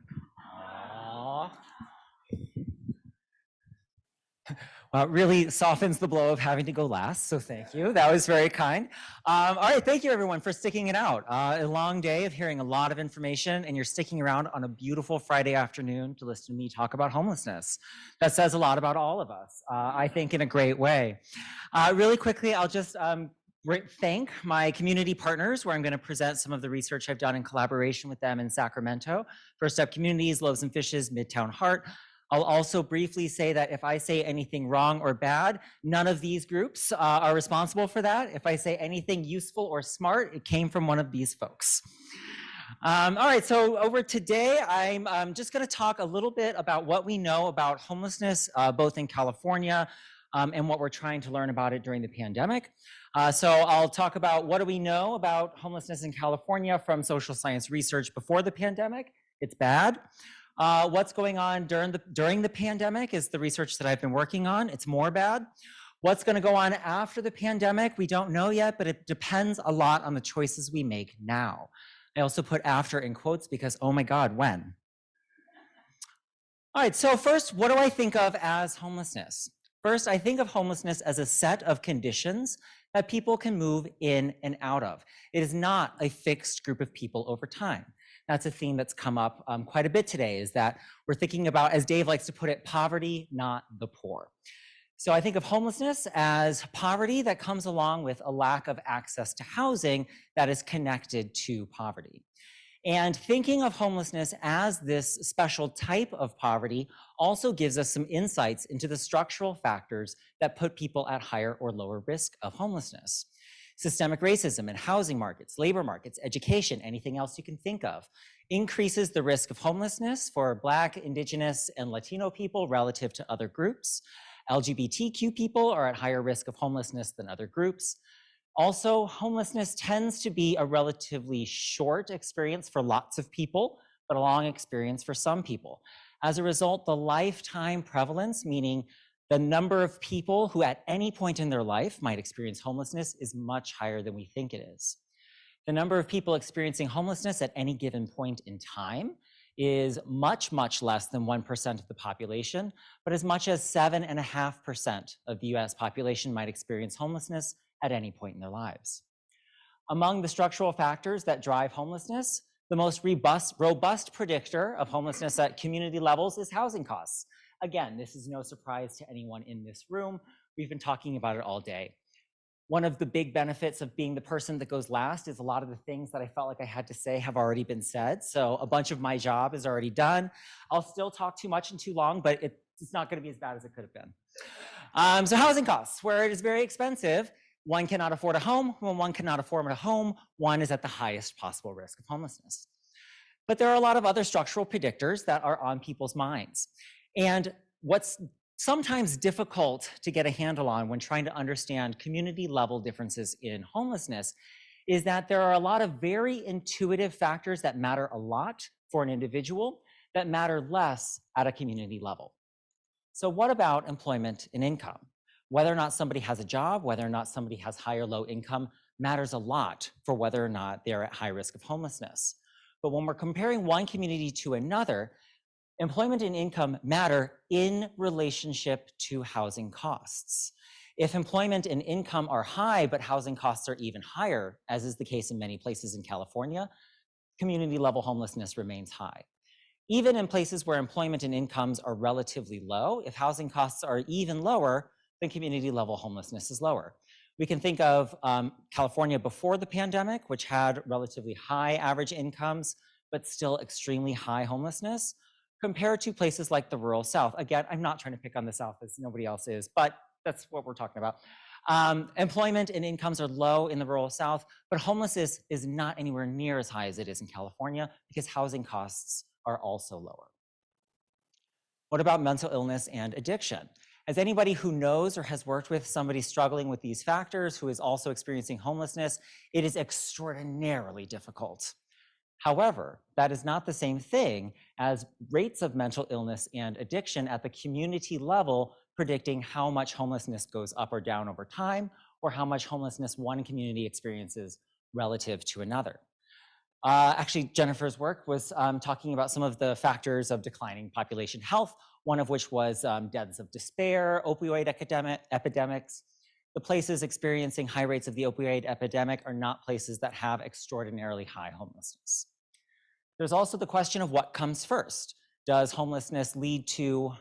Speaker 13: Well, it really softens the blow of having to go last, so thank you. That was very kind. All right, thank you everyone for sticking it out. A long day of hearing a lot of information, and you're sticking around on a beautiful Friday afternoon to listen to me talk about homelessness. That says a lot about all of us, I think, in a great way. Really quickly, I'll just thank my community partners, where I'm going to present some of the research I've done in collaboration with them in Sacramento. First Up Communities, Loaves and Fishes, Midtown Heart. I'll also briefly say that if I say anything wrong or bad, none of these groups are responsible for that. If I say anything useful or smart, it came from one of these folks. All right, so over today, I'm just going to talk a little bit about what we know about homelessness, both in California and what we're trying to learn about it during the pandemic. So I'll talk about what do we know about homelessness in California from social science research before the pandemic. It's bad. What's going on during the pandemic is the research that I've been working on. It's more bad. What's going to go on after the pandemic, we don't know yet, but it depends a lot on the choices we make now. I also put after in quotes because, oh my God, when? All right, so first, what do I think of as homelessness? First, I think of homelessness as a set of conditions that people can move in and out of. It is not a fixed group of people over time. That's a theme that's come up quite a bit today, is that we're thinking about, as Dave likes to put it, poverty, not the poor. So I think of homelessness as poverty that comes along with a lack of access to housing that is connected to poverty. And thinking of homelessness as this special type of poverty also gives us some insights into the structural factors that put people at higher or lower risk of homelessness. Systemic racism in housing markets, labor markets, education, anything else you can think of, increases the risk of homelessness for Black, Indigenous, and Latino people relative to other groups. LGBTQ people are at higher risk of homelessness than other groups. Also, homelessness tends to be a relatively short experience for lots of people, but a long experience for some people. As a result, the lifetime prevalence, meaning the number of people who at any point in their life might experience homelessness, is much higher than we think it is. The number of people experiencing homelessness at any given point in time is much, much less than 1% of the population, but as much as 7.5% of the US population might experience homelessness at any point in their lives. Among the structural factors that drive homelessness, the most robust predictor of homelessness at community levels is housing costs. Again, this is no surprise to anyone in this room. We've been talking about it all day. One of the big benefits of being the person that goes last is a lot of the things that I felt like I had to say have already been said. So a bunch of my job is already done. I'll still talk too much and too long, but it's not going to be as bad as it could have been. So housing costs, where it is very expensive, one cannot afford a home. When one cannot afford a home, one is at the highest possible risk of homelessness. But there are a lot of other structural predictors that are on people's minds. And what's sometimes difficult to get a handle on when trying to understand community level differences in homelessness is that there are a lot of very intuitive factors that matter a lot for an individual that matter less at a community level. So what about employment and income? Whether or not somebody has a job, whether or not somebody has high or low income matters a lot for whether or not they're at high risk of homelessness. But when we're comparing one community to another, employment and income matter in relationship to housing costs. If employment and income are high, but housing costs are even higher, as is the case in many places in California, community level homelessness remains high. Even in places where employment and incomes are relatively low, if housing costs are even lower, then community level homelessness is lower. We can think of California before the pandemic, which had relatively high average incomes, but still extremely high homelessness, compared to places like the rural South. Again, I'm not trying to pick on the South as nobody else is, but that's what we're talking about. Employment and incomes are low in the rural South, but homelessness is not anywhere near as high as it is in California because housing costs are also lower. What about mental illness and addiction? As anybody who knows or has worked with somebody struggling with these factors who is also experiencing homelessness, it is extraordinarily difficult. However, that is not the same thing as rates of mental illness and addiction at the community level predicting how much homelessness goes up or down over time, or how much homelessness one community experiences relative to another. Actually, Jennifer's work was talking about some of the factors of declining population health, one of which was deaths of despair, opioid epidemics. The places experiencing high rates of the opioid epidemic are not places that have extraordinarily high homelessness. There's also the question of what comes first. Does homelessness lead to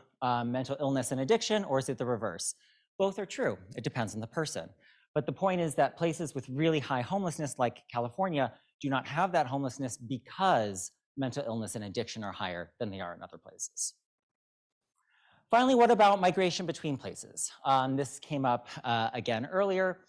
Speaker 13: mental illness and addiction, or is it the reverse? Both are true. It depends on the person. But the point is that places with really high homelessness, like California, do not have that homelessness because mental illness and addiction are higher than they are in other places. Finally, what about migration between places? This came up again earlier.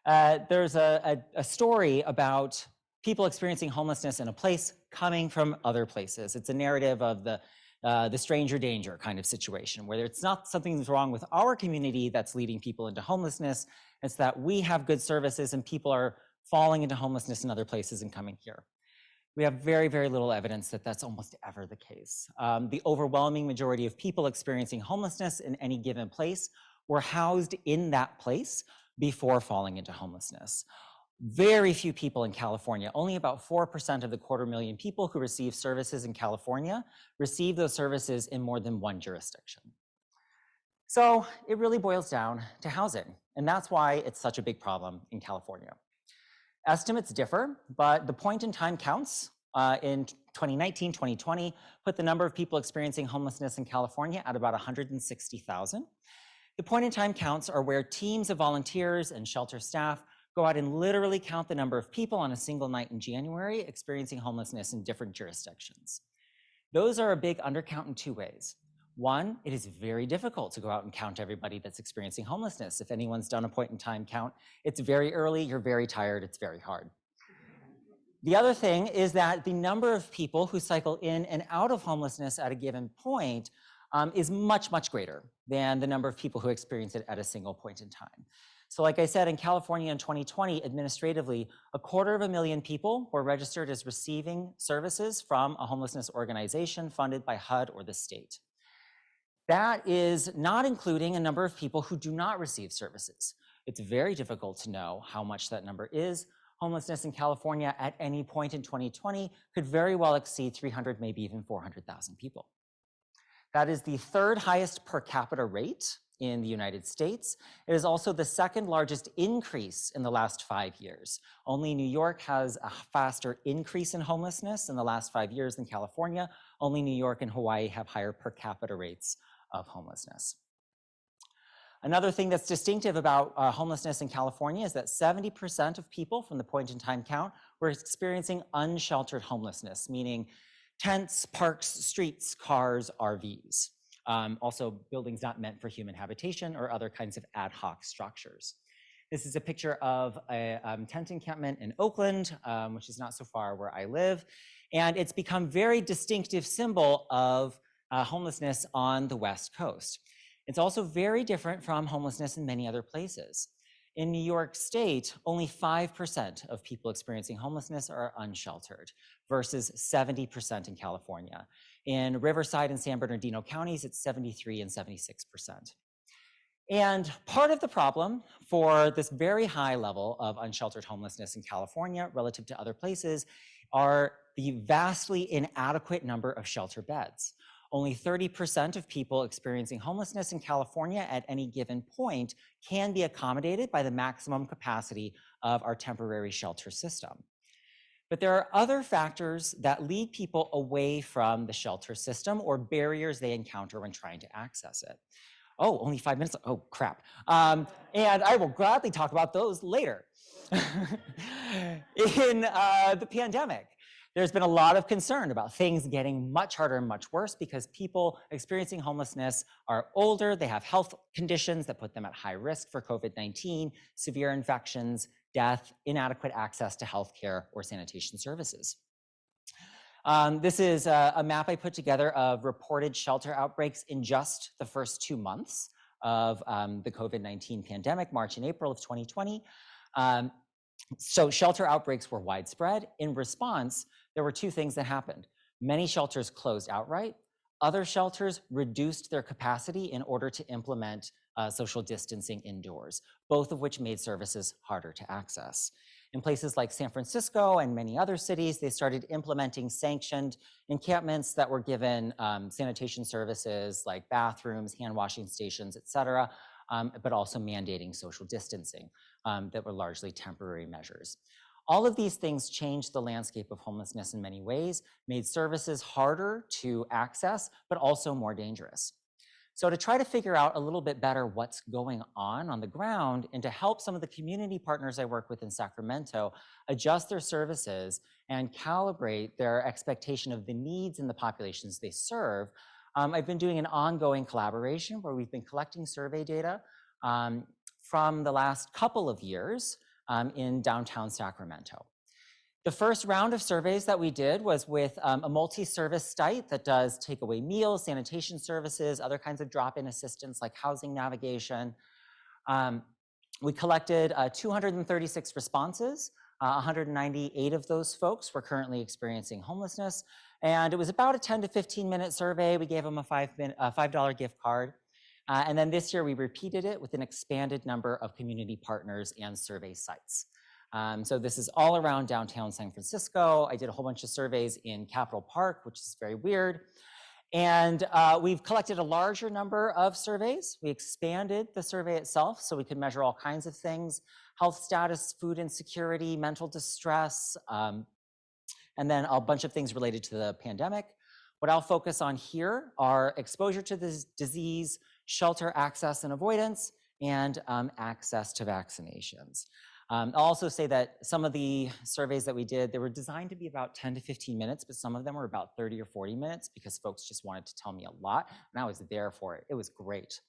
Speaker 13: There's a story about people experiencing homelessness in a place coming from other places. It's a narrative of the stranger danger kind of situation, where it's not something that's wrong with our community that's leading people into homelessness. It's that we have good services and people are falling into homelessness in other places and coming here. We have very, very little evidence that that's almost ever the case. The overwhelming majority of people experiencing homelessness in any given place were housed in that place before falling into homelessness. Very few people in California, only about 4% of the 250,000 people who receive services in California receive those services in more than one jurisdiction. So it really boils down to housing, and that's why it's such a big problem in California. Estimates differ, but the point-in-time counts in 2019, 2020 put the number of people experiencing homelessness in California at about 160,000. The point-in-time counts are where teams of volunteers and shelter staff go out and literally count the number of people on a single night in January experiencing homelessness in different jurisdictions. Those are a big undercount in two ways. One, it is very difficult to go out and count everybody that's experiencing homelessness. If anyone's done a point-in-time count, it's very early, you're very tired, it's very hard. The other thing is that the number of people who cycle in and out of homelessness at a given point is much, much greater than the number of people who experience it at a single point in time. So like I said, in California in 2020, administratively, 250,000 people were registered as receiving services from a homelessness organization funded by HUD or the state. That is not including a number of people who do not receive services. It's very difficult to know how much that number is. Homelessness in California at any point in 2020 could very well exceed 300, maybe even 400,000 people. That is the third highest per capita rate in the United States. It is also the second largest increase in the last 5 years. Only New York has a faster increase in homelessness in the last 5 years than California. Only New York and Hawaii have higher per capita rates of homelessness. Another thing that's distinctive about homelessness in California is that 70% of people from the point-in-time count were experiencing unsheltered homelessness, meaning tents, parks, streets, cars, RVs. Also buildings not meant for human habitation or other kinds of ad hoc structures. This is a picture of a tent encampment in Oakland, which is not so far where I live. And it's become a very distinctive symbol of homelessness on the West Coast. It's also very different from homelessness in many other places. In New York State, only 5% of people experiencing homelessness are unsheltered versus 70% in California. In Riverside and San Bernardino counties, it's 73 and 76%. And part of the problem for this very high level of unsheltered homelessness in California relative to other places are the vastly inadequate number of shelter beds. Only 30% of people experiencing homelessness in California at any given point can be accommodated by the maximum capacity of our temporary shelter system. But there are other factors that lead people away from the shelter system or barriers they encounter when trying to access it. Oh, only 5 minutes, oh crap. And I will gladly talk about those later. In the pandemic, there's been a lot of concern about things getting much harder and much worse because people experiencing homelessness are older, they have health conditions that put them at high risk for COVID-19, severe infections, death, inadequate access to healthcare or sanitation services. This is a map I put together of reported shelter outbreaks in just the first 2 months of the COVID-19 pandemic, March and April of 2020. So shelter outbreaks were widespread. In response, there were two things that happened. Many shelters closed outright. Other shelters reduced their capacity in order to implement social distancing indoors, both of which made services harder to access. In places like San Francisco and many other cities, they started implementing sanctioned encampments that were given sanitation services like bathrooms, hand washing stations, et cetera, but also mandating social distancing that were largely temporary measures. All of these things changed the landscape of homelessness in many ways, made services harder to access, but also more dangerous. So to try to figure out a little bit better what's going on the ground and to help some of the community partners I work with in Sacramento adjust their services and calibrate their expectation of the needs in the populations they serve, I've been doing an ongoing collaboration where we've been collecting survey data from the last couple of years in downtown Sacramento. The first round of surveys that we did was with a multi-service site that does takeaway meals, sanitation services, other kinds of drop-in assistance like housing navigation. We collected 236 responses. 198 of those folks were currently experiencing homelessness. And it was about a 10 to 15 minute survey. We gave them a $5 gift card. And then this year we repeated it with an expanded number of community partners and survey sites. So this is all around downtown San Francisco. I did a whole bunch of surveys in Capitol Park, which is very weird. And we've collected a larger number of surveys. We expanded the survey itself so we could measure all kinds of things: health status, food insecurity, mental distress, and then a bunch of things related to the pandemic. What I'll focus on here are exposure to this disease, shelter access and avoidance, and access to vaccinations. I'll also say that some of the surveys that we did, they were designed to be about 10 to 15 minutes, but some of them were about 30 or 40 minutes because folks just wanted to tell me a lot, and I was there for it. It was great.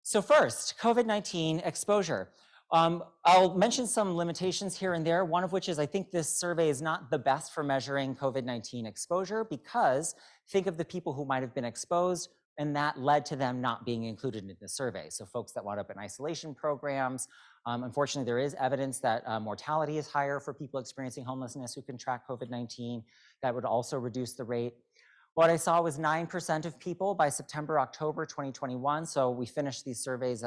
Speaker 13: So first, COVID-19 exposure. I'll mention some limitations here and there, one of which is I think this survey is not the best for measuring COVID-19 exposure because think of the people who might have been exposed and that led to them not being included in the survey. So folks that wound up in isolation programs. Unfortunately, there is evidence that mortality is higher for people experiencing homelessness who contract COVID-19. That would also reduce the rate. What I saw was 9% of people by September, October 2021. So we finished these surveys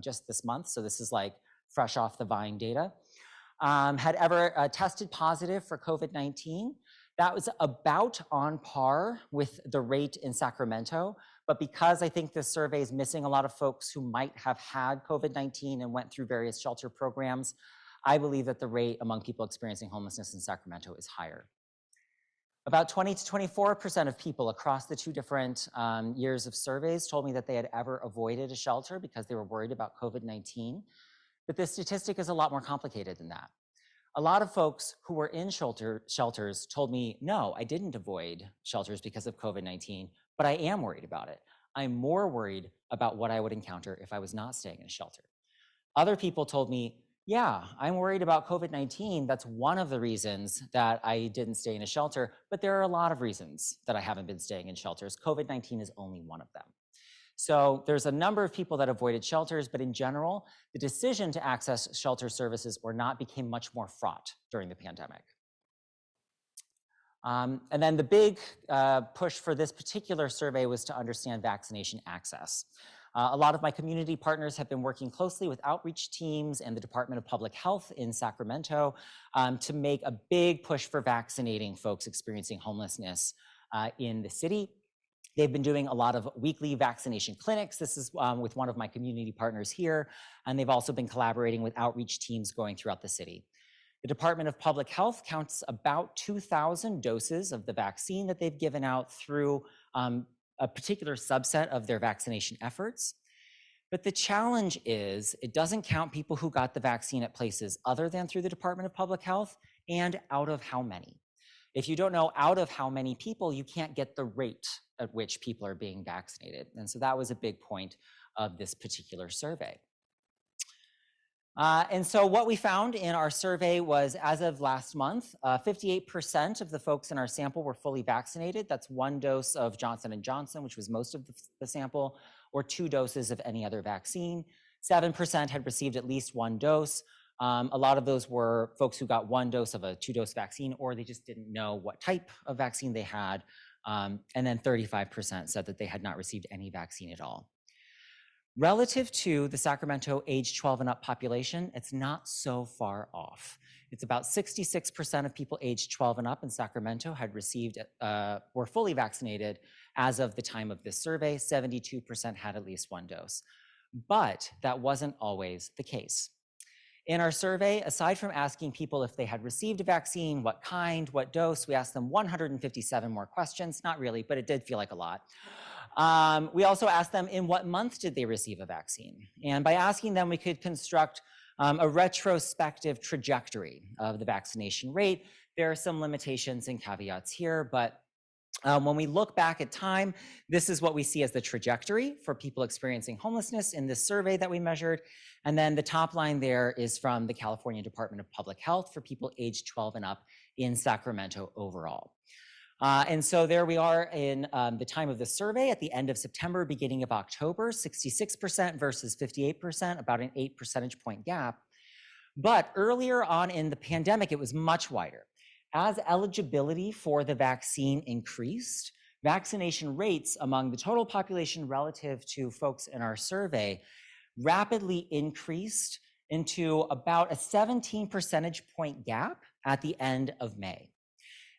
Speaker 13: just this month. So this is like fresh off the Vine data. Had ever tested positive for COVID-19. That was about on par with the rate in Sacramento. But because I think this survey is missing a lot of folks who might have had COVID-19 and went through various shelter programs, I believe that the rate among people experiencing homelessness in Sacramento is higher. About 20 to 24% of people across the two different years of surveys told me that they had ever avoided a shelter because they were worried about COVID-19. But this statistic is a lot more complicated than that. A lot of folks who were in shelters told me, no, I didn't avoid shelters because of COVID-19, but I am worried about it. I'm more worried about what I would encounter if I was not staying in a shelter. Other people told me, yeah, I'm worried about COVID-19. That's one of the reasons that I didn't stay in a shelter, but there are a lot of reasons that I haven't been staying in shelters. COVID-19 is only one of them. So there's a number of people that avoided shelters, but in general, the decision to access shelter services or not became much more fraught during the pandemic. And then the big push for this particular survey was to understand vaccination access. A lot of my community partners have been working closely with outreach teams and the Department of Public Health in Sacramento to make a big push for vaccinating folks experiencing homelessness in the city. They've been doing a lot of weekly vaccination clinics. This is with one of my community partners here, and they've also been collaborating with outreach teams going throughout the city. The Department of Public Health counts about 2,000 doses of the vaccine that they've given out through a particular subset of their vaccination efforts. But the challenge is it doesn't count people who got the vaccine at places other than through the Department of Public Health and out of how many. If you don't know out of how many people, you can't get the rate at which people are being vaccinated. And so that was a big point of this particular survey. And so what we found in our survey was, as of last month, 58% of the folks in our sample were fully vaccinated. That's 1 dose of Johnson & Johnson, which was most of the sample, or 2 doses of any other vaccine. 7% had received at least 1 dose. A lot of those were folks who got 1 dose of a 2-dose vaccine, or they just didn't know what type of vaccine they had. And then 35% said that they had not received any vaccine at all. Relative to the Sacramento age 12 and up population, it's not so far off. It's about 66% of people aged 12 and up in Sacramento had received, were fully vaccinated as of the time of this survey. 72% had at least 1 dose. But that wasn't always the case. In our survey, aside from asking people if they had received a vaccine, what kind, what dose, we asked them 157 more questions. Not really, but it did feel like a lot. We also asked them in what month did they receive a vaccine? And by asking them, we could construct a retrospective trajectory of the vaccination rate. There are some limitations and caveats here, but when we look back at time, this is what we see as the trajectory for people experiencing homelessness in this survey that we measured. And then the top line there is from the California Department of Public Health for people aged 12 and up in Sacramento overall. And so there we are in the time of the survey at the end of September, beginning of October, 66% versus 58%, about an 8 percentage point gap. But earlier on in the pandemic, it was much wider. As eligibility for the vaccine increased, vaccination rates among the total population relative to folks in our survey rapidly increased into about a 17 percentage point gap at the end of May.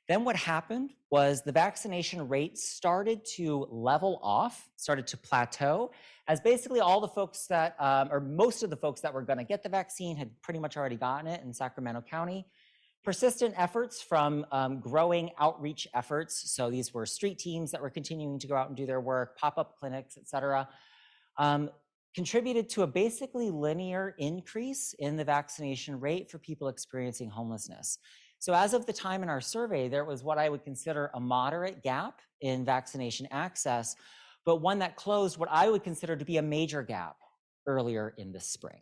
Speaker 13: Then what happened was the vaccination rate started to level off, started to plateau, as basically all the folks that, or most of the folks that were going to get the vaccine had pretty much already gotten it in Sacramento County. Persistent efforts from growing outreach efforts, so these were street teams that were continuing to go out and do their work, pop-up clinics, et cetera, contributed to a basically linear increase in the vaccination rate for people experiencing homelessness. So as of the time in our survey, there was what I would consider a moderate gap in vaccination access, but one that closed what I would consider to be a major gap earlier in the spring.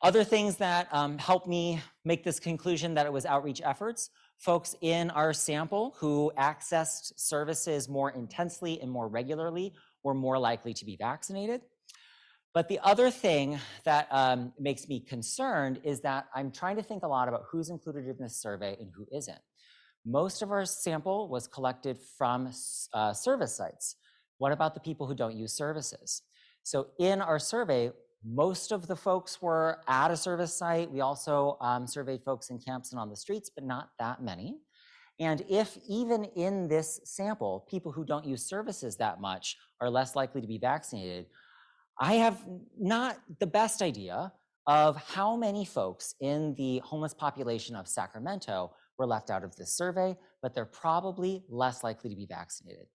Speaker 13: Other things that helped me make this conclusion that it was outreach efforts, folks in our sample who accessed services more intensely and more regularly were more likely to be vaccinated. But the other thing that makes me concerned is that I'm trying to think a lot about who's included in this survey and who isn't. Most of our sample was collected from service sites. What about the people who don't use services? So in our survey, most of the folks were at a service site. We also surveyed folks in camps and on the streets, but not that many. And if even in this sample, people who don't use services that much are less likely to be vaccinated, I have not the best idea of how many folks in the homeless population of Sacramento were left out of this survey, but they're probably less likely to be vaccinated.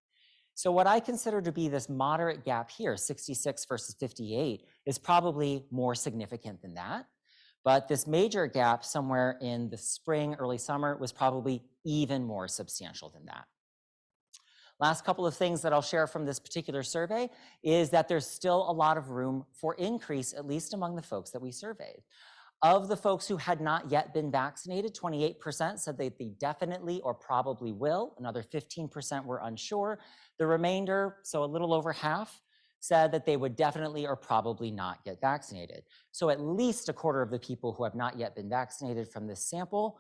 Speaker 13: So what I consider to be this moderate gap here, 66 versus 58, is probably more significant than that. But this major gap somewhere in the spring, early summer was probably even more substantial than that. Last couple of things that I'll share from this particular survey is that there's still a lot of room for increase, at least among the folks that we surveyed. Of the folks who had not yet been vaccinated, 28% said that they definitely or probably will. Another 15% were unsure. The remainder, so a little over half, said that they would definitely or probably not get vaccinated. So at least a quarter of the people who have not yet been vaccinated from this sample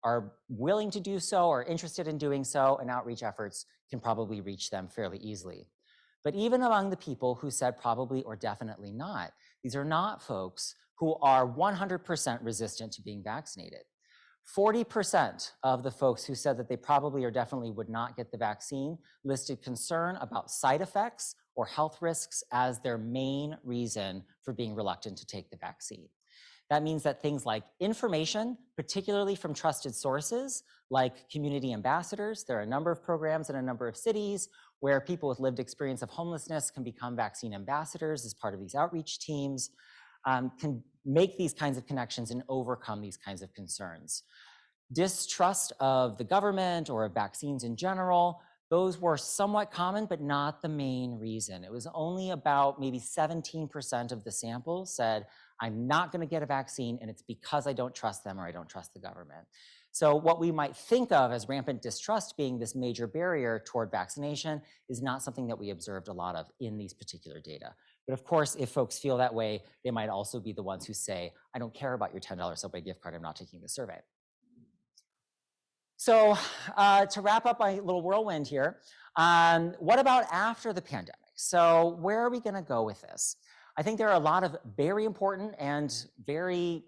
Speaker 13: are willing to do so or interested in doing so, and outreach efforts can probably reach them fairly easily. But even among the people who said probably or definitely not, these are not folks who are 100% resistant to being vaccinated. 40% of the folks who said that they probably or definitely would not get the vaccine listed concern about side effects or health risks as their main reason for being reluctant to take the vaccine. That means that things like information, particularly from trusted sources like community ambassadors, there are a number of programs in a number of cities where people with lived experience of homelessness can become vaccine ambassadors as part of these outreach teams, can make these kinds of connections and overcome these kinds of concerns. Distrust of the government or of vaccines in general, those were somewhat common, but not the main reason. It was only about maybe 17% of the sample said, I'm not going to get a vaccine, and it's because I don't trust them or I don't trust the government. So what we might think of as rampant distrust being this major barrier toward vaccination is not something that we observed a lot of in these particular data. But of course, if folks feel that way, they might also be the ones who say, I don't care about your $10 Subway gift card, I'm not taking the survey. So to wrap up my little whirlwind here, what about after the pandemic? So where are we going to go with this? I think there are a lot of very important and very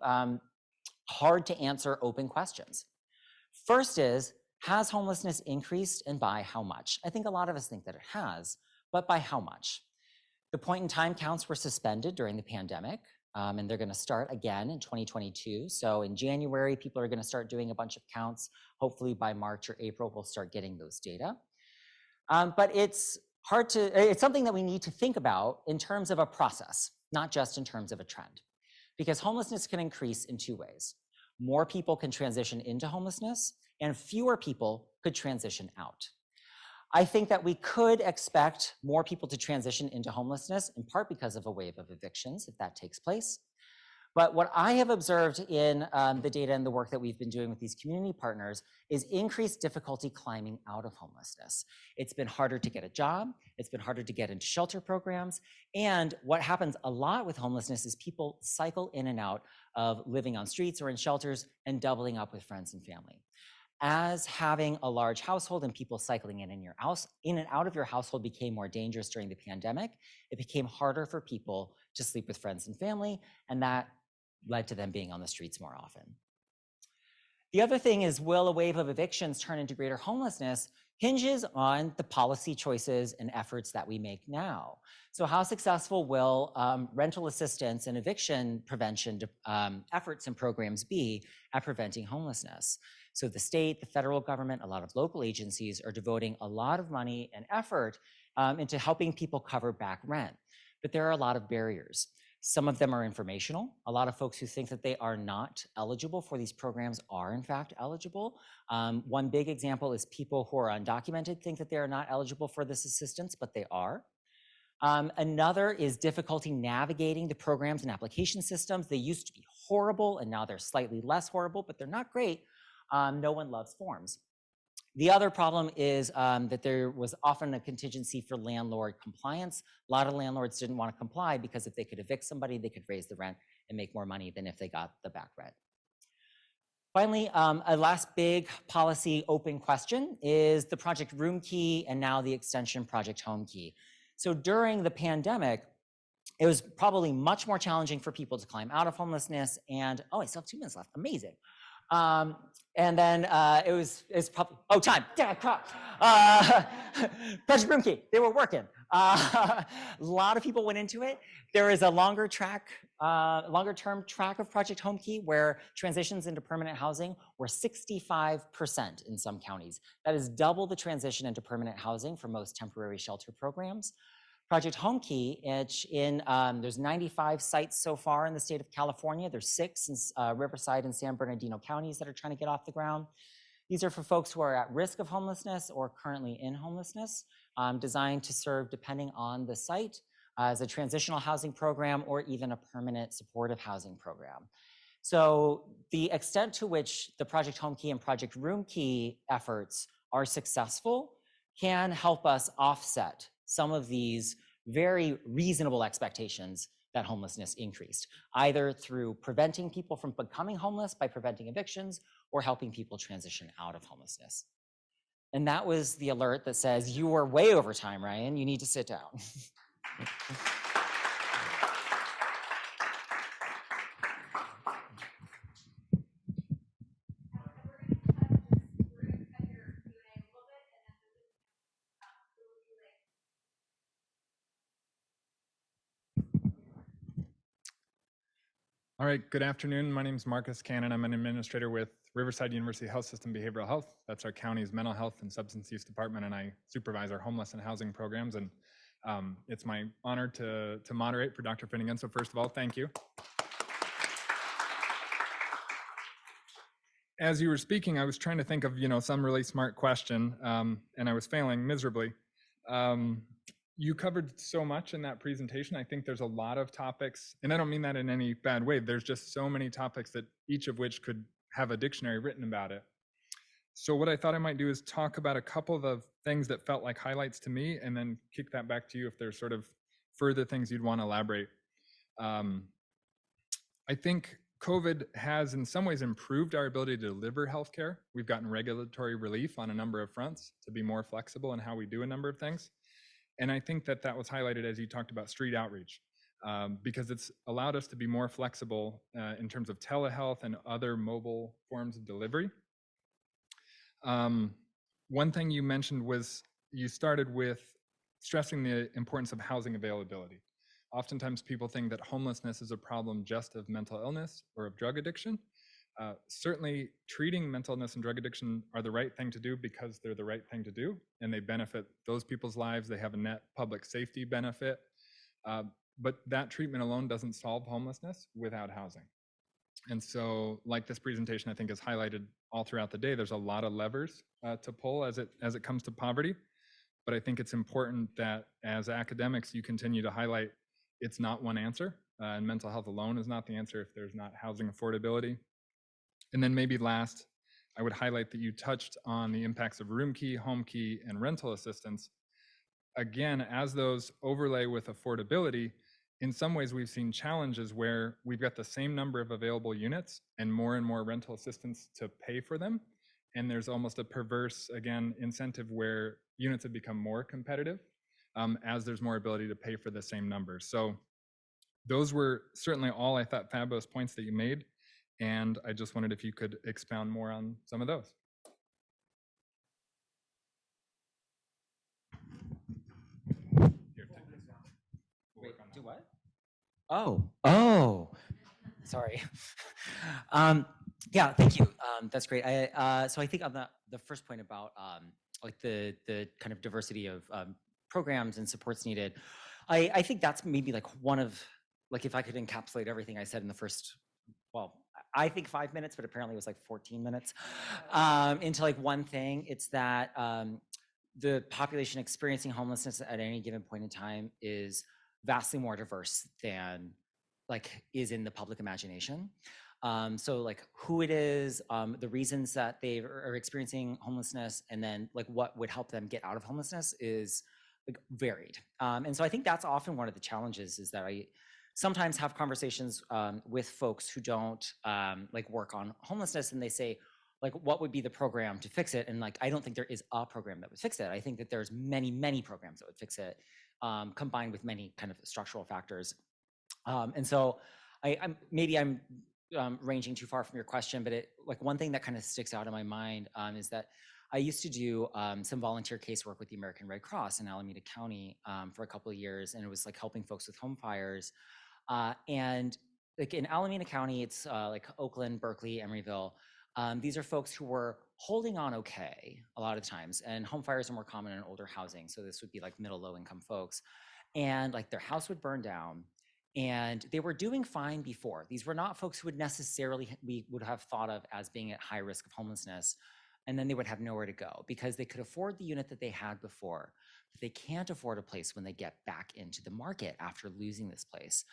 Speaker 13: hard to answer open questions. First is, has homelessness increased and by how much? I think a lot of us think that it has, but by how much? The point in time counts were suspended during the pandemic, and they're going to start again in 2022. So in January, people are going to start doing a bunch of counts. Hopefully by March or April, we'll start getting those data. But it's something that we need to think about in terms of a process, not just in terms of a trend. Because homelessness can increase in two ways. More people can transition into homelessness, and fewer people could transition out. I think that we could expect more people to transition into homelessness, in part because of a wave of evictions, if that takes place. But what I have observed in the data and the work that we've been doing with these community partners is increased difficulty climbing out of homelessness. It's been harder to get a job, it's been harder to get into shelter programs, and what happens a lot with homelessness is people cycle in and out of living on streets or in shelters and doubling up with friends and family. As having a large household and people cycling in and out of your household became more dangerous during the pandemic, it became harder for people to sleep with friends and family, and that led to them being on the streets more often. The other thing is, will a wave of evictions turn into greater homelessness hinges on the policy choices and efforts that we make now. So how successful will rental assistance and eviction prevention efforts and programs be at preventing homelessness? So the state, the federal government, a lot of local agencies are devoting a lot of money and effort into helping people cover back rent. But there are a lot of barriers. Some of them are informational. A lot of folks who think that they are not eligible for these programs are in fact eligible. One big example is people who are undocumented think that they are not eligible for this assistance, but they are. Another is difficulty navigating the programs and application systems. They used to be horrible and now they're slightly less horrible, but they're not great. No one loves forms. The other problem is that there was often a contingency for landlord compliance. A lot of landlords didn't want to comply because if they could evict somebody, they could raise the rent and make more money than if they got the back rent. Finally, a last big policy open question is the Project Room Key and now the extension Project Home Key. So during the pandemic, it was probably much more challenging for people to climb out of homelessness and, oh, I still have 2 minutes left, amazing. And then it's probably, oh, time, Project Room Key, they were working. A lot of people went into it. There is a longer term track of Project Home Key where transitions into permanent housing were 65% in some counties. That is double the transition into permanent housing for most temporary shelter programs. Project Home Key, there's 95 sites so far in the state of California. There's 6 in Riverside and San Bernardino counties that are trying to get off the ground. These are for folks who are at risk of homelessness or currently in homelessness, designed to serve, depending on the site, as a transitional housing program or even a permanent supportive housing program. So the extent to which the Project Home Key and Project Room Key efforts are successful can help us offset some of these very reasonable expectations that homelessness increased, either through preventing people from becoming homeless by preventing evictions or helping people transition out of homelessness. And that was the alert that says, you are way over time, Ryan, you need to sit down.
Speaker 21: All right, good afternoon. My name is Marcus Cannon. I'm an administrator with Riverside University Health System Behavioral Health. That's our county's mental health and substance use department, and I supervise our homeless and housing programs. And it's my honor to moderate for Dr. Finnegan. So first of all, thank you. As you were speaking, I was trying to think of, some really smart question, and I was failing miserably. you covered so much in that presentation. I think there's a lot of topics, and I don't mean that in any bad way. There's just so many topics that each of which could have a dictionary written about it. So what I thought I might do is talk about a couple of the things that felt like highlights to me, and then kick that back to you if there's sort of further things you'd want to elaborate. I think COVID has in some ways improved our ability to deliver healthcare. We've gotten regulatory relief on a number of fronts to be more flexible in how we do a number of things. And I think that that was highlighted as you talked about street outreach, because it's allowed us to be more flexible in terms of telehealth and other mobile forms of delivery. One thing you mentioned was you started with stressing the importance of housing availability. Oftentimes people think that homelessness is a problem just of mental illness or of drug addiction. Certainly treating mental illness and drug addiction are the right thing to do because they're the right thing to do and they benefit those people's lives. They have a net public safety benefit. But that treatment alone doesn't solve homelessness without housing. And so like this presentation I think is highlighted all throughout the day, there's a lot of levers to pull as it comes to poverty. But I think it's important that as academics you continue to highlight it's not one answer, and mental health alone is not the answer if there's not housing affordability. And then maybe last, I would highlight that you touched on the impacts of room key, home key, and rental assistance. Again, as those overlay with affordability, in some ways we've seen challenges where we've got the same number of available units and more rental assistance to pay for them. And there's almost a perverse, again, incentive where units have become more competitive as there's more ability to pay for the same numbers. So those were certainly all I thought fabulous points that you made. And I just wondered if you could expound more on some of those.
Speaker 13: Wait, do what? Oh, sorry. Yeah, thank you. That's great. So I think on the first point about like the kind of diversity of programs and supports needed, I think that's maybe like one of, like if I could encapsulate everything I said in the first, well, I think 5 minutes, but apparently it was like 14 minutes into like one thing. It's that the population experiencing homelessness at any given point in time is vastly more diverse than like is in the public imagination. So like who it is, the reasons that they are experiencing homelessness, and then like what would help them get out of homelessness is like varied. And so I think that's often one of the challenges, is that I sometimes have conversations with folks who don't like work on homelessness, and they say, like, what would be the program to fix it? And like, I don't think there is a program that would fix it. I think that there's many programs that would fix it, combined with many kind of structural factors. And so I'm ranging too far from your question, but like one thing that kind of sticks out in my mind is that I used to do some volunteer casework with the American Red Cross in Alameda County for a couple of years, and it was like helping folks with home fires. And like in Alameda County, it's like Oakland, Berkeley, Emeryville. These are folks who were holding on okay a lot of times, and home fires are more common in older housing. So this would be like middle, low income folks. And like their house would burn down, and they were doing fine before. These were not folks who would necessarily, we would have thought of as being at high risk of homelessness. And then they would have nowhere to go because they could afford the unit that they had before, but they can't afford a place when they get back into the market after losing this place,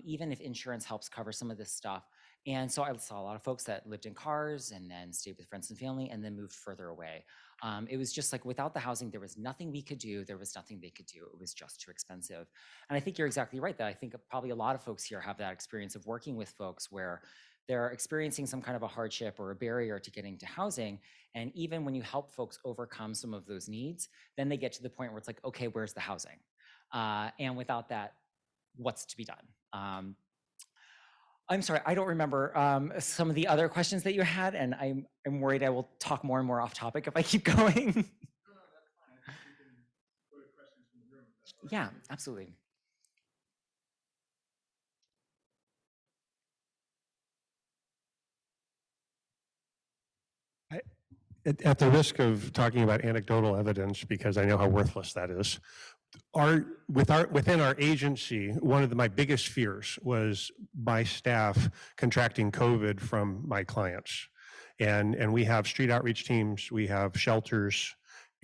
Speaker 13: even if insurance helps cover some of this stuff. And so I saw a lot of folks that lived in cars and then stayed with friends and family and then moved further away. It was just like, without the housing, there was nothing we could do. There was nothing they could do. It was just too expensive. And I think you're exactly right that I think probably a lot of folks here have that experience of working with folks where they're experiencing some kind of a hardship or a barrier to getting to housing. And even when you help folks overcome some of those needs, then they get to the point where it's like, okay, where's the housing? And without that, what's to be done? I'm sorry, I don't remember some of the other questions that you had, and I'm worried I will talk more and more off topic if I keep going. Yeah, absolutely.
Speaker 15: At the risk of talking about anecdotal evidence, because I know how worthless that is, within our agency, one of my biggest fears was my staff contracting COVID from my clients. And we have street outreach teams, we have shelters,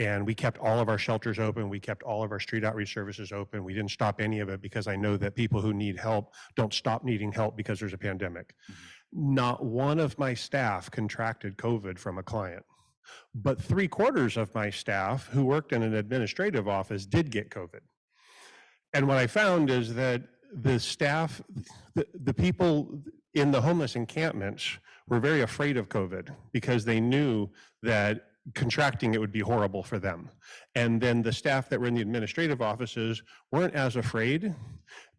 Speaker 15: And we kept all of our shelters open. We kept all of our street outreach services open. We didn't stop any of it because I know that people who need help don't stop needing help because there's a pandemic. Not one of my staff contracted COVID from a client, but 3/4 of my staff who worked in an administrative office did get COVID. And what I found is that the staff, the people in the homeless encampments were very afraid of COVID because they knew that contracting it would be horrible for them. And then the staff that were in the administrative offices weren't as afraid,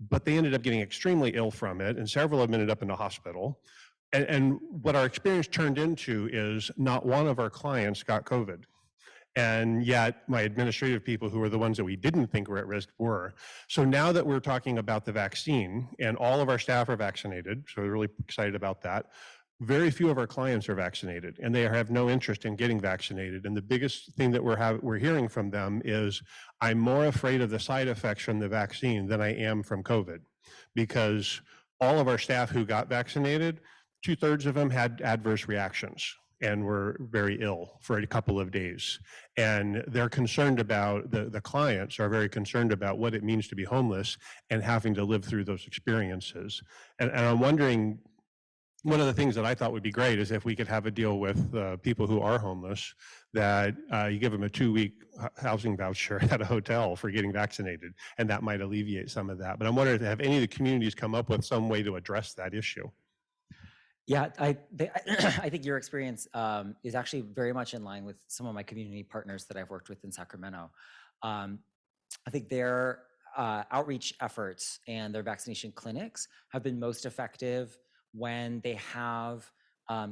Speaker 15: but they ended up getting extremely ill from it, and several of them ended up in the hospital. And what our experience turned into is not one of our clients got COVID. And yet my administrative people, who were the ones that we didn't think were at risk, were. So now that we're talking about the vaccine, and all of our staff are vaccinated, so we're really excited about that. Very few of our clients are vaccinated, and they have no interest in getting vaccinated. And the biggest thing that we're hearing from them is, I'm more afraid of the side effects from the vaccine than I am from COVID, because all of our staff who got vaccinated, 2/3 of them had adverse reactions and were very ill for a couple of days. And they're concerned about, the clients are very concerned about what it means to be homeless and having to live through those experiences. And I'm wondering, one of the things that I thought would be great is if we could have a deal with people who are homeless, that you give them a 2-week housing voucher at a hotel for getting vaccinated, and that might alleviate some of that. But I'm wondering, have any of the communities come up with some way to address that issue?
Speaker 13: Yeah, I think your experience is actually very much in line with some of my community partners that I've worked with in Sacramento. I think their outreach efforts and their vaccination clinics have been most effective when they have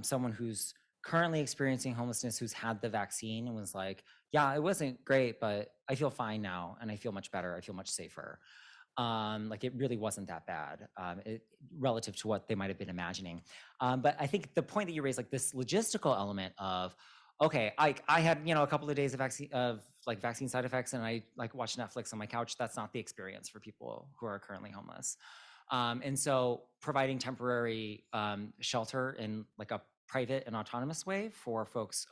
Speaker 13: someone who's currently experiencing homelessness, who's had the vaccine and was like, yeah, it wasn't great, but I feel fine now and I feel much better, I feel much safer. Like it really wasn't that bad relative to what they might have been imagining. But I think the point that you raised, like this logistical element of, okay, I had, a couple of days of vaccine side effects, and I like watched Netflix on my couch. That's not the experience for people who are currently homeless. And so providing temporary shelter in like a private and autonomous way for folks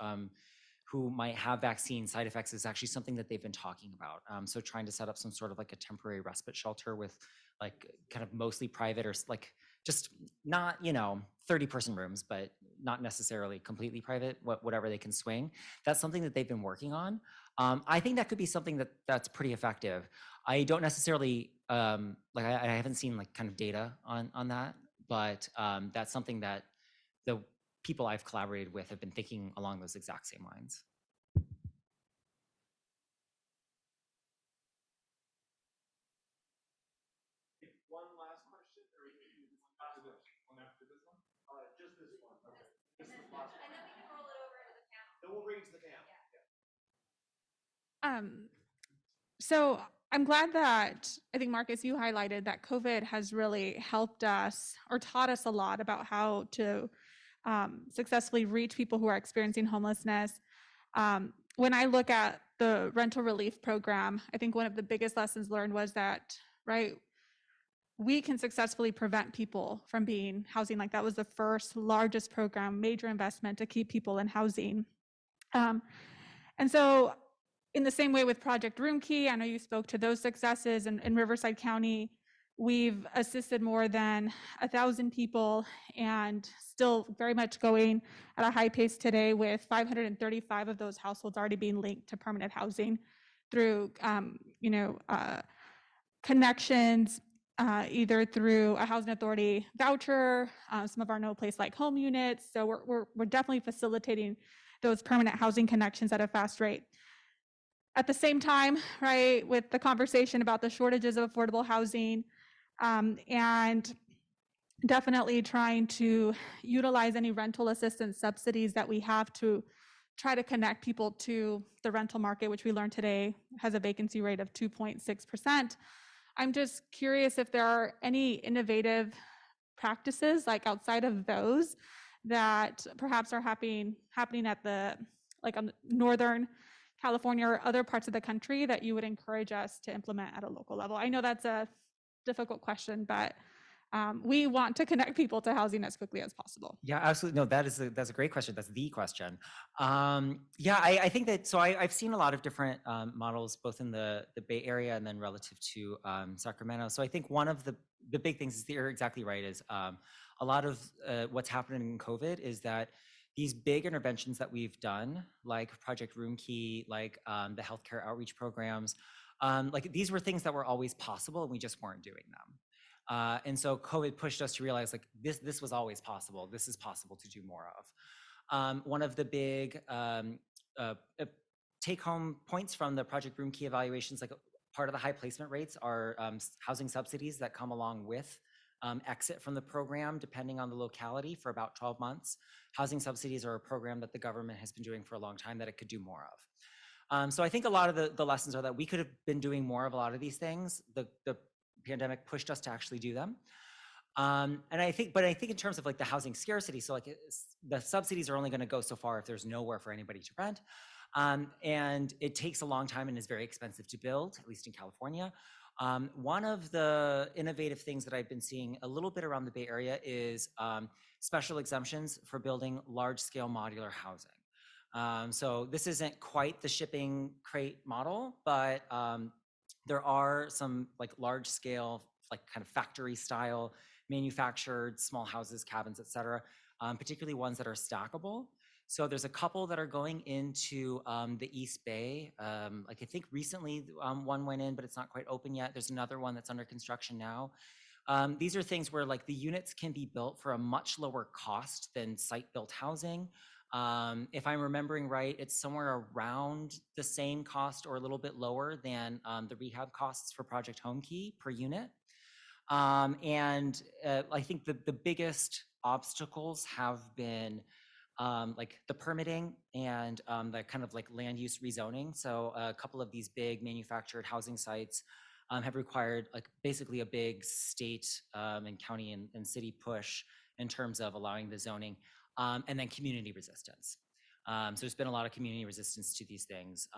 Speaker 13: who might have vaccine side effects is actually something that they've been talking about. So trying to set up some sort of like a temporary respite shelter with like kind of mostly private, or like just not, 30-person rooms, but not necessarily completely private, whatever they can swing. That's something that they've been working on. I think that could be something that's pretty effective. I don't necessarily, I haven't seen like kind of data on that, but that's something that the people I've collaborated with have been thinking along those exact same lines.
Speaker 1: One last question, or after this one? Just this one. Okay. This is the last one. And then we can roll it over to the panel. Then we'll bring it to the panel.
Speaker 14: So I'm glad that, I think, Marcus, you highlighted that COVID has really helped us or taught us a lot about how to successfully reach people who are experiencing homelessness. When I look at the rental relief program, I think one of the biggest lessons learned was that, right, we can successfully prevent people from being housing. Like that was the first largest program, major investment to keep people in housing. And so in the same way with Project Room Key, I know you spoke to those successes in Riverside County. We've assisted more than 1,000 people and still very much going at a high pace today, with 535 of those households already being linked to permanent housing through, connections, either through a housing authority voucher, some of our No Place Like Home units. So we're definitely facilitating those permanent housing connections at a fast rate. At the same time, right, with the conversation about the shortages of affordable housing, and definitely trying to utilize any rental assistance subsidies that we have to try to connect people to the rental market, which we learned today has a vacancy rate of 2.6%. I'm just curious if there are any innovative practices, like outside of those, that perhaps are happening at the, like on Northern California or other parts of the country, that you would encourage us to implement at a local level. I know that's a difficult question, but We want to connect people to housing as quickly as possible.
Speaker 13: Yeah, absolutely. No, that's a great question. That's the question. Yeah, I think that, so I've seen a lot of different models, both in the Bay Area and then relative to Sacramento. So I think one of the big things is, you're exactly right, is a lot of what's happening in COVID is that these big interventions that we've done, like Project Room Key, like the healthcare outreach programs, like these were things that were always possible and we just weren't doing them. And so COVID pushed us to realize, like, this was always possible. This is possible to do more of. One of the big take-home points from the Project Room Key evaluations, like part of the high placement rates are housing subsidies that come along with exit from the program, depending on the locality, for about 12 months. Housing subsidies are a program that the government has been doing for a long time that it could do more of. So I think a lot of the lessons are that we could have been doing more of a lot of these things. The pandemic pushed us to actually do them. And I think in terms of like the housing scarcity, so like the subsidies are only going to go so far if there's nowhere for anybody to rent. And it takes a long time and is very expensive to build, at least in California. One of the innovative things that I've been seeing a little bit around the Bay Area is special exemptions for building large-scale modular housing. So this isn't quite the shipping crate model, but there are some like large-scale, like kind of factory-style manufactured small houses, cabins, et cetera, particularly ones that are stackable. So there's a couple that are going into the East Bay. Like I think recently one went in, but it's not quite open yet. There's another one that's under construction now. These are things where like the units can be built for a much lower cost than site-built housing. If I'm remembering right, it's somewhere around the same cost or a little bit lower than the rehab costs for Project Home Key per unit. And I think the biggest obstacles have been like the permitting and the kind of like land use rezoning. So a couple of these big manufactured housing sites have required like basically a big state and county and city push in terms of allowing the zoning, and then community resistance. So there's been a lot of community resistance to these things.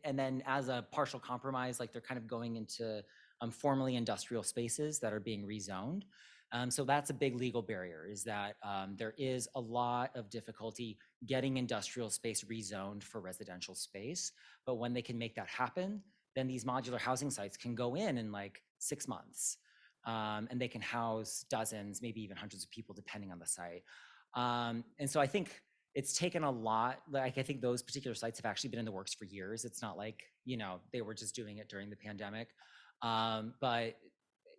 Speaker 13: And then as a partial compromise, like they're kind of going into formerly industrial spaces that are being rezoned. So that's a big legal barrier, is that there is a lot of difficulty getting industrial space rezoned for residential space. But when they can make that happen, then these modular housing sites can go in like 6 months. And they can house dozens, maybe even hundreds of people, depending on the site. And so I think it's taken a lot. Like I think those particular sites have actually been in the works for years. It's not like, you know, they were just doing it during the pandemic. But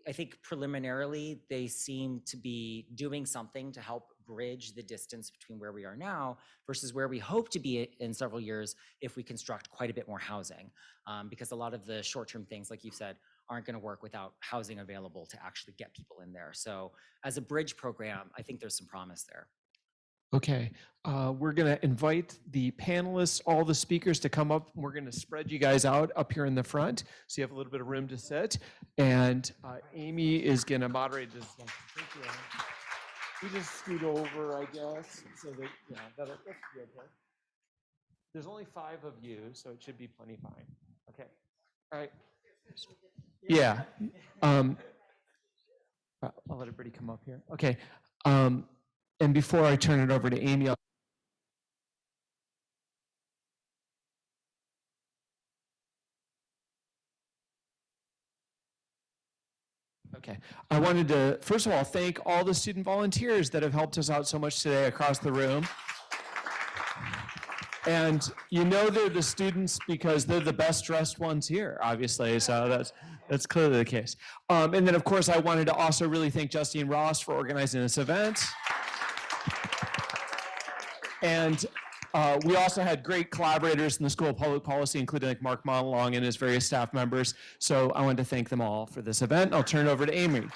Speaker 13: I think preliminarily they seem to be doing something to help bridge the distance between where we are now versus where we hope to be in several years if we construct quite a bit more housing. Because a lot of the short-term things, like you said, aren't going to work without housing available to actually get people in there. So as a bridge program, I think there's some promise there.
Speaker 1: Okay, we're going to invite the panelists, all the speakers to come up. We're going to spread you guys out up here in the front so you have a little bit of room to sit. And Amy is going to moderate this. Thank you. We just scoot over, I guess, so that, yeah, that'll be okay. There's only 5 of you, so it should be plenty fine. Okay, all right. Yeah. I'll let everybody come up here. Okay. And before I turn it over to Amy, okay, I wanted to, first of all, thank all the student volunteers that have helped us out so much today across the room. And you know they're the students because they're the best dressed ones here, obviously, so that's clearly the case. And then, of course, I wanted to also really thank Justine Ross for organizing this event. And we also had great collaborators in the School of Public Policy, including like Mark Montalong and his various staff members. So I wanted to thank them all for this event. I'll turn it over to Amy.
Speaker 13: Not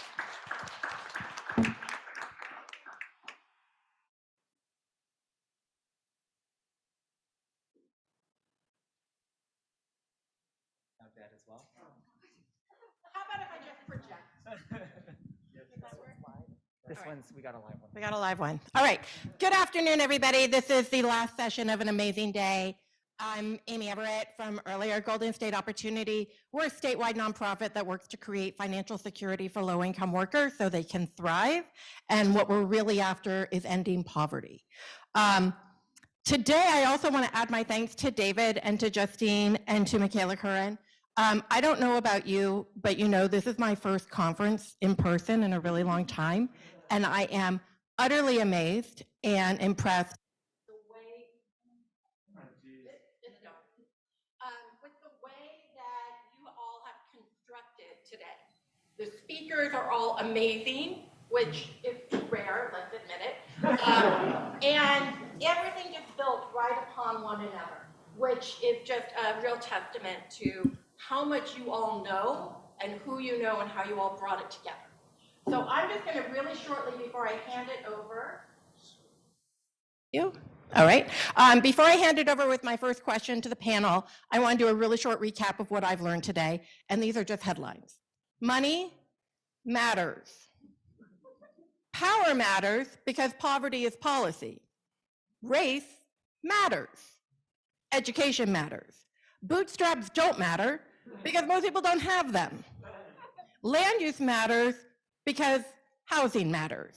Speaker 13: bad as well.
Speaker 6: How about if I just project?
Speaker 13: This one's, we got a live one.
Speaker 6: We got a live one. All right. Good afternoon, everybody. This is the last session of an amazing day. I'm Amy Everett from earlier Golden State Opportunity. We're a statewide nonprofit that works to create financial security for low-income workers so they can thrive. And what we're really after is ending poverty. Today, I also want to add my thanks to David and to Justine and to Michaela Curran. I don't know about you, but you know, this is my first conference in person in a really long time. And I am utterly amazed and impressed with the way that you all have constructed today. The speakers are all amazing, which is rare, let's admit it. And everything gets built right upon one another, which is just a real testament to how much you all know and who you know and how you all brought it together. So I'm just going to really shortly, before I hand it over, all right. Before I hand it over with my first question to the panel, I want to do a really short recap of what I've learned today. And these are just headlines. Money matters. Power matters because poverty is policy. Race matters. Education matters. Bootstraps don't matter because most people don't have them. Land use matters because housing matters.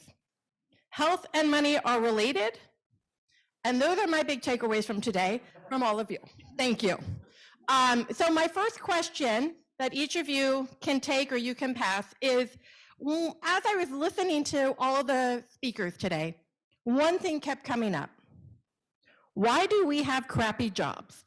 Speaker 6: Health and money are related. And those are my big takeaways from today from all of you. Thank you. So my first question that each of you can take or you can pass is, as I was listening to all the speakers today, one thing kept coming up. Why do we have crappy jobs?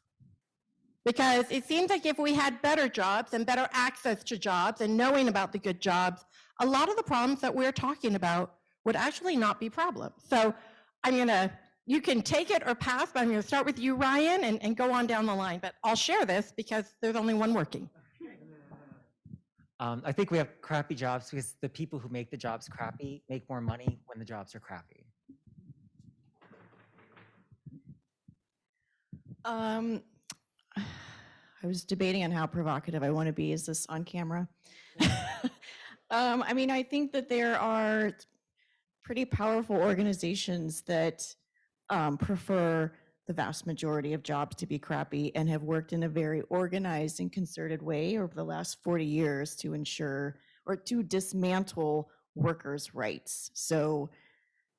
Speaker 6: Because it seems like if we had better jobs and better access to jobs and knowing about the good jobs, a lot of the problems that we're talking about would actually not be problems. So you can take it or pass, but I'm gonna start with you, Ryan, and go on down the line. But I'll share this because there's only one working.
Speaker 13: I think we have crappy jobs because the people who make the jobs crappy make more money when the jobs are crappy.
Speaker 10: I was debating on how provocative I want to be. Is this on camera? I think that there are pretty powerful organizations that prefer the vast majority of jobs to be crappy and have worked in a very organized and concerted way over the last 40 years to ensure or to dismantle workers' rights. So,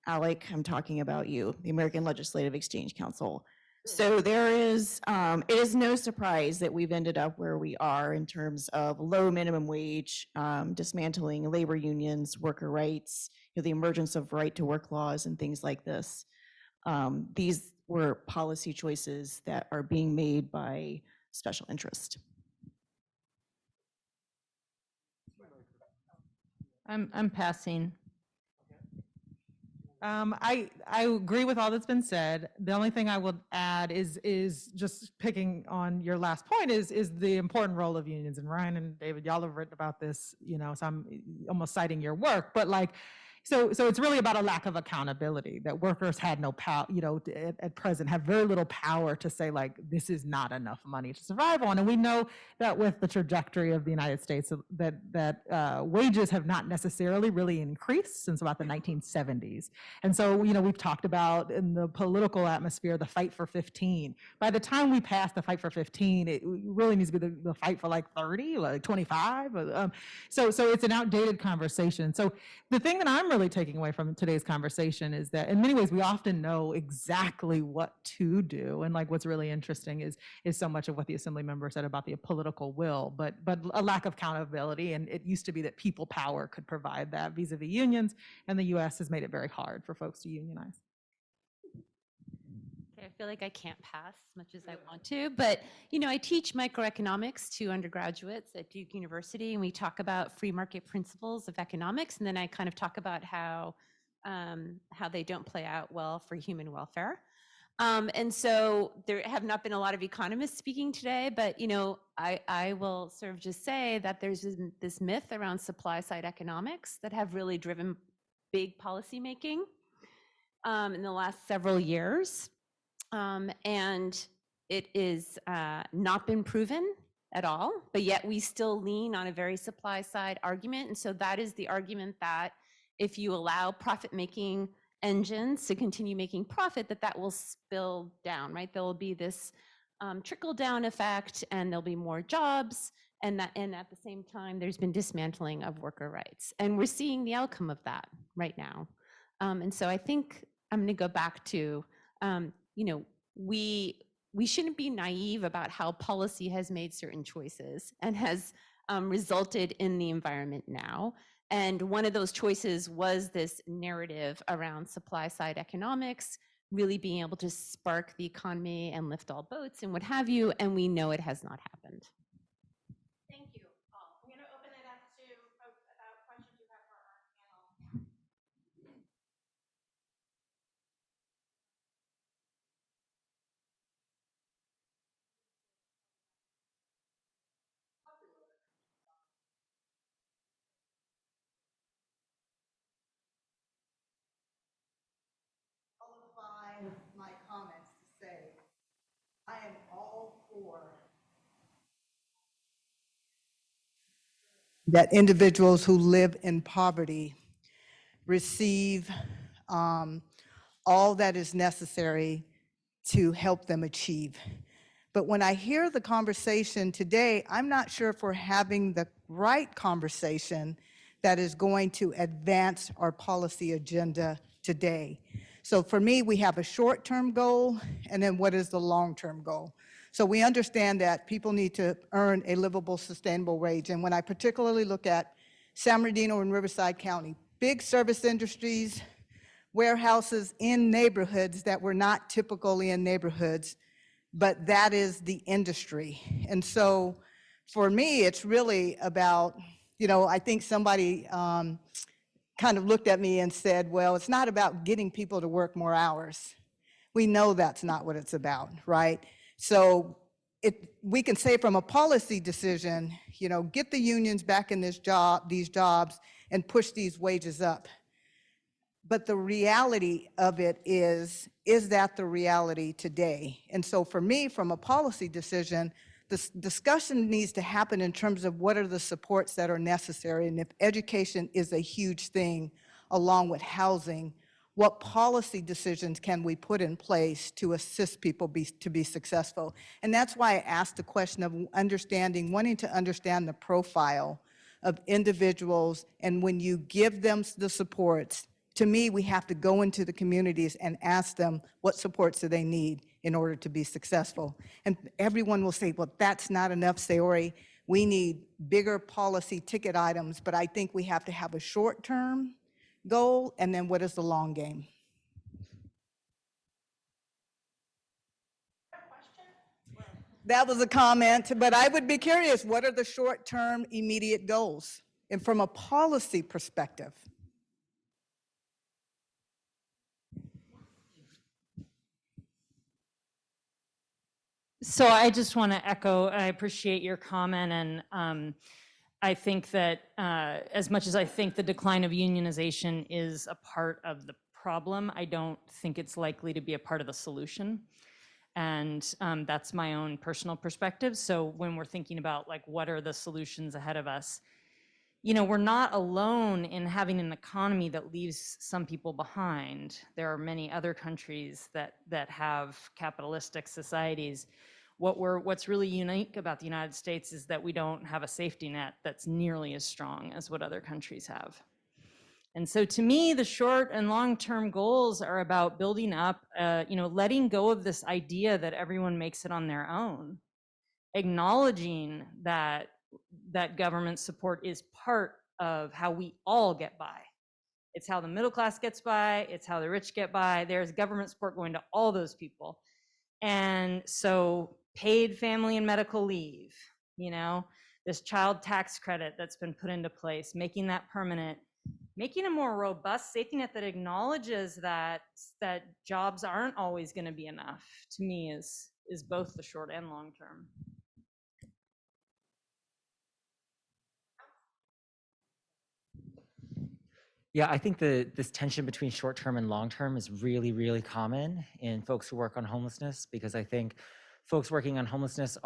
Speaker 10: Alec, I'm talking about you, the American Legislative Exchange Council. So there is, it is no surprise that we've ended up where we are in terms of low minimum wage, dismantling labor unions, worker rights, the emergence of right to work laws and things like this. These were policy choices that are being made by special interest.
Speaker 2: I'm passing. I agree with all that's been said. The only thing I would add is just picking on your last point is the important role of unions. And Ryan and David, y'all have written about this, so I'm almost citing your work, but so it's really about a lack of accountability, that workers had no power, at present have very little power to say this is not enough money to survive on. And we know that with the trajectory of the United States that wages have not necessarily really increased since about the 1970s. And so, we've talked about in the political atmosphere, the fight for 15. By the time we pass the fight for 15, it really needs to be the fight for 30, 25. So it's an outdated conversation. So the thing that I'm really taking away from today's conversation is that in many ways we often know exactly what to do, and what's really interesting is so much of what the assembly member said about the political will, but a lack of accountability. And it used to be that people power could provide that vis-a-vis unions, and the U.S. has made it very hard for folks to unionize.
Speaker 18: I feel like I can't pass as much as I want to, but I teach microeconomics to undergraduates at Duke University, and we talk about free market principles of economics, and then I kind of talk about how they don't play out well for human welfare. And so there have not been a lot of economists speaking today, but I will sort of just say that there's this myth around supply side economics that have really driven big policy making in the last several years. And it is not been proven at all, but yet we still lean on a very supply side argument. And so that is the argument that if you allow profit making engines to continue making profit, that will spill down, right? There will be this trickle-down effect, and there'll be more jobs, and at the same time, there's been dismantling of worker rights. And we're seeing the outcome of that right now. And so I think I'm going to go back to, we shouldn't be naive about how policy has made certain choices and has resulted in the environment now. And one of those choices was this narrative around supply side economics, really being able to spark the economy and lift all boats and what have you. And we know it has not happened.
Speaker 6: Thank you all. I'm going to open it up to folks about questions you have for our panel.
Speaker 11: Qualify my comments to say, I am all for that individuals who live in poverty receive all that is necessary to help them achieve. But when I hear the conversation today, I'm not sure if we're having the right conversation that is going to advance our policy agenda today. So for me, we have a short-term goal, and then what is the long-term goal? So we understand that people need to earn a livable, sustainable wage. And when I particularly look at San Bernardino and Riverside County, big service industries, warehouses in neighborhoods that were not typically in neighborhoods, but that is the industry. And so for me, it's really about, I think somebody kind of looked at me and said, well, it's not about getting people to work more hours. We know that's not what it's about, right? So we can say from a policy decision, get the unions back in these jobs and push these wages up. But the reality of it is that the reality today? And so for me, from a policy decision, this discussion needs to happen in terms of what are the supports that are necessary. And if education is a huge thing, along with housing, what policy decisions can we put in place to assist people to be successful? And that's why I asked the question of wanting to understand the profile of individuals, and when you give them the supports, to me, we have to go into the communities and ask them what supports do they need in order to be successful. And everyone will say, well, that's not enough, Sayori. We need bigger policy ticket items, but I think we have to have a short-term goal, and then what is the long game? That was a comment, but I would be curious, what are the short-term immediate goals? And from a policy perspective.
Speaker 3: So I just want to echo, I appreciate your comment, and I think that as much as I think the decline of unionization is a part of the problem, I don't think it's likely to be a part of the solution. And that's my own personal perspective. So when we're thinking about what are the solutions ahead of us, we're not alone in having an economy that leaves some people behind. There are many other countries that have capitalistic societies. What's really unique about the United States is that we don't have a safety net that's nearly as strong as what other countries have. And so to me, the short and long-term goals are about building up, letting go of this idea that everyone makes it on their own, acknowledging that government support is part of how we all get by. It's how the middle class gets by, it's how the rich get by. There's government support going to all those people. And so paid family and medical leave, this child tax credit that's been put into place, making that permanent, making a more robust safety net that acknowledges that jobs aren't always going to be enough, to me is both the short and long term.
Speaker 13: Yeah, I think this tension between short-term and long-term is really, really common in folks who work on homelessness, because I think folks working on homelessness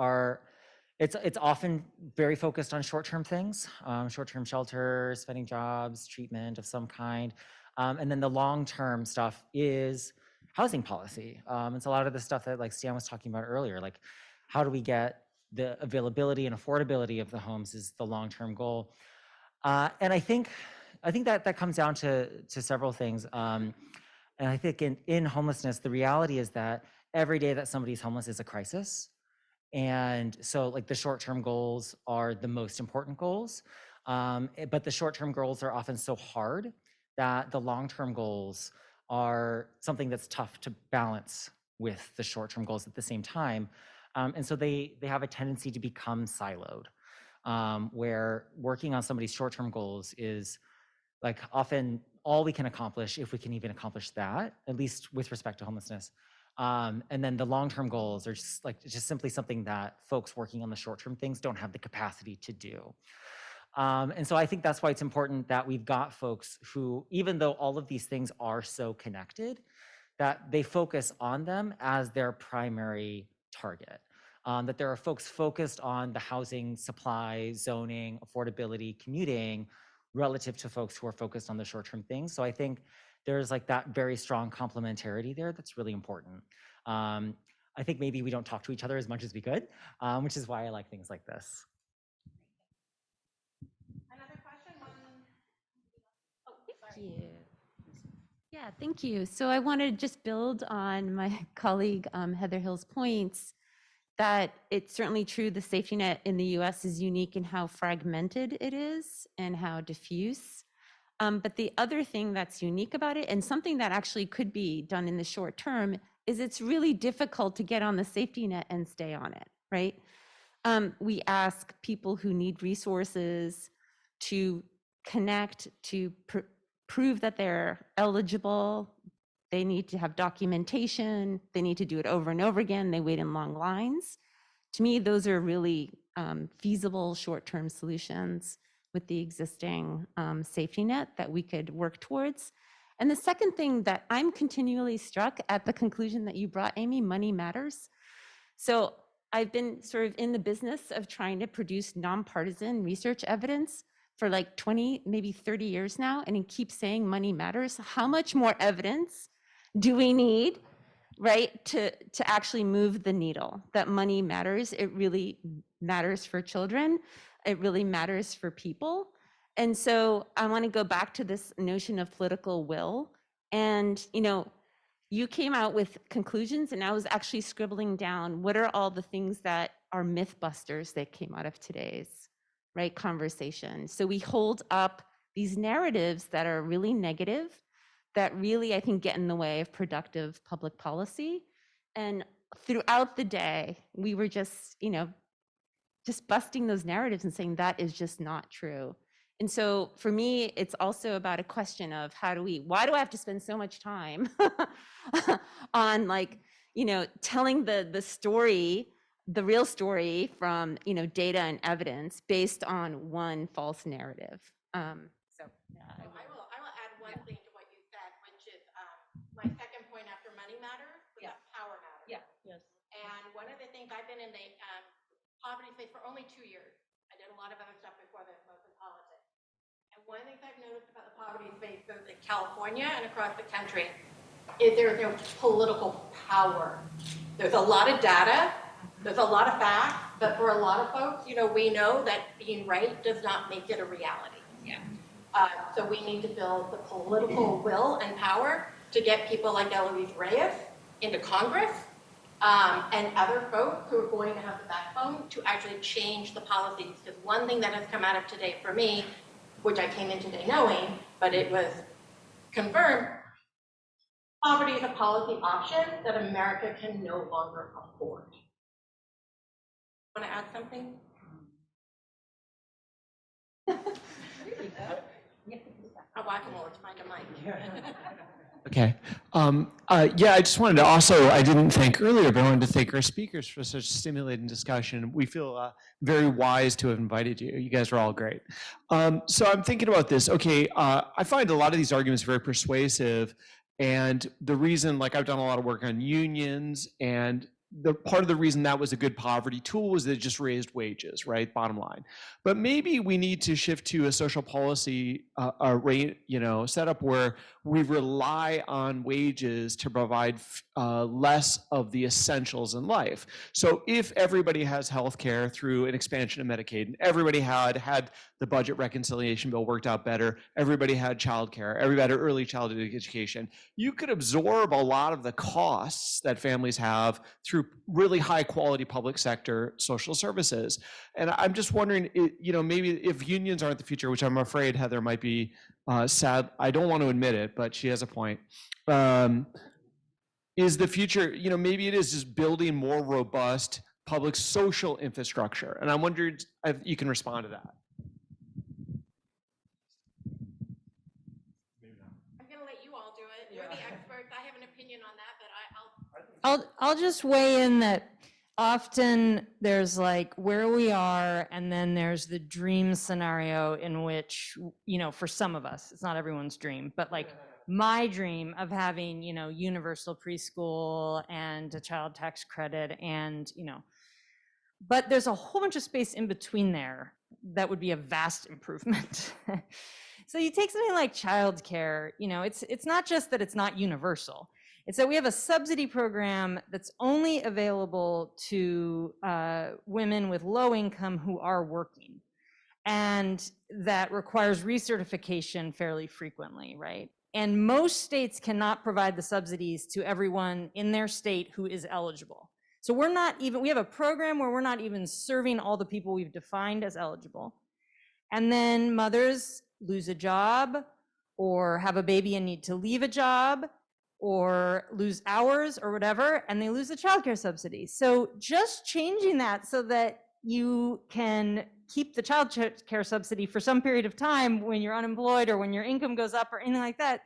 Speaker 13: it's often very focused on short-term things, short-term shelters, finding jobs, treatment of some kind. And then the long-term stuff is housing policy. It's a lot of the stuff that like Stan was talking about earlier, like how do we get the availability and affordability of the homes is the long-term goal. And I think that comes down to several things. And I think in homelessness, the reality is that every day that somebody's homeless is a crisis. And so like the short-term goals are the most important goals. But the short-term goals are often so hard that the long-term goals are something that's tough to balance with the short-term goals at the same time. And so they have a tendency to become siloed, where working on somebody's short-term goals is like often all we can accomplish, if we can even accomplish that, at least with respect to homelessness. And then the long-term goals are just simply something that folks working on the short-term things don't have the capacity to do. And so I think that's why it's important that we've got folks who, even though all of these things are so connected, that they focus on them as their primary target. That there are folks focused on the housing, supply, zoning, affordability, commuting, relative to folks who are focused on the short-term things. So I think there's like that very strong complementarity there that's really important. I think maybe we don't talk to each other as much as we could, which is why I like things like this.
Speaker 18: Thank you. Yeah, thank you. So I want to just build on my colleague Heather Hill's points that it's certainly true the safety net in the US is unique in how fragmented it is and how diffuse. But the other thing that's unique about it, and something that actually could be done in the short term, is it's really difficult to get on the safety net and stay on it, right? We ask people who need resources to connect, to prove that they're eligible. They need to have documentation. They need to do it over and over again. They wait in long lines. To me, those are really feasible short-term solutions with the existing safety net that we could work towards. And the second thing that I'm continually struck at the conclusion that you brought, Amy, money matters. So I've been sort of in the business of trying to produce nonpartisan research evidence for like 20, maybe 30 years now, and it keeps saying money matters. How much more evidence do we need, right, to actually move the needle that money matters? It really matters for children. It really matters for people. And so I want to go back to this notion of political will. And, you know, you came out with conclusions, and I was actually scribbling down what are all the things that are myth busters that came out of today's, right, conversation. So we hold up these narratives that are really negative, that really, I think, get in the way of productive public policy. And throughout the day, we were just, you know, just busting those narratives and saying that is just not true. And so for me, it's also about a question of why do I have to spend so much time on like, you know, telling the story, the real story from, you know, data and evidence based on one false narrative. So yeah,
Speaker 6: I will add one thing to what you said, which is my second point after money matters, was that power matters.
Speaker 18: Yeah. Yes.
Speaker 6: And one of the things I've been in the poverty space for only 2 years. I did a lot of other stuff before that, mostly politics. And one of the things I've noticed about the poverty space, both in California and across the country, is there's no political power. There's a lot of data, there's a lot of facts, but for a lot of folks, you know, we know that being right does not make it a reality. Yeah. So we need to build the political will and power to get people like Eloise Reyes into Congress, and other folks who are going to have the backbone to actually change the policies. Because one thing that has come out of today for me, which I came in today knowing, but it was confirmed, poverty is a policy option that America can no longer afford. Want to add something? A whack-a-mole, let's find a mic.
Speaker 1: Okay. Yeah, I just wanted to also, I didn't thank earlier, but I wanted to thank our speakers for such stimulating discussion. We feel very wise to have invited you. You guys are all great. So I'm thinking about this. Okay, I find a lot of these arguments very persuasive. And the reason, like I've done a lot of work on unions, and the part of the reason that was a good poverty tool was that it just raised wages, right? Bottom line. But maybe we need to shift to a social policy setup where we rely on wages to provide less of the essentials in life. So if everybody has health care through an expansion of Medicaid, and everybody had the budget reconciliation bill worked out better, everybody had childcare, everybody had early childhood education, you could absorb a lot of the costs that families have through really high quality public sector social services. And I'm just wondering, maybe if unions aren't the future, which I'm afraid Heather might be sad, I don't want to admit it, but she has a point. Is the future, maybe it is just building more robust public social infrastructure. And I'm wondering if you can respond to that.
Speaker 6: I'm going to let you all do it. You're the experts. I have an opinion on that, but
Speaker 3: I'll just weigh in that often there's like where we are, and then there's the dream scenario in which, for some of us, it's not everyone's dream, but like my dream of having, universal preschool and a child tax credit and, but there's a whole bunch of space in between there that would be a vast improvement. So you take something like childcare, it's not just that it's not universal. It's that we have a subsidy program that's only available to women with low income who are working, and that requires recertification fairly frequently, right? And most states cannot provide the subsidies to everyone in their state who is eligible. So we have a program where we're not even serving all the people we've defined as eligible. And then mothers lose a job or have a baby and need to leave a job or lose hours or whatever, and they lose the childcare subsidy. So just changing that so that you can keep the child care subsidy for some period of time when you're unemployed or when your income goes up or anything like that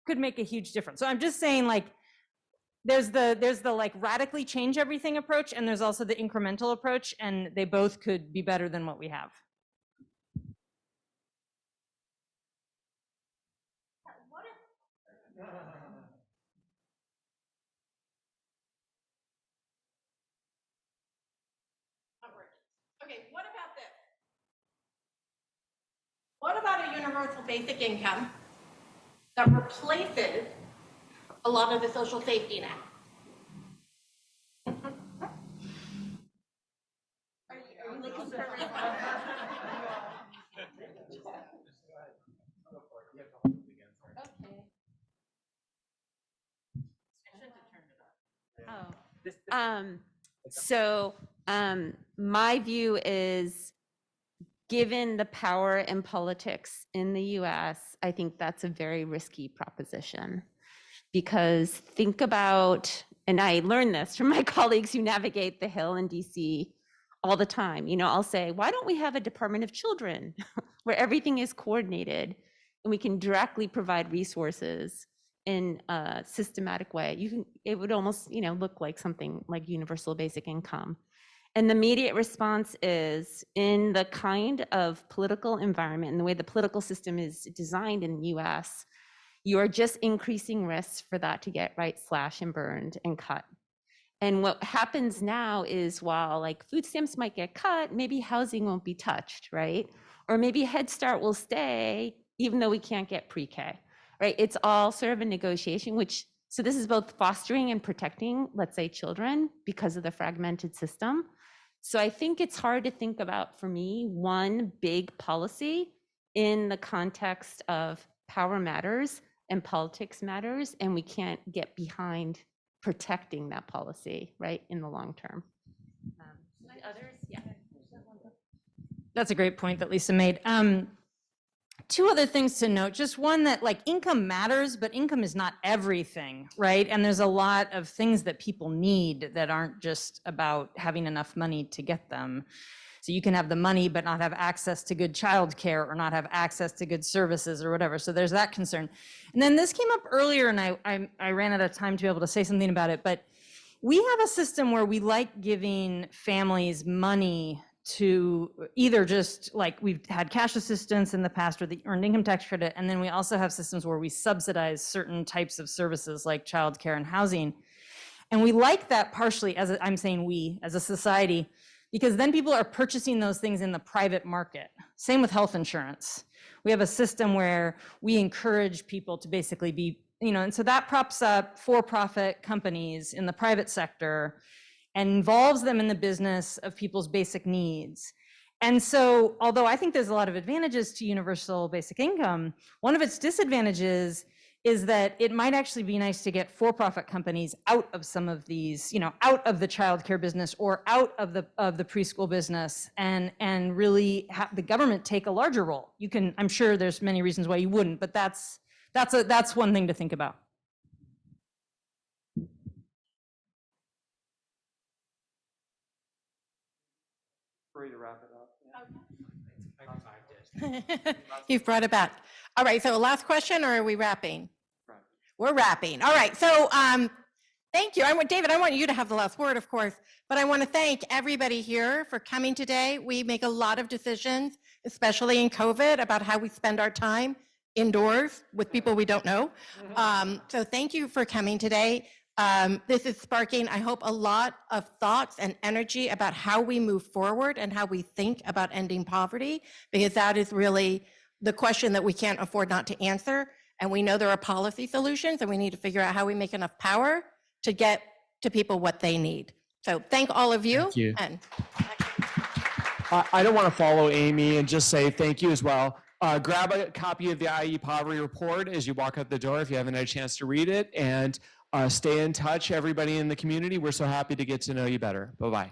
Speaker 3: could make a huge difference. So I'm just saying, like, there's the like radically change everything approach, and there's also the incremental approach, and they both could be better than what we have.
Speaker 6: okay, what about this? What about a universal basic income that replaces a lot of the social safety net? Are you looking for a response?
Speaker 18: My view is, given the power in politics in the US, I think that's a very risky proposition. Because think about, and I learned this from my colleagues who navigate the Hill in DC all the time. I'll say, why don't we have a Department of Children where everything is coordinated and we can directly provide resources in a systematic way? It would almost, look like something like universal basic income. And the immediate response is, in the kind of political environment and the way the political system is designed in the US, you are just increasing risks for that to get slashed and burned and cut. And what happens now is, while like food stamps might get cut, maybe housing won't be touched, right? Or maybe Head Start will stay, even though we can't get pre-K, right? It's all sort of a negotiation, so this is both fostering and protecting, let's say, children because of the fragmented system. So I think it's hard to think about, for me, one big policy in the context of power matters and politics matters, and we can't get behind protecting that policy, right, in the long term. Others? Yeah.
Speaker 3: That's a great point that Lisa made. Two other things to note. Just one, that like income matters, but income is not everything, right? And there's a lot of things that people need that aren't just about having enough money to get them. So you can have the money but not have access to good childcare or not have access to good services or whatever. So there's that concern. And then this came up earlier, and I ran out of time to be able to say something about it, but we have a system where we like giving families money to either just, like, we've had cash assistance in the past or the earned income tax credit, and then we also have systems where we subsidize certain types of services like childcare and housing. And we like that partially, I'm saying we, as a society, because then people are purchasing those things in the private market. Same with health insurance. We have a system where we encourage people to basically be, and so that props up for-profit companies in the private sector and involves them in the business of people's basic needs. And so, although I think there's a lot of advantages to universal basic income, one of its disadvantages is that it might actually be nice to get for-profit companies out of some of these, out of the childcare business or out of the preschool business, and really have the government take a larger role. You can, I'm sure there's many reasons why you wouldn't, but that's one thing to think about.
Speaker 1: Ready to wrap it up?
Speaker 6: You've brought it back. All right, so last question, or are we wrapping? We're wrapping. All right, so thank you. David, I want you to have the last word, of course, but I want to thank everybody here for coming today. We make a lot of decisions, especially in COVID, about how we spend our time indoors with people we don't know. So thank you for coming today. This is sparking, I hope, a lot of thoughts and energy about how we move forward and how we think about ending poverty, because that is really the question that we can't afford not to answer. And we know there are policy solutions, and we need to figure out how we make enough power to get to people what they need. So thank all of you.
Speaker 1: Thank you.
Speaker 6: And
Speaker 1: I don't want to follow Amy and just say thank you as well. Grab a copy of the IE Poverty Report as you walk out the door if you haven't had a chance to read it, and stay in touch, everybody in the community. We're so happy to get to know you better. Bye-bye.